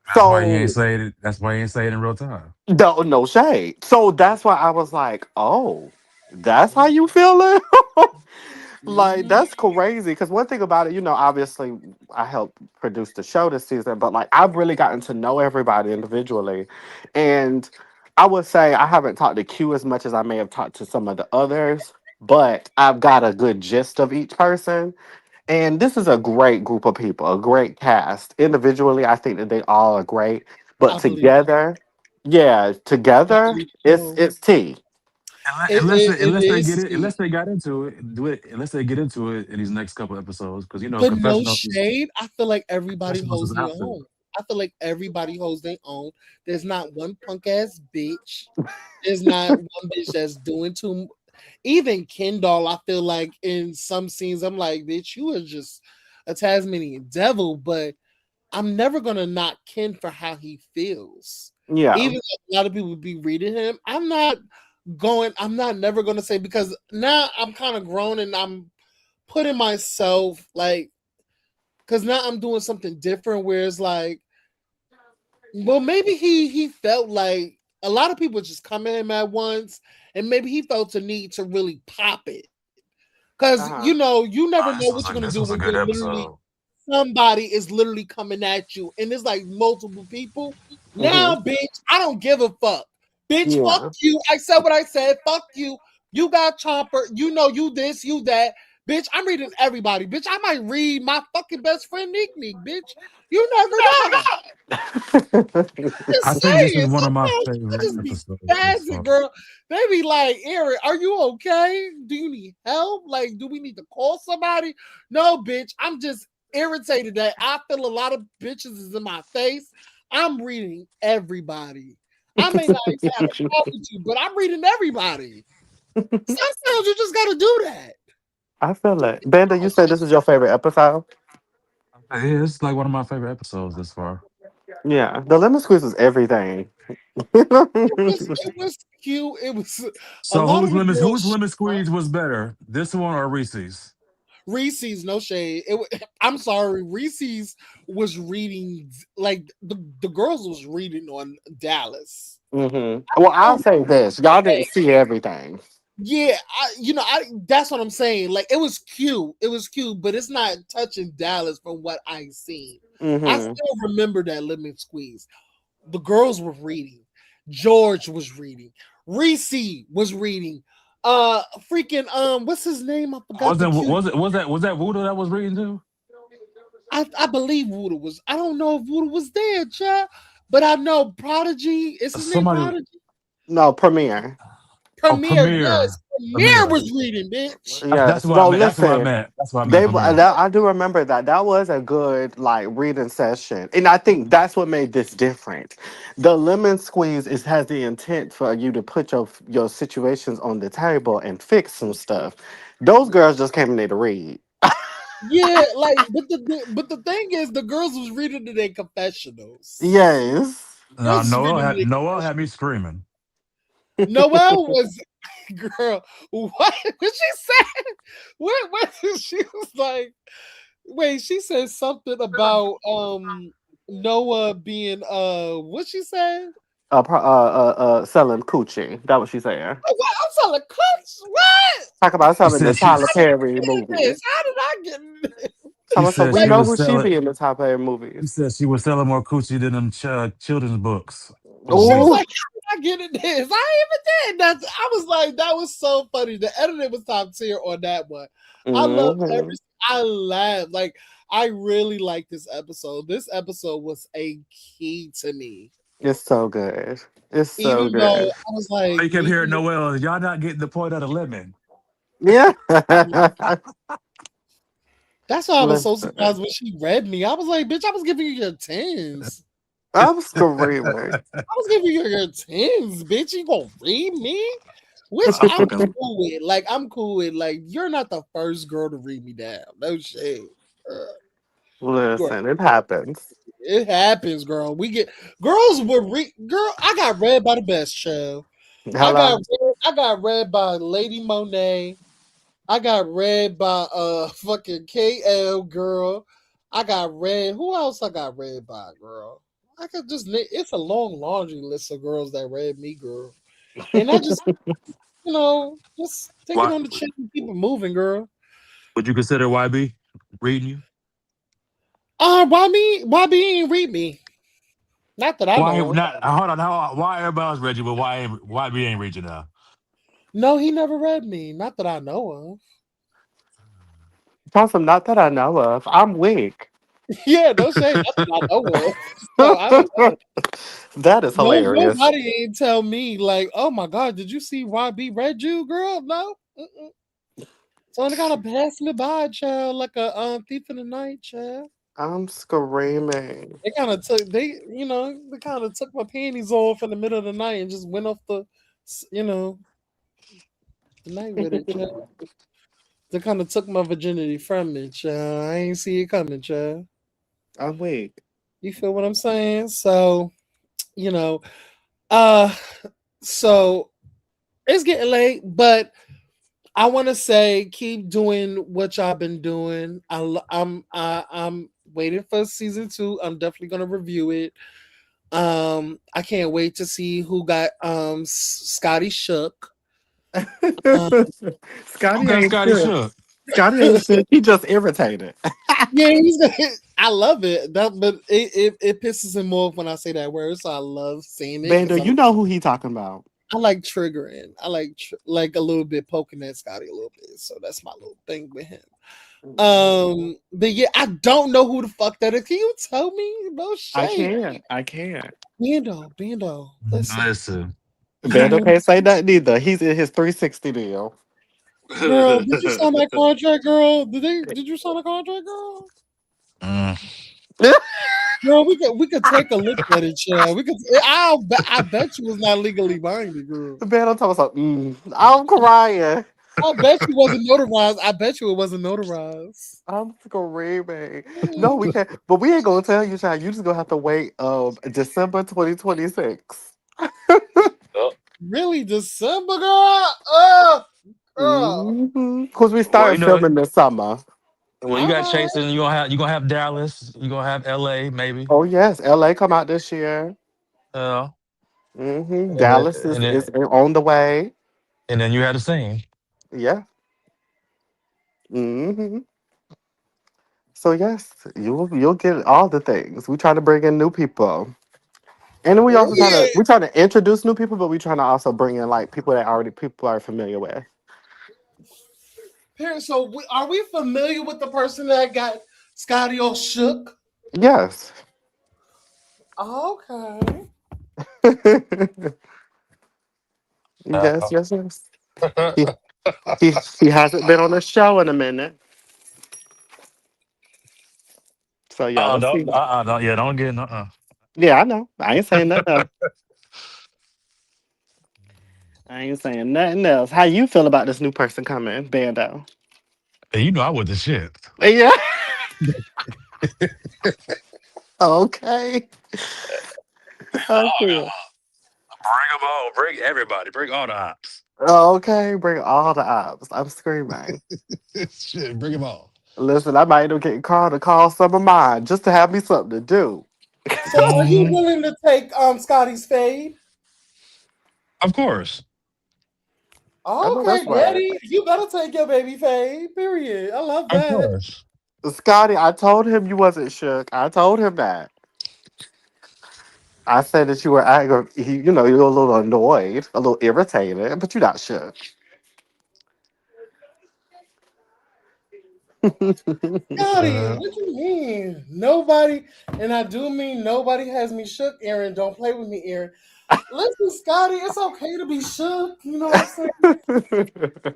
Speaker 6: That's why he ain't
Speaker 7: So
Speaker 6: say it. That's why he ain't say it in real time.
Speaker 7: no shade. So that's why I was like, oh, that's how you feeling? Like
Speaker 1: Mm-hmm.
Speaker 7: that's crazy. Because one thing about it, obviously I helped produce the show this season, but like I've really gotten to know everybody individually, and I would say I haven't talked to Q as much as I may have talked to some of the others, but I've got a good gist of each person. And this is a great group of people, a great cast. Individually, I think that they all are great, but
Speaker 1: I believe so.
Speaker 7: together, yeah,
Speaker 1: I
Speaker 7: together,
Speaker 1: believe
Speaker 7: it's
Speaker 1: so.
Speaker 7: it's T.
Speaker 1: It is,
Speaker 6: Unless they got into it, do it unless they get into it in these next couple episodes, because
Speaker 1: but no shade. I feel like everybody
Speaker 6: confessionals
Speaker 1: holds
Speaker 6: is
Speaker 1: their
Speaker 6: after.
Speaker 1: own. I feel like everybody holds their own. There's not one punk ass bitch. There's not one bitch that's doing too. Even Kendall, I feel like in some scenes, I'm like, bitch, you are just a Tasmanian devil. But I'm never gonna knock Ken for how he feels.
Speaker 7: Yeah,
Speaker 1: Even though a lot of people be reading him, I'm not going. I'm not never gonna say because now I'm kind of grown and I'm putting myself like because now I'm doing something different where it's like, well, maybe he felt like a lot of people just come at him at once, and maybe he felt the need to really pop it. Because
Speaker 7: uh-huh.
Speaker 1: you never know what you're gonna do
Speaker 6: This
Speaker 1: when
Speaker 6: was a
Speaker 1: you're
Speaker 6: good
Speaker 1: literally
Speaker 6: episode.
Speaker 1: somebody is literally coming at you, and it's like multiple people.
Speaker 7: Hmm.
Speaker 1: Now, bitch, I don't give a fuck. Bitch, fuck
Speaker 7: Yeah.
Speaker 1: you. I said what I said. Fuck you. You got chomper. You know you this, you that. Bitch, I'm reading everybody. Bitch, I might read my fucking best friend Nick Nick, bitch. You never know.
Speaker 6: I
Speaker 1: Just
Speaker 6: think this is
Speaker 1: saying.
Speaker 6: one of my
Speaker 1: Sometimes I
Speaker 6: favorite
Speaker 1: just be
Speaker 6: episodes this
Speaker 1: spazzing,
Speaker 6: far.
Speaker 1: girl. They be like, Aaron, are you okay? Do you need help? Like, do we need to call somebody? No, bitch. I'm just irritated that I feel a lot of bitches is in my face. I'm reading everybody. I may not even have a problem with you, but I'm reading everybody. Sometimes you just gotta do that.
Speaker 7: I feel it. Banda, you said this is your favorite episode?
Speaker 6: Yeah, it's like one of my favorite episodes this far.
Speaker 7: Yeah. The lemon squeeze was everything.
Speaker 1: It was cute. It was a
Speaker 6: So
Speaker 1: lot of the
Speaker 6: whose
Speaker 1: girls.
Speaker 6: lemon squeeze was better, this one or Reese's?
Speaker 1: Reese's, no shade. I'm sorry, Reese's was reading like the girls was reading on Dallas.
Speaker 7: Well,
Speaker 1: Oh,
Speaker 7: I'll say this. Y'all didn't see everything.
Speaker 1: yeah, I that's what I'm saying. Like it was cute, but it's not touching Dallas from what I seen. I
Speaker 7: Hmm.
Speaker 1: still remember that lemon squeeze. The girls were reading. George was reading. Reese was reading. Freaking what's his name? I forgot the cute.
Speaker 6: Was that Voodoo that was reading too?
Speaker 1: I believe Wuda was. I don't know if Wuda was there, child, but I know Prodigy. Is his name
Speaker 6: Somebody
Speaker 1: Prodigy?
Speaker 7: No, premiere.
Speaker 1: Premier, yes,
Speaker 6: Premiere.
Speaker 1: Premier
Speaker 6: Premiere.
Speaker 1: was reading, bitch.
Speaker 6: That's
Speaker 7: Yes.
Speaker 6: what I
Speaker 7: No,
Speaker 6: meant. That's what I
Speaker 7: listen.
Speaker 6: meant. That's what I meant. Premiere.
Speaker 7: I do remember that. That was a good like reading session. And I think that's what made this different. The lemon squeeze has the intent for you to put your situations on the table and fix some stuff. Those girls just came in there to read.
Speaker 1: Yeah, like, but the thing is, the girls was reading to their confessionals.
Speaker 7: Yes.
Speaker 1: Girls
Speaker 6: No,
Speaker 1: was reading to their
Speaker 6: Noel had me
Speaker 1: confessionals.
Speaker 6: screaming.
Speaker 1: Noelle was, girl. What? What she said? What? She was like, wait. She said something about Noah being what she said?
Speaker 7: Selling coochie. That what she saying.
Speaker 1: What? I'm selling cooks. What?
Speaker 7: Talk about
Speaker 6: She
Speaker 7: some in the
Speaker 6: said she
Speaker 7: Tyler
Speaker 1: How did I
Speaker 7: Perry
Speaker 1: get in this?
Speaker 7: movies.
Speaker 1: How did I get in this?
Speaker 7: Talk
Speaker 6: she
Speaker 7: about some.
Speaker 6: said
Speaker 7: We
Speaker 6: she
Speaker 1: Wait,
Speaker 7: know
Speaker 6: was
Speaker 7: who she
Speaker 6: selling.
Speaker 7: be in the Tyler Perry
Speaker 6: She
Speaker 7: movies.
Speaker 6: said she was selling more coochie than them children's books.
Speaker 1: she was
Speaker 7: Oh.
Speaker 1: like, how did I get in this? I even did that. I was like, that was so funny. The editing was top tier on that one. I love
Speaker 7: Hmm.
Speaker 1: every. I laughed. Like I really like this episode. This episode was a key to me.
Speaker 7: It's so good. It's so
Speaker 1: Even though
Speaker 7: good.
Speaker 1: I was
Speaker 6: I
Speaker 1: like,
Speaker 6: kept hearing
Speaker 1: maybe
Speaker 6: Noel, y'all not getting the point of the lemon.
Speaker 7: Yeah.
Speaker 1: that's why I was so
Speaker 7: Listen,
Speaker 1: surprised when she read me. I was like, bitch, I was giving you your tens.
Speaker 7: I'm screaming.
Speaker 1: I was giving you your tens, bitch. You gonna read me? Which
Speaker 6: I
Speaker 1: I'm
Speaker 6: fucking
Speaker 1: cool with. Like, I'm cool with. Like, you're not the first girl to read me down. No shade. Uh, you are,
Speaker 7: Listen, it happens.
Speaker 1: it happens, girl. We get girls would read. Girl, I got read by the best show.
Speaker 7: Hello.
Speaker 1: I got read by Lady Monet. I got read by fucking KL girl. I got read. Who else I got read by, girl? I could just. It's a long laundry list of girls that read me, girl. And I just, just take it
Speaker 6: why
Speaker 1: on the chin and keep it moving, girl.
Speaker 6: would you consider YB reading you?
Speaker 1: Why me? Why be ain't read me? Not that I
Speaker 6: Why
Speaker 1: know of.
Speaker 6: not? Hold on, why everybody else read you, but why ain't read you now?
Speaker 1: No, he never read me. Not that I know of.
Speaker 7: Awesome, not that I know of. I'm weak.
Speaker 1: Yeah, no shade. Not that I know of. So I don't know.
Speaker 7: That is
Speaker 1: No,
Speaker 7: hilarious.
Speaker 1: nobody ain't tell me like, oh my god, did you see YB read you, girl? No. Mm-mm. So they gotta pass me by, child, like a thief in the night, child.
Speaker 7: I'm screaming.
Speaker 1: They kind of took my panties off in the middle of the night and just went off you know, the night with it, child. They kind of took my virginity from me, child. I ain't see it coming, child.
Speaker 7: I'm weak.
Speaker 1: You feel what I'm saying? So, you know, uh, so it's getting late, but I want to say keep doing what y'all been doing. I'm waiting for season 2. I'm definitely gonna review it. I can't wait to see who got Scotty shook. Um,
Speaker 7: Scotty
Speaker 6: Okay,
Speaker 7: ain't
Speaker 6: Scotty
Speaker 7: shit.
Speaker 6: Shook.
Speaker 7: Scotty ain't shit. He just irritated.
Speaker 1: yeah, I love it. But it pisses him off when I say that word, so I love saying it
Speaker 7: Bando,
Speaker 1: because
Speaker 7: you know who he talking about.
Speaker 1: I like triggering. I like like a little bit poking at Scotty a little bit, so that's my little thing with him. But yeah, I don't know who the fuck that is. Can you tell me? No
Speaker 7: I
Speaker 1: shade.
Speaker 7: can't. I can't.
Speaker 1: Bando. Listen,
Speaker 6: Listen.
Speaker 7: Bando can't say nothing either. He's in his 360 deal.
Speaker 1: girl, did you sign that contract, girl? Did you sign a contract, girl?
Speaker 6: Mm.
Speaker 1: Girl, we could take a look at it, child. We could. I bet you was not legally binding, girl.
Speaker 7: Bando talking about, I'm crying.
Speaker 1: I bet you wasn't notarized. I bet you it wasn't notarized.
Speaker 7: I'm screaming. No, we can't. But we ain't gonna tell you, child. You just gonna have to wait December 2026.
Speaker 6: Oh,
Speaker 1: Really, December, girl? Oh, girl.
Speaker 7: Because we
Speaker 6: well,
Speaker 7: started filming this summer.
Speaker 6: when you got
Speaker 1: All right.
Speaker 6: chasing, you gonna have Dallas, you gonna have LA, maybe.
Speaker 7: Oh yes, LA come out this year.
Speaker 6: Uh, and then
Speaker 7: Dallas
Speaker 6: and
Speaker 7: is
Speaker 6: then
Speaker 7: on the way.
Speaker 6: and then you had to sing.
Speaker 7: Yeah. hmm So yes, you'll get all the things. We try to bring in new people. And then we also
Speaker 1: Yeah.
Speaker 7: try to introduce new people, but we trying to also bring in like people that already people are familiar with.
Speaker 1: Parents, so are we familiar with the person that got Scotty all shook?
Speaker 7: Yes.
Speaker 1: Okay.
Speaker 7: Yes, yes, yes. He, he hasn't been on a show in a minute. So yeah, let's see.
Speaker 6: Don't, yeah, don't get,
Speaker 7: Yeah, I know. I ain't saying nothing else. I ain't saying nothing else. How you feel about this new person coming, Bando?
Speaker 6: Hey, you know I was the shit.
Speaker 7: Yeah. Okay. Okay.
Speaker 6: Bring them all, bring everybody, bring all the ops.
Speaker 7: Okay. Bring all the ops. I'm screaming.
Speaker 6: Shit, bring them all.
Speaker 7: Listen, I might end up getting called to call some of mine just to have me something to do.
Speaker 1: So are you
Speaker 6: Mhm.
Speaker 1: willing to take Scotty's fade?
Speaker 6: Of course.
Speaker 7: I know
Speaker 1: Okay,
Speaker 7: that's right.
Speaker 1: Daddy, you better take your baby fade. Period. I love
Speaker 6: Of
Speaker 1: that.
Speaker 6: course.
Speaker 7: Scotty, I told him you wasn't shook. I told him that. I said that you were you know, you're a little annoyed, a little irritated, but you're not shook.
Speaker 1: Scotty,
Speaker 6: Uh,
Speaker 1: what you mean? Nobody, and I do mean nobody has me shook, Aaron. Don't play with me, Aaron. Listen, Scotty, it's okay to be shook. You know what I'm saying?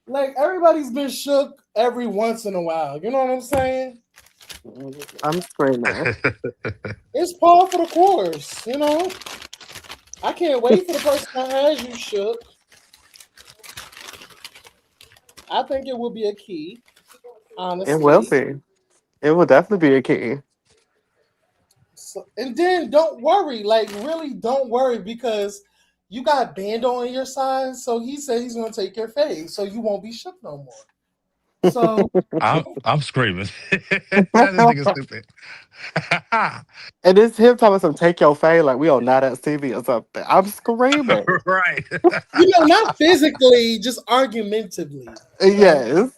Speaker 1: Like everybody's been shook every once in a while. You know what I'm saying?
Speaker 7: I'm screaming.
Speaker 1: It's par for the course. I can't wait for the person that has you shook. I think it will be a key,
Speaker 7: It will
Speaker 1: honestly.
Speaker 7: be. It will definitely be a key.
Speaker 1: So, and then don't worry, like really don't worry because you got Bando on your side. So he said he's gonna take your face, so you won't be shook no more. So
Speaker 6: I'm screaming. This nigga stupid.
Speaker 7: And it's him talking some take your fade like we on not at TV or something. I'm screaming.
Speaker 6: Right.
Speaker 1: not physically, just argumentatively.
Speaker 7: Yes.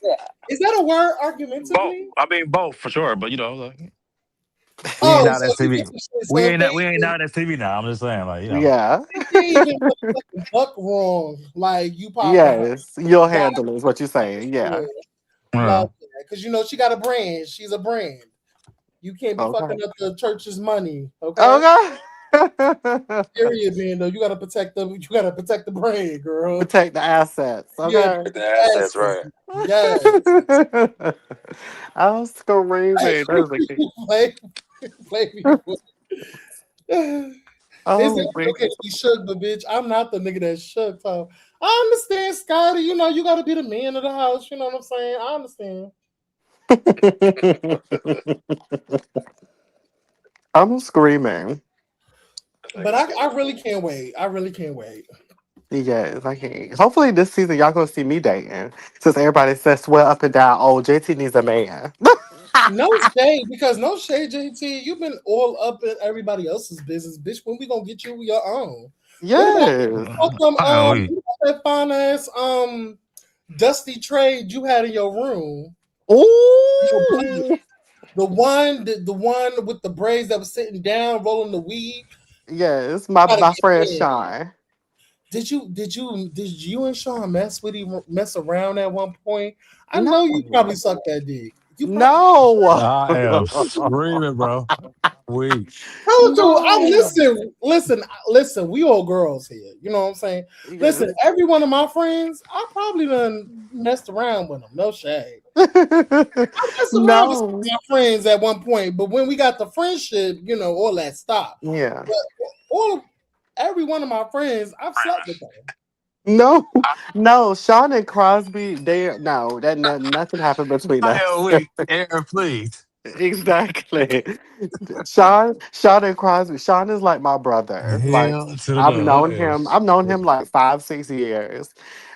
Speaker 1: Is that a word?
Speaker 6: Both.
Speaker 1: Argumentatively?
Speaker 6: I mean, both for sure. But like, we ain't
Speaker 1: Oh,
Speaker 6: out
Speaker 1: so
Speaker 6: at
Speaker 1: you
Speaker 6: TV.
Speaker 1: get some shit.
Speaker 6: We
Speaker 1: So
Speaker 6: ain't we ain't out at TV now. I'm just saying,
Speaker 7: Yeah.
Speaker 1: if they even motherfucking buck wrong, like you popping her,
Speaker 7: Yes. You'll
Speaker 1: got
Speaker 7: handle it is what you're saying.
Speaker 1: yeah,
Speaker 7: Yeah.
Speaker 1: love
Speaker 6: uh,
Speaker 1: that because she got a brand. She's a brand. You can't be
Speaker 7: Okay.
Speaker 1: fucking up the church's money, okay?
Speaker 7: Okay.
Speaker 1: Period, man. Though you gotta protect them. You gotta protect the brand, girl.
Speaker 7: Protect the assets.
Speaker 1: Yeah,
Speaker 7: Okay.
Speaker 5: The assets,
Speaker 1: yes,
Speaker 5: right?
Speaker 1: yes.
Speaker 7: I'm screaming. That is like,
Speaker 1: play, play me. It's
Speaker 7: oh,
Speaker 1: definitely okay to be shook, but bitch, I'm not the nigga that's shook. So I understand, Scotty. You got to be the man of the house. You know what I'm saying? I understand.
Speaker 7: I'm screaming.
Speaker 1: But I really can't wait. I really can't wait.
Speaker 7: Yes, I can. Hopefully this season y'all gonna see me dating. Since everybody says swear up and down, oh JT needs a man.
Speaker 1: No shade, because no shade, JT. You've been all up in everybody else's business, bitch. When we gonna get you your own? What about
Speaker 7: Yes.
Speaker 6: we.
Speaker 1: what about that fine ass dusty trade you had in your room? Your buddy,
Speaker 7: Ooh.
Speaker 1: the one with the braids that was sitting down rolling the weed.
Speaker 7: Yes,
Speaker 1: Gotta
Speaker 7: my
Speaker 1: get
Speaker 7: friend
Speaker 1: in.
Speaker 7: Sean.
Speaker 1: Did you and Sean mess around at one point? I know you
Speaker 7: No.
Speaker 1: probably sucked that dick. You probably
Speaker 7: No.
Speaker 6: I am screaming, bro. We.
Speaker 1: told you. I
Speaker 7: No.
Speaker 1: listen. We all girls here. You know what I'm saying? Listen,
Speaker 7: Yes.
Speaker 1: every one of my friends, I probably done messed around with them. No shade. I messed around with some of
Speaker 7: No.
Speaker 1: my friends at one point, but when we got the friendship, all that stopped.
Speaker 7: Yeah.
Speaker 1: But every one of my friends, I've slept with them.
Speaker 7: No. No. Sean and Crosby, they no, nothing happened between
Speaker 6: I
Speaker 7: us.
Speaker 6: am weak. Aaron, please.
Speaker 7: Exactly. Sean and Crosby. Sean is like my brother. Like
Speaker 6: Hell to the no. Okay.
Speaker 7: I've known him like 5, 6 years.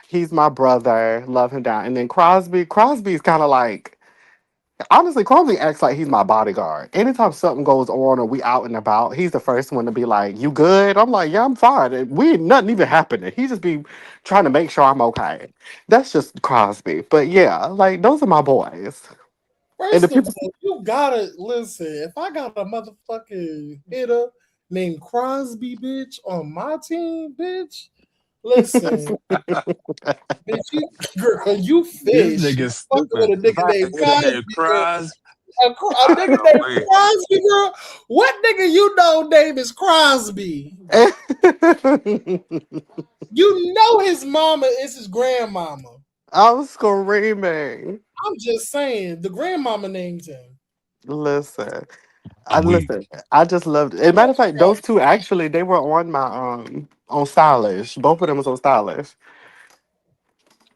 Speaker 7: He's my brother. Love him down. And then Crosby's kind of like honestly, Crosby acts like he's my bodyguard. Anytime something goes on or we out and about, he's the first one to be like, "You good?" I'm like, "Yeah, I'm fine." And we nothing even happening. He just be trying to make sure I'm okay. That's just Crosby. But yeah, like those are my boys. And the
Speaker 1: First of
Speaker 7: people
Speaker 1: all, you gotta listen. If I got a motherfucking hitter named Crosby, bitch, on my team, bitch, listen, bitch, you girl, you
Speaker 6: This
Speaker 1: fish. You
Speaker 6: nigga
Speaker 1: fucking with
Speaker 6: stupid.
Speaker 1: a
Speaker 6: If
Speaker 1: nigga
Speaker 6: I
Speaker 1: named
Speaker 6: had a name
Speaker 1: Cosby, girl.
Speaker 6: cries,
Speaker 1: A nigga
Speaker 6: I
Speaker 1: named
Speaker 6: am weak.
Speaker 1: Crosby, girl. What nigga you know name is Crosby? You know his mama is his grandmama.
Speaker 7: I'm screaming.
Speaker 1: I'm just saying, the grandmama named him.
Speaker 7: Listen. I
Speaker 6: I'm weak.
Speaker 7: listen. I just loved it. As a matter of fact, those two actually they were on my on Stylish. Both of them was on Stylish.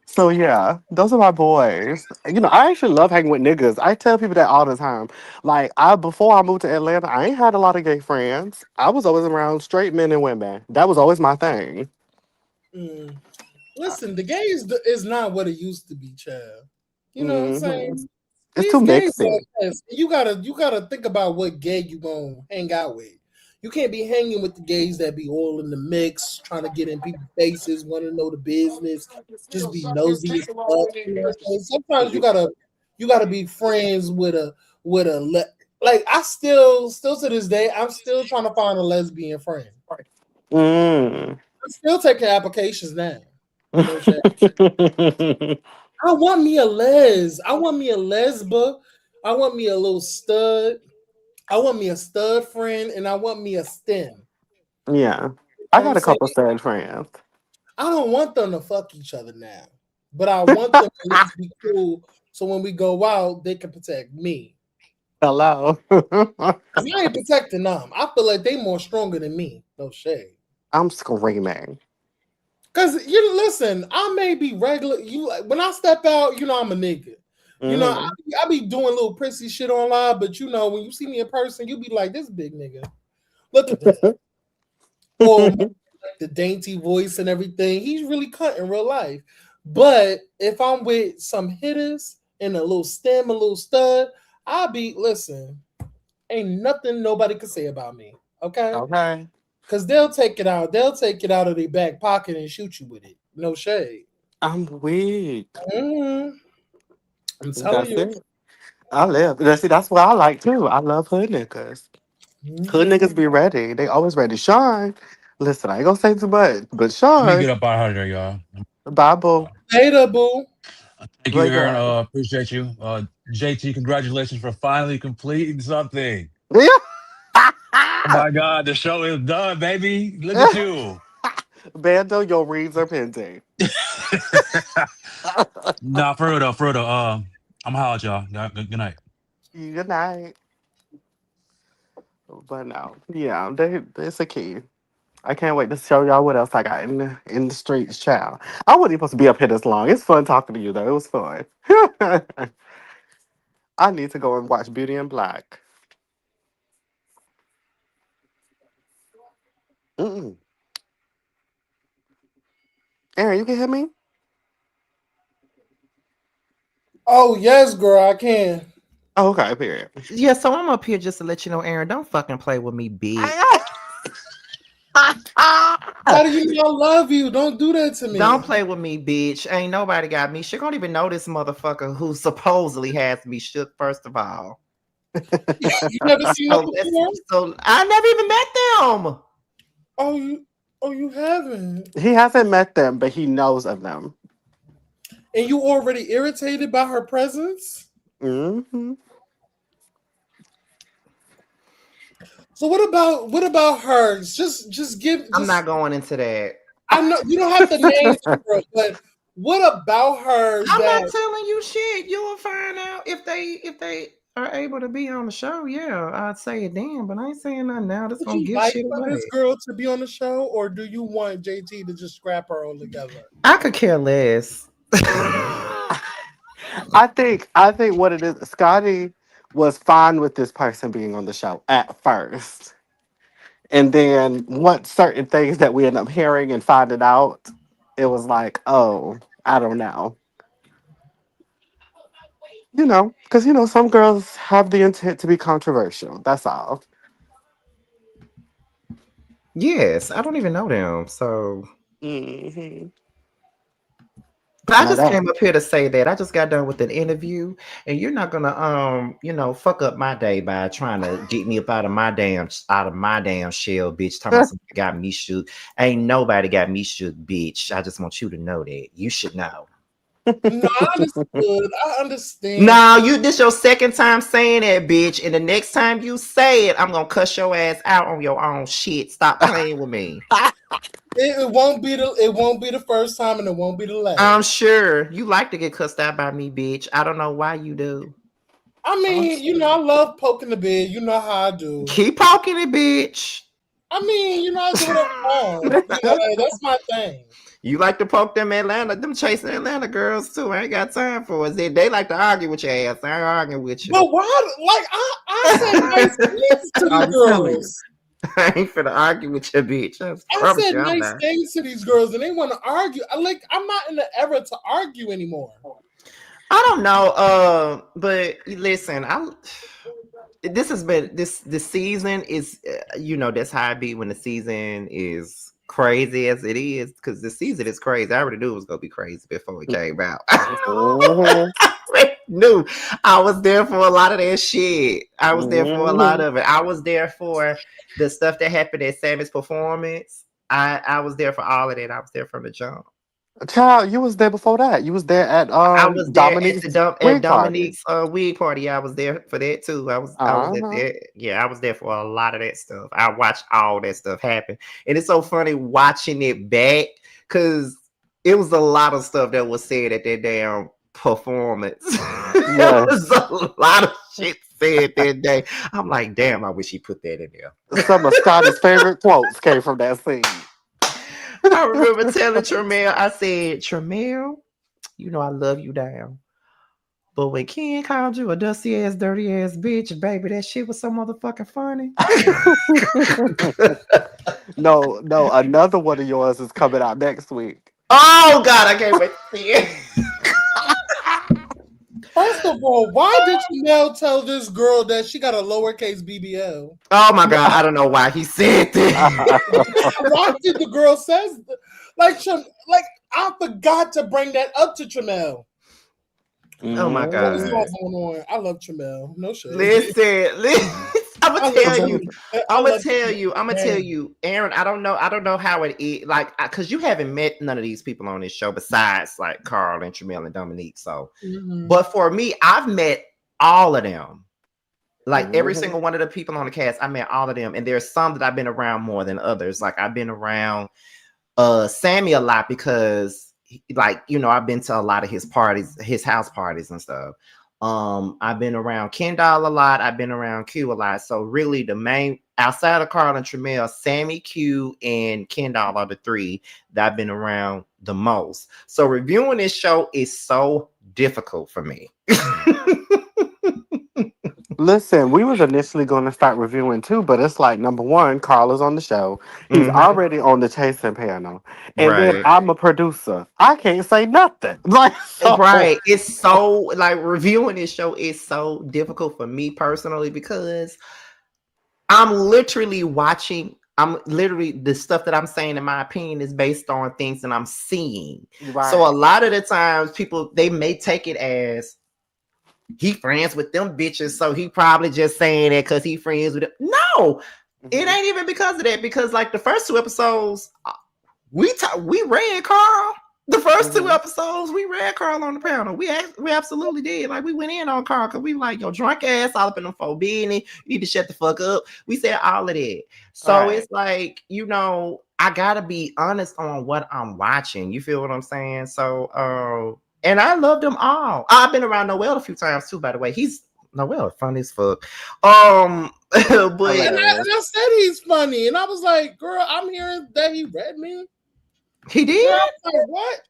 Speaker 7: So yeah, those are my boys. I actually love hanging with niggas. I tell people that all the time. Like before I moved to Atlanta, I ain't had a lot of gay friends. I was always around straight men and women. That was always my thing.
Speaker 1: Mm. Listen, the game is not what it used to be, child. You know what I'm
Speaker 7: Hmm.
Speaker 1: saying?
Speaker 7: It's
Speaker 1: These
Speaker 7: too
Speaker 1: gays
Speaker 7: mixy.
Speaker 1: are us. You gotta think about what gay you gonna hang out with. You can't be hanging with the gays that be all in the mix, trying to get in people's faces, want to know the business, just be nosy as fuck. You know what I'm saying? Sometimes you gotta be friends with a like I still to this day I'm still trying to find a lesbian friend.
Speaker 7: Mm.
Speaker 1: I'm still taking applications now. No shit. I want me a les. I want me a lesba. I want me a little stud. I want me a stud friend, and I want me a stem.
Speaker 7: Yeah.
Speaker 1: You
Speaker 7: I
Speaker 1: know what I'm
Speaker 7: got a
Speaker 1: saying?
Speaker 7: couple stud friends.
Speaker 1: I don't want them to fuck each other now, but I want them to at least be cool. So when we go out, they can protect me.
Speaker 7: Hello.
Speaker 1: 'Cause I ain't protecting them. I feel like they more stronger than me. No shade.
Speaker 7: I'm screaming.
Speaker 1: Cause you listen, I may be regular. You like when I step out, I'm a nigga.
Speaker 7: Mm.
Speaker 1: I be doing little prissy shit online, but when you see me in person, you be like, this big nigga. Look at that. Or the dainty voice and everything. He's really cut in real life. But if I'm with some hitters and a little stem, a little stud, listen, ain't nothing nobody can say about me. Okay?
Speaker 7: Okay.
Speaker 1: Because they'll take it out. They'll take it out of their back pocket and shoot you with it. No shade.
Speaker 7: I'm weak.
Speaker 1: Mhm. I'm telling
Speaker 7: That's
Speaker 1: you.
Speaker 7: it. I live. See, that's what I like too. I love hood niggas. Hood
Speaker 1: Mhm.
Speaker 7: niggas be ready. They always ready. Sean, listen, I ain't gonna say too much, but
Speaker 6: Let me
Speaker 7: Sean,
Speaker 6: get up out of here, y'all.
Speaker 7: Bible,
Speaker 1: Later, boo.
Speaker 6: Thank you,
Speaker 7: like
Speaker 6: Aaron.
Speaker 7: that.
Speaker 6: Appreciate you. JT, congratulations for finally completing something. Oh my God, the show is done, baby. Look at you.
Speaker 7: Bando, your reads are pending.
Speaker 6: Nah, for real though, for real though. I'm gonna holler at y'all. Good night.
Speaker 7: Good night. But no, yeah, it's a key. I can't wait to show y'all what else I got in the streets, child. I wasn't even supposed to be up here this long. It's fun talking to you though. It was fun. I need to go and watch Beauty and Black. Mm-mm. Aaron, you can hear me?
Speaker 1: Oh, yes, girl, I can.
Speaker 7: Oh, okay, period.
Speaker 8: Yeah, so I'm up here just to let you know, Aaron, don't fucking play with me, bitch.
Speaker 1: How do you know I love you? Don't do that to
Speaker 8: Don't
Speaker 1: me.
Speaker 8: play with me, bitch. Ain't nobody got me. She don't even know this motherfucker who supposedly has me shook, first of all.
Speaker 1: You never seen them
Speaker 8: So that's
Speaker 1: before?
Speaker 8: so I never even met them.
Speaker 1: Oh, you haven't.
Speaker 7: He hasn't met them, but he knows of them.
Speaker 1: And you already irritated by her presence?
Speaker 7: Hmm.
Speaker 1: So what about hers? Just give
Speaker 8: I'm not
Speaker 1: just
Speaker 8: going into that.
Speaker 1: I know you don't have to name the girl, but what about hers
Speaker 8: I'm not
Speaker 1: that
Speaker 8: telling you shit. You'll find out if they are able to be on the show. Yeah, I'd say it then, but I ain't saying nothing now. That's
Speaker 1: would
Speaker 8: gonna
Speaker 1: you
Speaker 8: give
Speaker 1: like
Speaker 8: shit
Speaker 1: for this
Speaker 8: away.
Speaker 1: girl to be on the show, or do you want JT to just scrap her altogether?
Speaker 8: I could care less.
Speaker 7: I think what it is, Scotty was fine with this person being on the show at first. And then once certain things that we end up hearing and finding out, it was like, oh, I don't know. Because some girls have the intent to be controversial. That's all.
Speaker 8: Yes, I don't even know them. So
Speaker 7: Hmm.
Speaker 8: but I
Speaker 7: Now
Speaker 8: just
Speaker 7: that
Speaker 8: came up here to say that I just got done with an interview, and you're not gonna fuck up my day by trying to get me up out of my damn shell, bitch. Talking about somebody got me shook. Ain't nobody got me shook, bitch. I just want you to know that. You should know.
Speaker 1: No, I understood. I understand.
Speaker 8: No, this your second time saying that, bitch. And the next time you say it, I'm gonna cuss your ass out on your own shit. Stop playing with me.
Speaker 1: It won't be the first time, and it won't be the
Speaker 8: I'm
Speaker 1: last.
Speaker 8: sure you like to get cussed out by me, bitch. I don't know why you do.
Speaker 1: I
Speaker 7: I'm
Speaker 1: mean,
Speaker 7: sorry.
Speaker 1: I love poking the bear. You know how I do.
Speaker 8: Keep poking it, bitch.
Speaker 1: I mean, I do it all the time. That's my thing.
Speaker 8: You like to poke them chasing Atlanta girls too. I ain't got time for it. They like to argue with your ass. I ain't arguing with you.
Speaker 1: But why? Like I said nice things to these
Speaker 8: I'm telling you.
Speaker 1: girls.
Speaker 8: I ain't finna argue with your bitch. I
Speaker 1: I
Speaker 8: promise
Speaker 1: said
Speaker 8: you I'm
Speaker 1: nice
Speaker 8: not.
Speaker 1: things to these girls, and they want to argue. I'm not in the era to argue anymore.
Speaker 8: I don't know. But listen, I this has been this season is that's how I be when the season is crazy as it is because the season is crazy. I already knew it was gonna be crazy before it came out.
Speaker 2: Mhm,
Speaker 8: I already knew I was there for a lot of that shit. I was there for a lot
Speaker 2: mhm.
Speaker 8: of it. I was there for the stuff that happened at Sammy's performance. I was there for all of that. I was there from the jump.
Speaker 2: Child, you was there before that. You was there at
Speaker 8: I was there at
Speaker 2: Dominique's
Speaker 8: at
Speaker 2: wig party.
Speaker 8: Dominique's wig party. I was there for that too. I was at
Speaker 2: Uh-huh.
Speaker 8: that. Yeah, I was there for a lot of that stuff. I watched all that stuff happen, and it's so funny watching it back because it was a lot of stuff that was said at that damn performance. It was
Speaker 2: Yes.
Speaker 8: a lot of shit said that day. I'm like, damn, I wish he put that in there.
Speaker 2: Some of Scotty's favorite quotes came from that scene.
Speaker 8: I remember telling Tremel, I said, Tremel, you know I love you down. But when Ken called you a dusty ass, dirty ass bitch, baby, that shit was so motherfucking funny.
Speaker 2: No, no, another one of yours is coming out next week.
Speaker 8: Oh God, I can't wait to see it.
Speaker 1: First of all, why did Chanel tell this girl that she got a lowercase BBL?
Speaker 8: Oh my God, I don't know why he said that.
Speaker 1: Why did the girl says like like I forgot to bring that up to Chanel.
Speaker 8: Oh my
Speaker 1: What is
Speaker 8: God.
Speaker 2: Mhm.
Speaker 1: going on? I love Chanel. No shade.
Speaker 8: Listen. I'm
Speaker 1: I
Speaker 8: gonna
Speaker 1: love
Speaker 8: tell you.
Speaker 1: Chanel. I love Chanel.
Speaker 8: I'm gonna tell you, Aaron. I don't know how it is, like, because you haven't met none of these people on this show besides like Carl and Tremel and Dominique. So,
Speaker 1: Mhm.
Speaker 8: but for me, I've met all of them. Like every
Speaker 2: Mhm.
Speaker 8: single one of the people on the cast, I met all of them, and there's some that I've been around more than others. Like I've been around Sammy a lot because like I've been to a lot of his parties, his house parties and stuff. I've been around Kendall a lot, I've been around Q a lot. So really the main outside of Carl and Tremel, Sammy, Q, and Kendall are the three that I've been around the most. So reviewing this show is so difficult for me.
Speaker 2: Listen, we was initially going to start reviewing too, but it's like number one, Carl is on the show. He's
Speaker 8: Mhm.
Speaker 2: already on the chasing panel, and then
Speaker 8: Right.
Speaker 2: I'm a producer. I can't say nothing. Like so.
Speaker 8: Right. It's so like reviewing this show is so difficult for me personally because I'm literally the stuff that I'm saying in my opinion is based on things that I'm seeing. So a
Speaker 2: Right.
Speaker 8: lot of the times people they may take it as he friends with them bitches, so he probably just saying that because he friends with them. No, it
Speaker 2: Mhm.
Speaker 8: ain't even because of that. Because like the first two episodes, we read Carl. The first two
Speaker 2: Mhm.
Speaker 8: episodes, we read Carl on the panel. We absolutely did. Like we went in on Carl because we were like, yo, drunk ass, all up in them for business. You need to shut the fuck up. We said all of that. So
Speaker 2: Right.
Speaker 8: it's like, I gotta be honest on what I'm watching. You feel what I'm saying? So and I love them all. I've been around Noel a few times too, by the way. He's Noel funny as fuck. But
Speaker 2: Hilarious.
Speaker 1: And I said he's funny, and I was like, "Girl, I'm hearing that he read me."
Speaker 8: he
Speaker 1: Girl,
Speaker 8: did.
Speaker 1: I was like, "What?"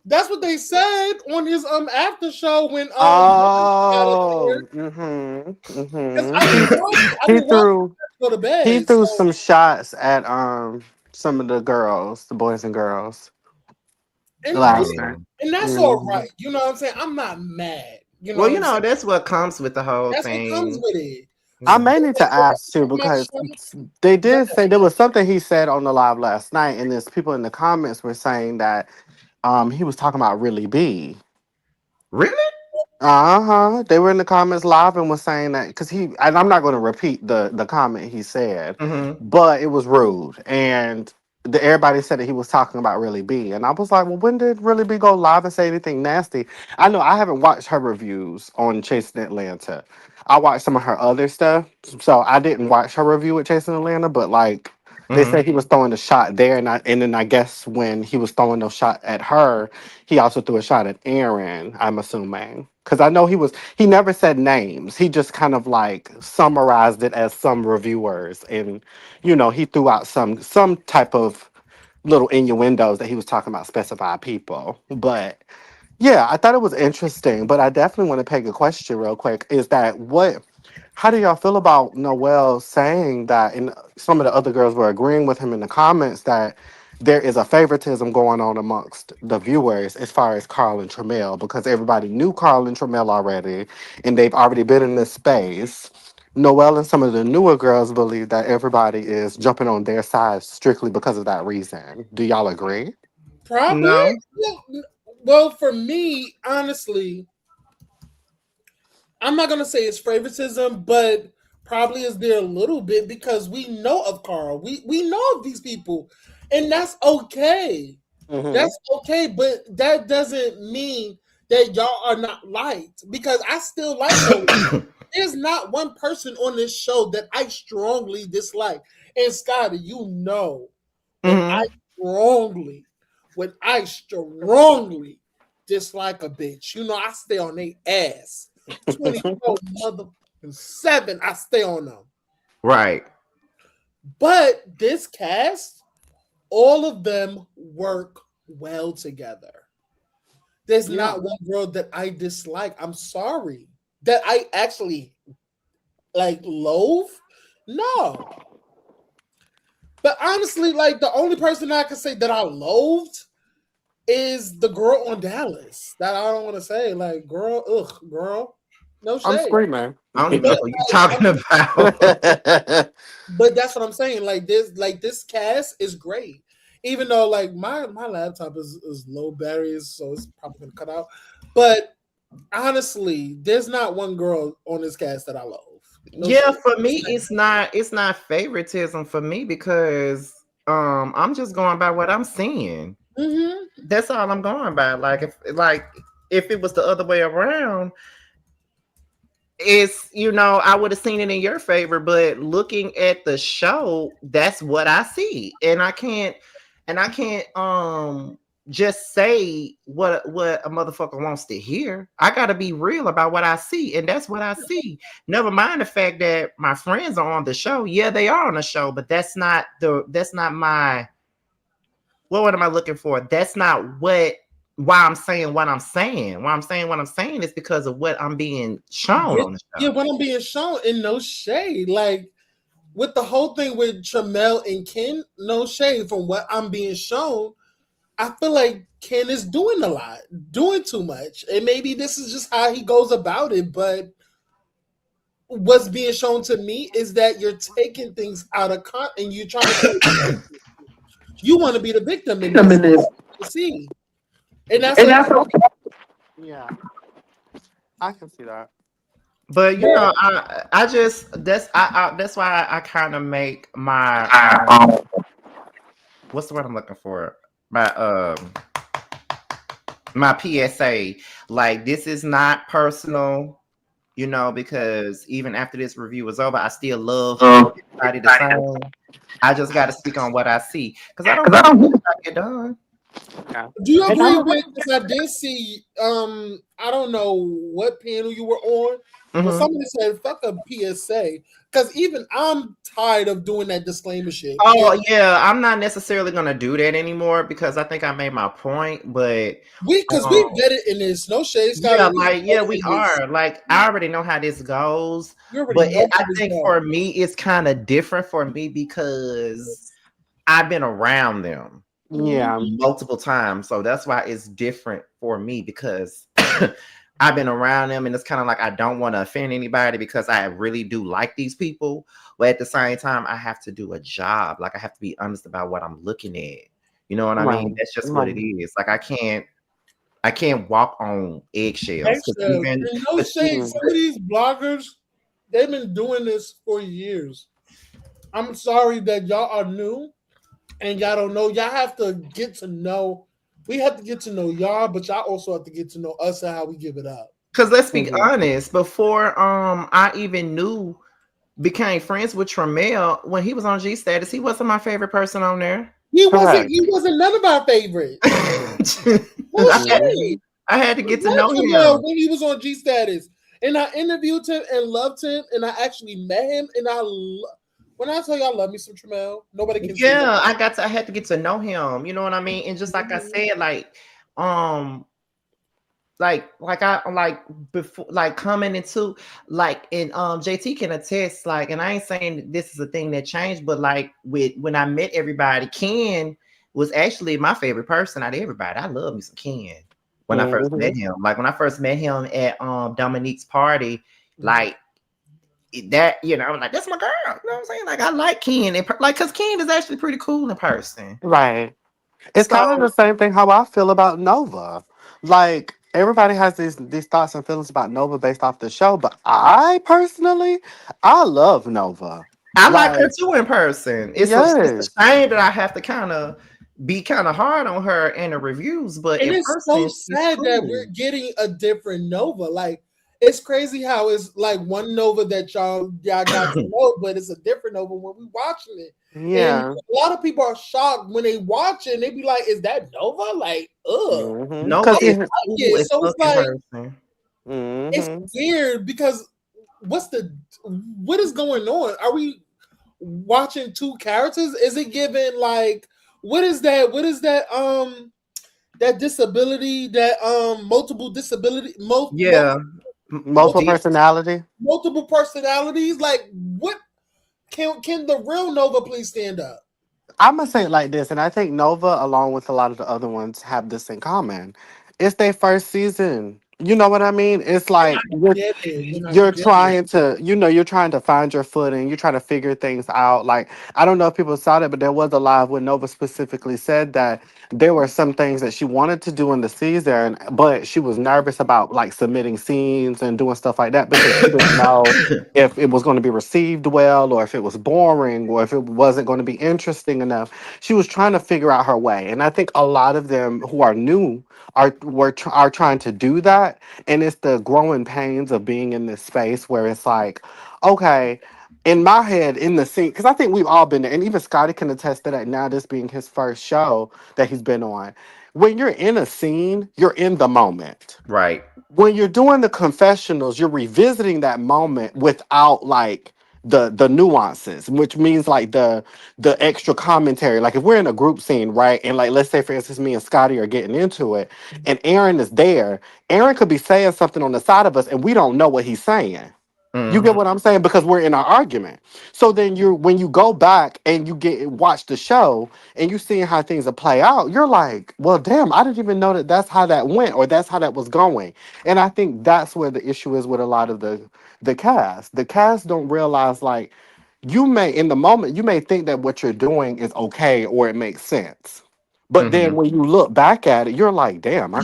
Speaker 1: That's what they said on his after show when got up there.
Speaker 2: Oh. Mhm.
Speaker 1: Because
Speaker 2: Mhm. He
Speaker 1: I
Speaker 2: he
Speaker 1: didn't watch
Speaker 2: threw
Speaker 1: it go to
Speaker 2: he
Speaker 1: bed.
Speaker 2: threw
Speaker 1: So
Speaker 2: some shots at some of the girls, the boys and girls
Speaker 1: and
Speaker 2: last night.
Speaker 8: Mm.
Speaker 1: and that's all
Speaker 2: Mhm.
Speaker 1: right. You know what I'm saying? I'm not mad. You know
Speaker 8: Well,
Speaker 1: what I'm saying?
Speaker 8: that's what comes with the whole
Speaker 1: That's what comes
Speaker 8: thing.
Speaker 1: with it.
Speaker 2: I
Speaker 8: Yeah.
Speaker 2: may need to ask too
Speaker 1: My
Speaker 2: because
Speaker 1: show,
Speaker 2: they
Speaker 1: go
Speaker 2: did say there was something he said on the live last night, and there's people in the comments were saying that he was talking about really B.
Speaker 8: Really?
Speaker 2: Uh-huh. They were in the comments live and was saying that because and I'm not going to repeat the comment he said,
Speaker 8: Mm-hmm.
Speaker 2: but it was rude. And everybody said that he was talking about Really B. And I was like, well, when did Really B go live and say anything nasty? I know I haven't watched her reviews on Chasing Atlanta. I watched some of her other stuff. So I didn't watch her review at Chasing Atlanta, but like they
Speaker 8: Mm-hmm.
Speaker 2: said he was throwing the shot there, and then I guess when he was throwing the shot at her, he also threw a shot at Aaron, I'm assuming. Because I know he never said names. He just kind of like summarized it as some reviewers. And, he threw out some type of little innuendos that he was talking about specified people. But yeah, I thought it was interesting. But I definitely want to peg a question real quick. Is that how do y'all feel about Noel saying that, and some of the other girls were agreeing with him in the comments, that
Speaker 7: there is a favoritism going on amongst the viewers as far as Carl and Tramel because everybody knew Carl and Tramel already and they've already been in this space. Noel and some of the newer girls believe that everybody is jumping on their side strictly because of that reason. Do y'all agree?
Speaker 1: Probably.
Speaker 8: No.
Speaker 1: Well, for me, honestly, I'm not gonna say it's favoritism, but probably is there a little bit because we know of Carl. We know of these people, and that's okay.
Speaker 7: Mm-hmm.
Speaker 1: That's okay, but that doesn't mean that y'all are not liked because I still like no. There's not one person on this show that I strongly dislike. And Scotty, you know, when I
Speaker 8: Mhm.
Speaker 1: strongly, when I strongly dislike a bitch, you know, I stay on their ass. 24 motherfucking 7, I stay on them.
Speaker 8: Right.
Speaker 1: But this cast, all of them work well together. There's
Speaker 7: Yeah.
Speaker 1: not one girl that I dislike. I'm sorry. That I actually like loathe. No. But honestly, like the only person I can say that I loathed is the girl on Dallas. That I don't want to say. Like, girl, ugh, girl. No
Speaker 7: I'm
Speaker 1: shade.
Speaker 7: screaming.
Speaker 8: I don't even know
Speaker 1: But
Speaker 8: who you talking about.
Speaker 1: but that's what I'm saying. Like this cast is great. Even though like my laptop is low batteries, so it's probably gonna cut out. But honestly, there's not one girl on this cast that I love. No
Speaker 8: Yeah,
Speaker 1: shade.
Speaker 8: for me, it's not favoritism for me because I'm just going by what I'm seeing.
Speaker 1: Mm-hmm.
Speaker 8: That's all I'm going by. Like if it was the other way around, it's I would have seen it in your favor, but looking at the show, that's what I see. And I can't just say what a motherfucker wants to hear. I gotta be real about what I see, and that's what I see. Never mind the fact that my friends are on the show. Yeah, they are on the show, but that's not my what am I looking for? That's not why I'm saying what I'm saying. Why I'm saying what I'm saying is because of what I'm being shown
Speaker 1: Yeah,
Speaker 8: on the
Speaker 1: yeah,
Speaker 8: show.
Speaker 1: when I'm being shown in no shade, like with the whole thing with Tramel and Ken, no shade from what I'm being shown. I feel like Ken is doing a lot, doing too much, and maybe this is just how he goes about it. But what's being shown to me is that you're taking things out of and you're trying to play. You want to be the victim in this. You see, and that's okay.
Speaker 7: Yeah, I can see that.
Speaker 8: But
Speaker 1: But
Speaker 8: I just that's why I kind of make my what's the word I'm looking for? My PSA. Like, this is not personal, because even after this review is over, I still love everybody the same. I just got to speak on what I see because I don't give a fuck about get done.
Speaker 7: Yeah.
Speaker 1: do you
Speaker 7: And
Speaker 1: agree
Speaker 7: I'm
Speaker 1: with? Because I did see. I don't know what panel you were on, but
Speaker 8: Mhm.
Speaker 1: somebody said "fuck a PSA." Because even I'm tired of doing that disclaimer shit. And
Speaker 8: Oh yeah, I'm not necessarily gonna do that anymore because I think I made my point. But
Speaker 1: we
Speaker 8: um,
Speaker 1: vetted in this. No shade, Scotty.
Speaker 8: yeah,
Speaker 1: We
Speaker 8: like yeah,
Speaker 1: vetted
Speaker 8: we
Speaker 1: in this.
Speaker 8: are. Like, I already know how this goes,
Speaker 1: We already
Speaker 8: but
Speaker 1: know how
Speaker 8: I
Speaker 1: this
Speaker 8: think
Speaker 1: goes.
Speaker 8: for me it's kind of different for me because I've been around them
Speaker 7: yeah.
Speaker 8: multiple times, so that's why it's different for me because I've been around them, and it's kind of like I don't want to offend anybody because I really do like these people, but at the same time, I have to do a job. Like, I have to be honest about what I'm looking at. You know what I
Speaker 7: Right.
Speaker 8: mean? That's just what it
Speaker 7: Right.
Speaker 8: is. Like, I can't walk on eggshells because
Speaker 1: Extra
Speaker 8: even
Speaker 1: and no shade.
Speaker 7: Mm.
Speaker 1: Some of these bloggers, they've been doing this for years. I'm sorry that y'all are new and y'all don't know. Y'all have to get to know. We have to get to know y'all, but y'all also have to get to know us and how we give it up.
Speaker 8: because let's be
Speaker 7: Mhm.
Speaker 8: honest, before I even became friends with Tramel when he was on G Status, he wasn't my favorite person on there.
Speaker 1: He wasn't.
Speaker 7: Correct.
Speaker 1: He wasn't none of our favorites. No
Speaker 8: I,
Speaker 1: shade.
Speaker 7: Mhm.
Speaker 8: I had to
Speaker 1: I
Speaker 8: get to
Speaker 1: loved
Speaker 8: know
Speaker 1: Tramel
Speaker 8: him.
Speaker 1: when he was on G Status, and I interviewed him and loved him, and I actually met him, and when I tell you I love me some Tramel, nobody can say that.
Speaker 8: Yeah, I had to get to know him. You know what I mean? And just like I
Speaker 1: Mhm.
Speaker 8: said, um, like before, like coming into like, and JT can attest, like, and I ain't saying this is a thing that changed, but like when I met everybody, Ken was actually my favorite person out of everybody. I love me some Ken when I first met
Speaker 7: Mhm.
Speaker 8: him. Like when I first met him at Dominique's party,
Speaker 1: Mhm.
Speaker 8: like that, I was like, that's my girl. You know what I'm saying? Like I like Ken, like because Ken is actually pretty cool in person.
Speaker 7: Right. It's
Speaker 8: So
Speaker 7: kind of the same thing how I feel about Nova. Like everybody has these thoughts and feelings about Nova based off the show, but I personally, I love Nova.
Speaker 8: I like her
Speaker 7: Like,
Speaker 8: too in person. It's
Speaker 7: yes.
Speaker 8: a shame that I have to kind of be kind of hard on her in the reviews, but
Speaker 1: And
Speaker 8: in
Speaker 1: it's so
Speaker 8: person she's
Speaker 1: sad that
Speaker 8: cool.
Speaker 1: we're getting a different Nova. Like it's crazy how it's like one Nova that y'all got to know, but it's a different Nova when we watching it. And
Speaker 7: Yeah.
Speaker 1: a lot of people are shocked when they watch it and they be like, is that Nova? Like, ugh.
Speaker 8: Nova
Speaker 7: Cause
Speaker 1: I don't
Speaker 8: is
Speaker 7: it,
Speaker 1: like
Speaker 8: cool
Speaker 1: it.
Speaker 8: as
Speaker 1: So it's
Speaker 8: fuck in
Speaker 1: like
Speaker 8: person.
Speaker 1: it's
Speaker 7: hmm
Speaker 1: weird because what is going on? Are we watching two characters? Is it given like what is that? What is that disability, that multiple disability,
Speaker 8: Yeah.
Speaker 7: multiple
Speaker 1: multiple,
Speaker 8: D-
Speaker 7: personality.
Speaker 1: multiple personalities? Like what can the real Nova please stand up?
Speaker 7: I'm gonna say it like this, and I think Nova, along with a lot of the other ones, have this in common. It's their first season. You know what I mean? It's
Speaker 1: And
Speaker 7: like
Speaker 1: I get it, and I
Speaker 7: you're
Speaker 1: get it.
Speaker 7: trying to, you're trying to find your footing. You're trying to figure things out. Like I don't know if people saw that, but there was a live where Nova specifically said that there were some things that she wanted to do in the season, but she was nervous about like submitting scenes and doing stuff like that because she didn't know if it was going to be received well or if it was boring or if it wasn't going to be interesting enough. She was trying to figure out her way, and I think a lot of them who are new are trying to do that, and it's the growing pains of being in this space where it's like, okay, in my head, in the scene, because I think we've all been there, and even Scotty can attest to that now, this being his first show that he's been on. When you're in a scene, you're in the moment.
Speaker 8: right.
Speaker 7: When you're doing the confessionals, you're revisiting that moment without like the nuances, which means like the extra commentary. Like if we're in a group scene, right? And like let's say for instance me and Scotty are getting into it and Aaron is there, Aaron could be saying something on the side of us and we don't know what he's saying. You get
Speaker 8: Hmm.
Speaker 7: what I'm saying? Because we're in our argument. So then you when you go back and you get watch the show and you seeing how things are play out, you're like, well, damn, I didn't even know that that's how that went or that's how that was going. And I think that's where the issue is with a lot of the cast. The cast don't realize like you may in the moment you may think that what you're doing is okay or it makes sense. But then
Speaker 8: Hmm.
Speaker 7: when you look back at it, you're like, damn, I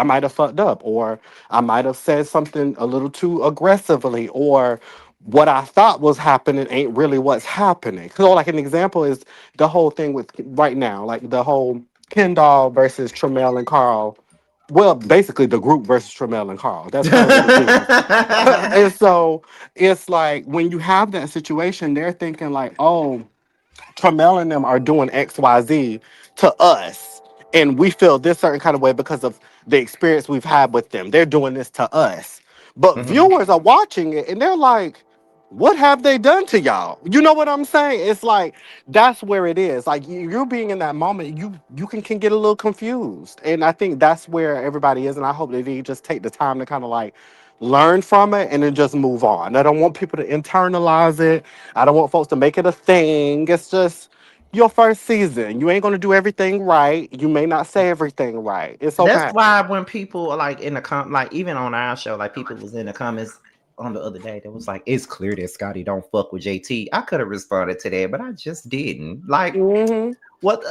Speaker 7: might have fucked up, or I might have said something a little too aggressively, or what I thought was happening ain't really what's happening. So, like an example is the whole thing with right now, like the whole Kendall versus Tremel and Carl. Well, basically the group versus Tremel and Carl. That's kind of what it is. And so it's like when you have that situation, they're thinking like, oh, Tramel and them are doing XYZ to us. And we feel this certain kind of way because of the experience we've had with them. They're doing this to us. But
Speaker 8: Hmm.
Speaker 7: viewers are watching it and they're like, what have they done to y'all? You know what I'm saying? It's like that's where it is. Like you're being in that moment, you can get a little confused. And I think that's where everybody is. And I hope that they just take the time to kind of like learn from it and then just move on. I don't want people to internalize it. I don't want folks to make it a thing. It's just your first season. You ain't gonna do everything right. You may not say everything right. It's
Speaker 8: That's
Speaker 7: okay.
Speaker 8: why when people are like in the like even on our show, like people was in the comments on the other day that was like, it's clear that Scotty don't fuck with JT. I could have responded to that, but I just didn't. Like,
Speaker 7: hmm
Speaker 8: what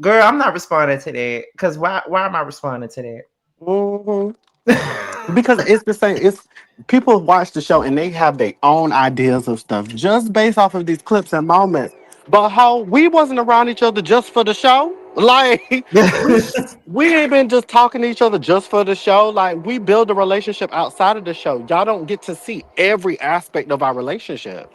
Speaker 8: girl, I'm not responding to that. Cause why am I responding to
Speaker 7: hmm
Speaker 8: that?
Speaker 7: Because it's the same. It's people watch the show and they have their own ideas of stuff just based off of these clips and moments. But how we wasn't around each other just for the show. Like we ain't been just talking to each other just for the show. Like we build a relationship outside of the show. Y'all don't get to see every aspect of our relationship.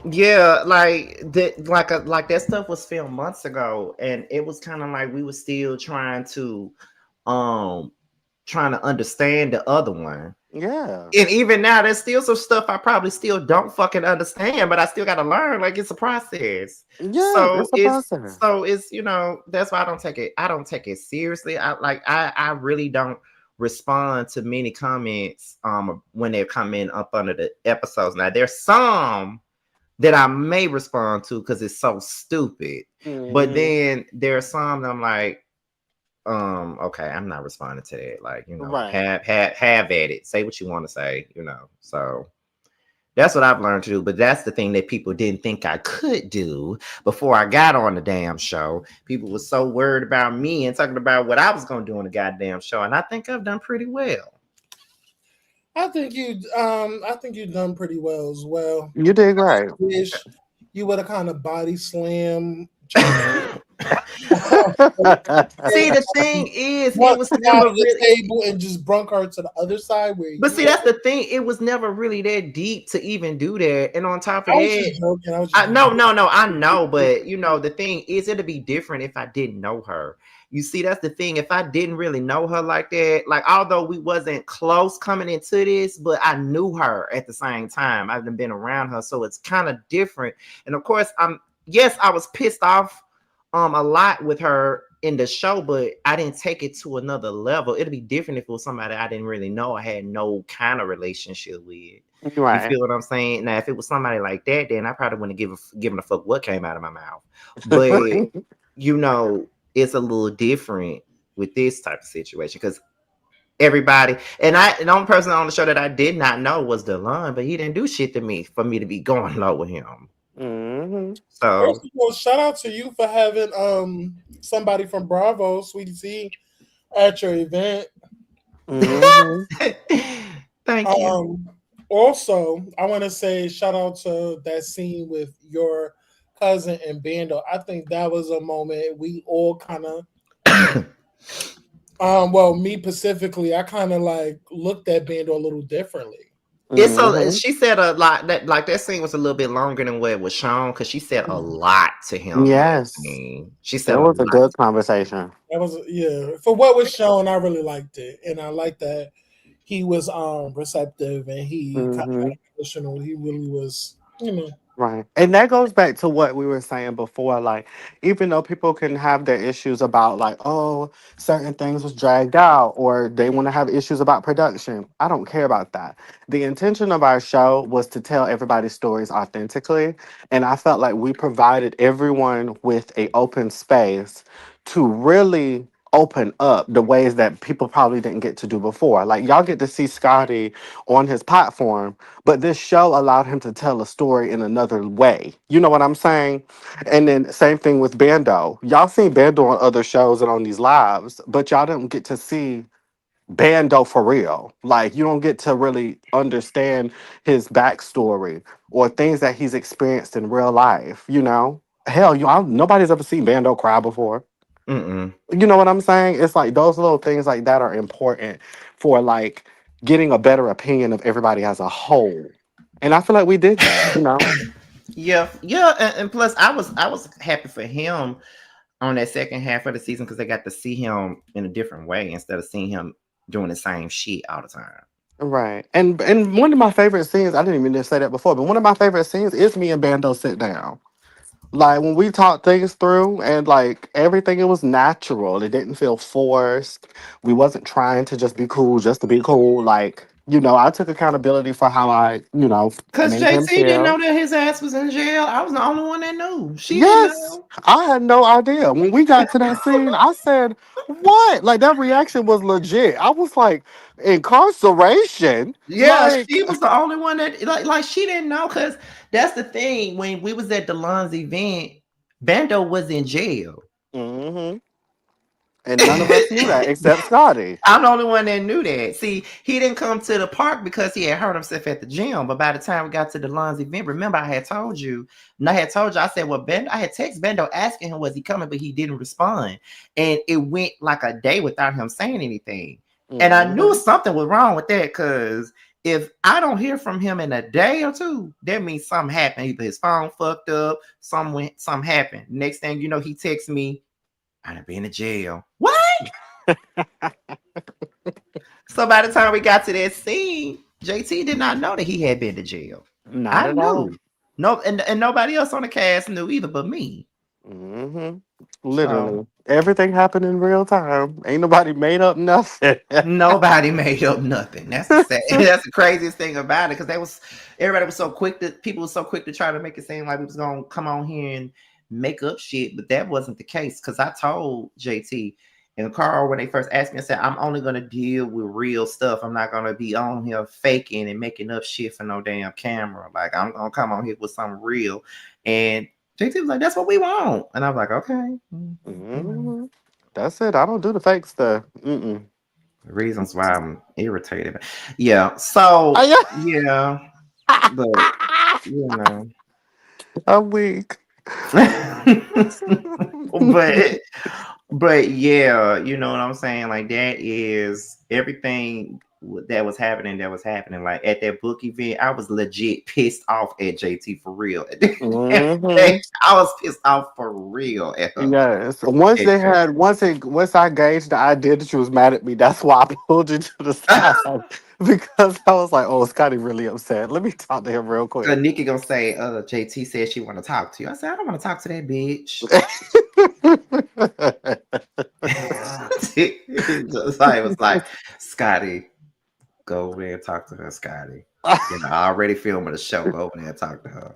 Speaker 8: Yeah, like that, like that stuff was filmed months ago, and it was kind of like we were still um, trying to understand the other one.
Speaker 7: Yeah.
Speaker 8: And even now, there's still some stuff I probably still don't fucking understand, but I still got to learn. Like it's a process.
Speaker 7: Yeah, it's a process.
Speaker 8: That's why I don't take it. I don't take it seriously. I really don't respond to many comments when they're coming up under the episodes. Now there's some that I may respond to because it's so stupid. But
Speaker 7: Mhm.
Speaker 8: then there are some that I'm like, okay, I'm not responding to that. Like,
Speaker 7: Right.
Speaker 8: have at it. Say what you want to say, So that's what I've learned to do. But that's the thing that people didn't think I could do before I got on the damn show. People were so worried about me and talking about what I was gonna do on the goddamn show. And I think I've done pretty well.
Speaker 1: I think you've done pretty well as well.
Speaker 7: You did great.
Speaker 1: Wish you would have kind of body slam JT.
Speaker 8: See, the thing is, it
Speaker 1: One
Speaker 8: was
Speaker 1: side
Speaker 8: never
Speaker 1: of the
Speaker 8: really.
Speaker 1: table and just brunk her to the other side where
Speaker 8: But
Speaker 1: you
Speaker 8: see,
Speaker 1: were.
Speaker 8: that's the thing. It was never really that deep to even do that. And on top of
Speaker 1: I was
Speaker 8: that,
Speaker 1: just joking. I was just
Speaker 8: I no,
Speaker 1: joking.
Speaker 8: no, no. I know, but the thing is, it'd be different if I didn't know her. You see, that's the thing. If I didn't really know her like that, like although we wasn't close coming into this, but I knew her at the same time. I've been around her, so it's kind of different. And of course, yes, I was pissed off a lot with her in the show, but I didn't take it to another level. It'd be different if it was somebody I didn't really know. I had no kind of relationship with. You
Speaker 7: Right.
Speaker 8: feel what I'm saying? Now, if it was somebody like that, then I probably wouldn't given a fuck what came out of my mouth. But you know, it's a little different with this type of situation because everybody and the only person on the show that I did not know was Delon, but he didn't do shit to me for me to be going low with him.
Speaker 7: Hmm.
Speaker 1: First
Speaker 8: So
Speaker 1: of all, shout out to you for having somebody from Bravo, Sweetie T, at your event.
Speaker 7: Hmm.
Speaker 8: thank you.
Speaker 1: Um, Also, I want to say shout out to that scene with your cousin and Bando. I think that was a moment we all kind of, well, me specifically, I kind of like looked at Bando a little differently.
Speaker 7: Hmm.
Speaker 8: She said a lot that scene was a little bit longer than what it was shown because she said a lot to him in that
Speaker 7: Yes.
Speaker 8: scene. She
Speaker 7: It
Speaker 8: said a
Speaker 7: was a
Speaker 8: lot.
Speaker 7: good conversation.
Speaker 1: That was yeah. For what was shown, I really liked it, and I liked that he was receptive and he kind
Speaker 7: Hmm.
Speaker 1: of emotional. He really was, you know.
Speaker 7: Right. And that goes back to what we were saying before. Like, even though people can have their issues about, like, oh, certain things was dragged out or they want to have issues about production, I don't care about that. The intention of our show was to tell everybody's stories authentically. And I felt like we provided everyone with a open space to really open up the ways that people probably didn't get to do before. Like, y'all get to see Scotty on his platform, but this show allowed him to tell a story in another way. You know what I'm saying? And then same thing with Bando. Y'all seen Bando on other shows and on these lives, but y'all don't get to see Bando for real. Like you don't get to really understand his backstory or things that he's experienced in real life. You know, hell, nobody's ever seen Bando cry before.
Speaker 8: Mm-mm.
Speaker 7: You know what I'm saying? It's like those little things like that are important for like getting a better opinion of everybody as a whole. And I feel like we did that, you know?
Speaker 8: Yeah, yeah, and plus I was happy for him on that second half of the season because they got to see him in a different way instead of seeing him doing the same shit all the time.
Speaker 7: Right. And one of my favorite scenes, I didn't even just say that before, but one of my favorite scenes is me and Bando sit down. Like when we talked things through and like everything, it was natural. It didn't feel forced. We wasn't trying to just be cool just to be cool. Like, I took accountability for how I,
Speaker 8: Cause
Speaker 7: made him
Speaker 8: JT didn't
Speaker 7: feel.
Speaker 8: know that his ass was in jail. I was the only one that knew. She didn't
Speaker 7: Yes,
Speaker 8: know.
Speaker 7: I had no idea. When we got to that scene, I said, "What?" Like that reaction was legit. I was like, "Incarceration?"
Speaker 8: Yeah,
Speaker 7: Like,
Speaker 8: she was the only one that like she didn't know because that's the thing. When we was at the Lon's event, Bando was in jail.
Speaker 7: hmm and none of us knew that except Scotty.
Speaker 8: I'm the only one that knew that. See, he didn't come to the park because he had hurt himself at the gym. But by the time we got to the Lon's event, remember I had told you, and I had told you, I said, well, Ben, I had texted Bendo asking him was he coming, but he didn't respond. And it went like a day without him saying anything. And I knew
Speaker 7: hmm
Speaker 8: something was wrong with that because if I don't hear from him in a day or two, that means something happened. Either his phone fucked up, something happened. Next thing you know, he texts me, I done been to jail. What? So by the time we got to that scene, JT did not know that he had been to jail.
Speaker 7: Not
Speaker 8: I
Speaker 7: at all.
Speaker 8: knew. No, and nobody else on the cast knew either but me.
Speaker 7: Mm-hmm.
Speaker 8: So
Speaker 7: Literally, everything happened in real time. Ain't nobody made up nothing.
Speaker 8: nobody made up nothing. That's the sad, that's the craziest thing about it. Because everybody was so quick to people were so quick to try to make it seem like we was gonna come on here and make up shit, but that wasn't the case. Because I told JT and Carl when they first asked me, I said, I'm only gonna deal with real stuff. I'm not gonna be on here faking and making up shit for no damn camera. Like I'm gonna come on here with something real. And JT was like, that's what we want. And I was like, okay.
Speaker 7: Hmm. That's it. I don't do the fake stuff. Mm-mm.
Speaker 8: Reasons why I'm irritated. Yeah. So
Speaker 7: I,
Speaker 8: yeah, but you know.
Speaker 7: I'm weak.
Speaker 8: but but yeah, you know what I'm saying? Like that is everything that was happening like at that book event. I was legit pissed off at JT for real.
Speaker 7: Hmm.
Speaker 8: I was pissed off for real at her.
Speaker 7: Yes. Once
Speaker 8: At
Speaker 7: they
Speaker 8: her.
Speaker 7: had once I gauged the idea that she was mad at me, that's why I pulled you to the side. Because I was like, oh, Scotty really upset. Let me talk to him real
Speaker 8: So
Speaker 7: quick.
Speaker 8: Nikki gonna say, JT said she want to talk to you. I said, I don't want to talk to that bitch. So I was like, Scotty, go over there and talk to her, Scotty. You know, I already filming the show. Go over there and talk to her.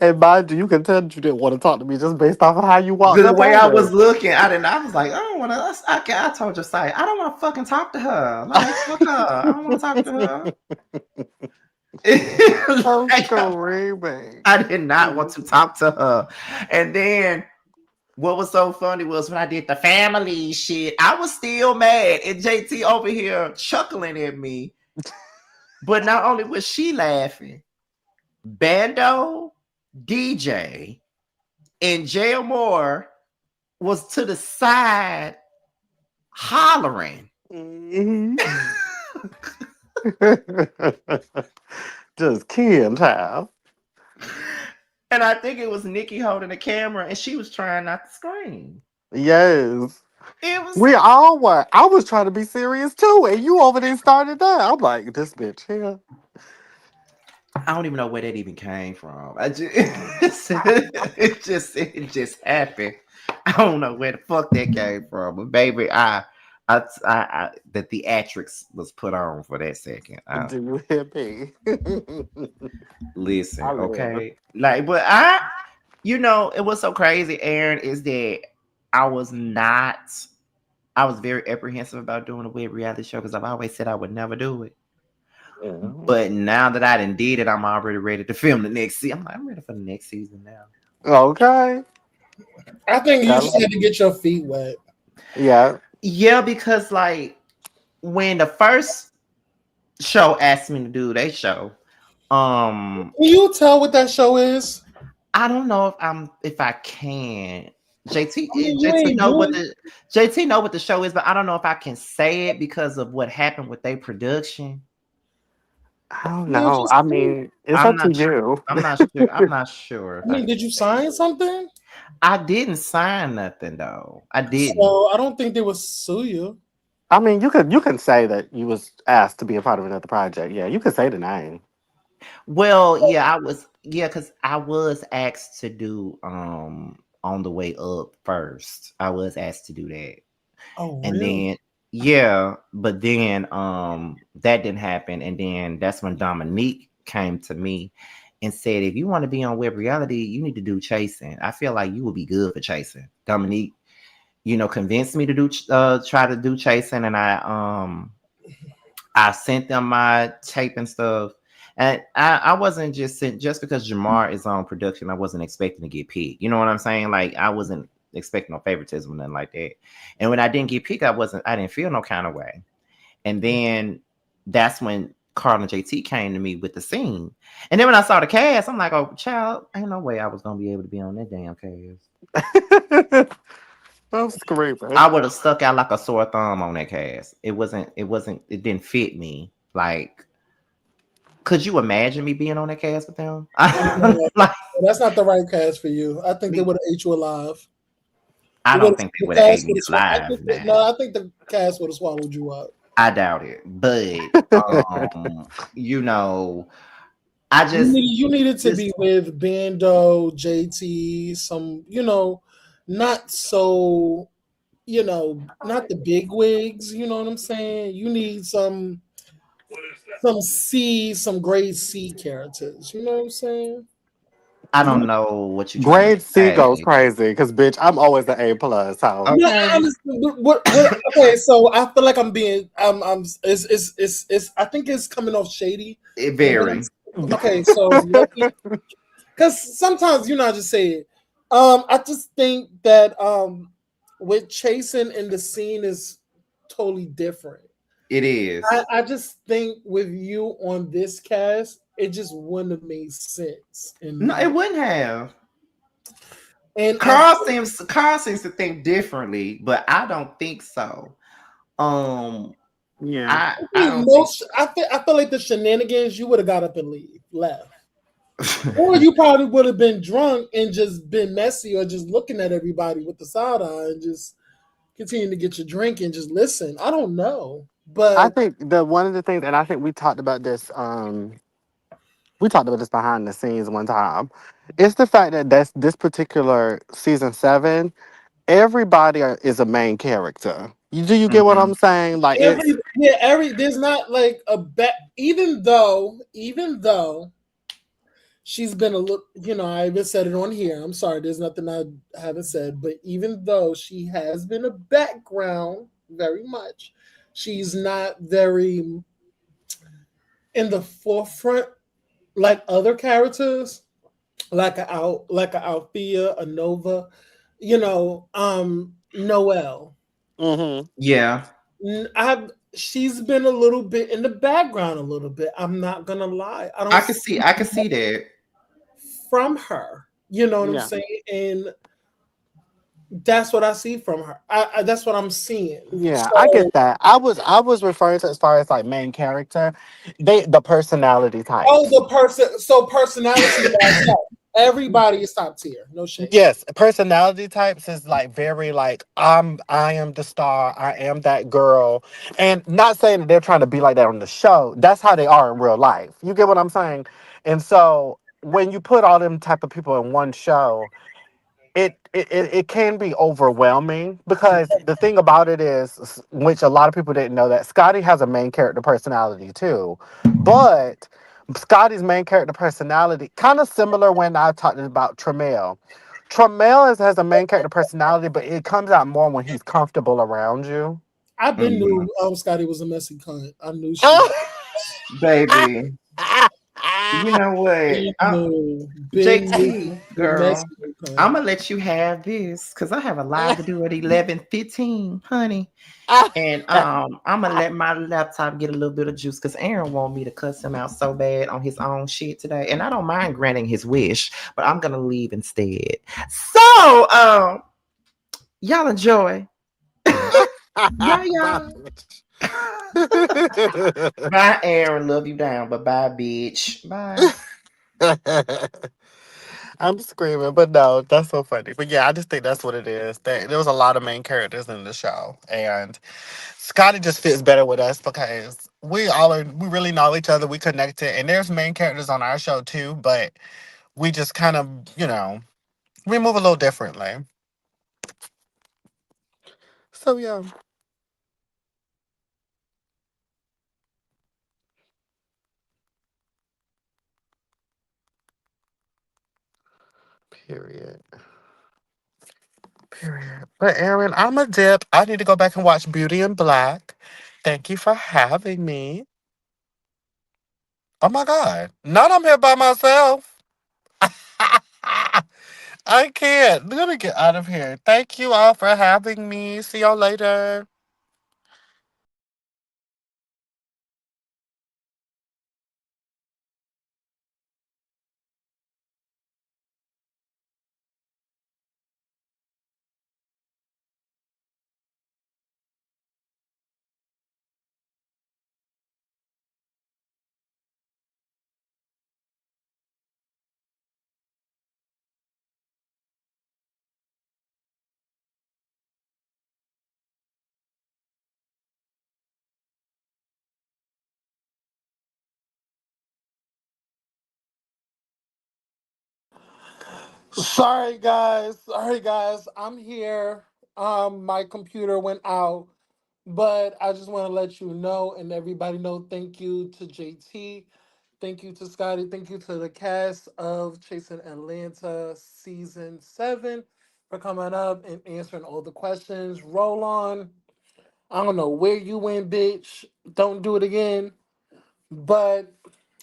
Speaker 7: And mind you, you can tell that you didn't want to talk to me just based off of how you walked
Speaker 8: The
Speaker 7: up
Speaker 8: way
Speaker 7: on
Speaker 8: I
Speaker 7: there.
Speaker 8: was looking, I was like, I don't want to. I told you, I don't want to fucking talk to her. Like, fuck her. I don't want to talk to her.
Speaker 7: I'm
Speaker 8: Like,
Speaker 7: screaming.
Speaker 8: I did not want to talk to her. And then what was so funny was when I did the family shit, I was still mad. And JT over here chuckling at me. But not only was she laughing, Bando, DJ, and Jail Moore was to the side hollering.
Speaker 7: Mhm. Just kidding, child.
Speaker 8: And I think it was Nikki holding the camera and she was trying not to scream.
Speaker 7: Yes.
Speaker 8: It was,
Speaker 7: We all were. I was trying to be serious too, and you over there started that. I'm like, this bitch here.
Speaker 8: I don't even know where that even came from. I just, it just happened. I don't know where the fuck that came from, but baby, the theatrics was put on for that second.
Speaker 7: Do you hear me? I
Speaker 8: Listen,
Speaker 7: live.
Speaker 8: okay, like, but it was so crazy, Aaron, is that I was not, I was very apprehensive about doing a web reality show because I've always said I would never do it.
Speaker 7: Mhm.
Speaker 8: But now that I done did it, I'm already ready to film the next season. I'm ready for the next season now.
Speaker 7: Okay.
Speaker 1: I think you
Speaker 7: Tell
Speaker 1: just had to get your feet wet.
Speaker 7: Yeah.
Speaker 8: Yeah, because like when the first show asked me to do their show,
Speaker 1: Can you tell what that show is?
Speaker 8: I don't know if I can.
Speaker 1: I mean, you
Speaker 8: JT
Speaker 1: ain't
Speaker 8: know what
Speaker 1: doing.
Speaker 8: the JT know what the show is, but I don't know if I can say it because of what happened with their production.
Speaker 7: I don't
Speaker 1: Well,
Speaker 7: know.
Speaker 1: just
Speaker 7: I
Speaker 1: say it.
Speaker 7: mean, it's
Speaker 8: I'm
Speaker 7: up to
Speaker 8: not sure.
Speaker 7: you.
Speaker 8: I'm not sure. I'm not sure
Speaker 1: I
Speaker 8: if I
Speaker 1: mean,
Speaker 8: can
Speaker 1: did you
Speaker 8: say it.
Speaker 1: sign something?
Speaker 8: I didn't sign nothing though. I didn't.
Speaker 1: So I don't think they would sue you.
Speaker 7: I mean, you can say that you was asked to be a part of another project. Yeah, you could say the name.
Speaker 8: Well, yeah, because I was asked to do on the way up first. I was asked to do that.
Speaker 1: Oh,
Speaker 8: And
Speaker 1: really?
Speaker 8: then yeah, but then that didn't happen. And then that's when Dominique came to me and said, if you want to be on web reality, you need to do chasing. I feel like you would be good for chasing. Dominique, convinced me to do try to do chasing, and I sent them my tape and stuff. And I wasn't just sent just because Jamar is on production, I wasn't expecting to get picked. You know what I'm saying? Like I wasn't expecting no favoritism, nothing like that. And when I didn't get picked, I didn't feel no kind of way. And then that's when Carl and JT came to me with the scene. And then when I saw the cast, I'm like, oh child, ain't no way I was gonna be able to be on that damn cast.
Speaker 7: I'm screaming.
Speaker 8: I would have stuck out like a sore thumb on that cast. It didn't fit me. Like, could you imagine me being on that cast with them?
Speaker 1: No,
Speaker 8: Like,
Speaker 1: that's not the right cast for you. I think they
Speaker 8: me,
Speaker 1: would have ate you alive.
Speaker 8: I
Speaker 1: They would
Speaker 8: don't
Speaker 1: have
Speaker 8: think they
Speaker 1: the
Speaker 8: would have ate
Speaker 1: cast
Speaker 8: me
Speaker 1: would have swallowed.
Speaker 8: alive, man.
Speaker 1: No, I think the cast would have swallowed you up.
Speaker 8: I doubt it. But I just
Speaker 1: You needed to
Speaker 8: this
Speaker 1: be with Bando, JT, some, not so, not the big wigs, you know what I'm saying? You need some grade C characters, you know what I'm saying?
Speaker 8: I don't know what you're trying to
Speaker 7: Grade C goes
Speaker 8: say.
Speaker 7: crazy because bitch, I'm always an A plus. So
Speaker 1: No,
Speaker 8: Okay.
Speaker 1: honestly, okay, so I feel like I'm being, it's, I think it's coming off shady
Speaker 8: It
Speaker 1: from what
Speaker 8: very.
Speaker 1: okay, so let me, because sometimes I just say it. I just think that with chasing and the scene is totally different.
Speaker 8: It is.
Speaker 1: I just think with you on this cast, it just wouldn't have made sense.
Speaker 8: No, it wouldn't have.
Speaker 1: And I
Speaker 8: Carl seems to think differently, but I don't think so. Um,
Speaker 7: yeah.
Speaker 8: I
Speaker 1: think
Speaker 8: don't think
Speaker 1: I feel like the shenanigans you would have got up and left.
Speaker 8: so.
Speaker 1: Or you probably would have been drunk and just been messy or just looking at everybody with the side eye and just continue to get your drink and just listen. I don't know.
Speaker 7: I
Speaker 1: But
Speaker 7: think the one of the things, and I think we talked about this behind the scenes one time. It's the fact that this particular season 7. Everybody is a main character. Do you get what
Speaker 8: Mhm.
Speaker 7: I'm saying? Like it's
Speaker 1: every there's not like a bet, even though she's been a little, I even said it on here. I'm sorry, there's nothing I haven't said, but even though she has been a background very much, she's not very in the forefront like other characters, like a Althea, a Nova, Noel.
Speaker 7: hmm
Speaker 8: Yeah,
Speaker 1: I've She's been a little bit in the background a little bit. I'm not gonna lie. I don't
Speaker 8: I can
Speaker 1: see
Speaker 8: see. I can see that.
Speaker 1: from her. You know what I'm
Speaker 7: yeah.
Speaker 1: saying? And that's what I see from her. That's what I'm seeing.
Speaker 7: Yeah, I
Speaker 1: So,
Speaker 7: get that. I was referring to as far as like main character, the personality
Speaker 1: oh,
Speaker 7: types.
Speaker 1: the person. So personality wise, no, everybody is top tier. No shade.
Speaker 7: Yes, personality types is like very like I am the star, I am that girl. And not saying that they're trying to be like that on the show. That's how they are in real life. You get what I'm saying? And so when you put all them type of people in one show, it can be overwhelming because the thing about it is, which a lot of people didn't know, that Scotty has a main character personality too. But Scotty's main character personality kind of similar when I talked about Tramiel. Has a main character personality, but it comes out more when he's comfortable around you.
Speaker 1: I've been
Speaker 8: Mhm.
Speaker 1: knew Scotty was a messy cunt. I knew she was.
Speaker 8: Baby, you know what?
Speaker 1: Been knew, been knew
Speaker 8: JT,
Speaker 1: the messy
Speaker 8: girl,
Speaker 1: cunt.
Speaker 8: I'm gonna let you have this because I have a live to do at 11:15, honey. And I'm gonna let my laptop get a little bit of juice because Aaron want me to cuss him out so bad on his own shit today, and I don't mind granting his wish, but I'm gonna leave instead. So, y'all enjoy. Bye,
Speaker 7: Bye,
Speaker 8: y'all.
Speaker 7: bitch.
Speaker 8: Bye, Aaron. Love you down, but bye, bitch. Bye.
Speaker 7: I'm screaming, but no, that's so funny. But yeah, I just think that's what it is. There was a lot of main characters in the show, and Scotty just fits better with us because we really know each other, we connected, and there's main characters on our show too, but we just kind of, we move a little differently. So yeah, period. Period. But Aaron, I'm a dip. I need to go back and watch Beauty in Black. Thank you for having me. Oh my God. Not I'm here by myself. I can't. Let me get out of here. Thank you all for having me. See y'all later.
Speaker 1: Sorry guys. Sorry guys. I'm here. My computer went out, but I just want to let you know and everybody know thank you to JT. Thank you to Scotty. Thank you to the cast of Chasing Atlanta season 7 for coming up and answering all the questions. Roll on. I don't know where you went, bitch. Don't do it again. But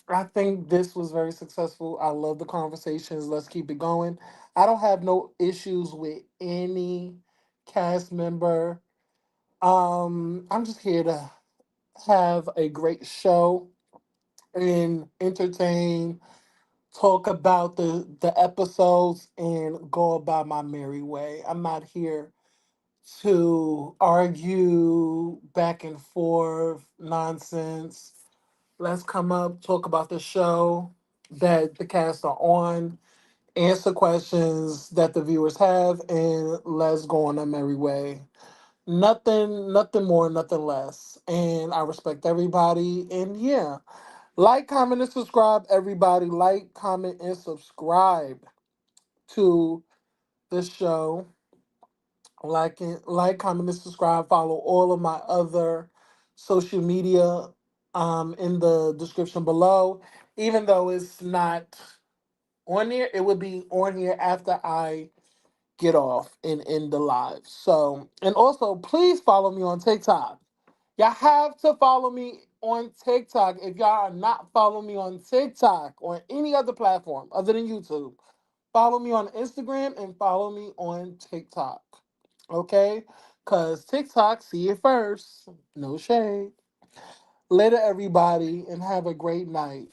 Speaker 1: I think this was very successful. I love the conversations. Let's keep it going. I don't have no issues with any cast member. I'm just here to have a great show and entertain, talk about the episodes and go about my merry way. I'm not here to argue back and forth nonsense. Let's come up, talk about the show that the cast are on, answer questions that the viewers have, and let's go on a merry way. Nothing more, nothing less. And I respect everybody. And yeah, like, comment, and subscribe, everybody. Like, comment, and subscribe to the show. Like, comment, and subscribe. Follow all of my other social media in the description below. Even though it's not on here, it would be on here after I get off and end the live. So, and also please follow me on TikTok. Y'all have to follow me on TikTok. If y'all are not following me on TikTok or any other platform other than YouTube, follow me on Instagram and follow me on TikTok. Okay? Because TikTok, see it first. No shade. Later, everybody, and have a great night.